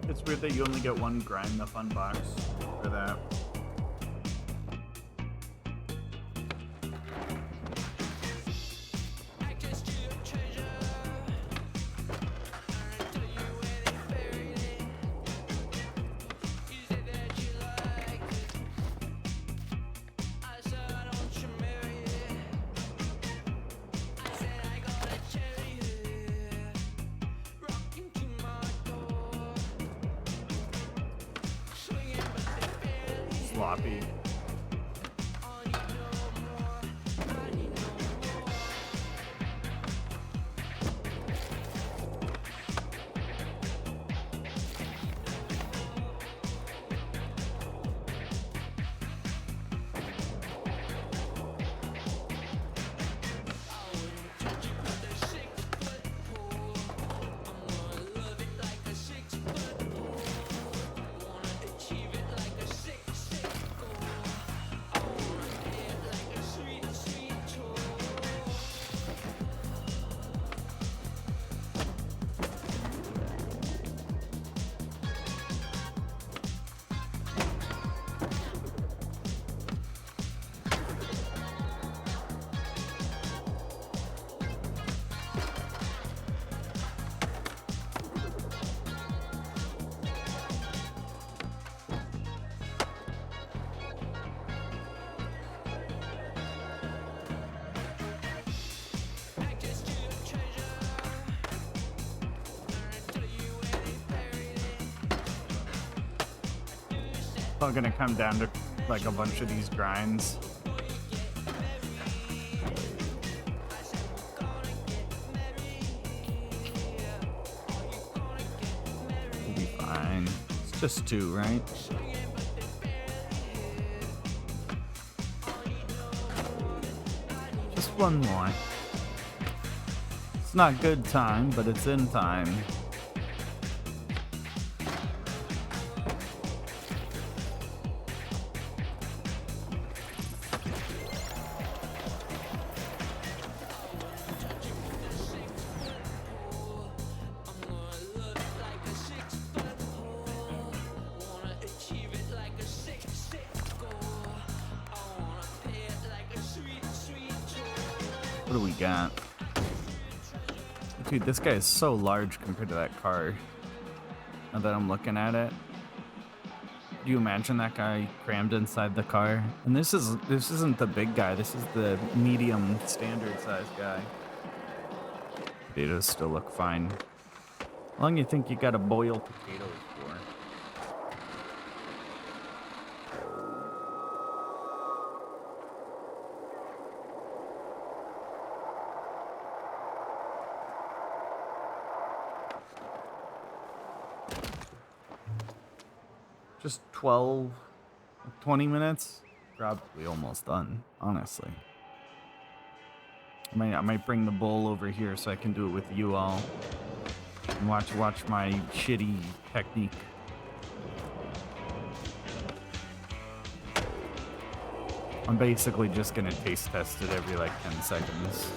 [SPEAKER 2] It's weird that you only get one grind the fun box for that. sloppy. All gonna come down to like a bunch of these grinds. We'll be fine. It's just 2, right? Just 1 more. It's not good time, but it's in time. What do we got? Dude, this guy is so large compared to that car. Now that I'm looking at it. Do you imagine that guy crammed inside the car? And this isn't the big guy, this is the medium standard size guy. Potatoes still look fine. How long you think you gotta boil potatoes for? Just 12, 20 minutes? Probably almost done, honestly. I might bring the bowl over here so I can do it with you all. And watch my shitty technique. I'm basically just gonna taste test it every like 10 seconds.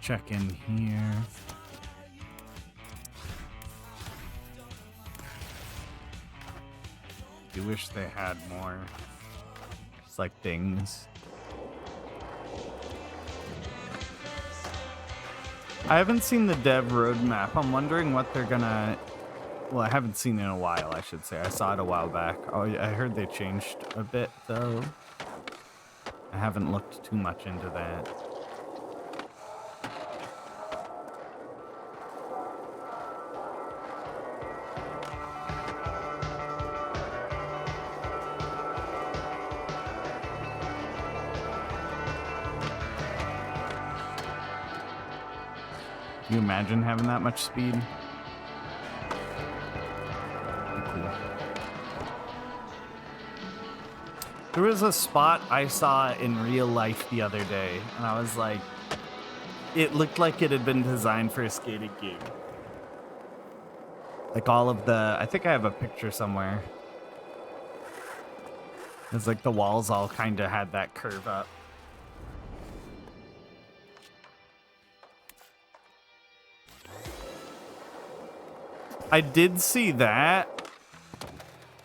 [SPEAKER 2] Check in here. You wish they had more. Just like things. I haven't seen the dev roadmap. I'm wondering what they're gonna... Well, I haven't seen it in a while, I should say. I saw it a while back. Oh, I heard they changed a bit, though. I haven't looked too much into that. Can you imagine having that much speed? Cool. There was a spot I saw in real life the other day, and I was like, it looked like it had been designed for a skating game. Like all of the, I think I have a picture somewhere. It's like the walls all kind of had that curve up. I did see that.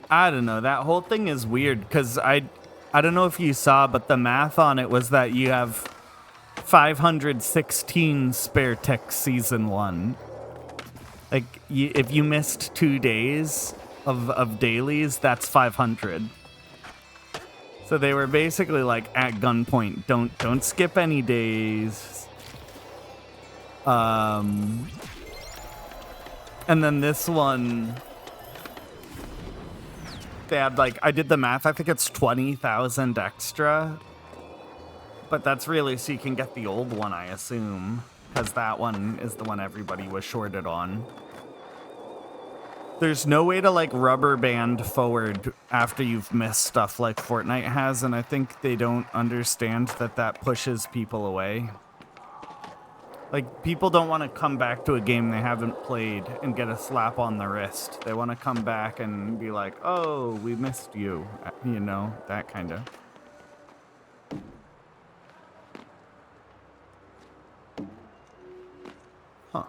[SPEAKER 2] I don't know. That whole thing is weird because I don't know if you saw, but the math on it was that you have 516 spare tech season 1. Like if you missed 2 days of dailies, that's 500. So they were basically like at gunpoint, don't skip any days. And then this one, they had like, I did the math, I think it's 20,000 extra. But that's really so you can get the old one, I assume. Because that one is the one everybody was shorted on. There's no way to like rubber band forward after you've missed stuff like Fortnite has, and I think they don't understand that that pushes people away. Like, people don't want to come back to a game they haven't played and get a slap on the wrist. They want to come back and be like, oh, we missed you. You know, that kind of. Huh.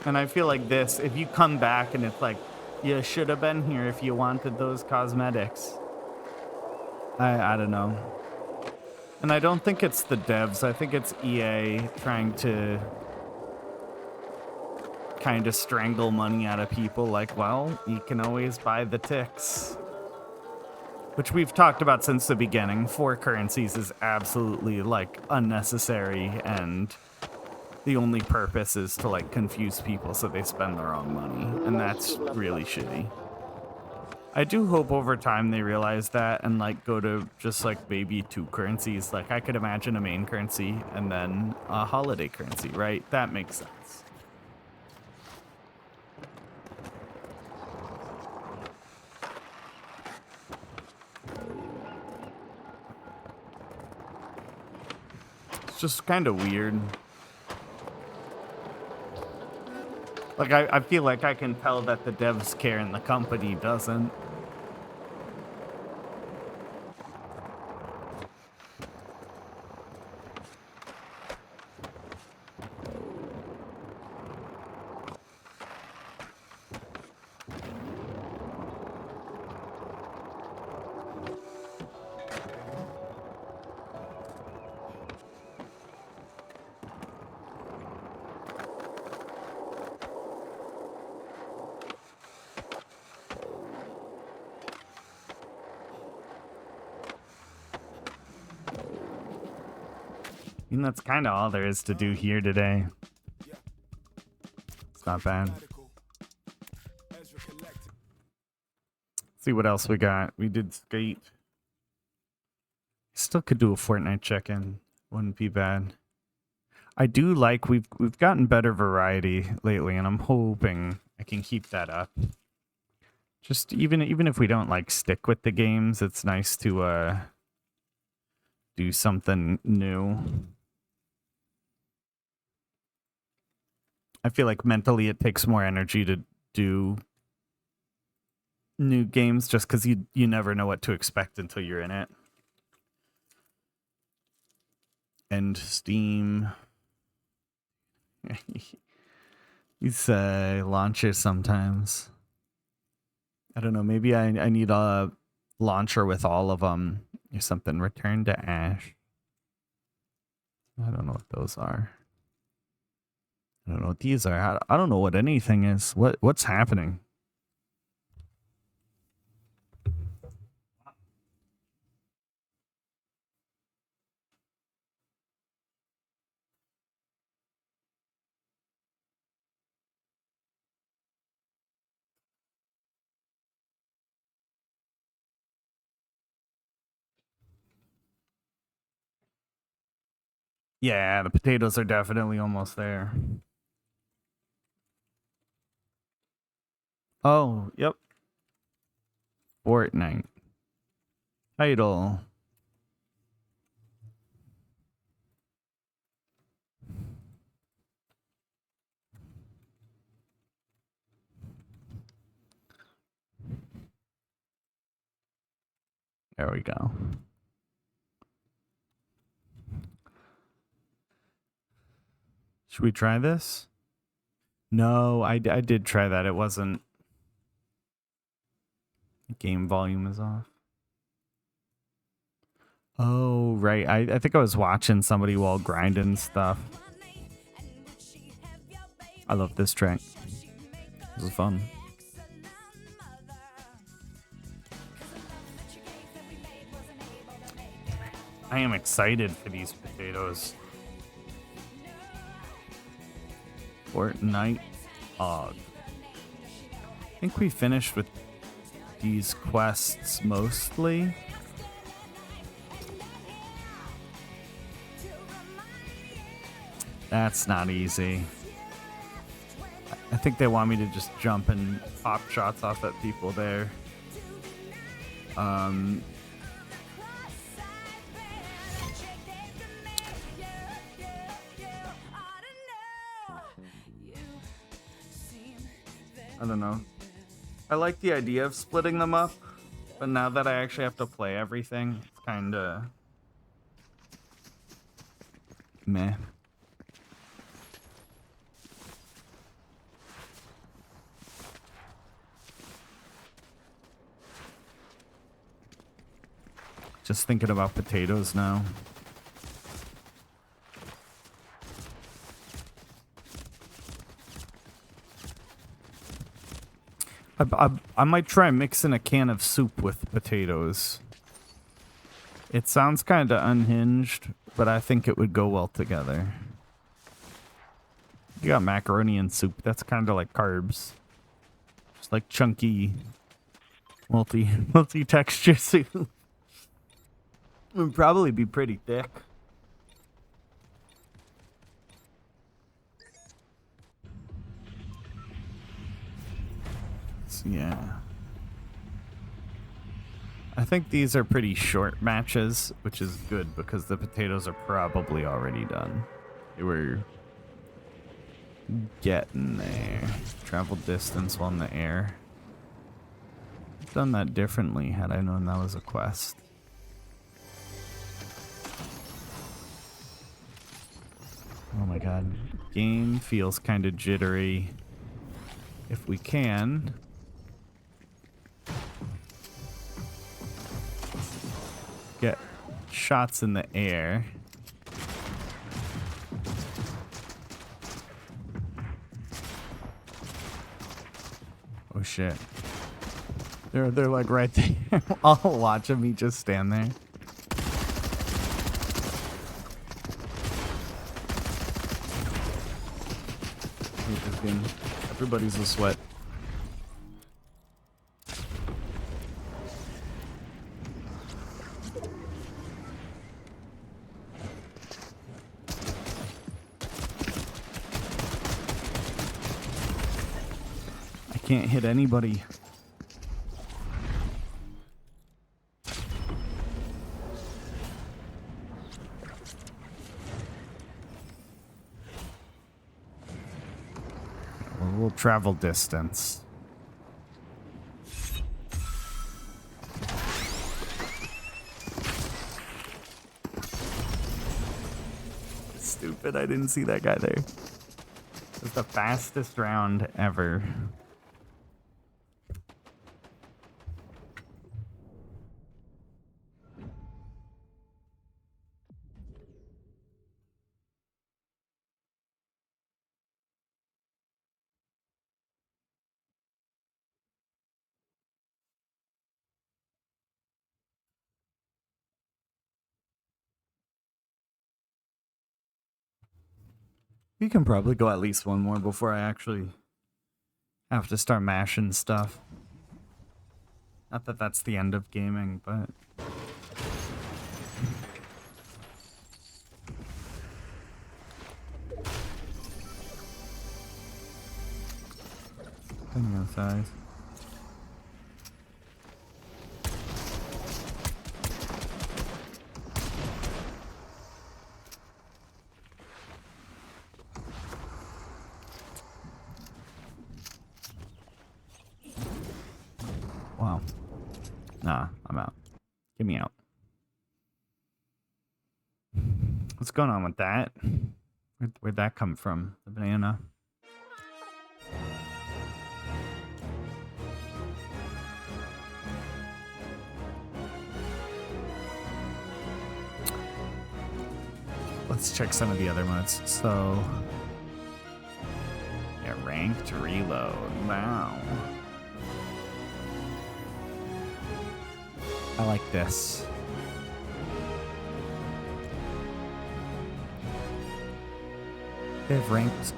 [SPEAKER 2] And I feel like this, if you come back and it's like, you should have been here if you wanted those cosmetics. I don't know. And I don't think it's the devs. I think it's EA trying to kind of strangle money out of people. Like, well, you can always buy the ticks. Which we've talked about since the beginning. 4 currencies is absolutely, like, unnecessary. And the only purpose is to, like, confuse people so they spend the wrong money. And that's really shitty. I do hope over time they realize that and like go to just like maybe 2 currencies. Like I could imagine a main currency and then a holiday currency, right? That makes sense. It's just kind of weird. Like I feel like I can tell that the devs care and the company doesn't. And that's kind of all there is to do here today. It's not bad. See what else we got. We did skate. Still could do a Fortnite check-in. Wouldn't be bad. I do like we've gotten better variety lately, and I'm hoping I can keep that up. Just even if we don't like stick with the games, it's nice to do something new. I feel like mentally it takes more energy to do new games just because you never know what to expect until you're in it. And Steam. These launchers sometimes. I don't know, maybe I need a launcher with all of them or something. Return to Ash. I don't know what those are. I don't know what these are. I don't know what anything is. What's happening? Yeah, the potatoes are definitely almost there. Oh, yep. Fortnite. Title. There we go. Should we try this? No, I did try that. It wasn't. Game volume is off. Oh, right. I think I was watching somebody while grinding stuff. I love this track. This is fun. I am excited for these potatoes. Fortnite Og. I think we finished with these quests mostly. That's not easy. I think they want me to just jump and pop shots off at people there. I don't know. I like the idea of splitting them up, but now that I actually have to play everything, it's kinda meh. Just thinking about potatoes now. I might try mixing a can of soup with potatoes. It sounds kind of unhinged, but I think it would go well together. You got macaroni and soup. That's kind of like carbs. Just like chunky, multi-texture soup. It would probably be pretty thick. Yeah. I think these are pretty short matches, which is good because the potatoes are probably already done. They were getting there. Travel distance while in the air. I've done that differently had I known that was a quest. Oh my god. Game feels kind of jittery. If we can... get shots in the air. Oh shit. They're like right there. I'll watch me just stand there. Everybody's a sweat. Can't hit anybody. We'll travel distance. Stupid, I didn't see that guy there. It was the fastest round ever. You can probably go at least one more before I actually have to start mashing stuff. Not that that's the end of gaming, but... depending on size. Wow. Nah, I'm out. Get me out. What's going on with that? Where'd that come from? The banana? Let's check some of the other modes. So, yeah, ranked reload. Wow. I like this. They have ranks.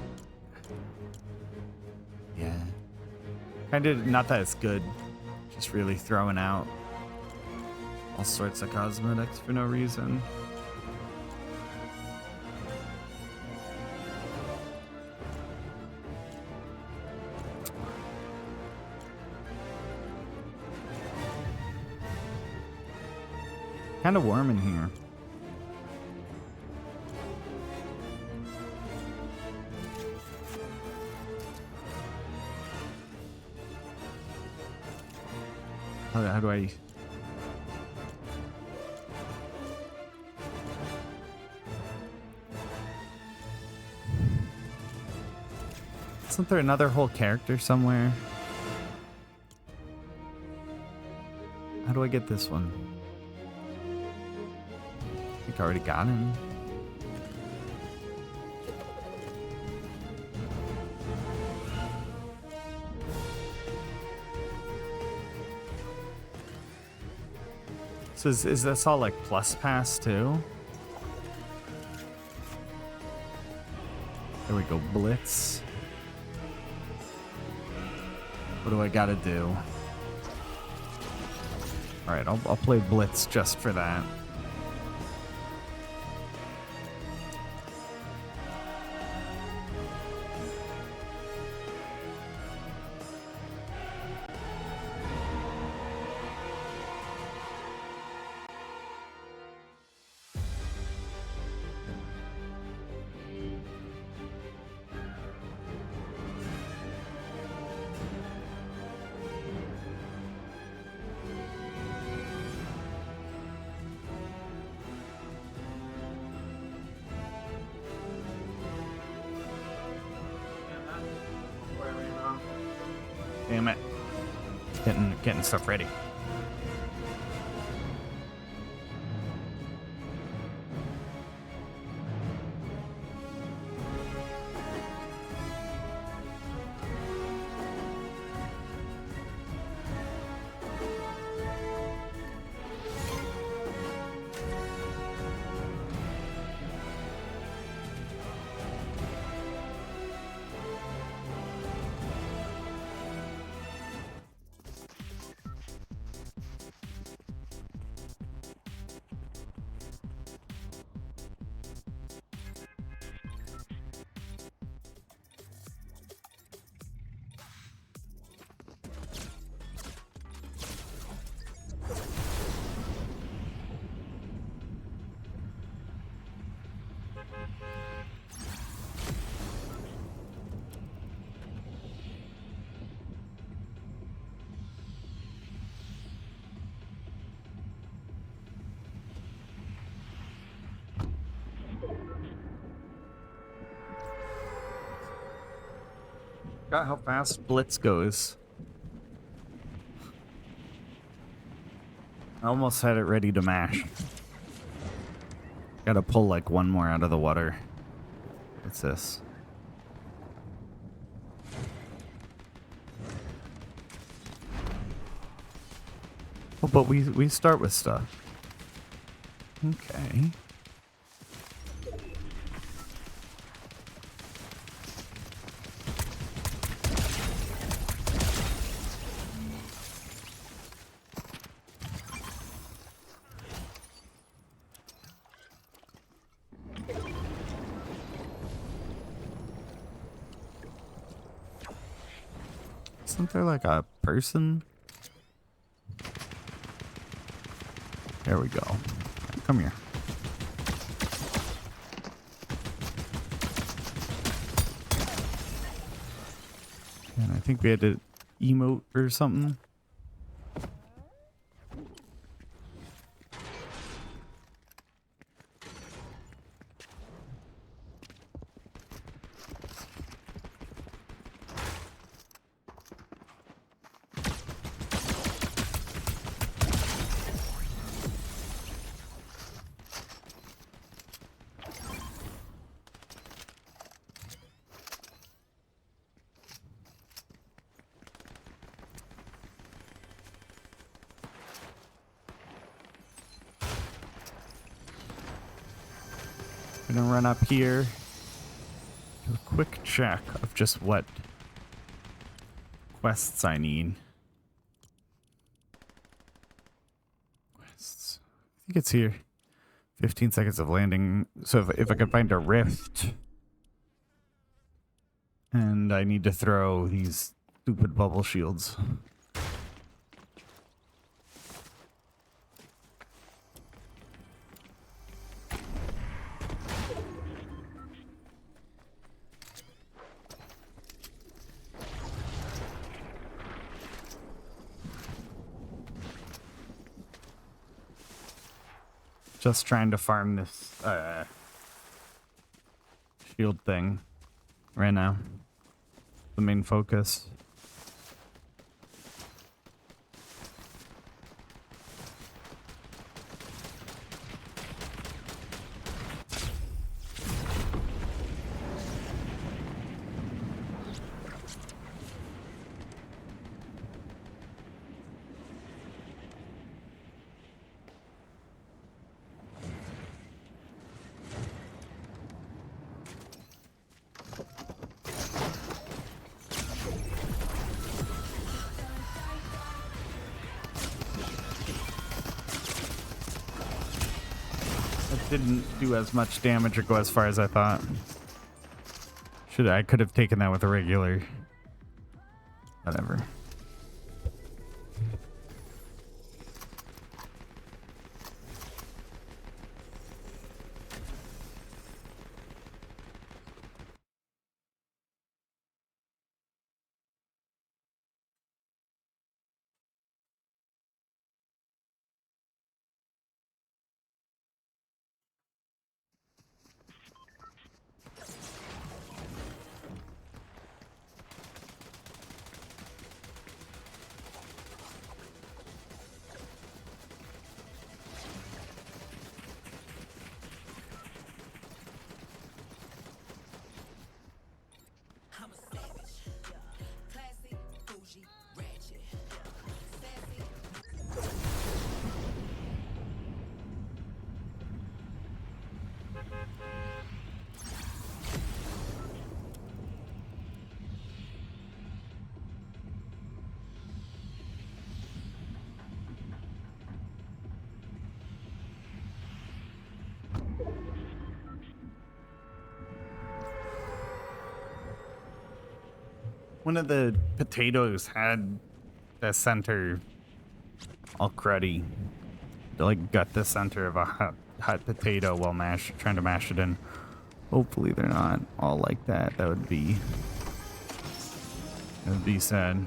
[SPEAKER 2] Yeah. Kind of not that it's good. Just really throwing out all sorts of cosmetics for no reason. Kind of warm in here. How do I... Isn't there another whole character somewhere? How do I get this one? I think I already got him. So is this all like plus pass too? There we go, Blitz. What do I gotta do? Alright, I'll play Blitz just for that. Damn it. Getting stuff ready. Forgot how fast Blitz goes. I almost had it ready to mash. Gotta pull like one more out of the water. What's this? Oh, but we start with stuff. Okay. Isn't there like a person? There we go. Come here. And I think we had to emote or something. Gonna run up here. do a quick check of just what quests I need. Quests. I think it's here. 15 seconds of landing. So if I could find a rift. And I need to throw these stupid bubble shields. Just trying to farm this shield thing right now. The main focus. Didn't do as much damage or go as far as I thought. I could have taken that with a regular. Whatever. One of the potatoes had the center all cruddy. Like got the center of a hot potato while trying to mash it in. Hopefully they're not all like that. That would be sad.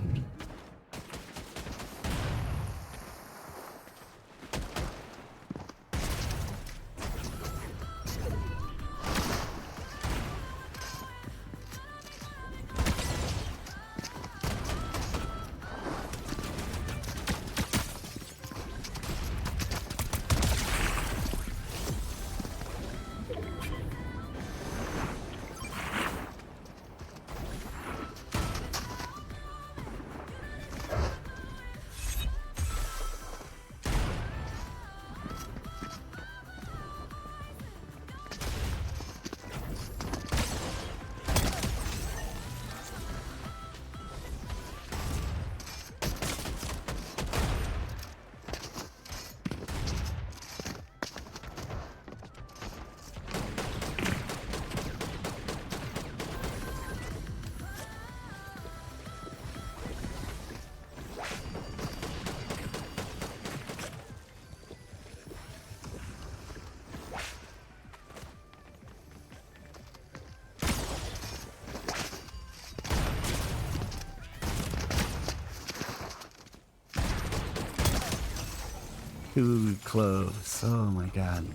[SPEAKER 2] Too close. Oh my god.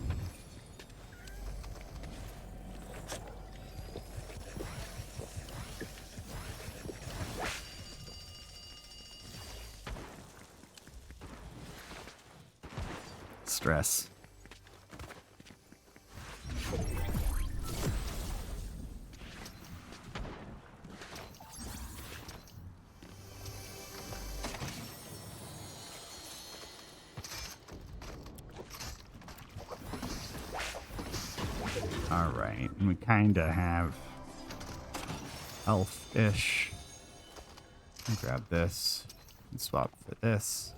[SPEAKER 2] Stress. All right, we kind of have health-ish. Grab this and swap for this.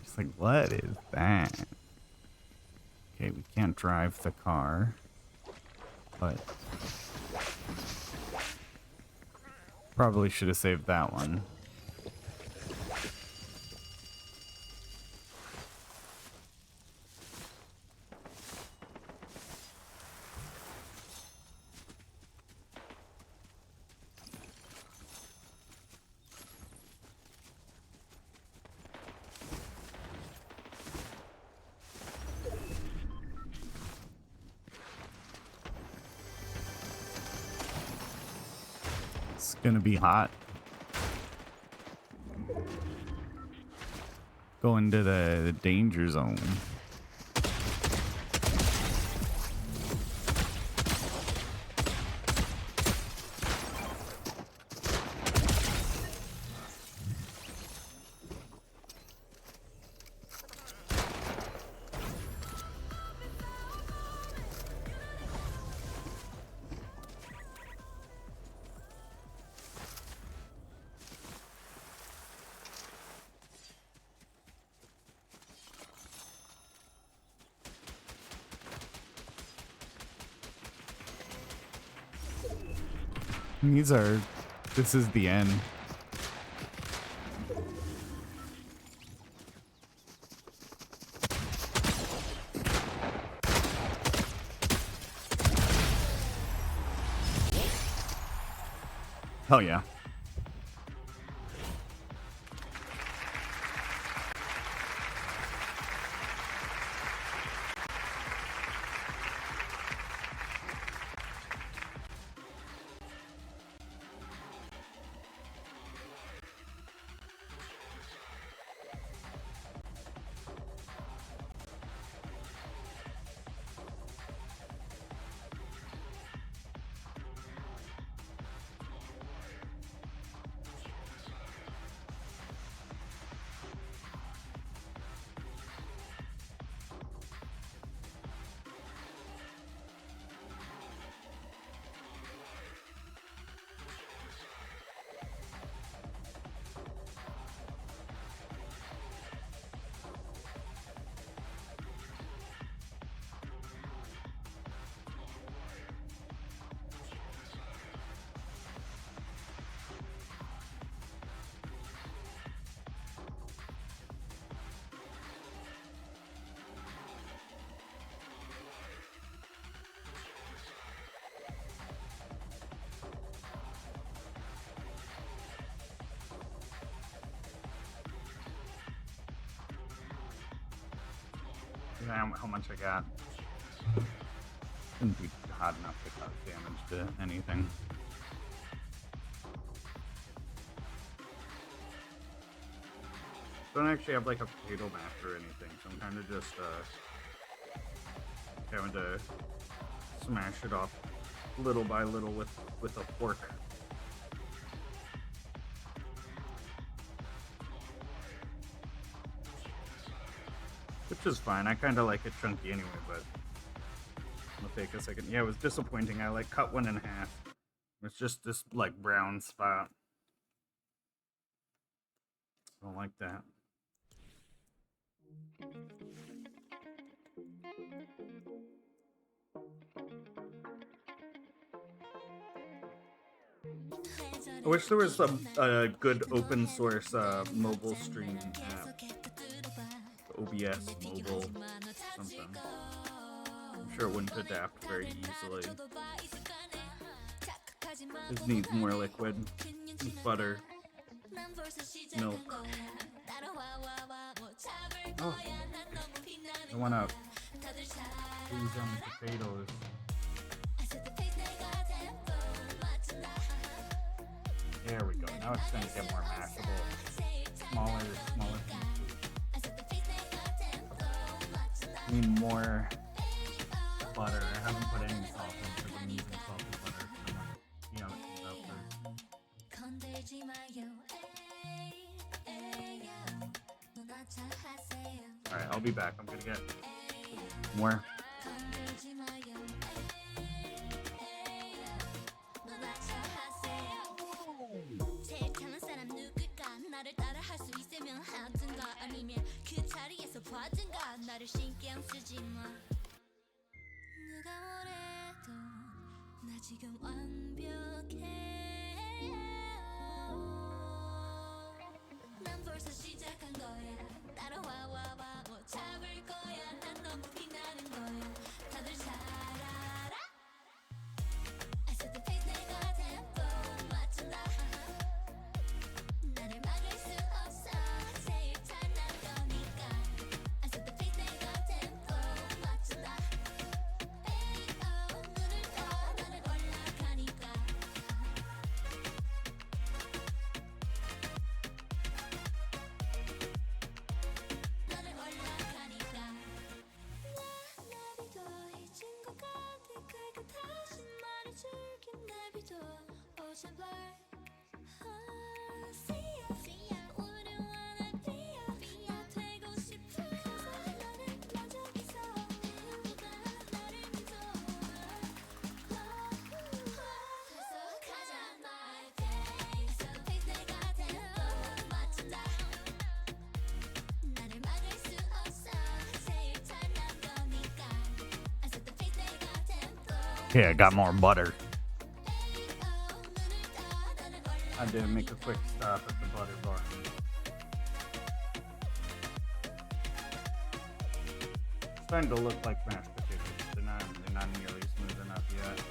[SPEAKER 2] It's like, what is that? Okay, we can't drive the car, but probably should have saved that one. It's gonna be hot. Go into the danger zone. This is the end. Hell yeah. How much I got. Shouldn't be hot enough to cause damage to anything. Don't actually have like a potato map or anything, so I'm kind of just having to smash it off little by little with a fork. Which is fine. I kind of like it chunky anyway, but it'll take a second. Yeah, it was disappointing. I like cut one in half. It's just this like brown spot. I don't like that. I wish there was a good open source mobile stream app. OBS mobile something. I'm sure it wouldn't adapt very easily. It needs more liquid, butter, milk. Oh, I want to lose on the potatoes. There we go. Now it's going to get more mashable. Smaller pieces. Need more butter. I haven't put any salt in because I'm using salted butter. Yeah, it comes out there. Alright, I'll be back. I'm gonna get more. Yeah, I got more butter. I did make a quick stop at the butter bar. It's starting to look like mashed potatoes. They're not nearly smooth enough yet.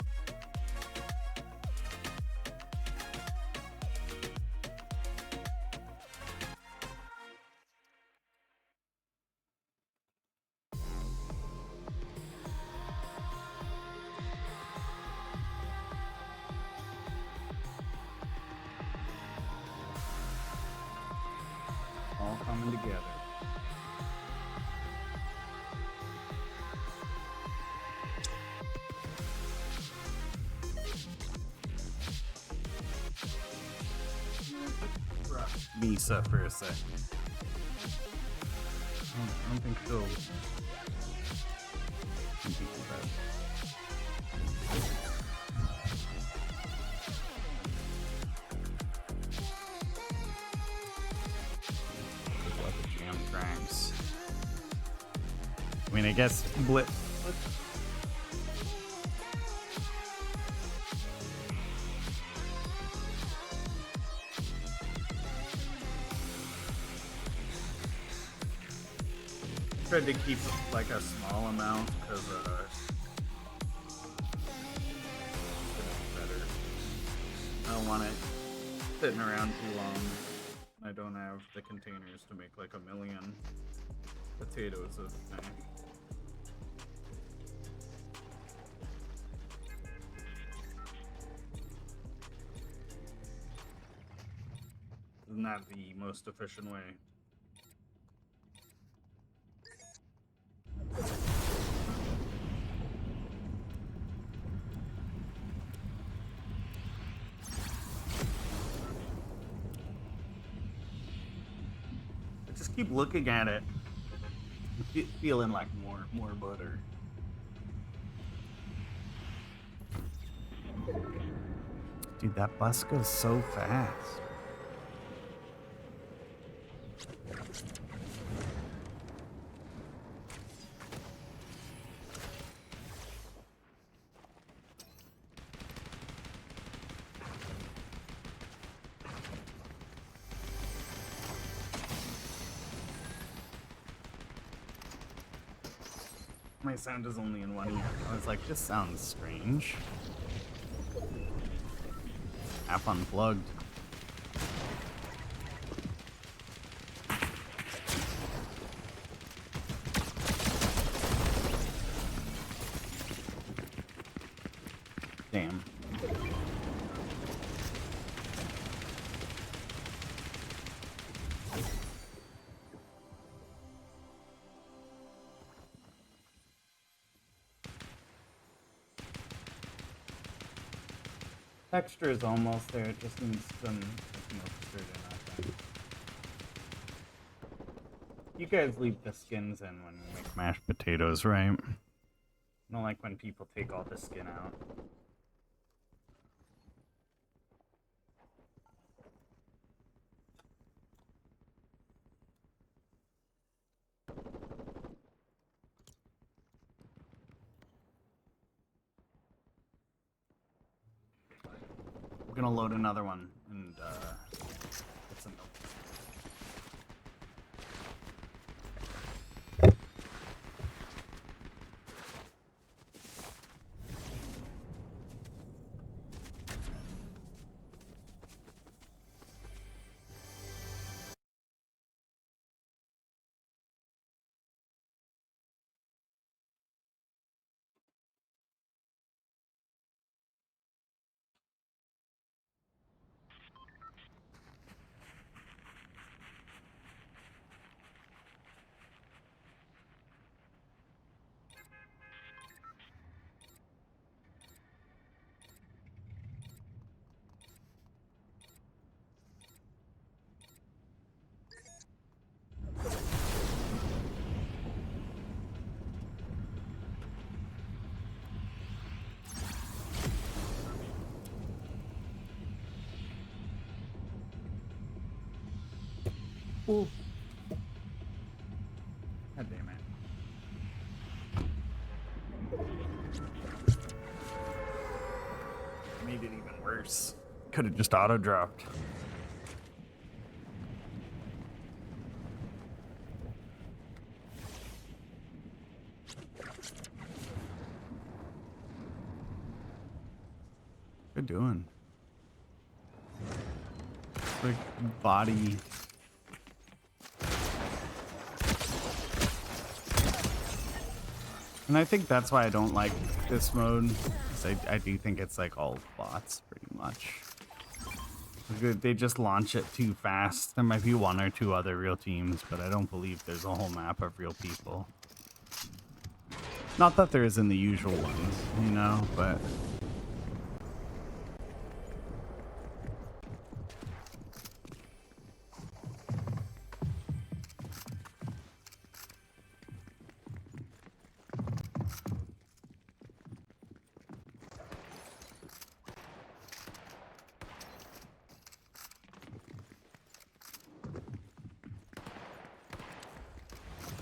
[SPEAKER 2] All coming together. Misa for a sec. I don't think so. I think so bad. I mean, I guess Blip. Tried to keep like a small amount because better. I don't want it sitting around too long. I don't have the containers to make like 1,000,000 potatoes of thing. Isn't that the most efficient way? I just keep looking at it, feeling like more butter. Dude, that bus goes so fast. My sound is only in one ear. I was like, this sounds strange. Half unplugged. Damn. Texture is almost there, it just needs some milk stirred in, I think. You guys leave the skins in when you make mashed potatoes, right? I don't like when people take all the skin out. I'm gonna load another one and get some milk. Ooh. God damn it. Made it even worse. Could have just auto dropped. Good doing. Like body. And I think that's why I don't like this mode. I do think it's like all bots pretty much. They just launch it too fast. There might be one or two other real teams, but I don't believe there's a whole map of real people. Not that there is in the usual ones, you know, but...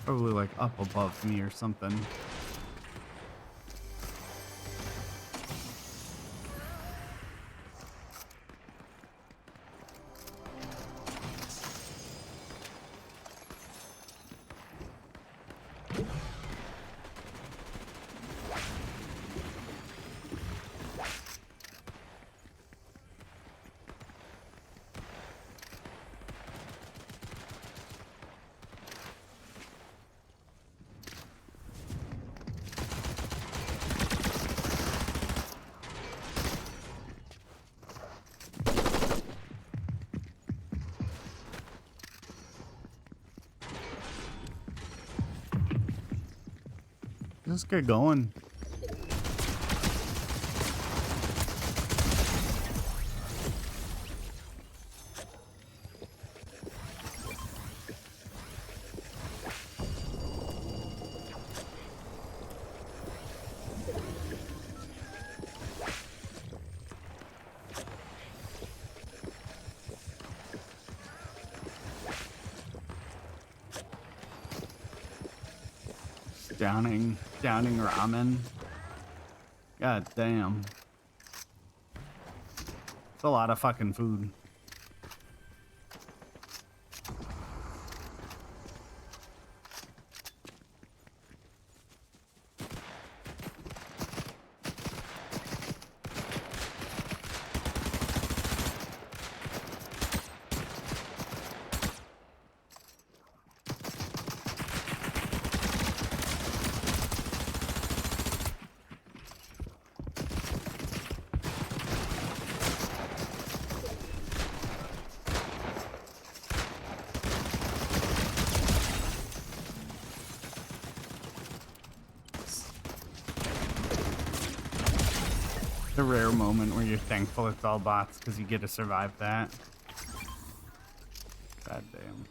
[SPEAKER 2] Probably like up above me or something. Let's get going. Downing ramen. God damn. It's a lot of fucking food. The rare moment where you're thankful it's all bots because you get to survive that. God damn.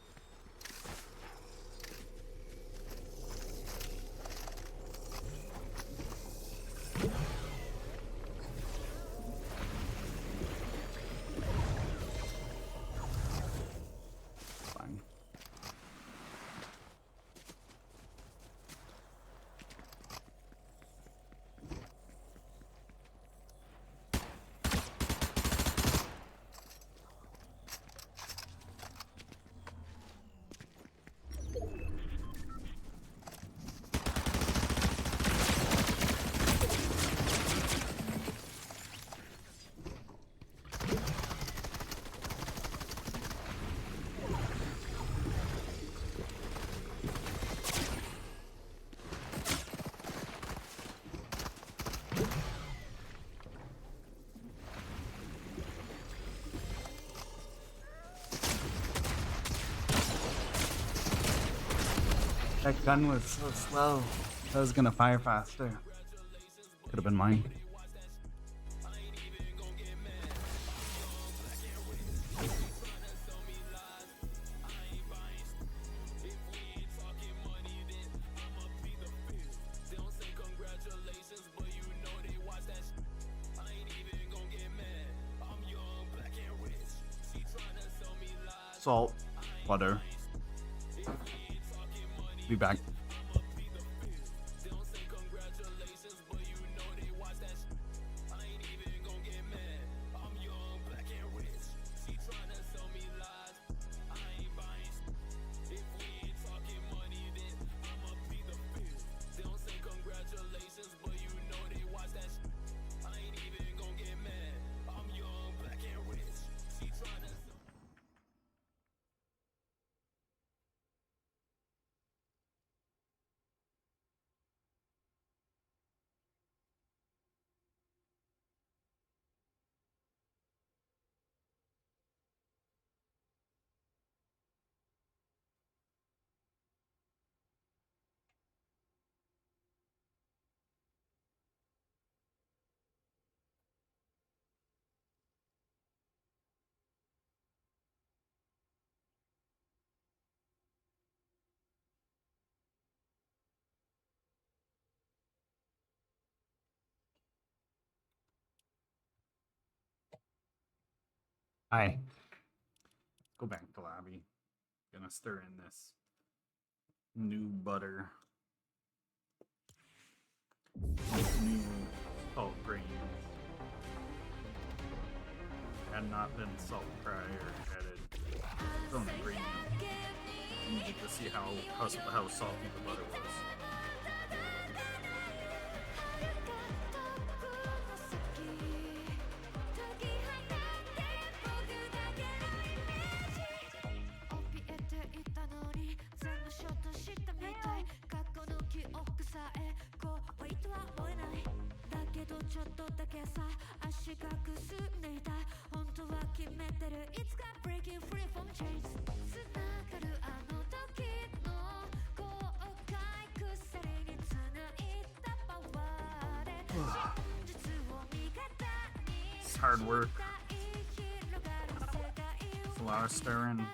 [SPEAKER 2] That gun was so slow. I was gonna fire faster. Could have been mine. Salt, butter. Be back. Hi. Let's go back to lobby. Gonna stir in this new butter. New salt grains. Had not been salt fry or added from ingredient. Needed to see how salty the butter was. It's hard work. It's a lot of stirring.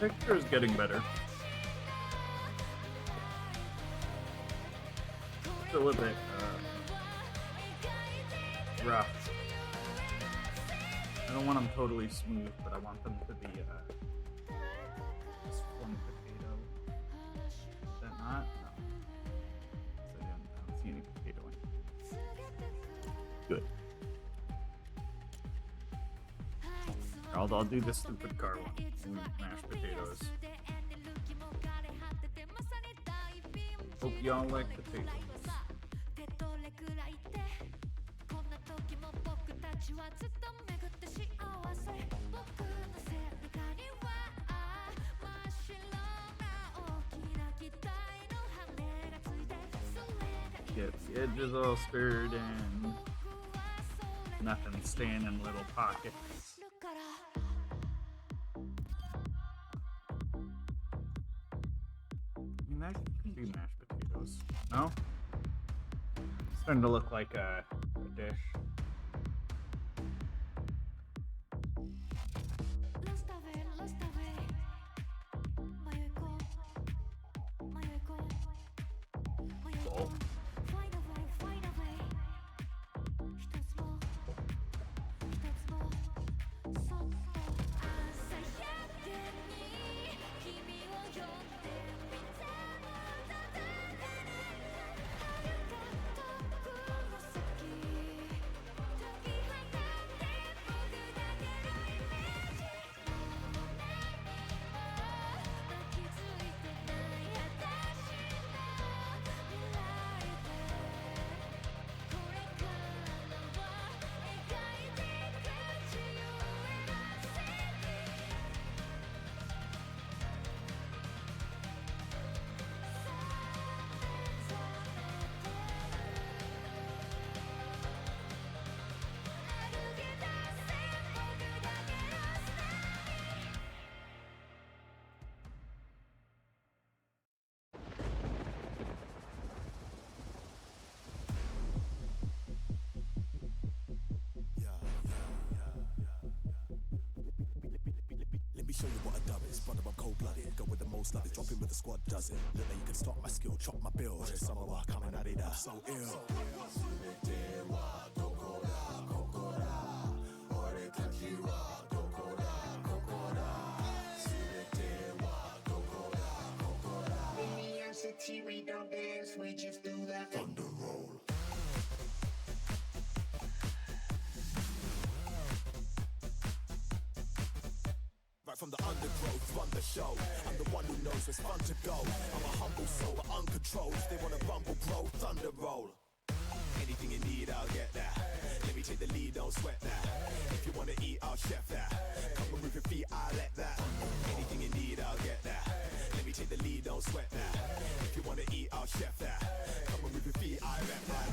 [SPEAKER 2] Texture is getting better. Still a bit rough. I don't want them totally smooth, but I want them to be just one potato. Is that not? No. I don't see any potato in it. Good. I'll do this stupid car one. Mashed potatoes. Hope y'all like potatoes. Get the edges all stirred in. Nothing staying in little pockets. That could be mashed potatoes. No? It's starting to look like a dish. Salt.
[SPEAKER 12] me show you what a dub is. Brother, I'm cold-blooded. Go with the most love. Drop in with the squad, does it? Look, now you can stop my skill, chop my bills. There's some of our coming at it up. So ill.
[SPEAKER 13] We don't dance, we just do that thunder roll.
[SPEAKER 12] Right from the undergrowth, run the show. I'm the one who knows where's fun to go. I'm a humble soul, but uncontrolled. If they wanna rumble, bro, thunder roll. Anything you need, I'll get that. Let me take the lead, don't sweat that. If you wanna eat, I'll chef that. Come and move your feet, I'll let that. Anything you need, I'll get that. Let me take the lead, don't sweat that. If you wanna eat, I'll chef that. Come and move your feet, I rep that.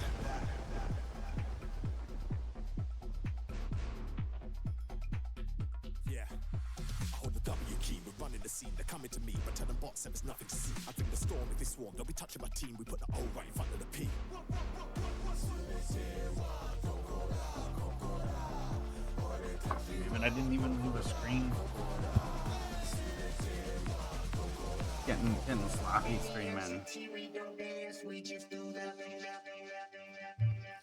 [SPEAKER 12] Yeah. I hold the W key, we're running the scene. They're coming to me, but tell them bots there's nothing to see. I bring the storm if they swarm, don't be touching my team. We put the O right in front of the P.
[SPEAKER 2] Even I didn't even move a screen. Getting sloppy streaming.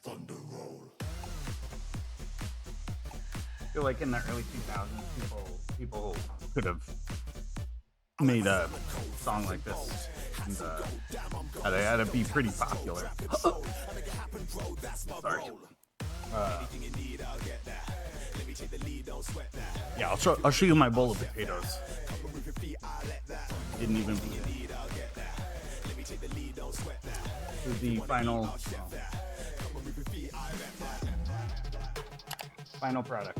[SPEAKER 13] Thunder roll.
[SPEAKER 2] I feel like in the early 2000s, people could have made a song like this, and had to be pretty popular. Sorry. Yeah, I'll show you my bowl of potatoes. Didn't even be it. This is the final product.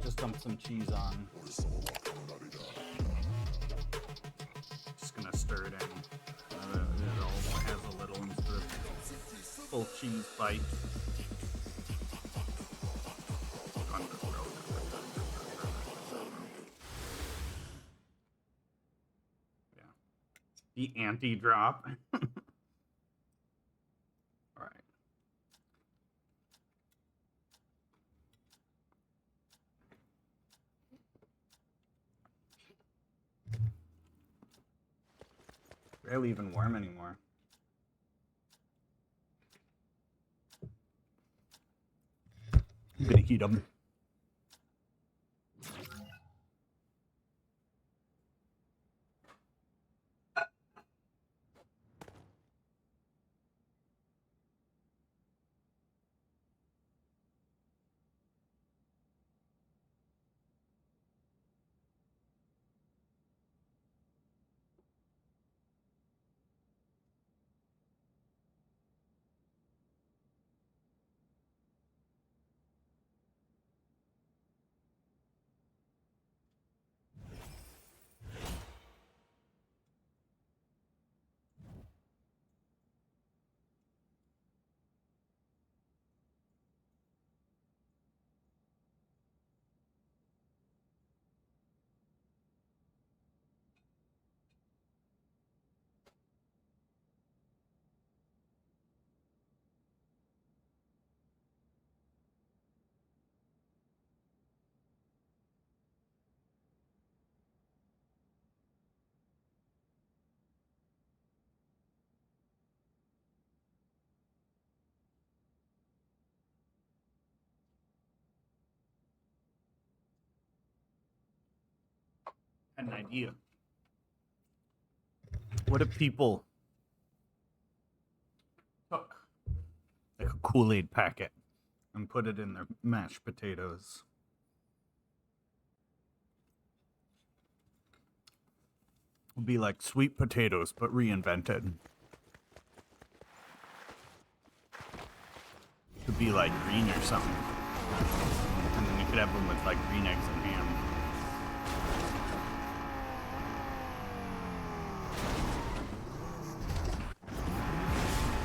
[SPEAKER 2] Just dump some cheese on. Just gonna stir it in. It all has a little instead of full cheese bite. Yeah. The anti-drop. All right. Barely even warm anymore. I'm gonna heat them. An idea. What if people took like a Kool-Aid packet and put it in their mashed potatoes? It would be like sweet potatoes, but reinvented. It could be like green or something. And then you could have them with like green eggs and ham.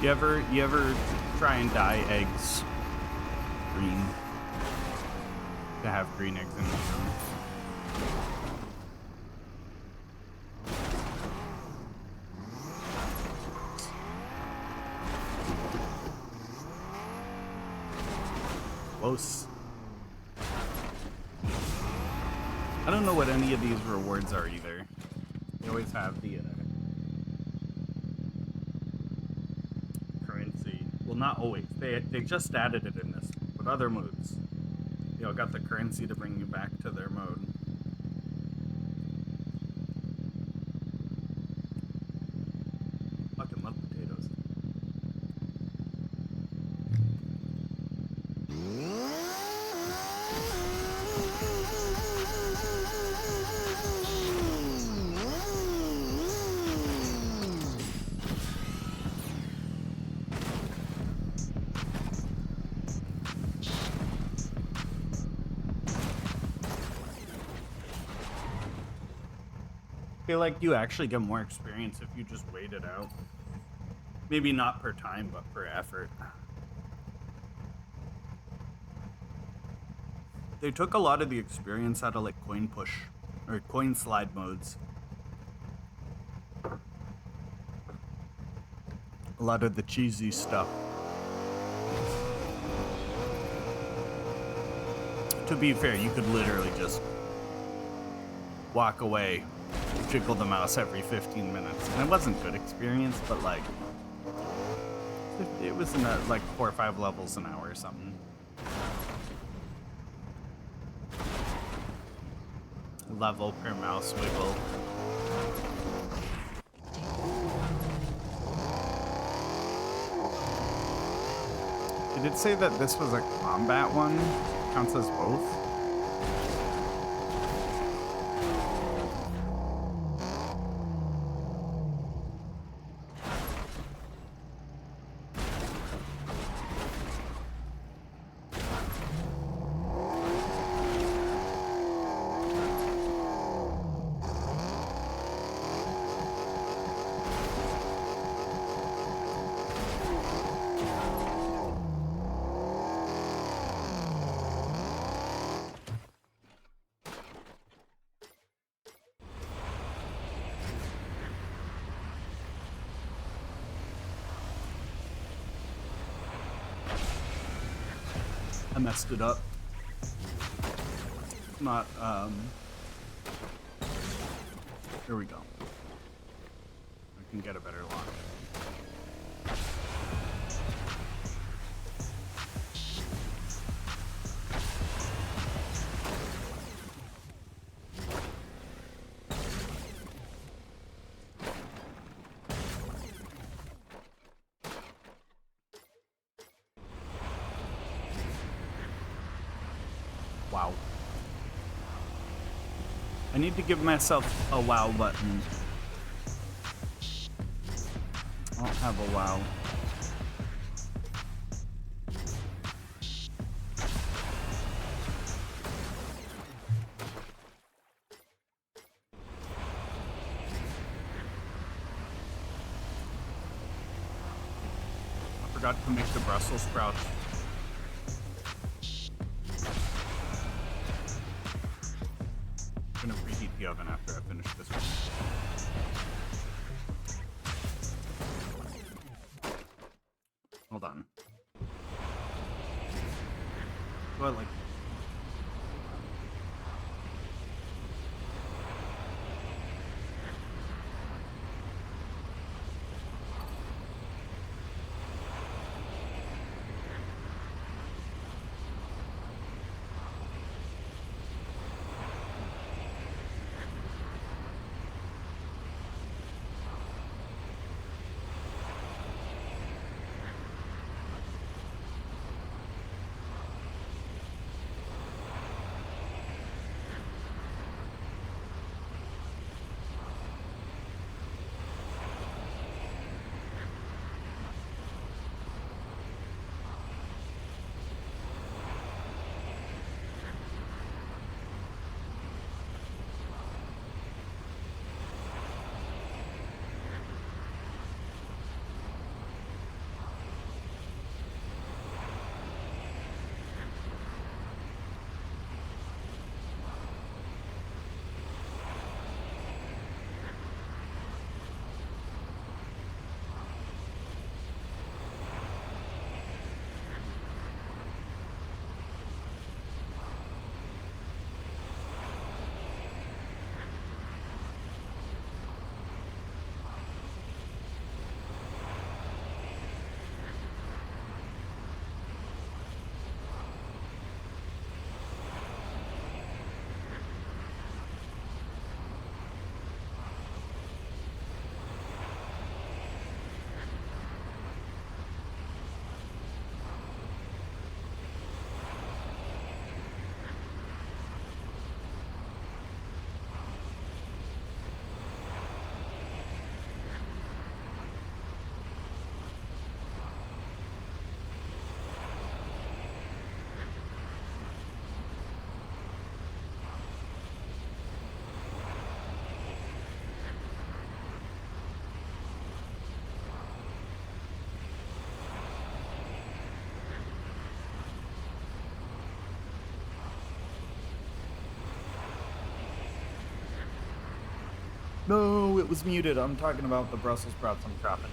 [SPEAKER 2] You ever try and dye eggs green to have green eggs in them? Close. I don't know what any of these rewards are either. They always have the currency. Well, not always. They just added it in this, but other modes. You know, got the currency to bring you back to their mode. Fucking love potatoes. I feel like you actually get more experience if you just wait it out. Maybe not per time, but per effort. They took a lot of the experience out of like coin push or coin slide modes. A lot of the cheesy stuff. To be fair, you could literally just walk away, jiggle the mouse every 15 minutes. And it wasn't good experience, but like, it was in like 4 or 5 levels an hour or something. Level per mouse wiggle. Did it say that this was a combat one? Counts as both? I messed it up. Not, here we go. I can get a better lock. Wow. I need to give myself a wow button. I don't have a wow. I forgot to make the Brussels sprouts. I'm gonna preheat the oven after I finish this one. Hold on. Well, like. No, it was muted. I'm talking about the Brussels sprouts I'm chopping.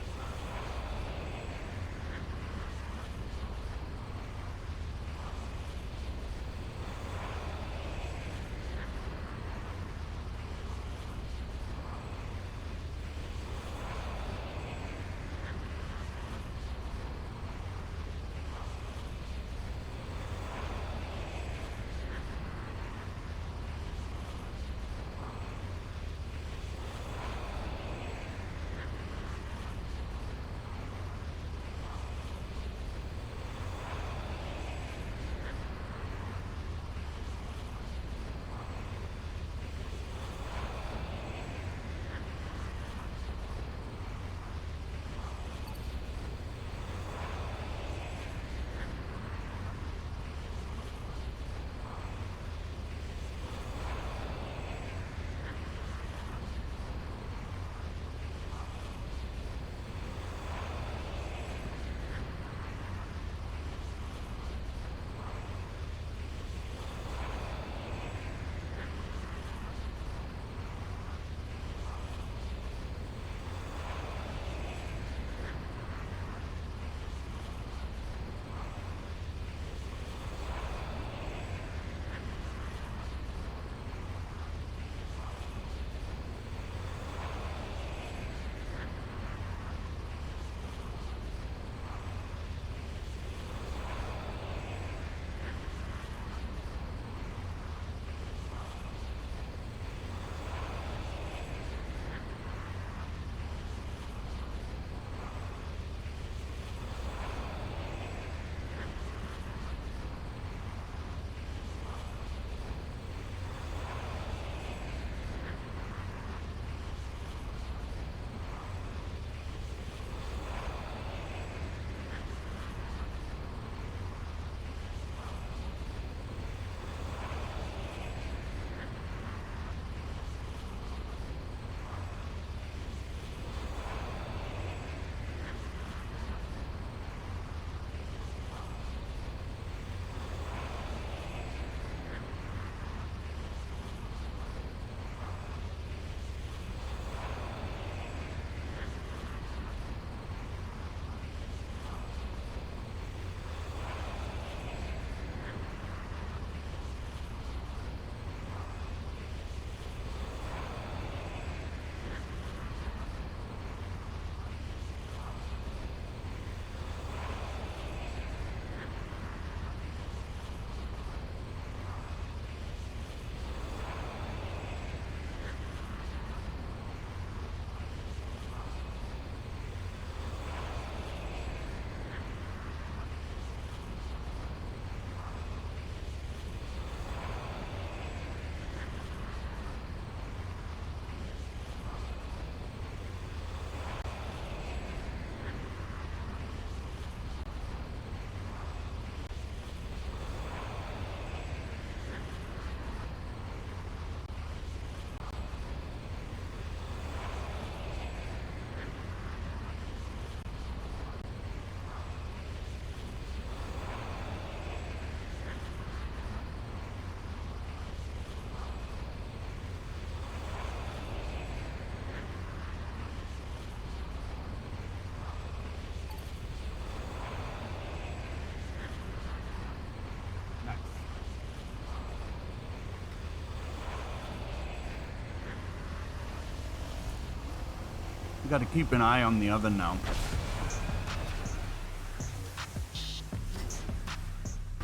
[SPEAKER 2] You gotta keep an eye on the oven now.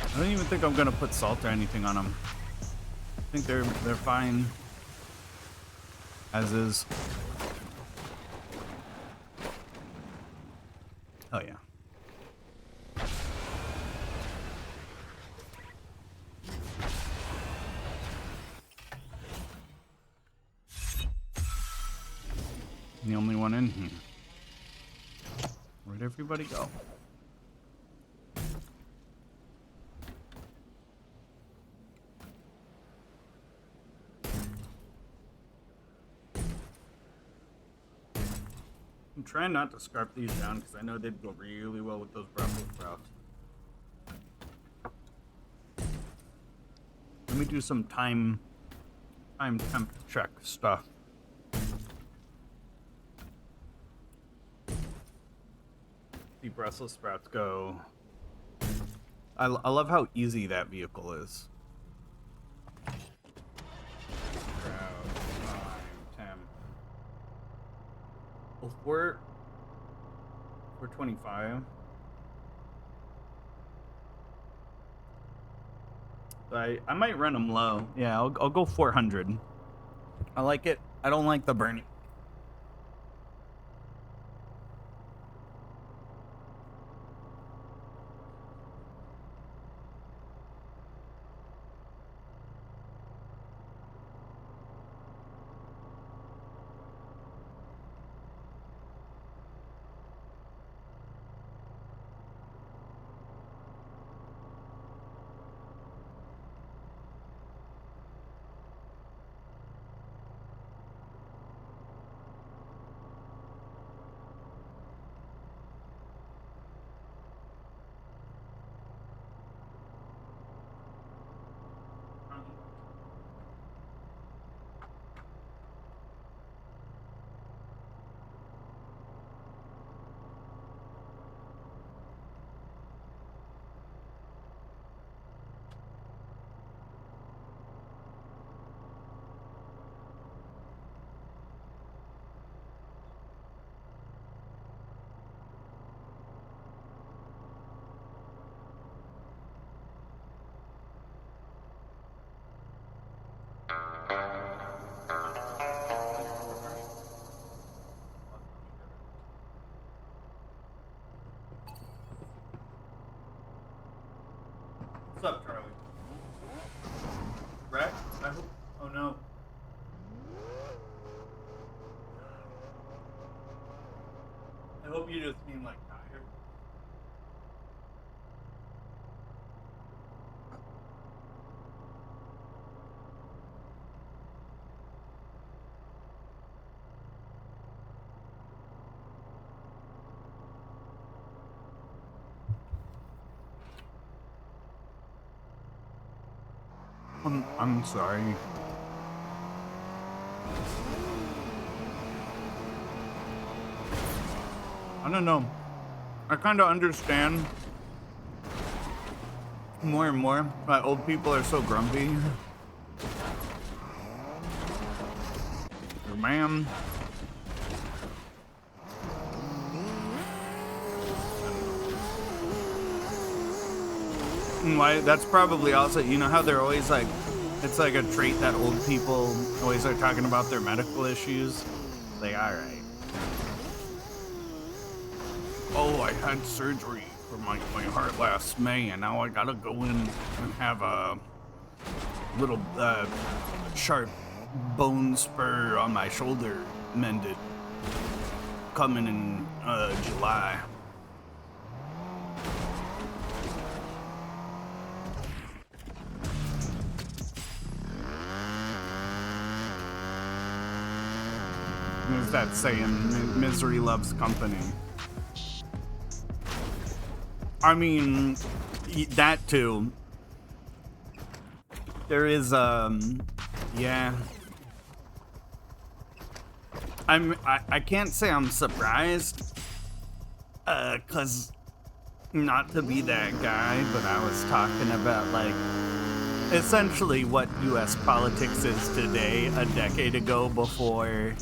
[SPEAKER 2] I don't even think I'm gonna put salt or anything on them. I think they're fine as is. Oh yeah. The only one in here. Where'd everybody go? I'm trying not to scarf these down because I know they'd go really well with those Brussels sprouts. Let me do some time temp check stuff. The Brussels sprouts go. I love how easy that vehicle is. Sprout, 5, 10. Oh, 425. I might run them low. Yeah, I'll go 400. I like it. I don't like the burning. What's up, Charlie? Rex? I hope. Oh no. I hope you just mean like tired. I'm sorry. I don't know. I kind of understand more and more why old people are so grumpy. Man. And why? That's probably also, you know how they're always like, it's like a trait that old people always are talking about their medical issues. Like, all right. Oh, I had surgery for my heart last May, and now I gotta go in and have a little sharp bone spur on my shoulder mended coming in July. There's that saying, misery loves company. I mean, that too. There is, yeah. I can't say I'm surprised, cause not to be that guy, but I was talking about like essentially what US politics is today a decade ago before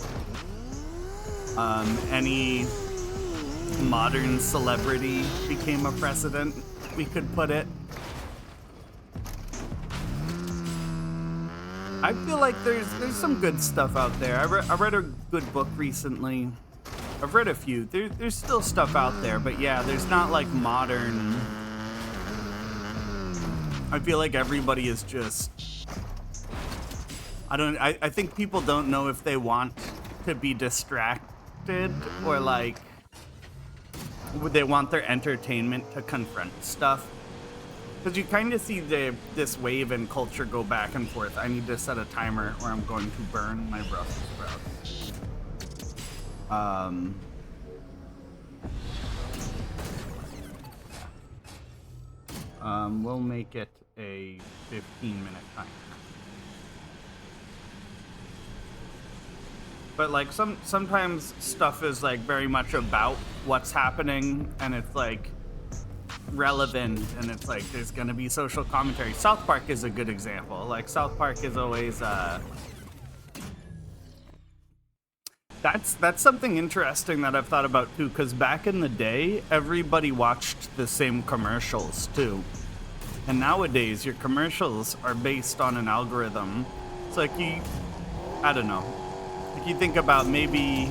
[SPEAKER 2] any modern celebrity became a president, we could put it. I feel like there's some good stuff out there. I read a good book recently. I've read a few. There's still stuff out there, but yeah, there's not like modern. I feel like everybody is just. I think people don't know if they want to be distracted or like. Would they want their entertainment to confront stuff? Because you kind of see this wave in culture go back and forth. I need to set a timer or I'm going to burn my Brussels sprouts. We'll make it a 15-minute timer. But like sometimes stuff is like very much about what's happening, and it's like relevant, and it's like there's gonna be social commentary. South Park is a good example. Like South Park is always that's something interesting that I've thought about too, because back in the day everybody watched the same commercials too, and nowadays your commercials are based on an algorithm. It's like I don't know, like you think about maybe,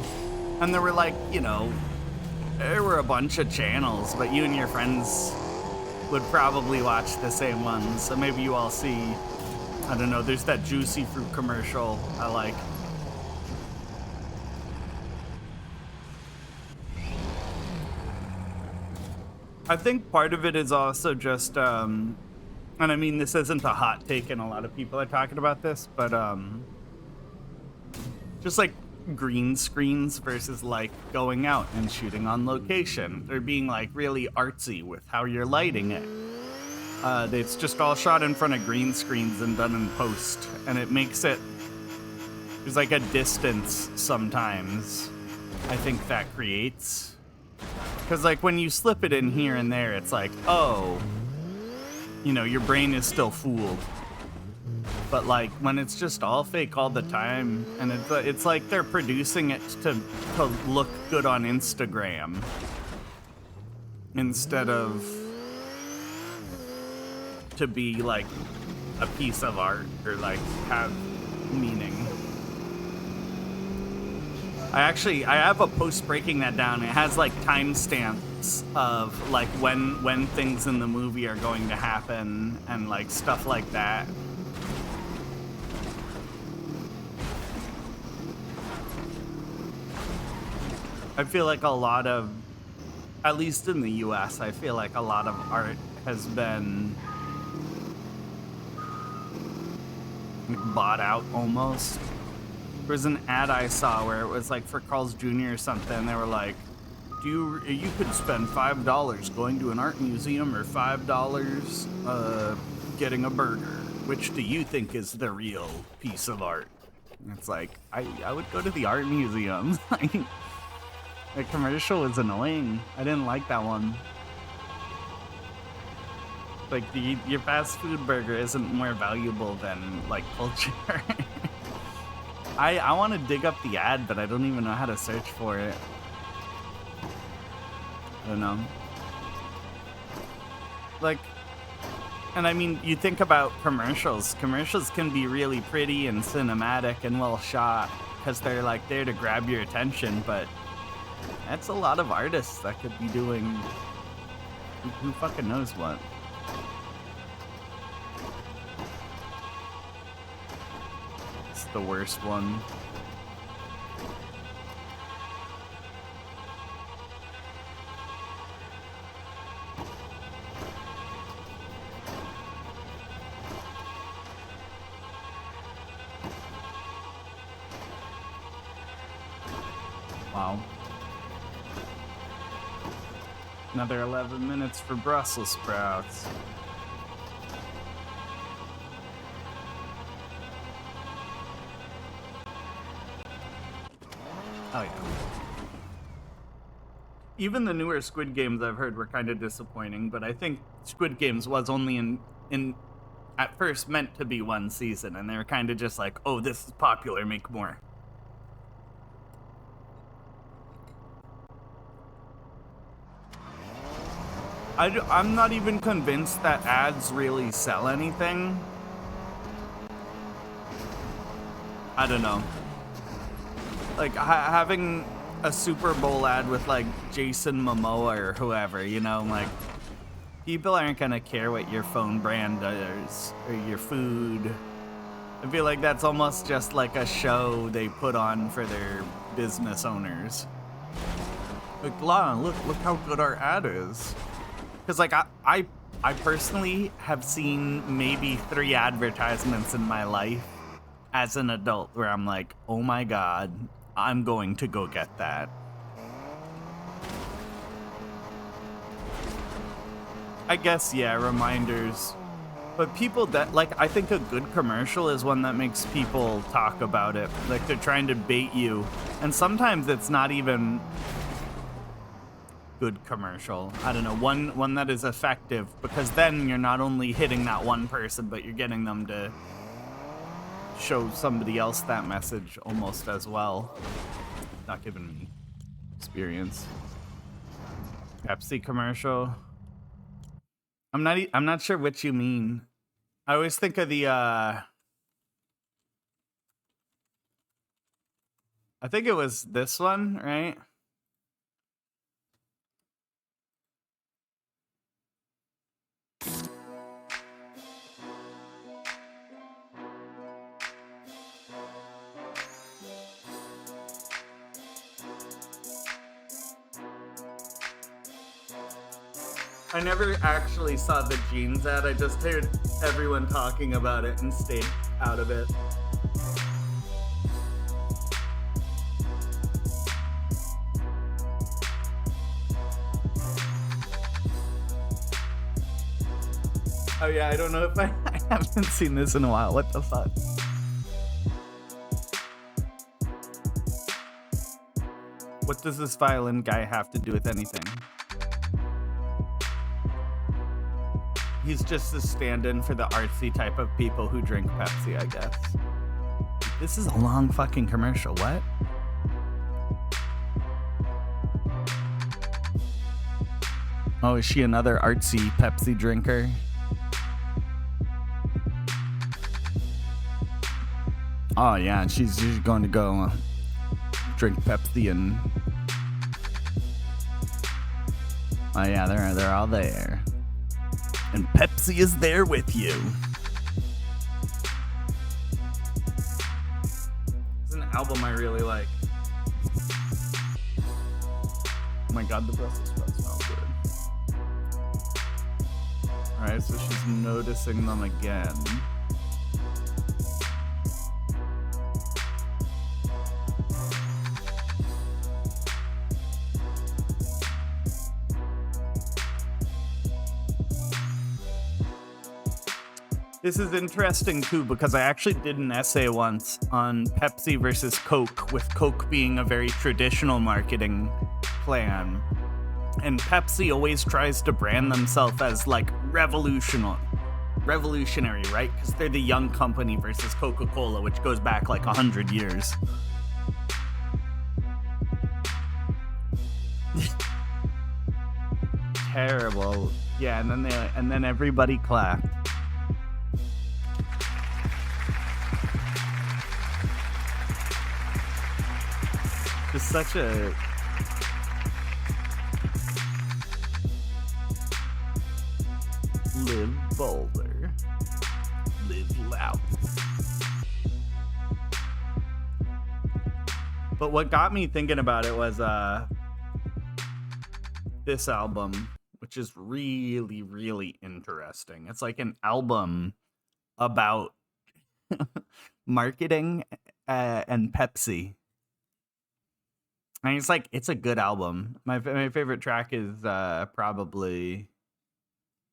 [SPEAKER 2] and there were like, you know, there were a bunch of channels, but you and your friends would probably watch the same ones. So maybe you all see, I don't know, there's that Juicy Fruit commercial I like. I think part of it is also just, and I mean, this isn't a hot take and a lot of people are talking about this, but just like green screens versus like going out and shooting on location. They're being like really artsy with how you're lighting it. It's just all shot in front of green screens and done in post, and it makes it, there's like a distance sometimes I think that creates. Because like when you slip it in here and there, it's like, oh, you know, your brain is still fooled. But like when it's just all fake all the time, and it's like they're producing it to look good on Instagram instead of to be like a piece of art or like have meaning. I have a post breaking that down. It has like timestamps of like when things in the movie are going to happen and like stuff like that. I feel like a lot of, at least in the US, I feel like a lot of art has been bought out almost. There was an ad I saw where it was like for Carl's Jr. or something. They were like, you could spend $5 going to an art museum or $5 getting a burger. Which do you think is the real piece of art? And it's like, I would go to the art museum. The commercial was annoying. I didn't like that one. Like your fast food burger isn't more valuable than like culture. I want to dig up the ad, but I don't even know how to search for it. I don't know. Like, and I mean, you think about commercials. Commercials can be really pretty and cinematic and well shot because they're like there to grab your attention, but that's a lot of artists that could be doing who fucking knows what. It's the worst one. Wow. Another 11 minutes for Brussels sprouts. Oh yeah. Even the newer Squid Games I've heard were kind of disappointing, but I think Squid Games was only in at first meant to be one season, and they were kind of just like, oh, this is popular, make more. I'm not even convinced that ads really sell anything. I don't know. Like, having a Super Bowl ad with, like, Jason Momoa or whoever, you know, like, people aren't gonna care what your phone brand does or your food. I feel like that's almost just like a show they put on for their business owners. Like, Lana, look how good our ad is. Because, like, I personally have seen maybe 3 advertisements in my life as an adult where I'm like, oh my god, I'm going to go get that. I guess, yeah, reminders. But people that, like, I think a good commercial is one that makes people talk about it. Like, they're trying to bait you. And sometimes it's not even good commercial. I don't know, one that is effective, because then you're not only hitting that one person, but you're getting them to show somebody else that message almost as well. Not giving me experience. Pepsi commercial. I'm not sure what you mean. I always think of the I think it was this one, right? I never actually saw the jeans ad. I just heard everyone talking about it and stayed out of it. Oh yeah, I don't know if I haven't seen this in a while. What the fuck? What does this violin guy have to do with anything? He's just a stand-in for the artsy type of people who drink Pepsi, I guess. This is a long fucking commercial. What? Oh, is she another artsy Pepsi drinker? Oh yeah, she's going to go drink Pepsi and... Oh yeah, they're all there. And Pepsi is there with you. It's an album I really like. Oh my god, the Brussels sprouts smell good. Alright, so she's noticing them again. This is interesting too, because I actually did an essay once on Pepsi versus Coke, with Coke being a very traditional marketing plan. And Pepsi always tries to brand themselves as like revolutionary, right? Because they're the young company versus Coca-Cola, which goes back like 100 years. Terrible. Yeah, and then everybody clapped. Just such a... Live bolder. Live loud. But what got me thinking about it was this album, which is really, really interesting. It's like an album about marketing and Pepsi. I mean, it's a good album. My favorite track is probably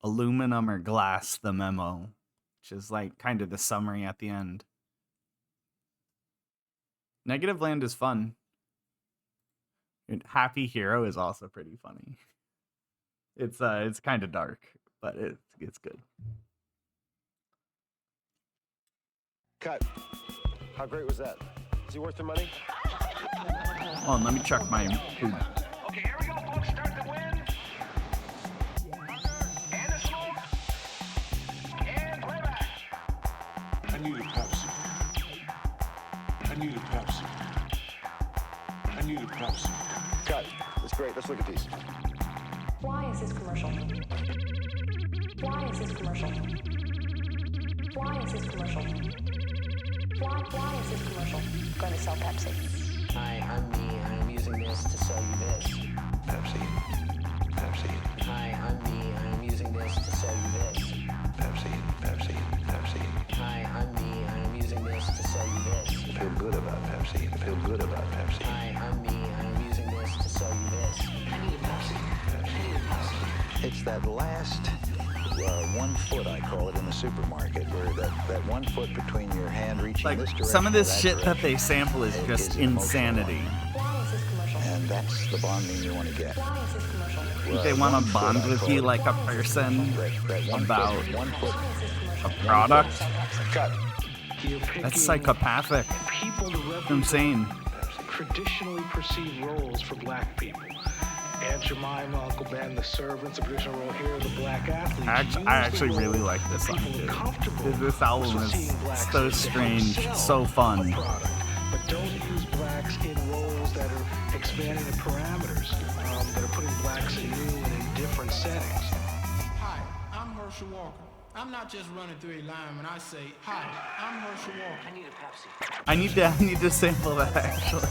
[SPEAKER 2] Aluminum or Glass, the Memo, which is like kind of the summary at the end. Negative Land is fun. And Happy Hero is also pretty funny. It's kind of dark, but it's good.
[SPEAKER 14] Cut. How great was that? Is he worth the money?
[SPEAKER 2] Hold on, let me check my food.
[SPEAKER 12] Okay, here we go, folks. Start the wind. And the smoke. And playback.
[SPEAKER 19] I need a Pepsi. I need a Pepsi. I need a Pepsi.
[SPEAKER 14] Cut. That's great. Let's look at these.
[SPEAKER 17] Why is this commercial? Why is this commercial? Why is this commercial? Why is this commercial going to sell Pepsi?
[SPEAKER 20] Hi, I'm me, and I'm using this to sell you this.
[SPEAKER 14] Pepsi. Pepsi.
[SPEAKER 20] Hi, I'm me, and I'm using this to sell you this.
[SPEAKER 14] Pepsi. Pepsi. Pepsi.
[SPEAKER 20] Hi, I'm me, and I'm using this to sell you this.
[SPEAKER 14] Feel good about Pepsi. Feel good about Pepsi.
[SPEAKER 20] Hi, I'm me, and I'm using this to sell you this.
[SPEAKER 14] I need a Pepsi. I need a Pepsi. It's that last
[SPEAKER 18] 1 foot, I call it, in the supermarket, where that 1 foot between your hand reaching
[SPEAKER 2] Like,
[SPEAKER 18] this direction.
[SPEAKER 2] some of this shit that
[SPEAKER 18] direction,
[SPEAKER 2] they sample is just insanity.
[SPEAKER 18] and that's the bonding you want to get.
[SPEAKER 2] They want to bond with you like a person about a product. That's psychopathic.
[SPEAKER 21] People to represent
[SPEAKER 2] Insane.
[SPEAKER 21] traditionally perceived roles for black people. Aunt Jemima, Uncle Ben, the servants, the traditional role here, the black athletes.
[SPEAKER 2] I actually really like this song too. This album is so strange, so fun.
[SPEAKER 21] But don't use blacks in roles that are expanding the parameters, that are putting blacks in new and in different settings.
[SPEAKER 22] Hi, I'm Herschel Walker. I'm not just running through a line when I say, hi, I'm Herschel Walker. I need a Pepsi.
[SPEAKER 2] I need to sample that actually.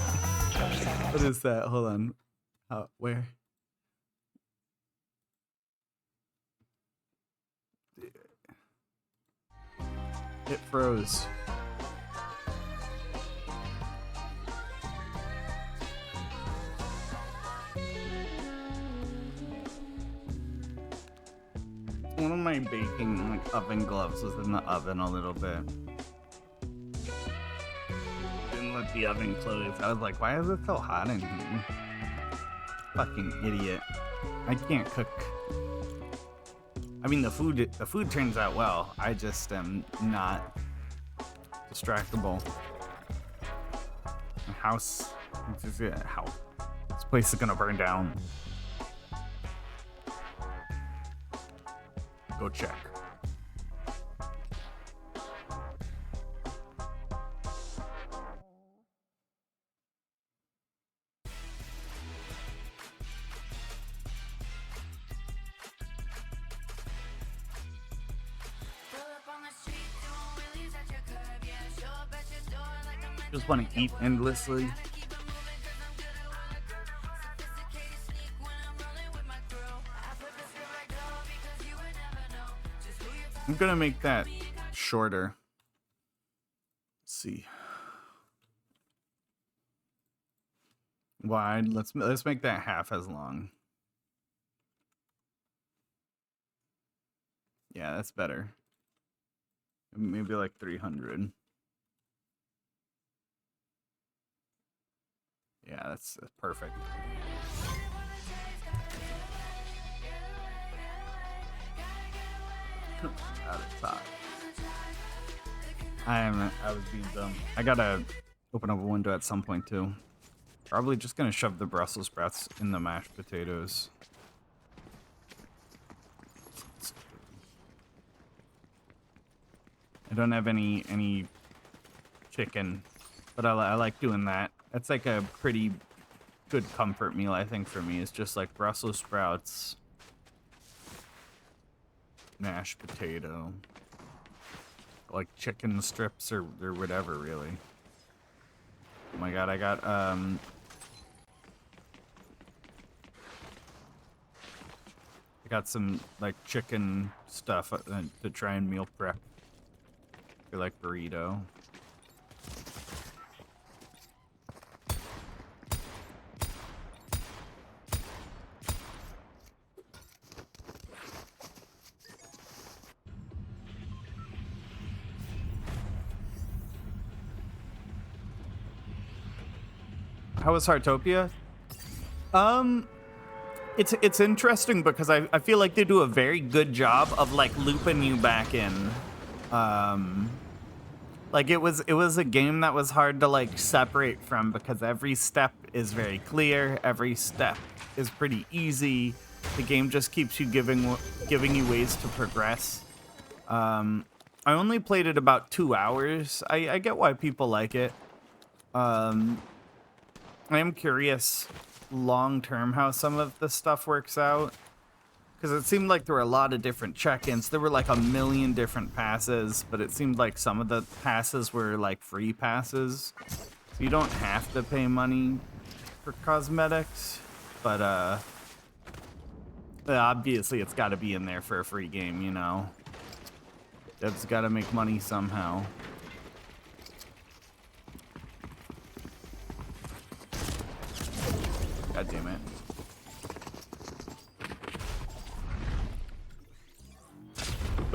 [SPEAKER 2] What is that? Hold on. Where? It froze. One of my baking oven gloves was in the oven a little bit. Didn't let the oven close. I was like, why is it so hot in here? Fucking idiot. I can't cook. I mean, the food turns out well. I just am not distractible. My house, this place is gonna burn down. Go check. Just want to eat endlessly. I'm gonna make that shorter. Let's see. Wide. Let's make that half as long. Yeah, that's better. Maybe like 300. Yeah, that's perfect. God, it's hot. I was being dumb. I gotta open up a window at some point too. Probably just gonna shove the Brussels sprouts in the mashed potatoes. I don't have any chicken, but I like doing that. That's like a pretty good comfort meal, I think, for me. It's just like Brussels sprouts, mashed potato, like chicken strips or whatever, really. Oh my god, I got some like chicken stuff to try and meal prep. I feel like burrito. How was Heartopia? It's interesting because I feel like they do a very good job of like looping you back in. Like it was a game that was hard to like separate from because every step is very clear, every step is pretty easy. The game just keeps you giving you ways to progress. I only played it about 2 hours. I get why people like it. I am curious long term how some of the stuff works out, because it seemed like there were a lot of different check-ins. There were like a million different passes, but it seemed like some of the passes were like free passes, so you don't have to pay money for cosmetics, but obviously it's got to be in there for a free game, you know. Dev's got to make money somehow. God damn it.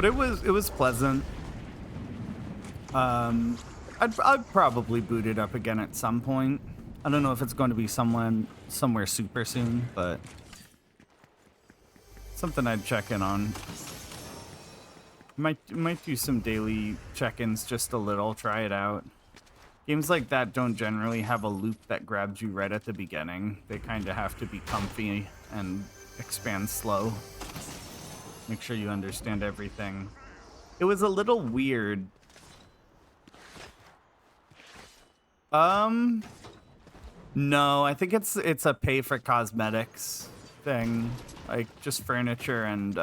[SPEAKER 2] But it was pleasant. I'd probably boot it up again at some point. I don't know if it's going to be somewhere super soon, but something I'd check in on. Might do some daily check-ins just a little, try it out. Games like that don't generally have a loop that grabs you right at the beginning. They kind of have to be comfy and expand slow. Make sure you understand everything. It was a little weird. No, I think it's a pay for cosmetics thing, like just furniture and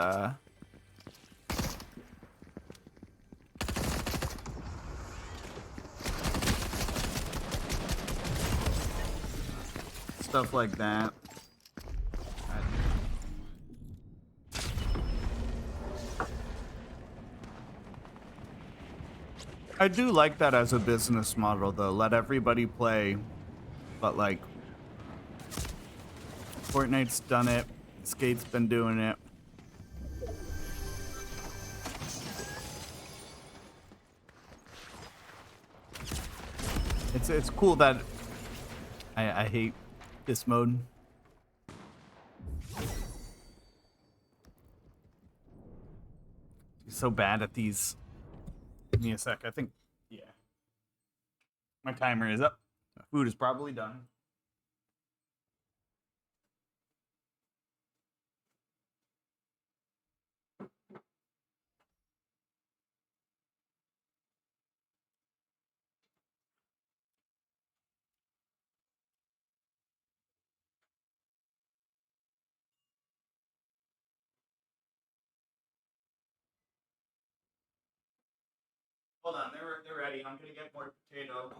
[SPEAKER 2] stuff like that. I do like that as a business model, though. Let everybody play, but like Fortnite's done it, Skate's been doing it. It's cool that I hate this mode. He's so bad at these. Give me a sec. I think, yeah. My timer is up. My food is probably done. Hold on, they're ready. I'm gonna get more potato.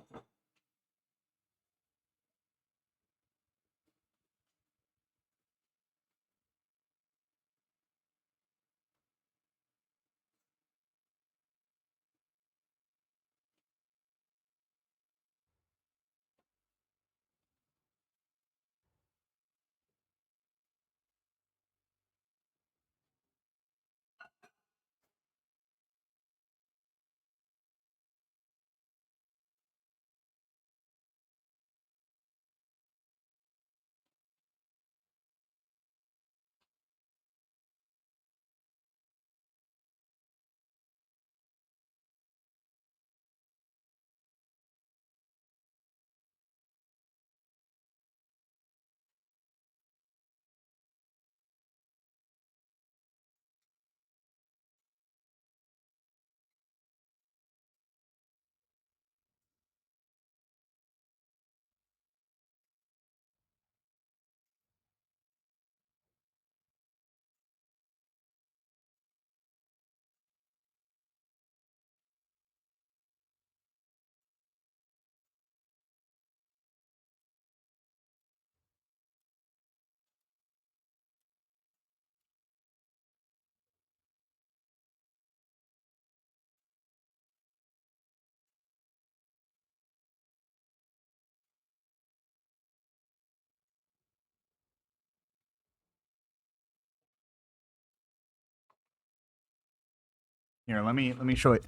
[SPEAKER 2] Here, let me show it.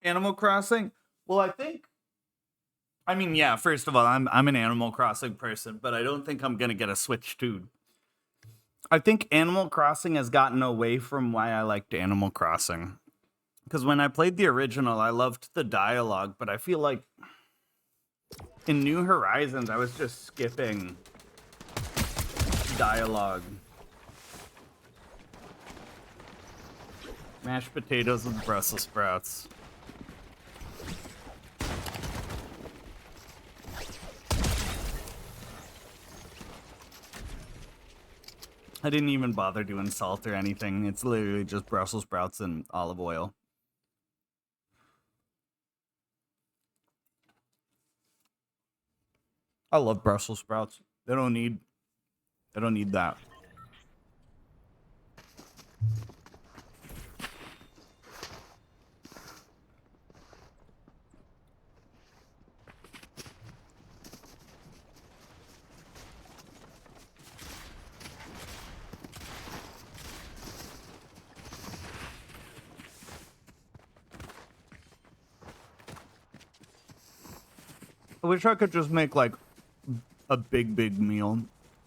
[SPEAKER 2] Animal Crossing? Well, I mean, yeah, first of all, I'm an Animal Crossing person, but I don't think I'm gonna get a Switch 2. I think Animal Crossing has gotten away from why I liked Animal Crossing. Because when I played the original, I loved the dialogue, but I feel like in New Horizons, I was just skipping dialogue. Mashed potatoes with Brussels sprouts. I didn't even bother doing salt or anything. It's literally just Brussels sprouts and olive oil. I love Brussels sprouts. They don't need that. I wish I could just make like a big meal.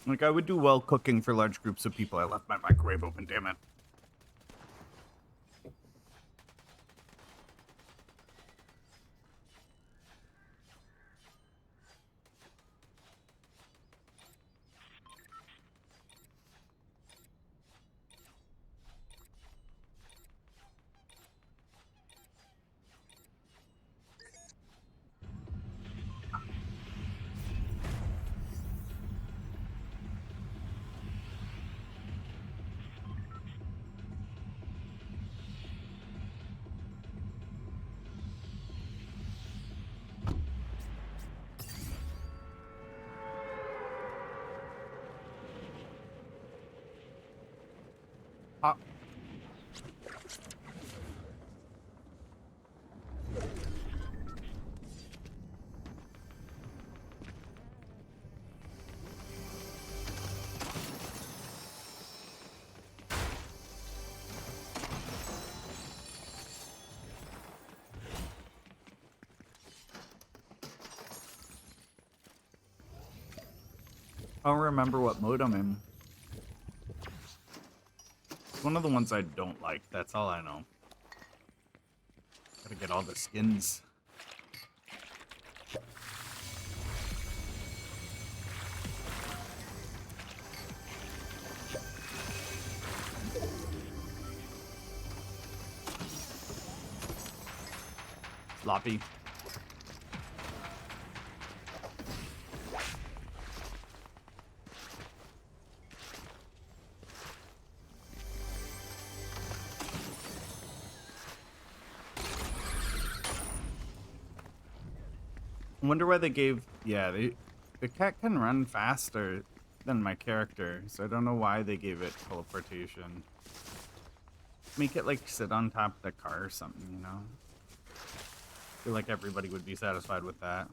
[SPEAKER 2] Like I would do well cooking for large groups of people. I left my microwave open, damn it. I don't remember what mode I'm in. It's one of the ones I don't like. That's all I know. Gotta get all the skins. Sloppy. I wonder why they gave... Yeah, the cat can run faster than my character, so I don't know why they gave it teleportation. Make it, like, sit on top of the car or something, you know? I feel like everybody would be satisfied with that.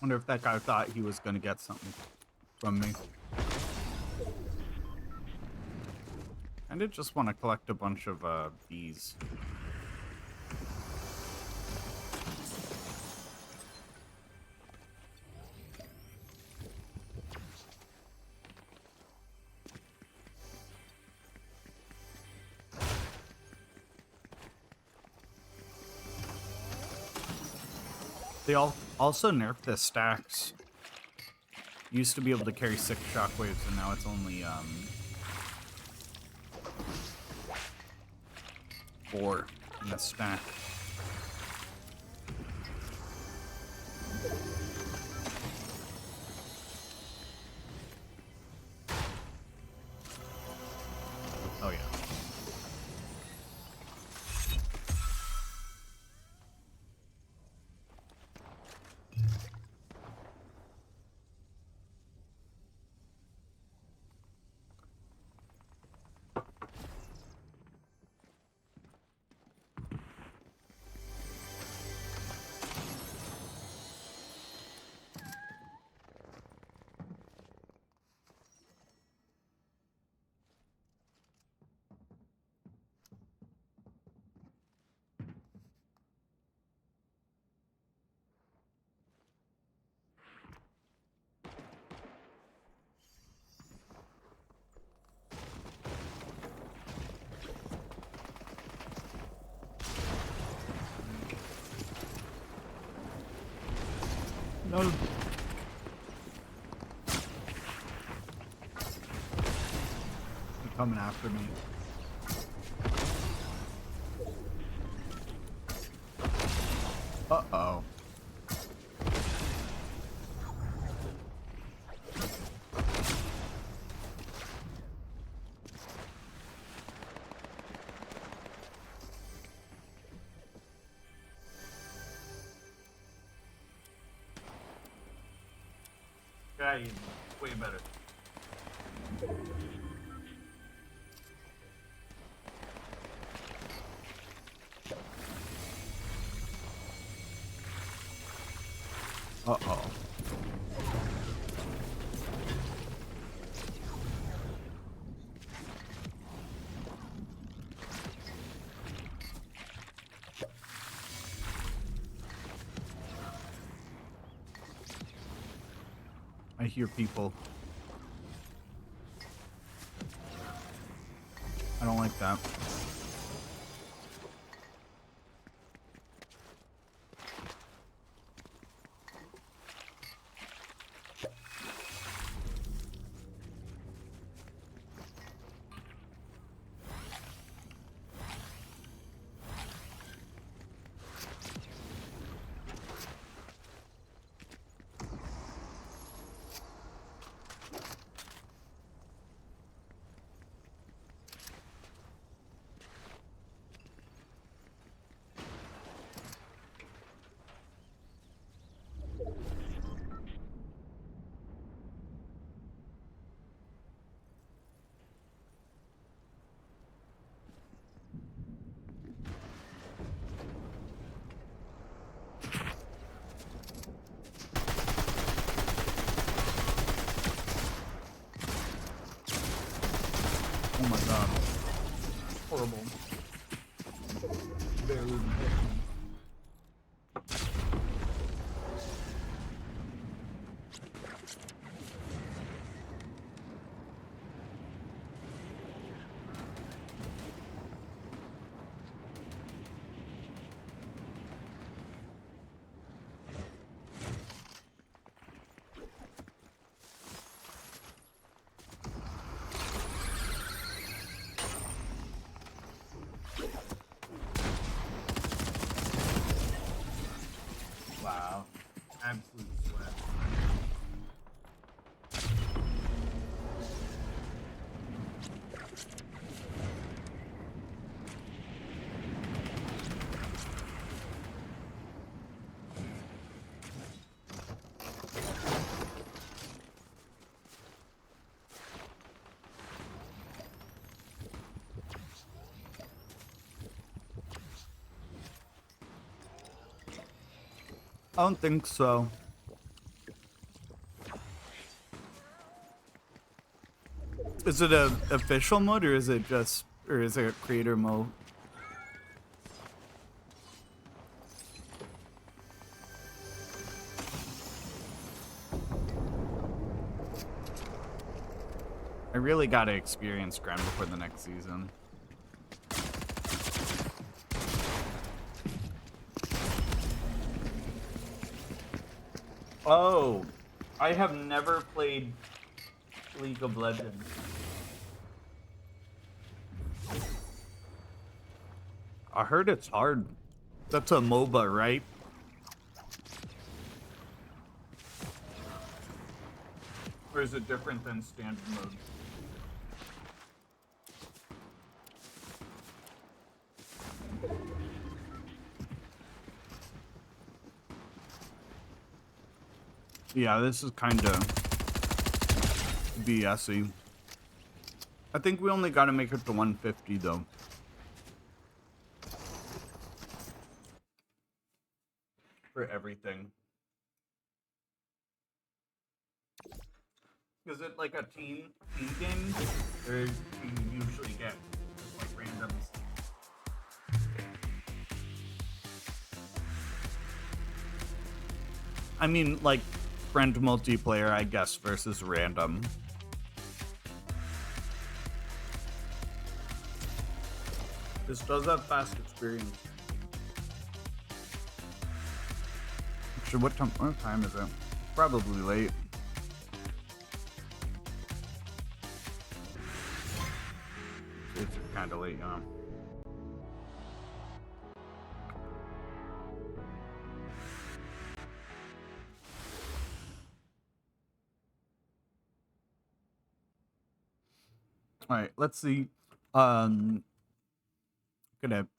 [SPEAKER 2] Wonder if that guy thought he was gonna get something from me. I did just want to collect a bunch of bees. They also nerfed the stacks. You used to be able to carry 6 shockwaves, and now it's only 4 in the stack. Oh yeah. No. They're coming after me. Uh-oh. Yeah, way better. Uh-oh. I hear people. I don't like that. Oh my god. Horrible. Barely even hit me. Wow. Absolute sweat. I don't think so. Is it a official mode or is it just a creator mode? I really gotta experience Grind before the next season. Oh, I have never played League of Legends. I heard it's hard. That's a MOBA, right? Or is it different than standard mode? Yeah, this is kind of BS-y. I think we only got to make it to 150 though. For everything. Is it like a team game? Or do you usually get just like randoms? I mean, like friend multiplayer, I guess, versus random. This does have fast experience. Actually, what time is it? Probably late. It's kind of late, huh? All right, let's see. Gonna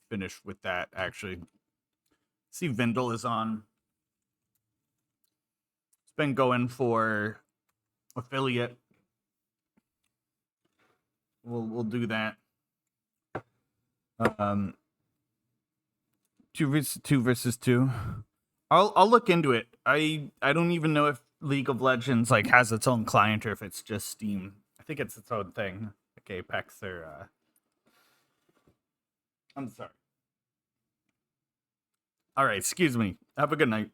[SPEAKER 2] finish with that actually. See, Vindel is on. It's been going for affiliate. We'll do that. 2 versus 2. I'll look into it. I don't even know if League of Legends like has its own client or if it's just Steam. I think it's its own thing. Like Apex or I'm sorry. All right, excuse me. Have a good night.